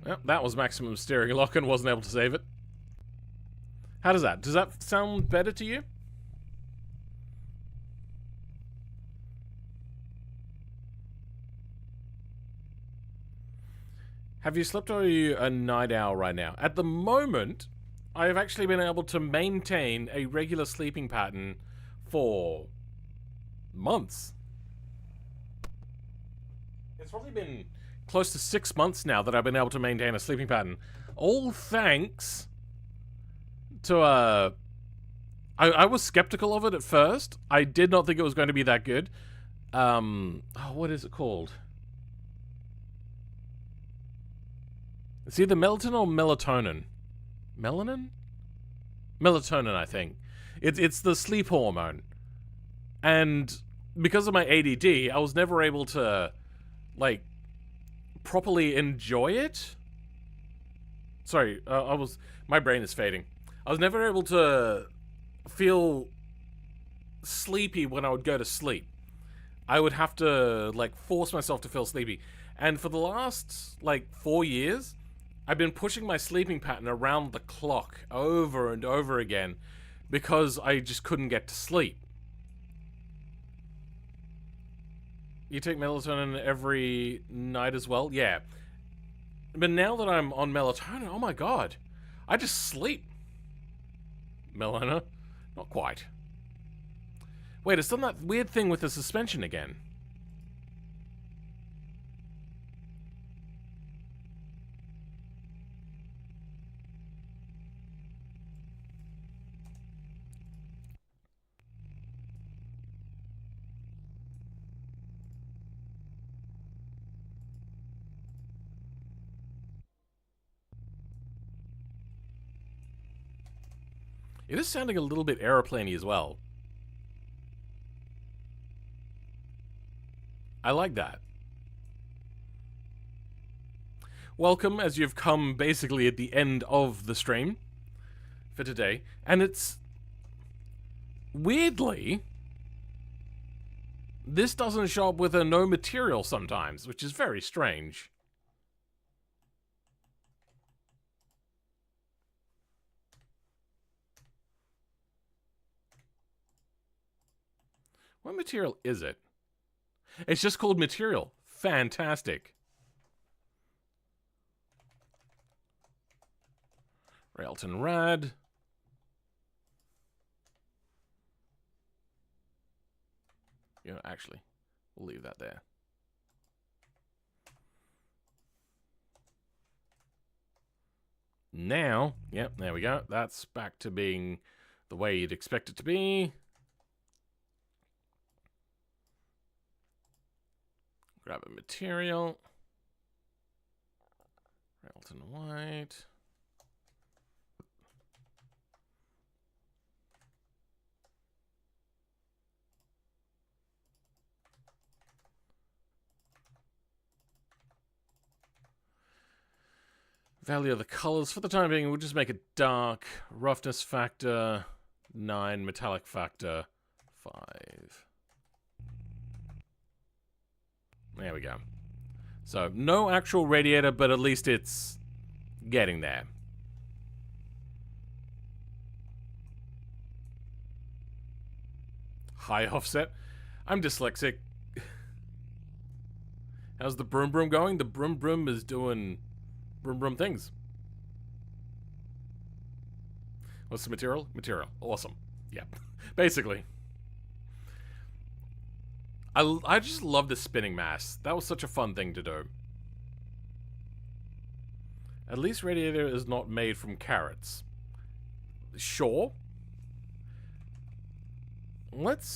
Well, that was maximum steering lock and wasn't able to save it. How does that? Does that sound better to you? Have you slept or are you a night owl right now? At the moment, I have actually been able to maintain a regular sleeping pattern for months. It's probably been close to 6 months now that I've been able to maintain a sleeping pattern. All thanks to, I was skeptical of it at first. I did not think it was going to be that good. Oh, what is it called? It's either melatonin or melatonin. Melanin? Melatonin, I think. It's the sleep hormone. And because of my ADD, I was never able to, like, properly enjoy it. Sorry, my brain is fading. I was never able to feel sleepy when I would go to sleep. I would have to, like, force myself to feel sleepy. And for the last, like, 4 years, I've been pushing my sleeping pattern around the clock over and over again because I just couldn't get to sleep. You take melatonin every night as well? Yeah. But now that I'm on melatonin, oh my god. I just sleep. Melana? Not quite. Wait, it's done that weird thing with the suspension again. It is sounding a little bit aeroplaney as well. I like that. welcome, as you've come basically at the end of the stream for today. And it's... weirdly, this doesn't show up with a no material sometimes, which is very strange. What material is it? It's just called material. Fantastic. Railton Rad. You know, actually, we'll leave that there. Now, yep, there we go. That's back to being the way you'd expect it to be. Grab a material. Railton White. Value of the colors. For the time being, we'll just make it dark. Roughness factor 9. Metallic factor 5. There we go. So, no actual radiator, but at least it's getting there. High offset. I'm dyslexic. How's the broom broom going? The broom broom is doing broom broom things. What's the material? Material. Awesome. Yeah. Basically. I just love the spinning mass. That was such a fun thing to do. At least radiator is not made from carrots. Sure. Let's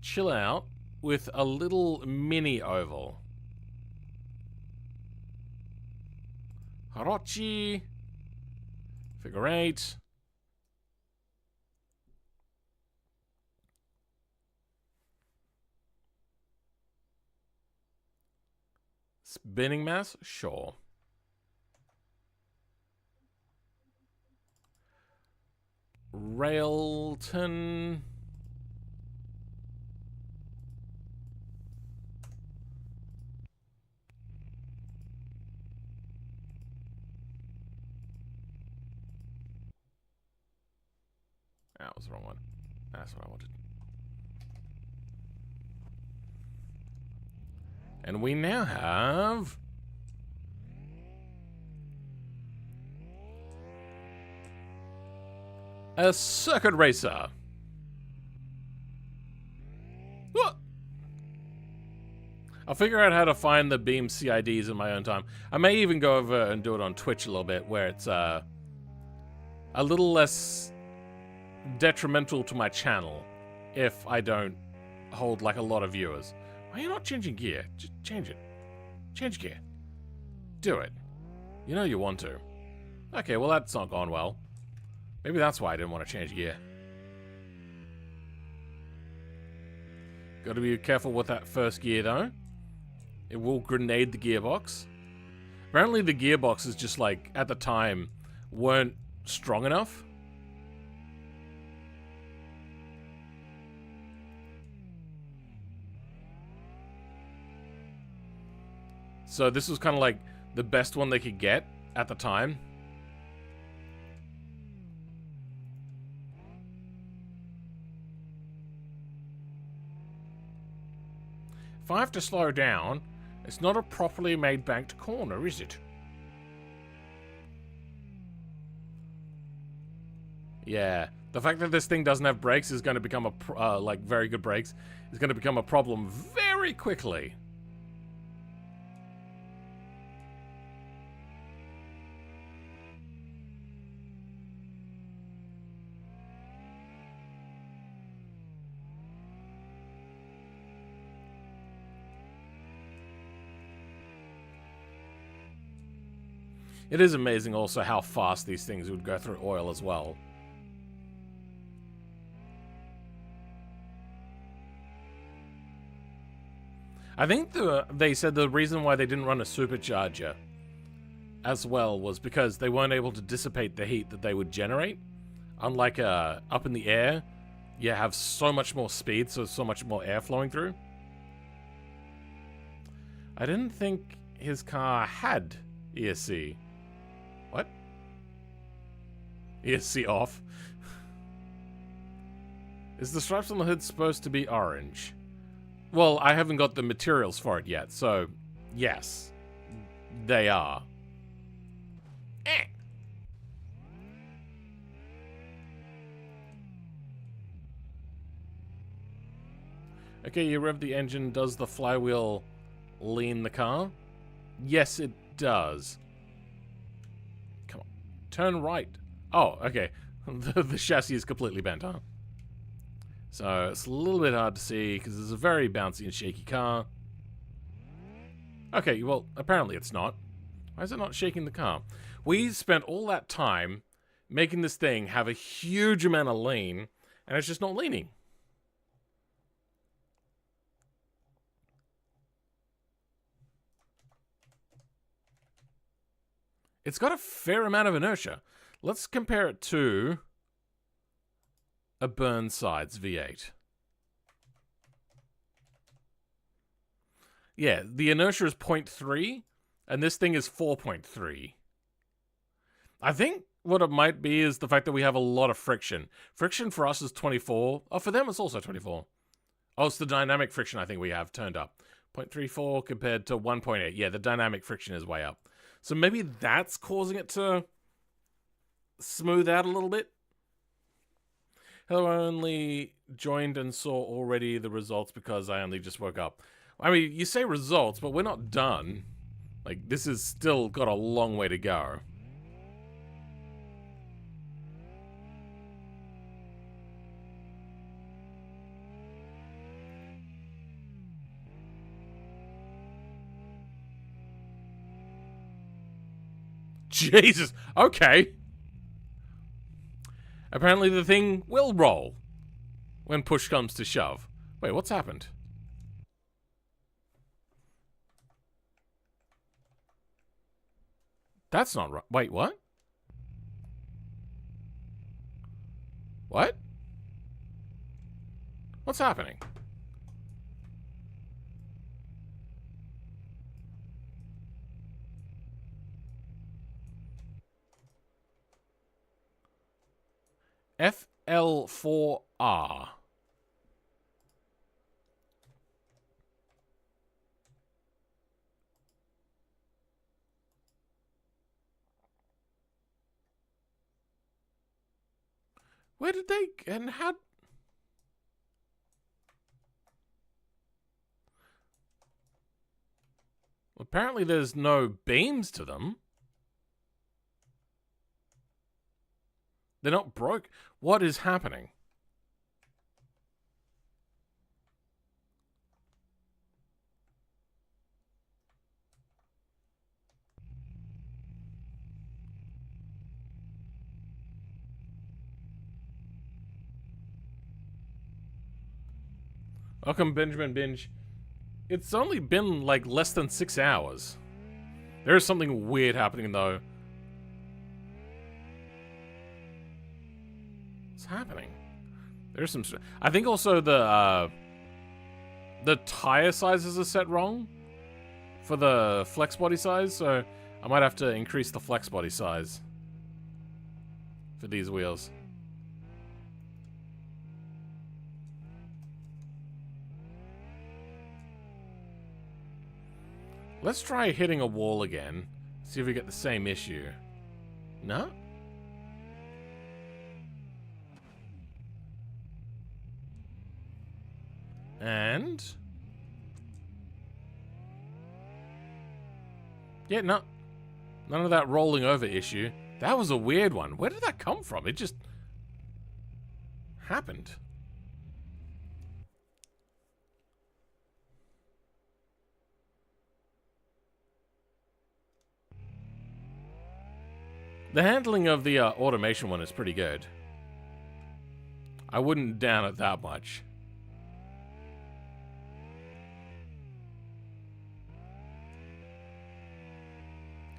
chill out with a little mini oval. Harochi. Figure 8. Spinning mass? Sure. Railton. That was the wrong one. That's what I wanted. And we now have a circuit racer. What? I'll figure out how to find the Beam CIDs in my own time. I may even go over and do it on Twitch a little bit, where it's a little less detrimental to my channel if I don't hold like a lot of viewers. Why are you not changing gear? Just change it. Change gear. Do it. You know you want to. Okay, well that's not gone well. Maybe that's why I didn't want to change gear. Gotta be careful with that first gear though. It will grenade the gearbox. Apparently the gearboxes just like, at the time, weren't strong enough. So this was kind of like the best one they could get at the time. If I have to slow down, it's not a properly made banked corner, is it? Yeah, the fact that this thing doesn't have brakes is going to become a like very good brakes is going to become a problem very quickly. It is amazing also how fast these things would go through oil as well. I think they said the reason why they didn't run a supercharger as well was because they weren't able to dissipate the heat that they would generate. Unlike up in the air, you have so much more speed, so much more air flowing through. I didn't think his car had ESC. What? ESC off. Is the stripes on the hood supposed to be orange? Well, I haven't got the materials for it yet, so yes, they are. Okay, you rev the engine. Does the flywheel lean the car? Yes, it does. Come on. Turn right. Oh, okay. The chassis is completely bent, huh? So it's a little bit hard to see because it's a very bouncy and shaky car. Okay, well, apparently it's not. Why is it not shaking the car? We spent all that time making this thing have a huge amount of lean, and it's just not leaning. It's got a fair amount of inertia. Let's compare it to a Burnside's V8. Yeah, the inertia is 0.3, and this thing is 4.3. I think what it might be is the fact that we have a lot of friction. Friction for us is 24. Oh, for them it's also 24. Oh, it's the dynamic friction I think we have turned up. 0.34 compared to 1.8. Yeah, the dynamic friction is way up. So maybe that's causing it to smooth out a little bit. Hello, I only joined and saw already the results because I only just woke up. I mean, you say results, but we're not done. Like, this has still got a long way to go. Jesus, okay. Apparently the thing will roll when push comes to shove. Wait, what's happened? That's not right. Wait, what? What? What's happening? FL4R. Where did they and how? Apparently there's no beams to them. They're not broke. What is happening? Welcome, Benjamin Binge. It's only been like less than 6 hours. There is something weird happening though. What's happening? There's some. I think also the tire sizes are set wrong for the flex body size, so I might have to increase the flex body size for these wheels. Let's try hitting a wall again. See if we get the same issue. No? And? Yeah, no. None of that rolling over issue. That was a weird one. Where did that come from? It just happened. The handling of the automation one is pretty good. I wouldn't down it that much.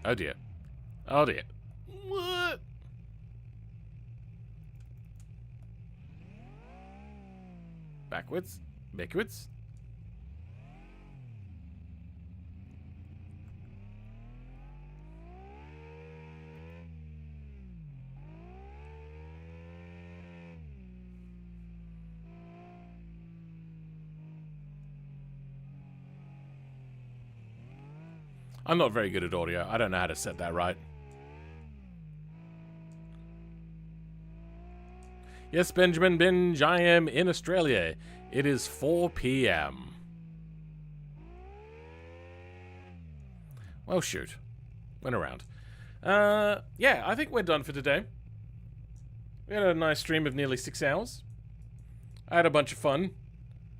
Oh dear. Oh dear. What? Backwards. Backwards. I'm not very good at audio. I don't know how to set that right. Yes, Benjamin Binge, I am in Australia. It is 4 p.m. Well, shoot. Went around. Yeah, I think we're done for today. We had a nice stream of nearly 6 hours. I had a bunch of fun.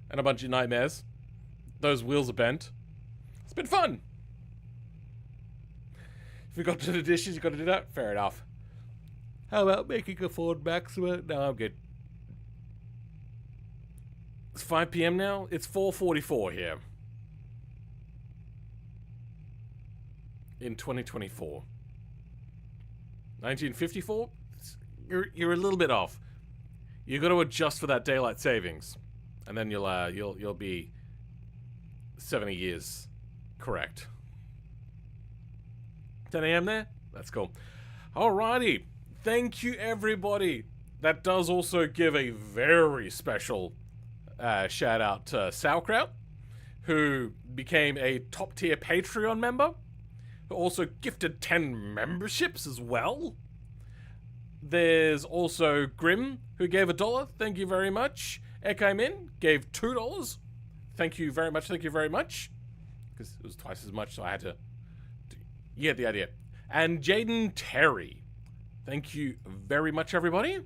And a bunch of nightmares. Those wheels are bent. It's been fun. If you got to the dishes, you got to do that? Fair enough. How about making a Ford Maxima? No, I'm good. It's 5 p.m. now? It's 4:44 here. In 2024. 1954? You're a little bit off. You got to adjust for that daylight savings. And then you'll be 70 years correct. 10 a.m. there? That's cool. Alrighty. Thank you, everybody. That does also give a very special shout out to Sauerkraut, who became a top tier Patreon member, who also gifted 10 memberships as well. There's also Grim, who gave $1. Thank you very much. Ekaimin gave $2. Thank you very much. Thank you very much. Because it was twice as much, so I had to... You get the idea. And Jaden Terry. Thank you very much, everybody.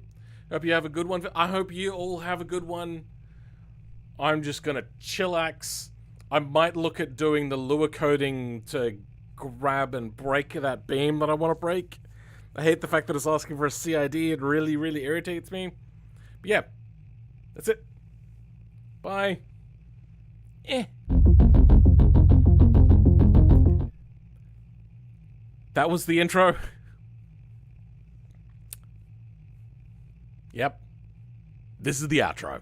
Hope you have a good one. I hope you all have a good one. I'm just going to chillax. I might look at doing the lure coding to grab and break that beam that I want to break. I hate the fact that it's asking for a CID. It really, really irritates me. But yeah, that's it. Bye. That was the intro. Yep. This is the outro.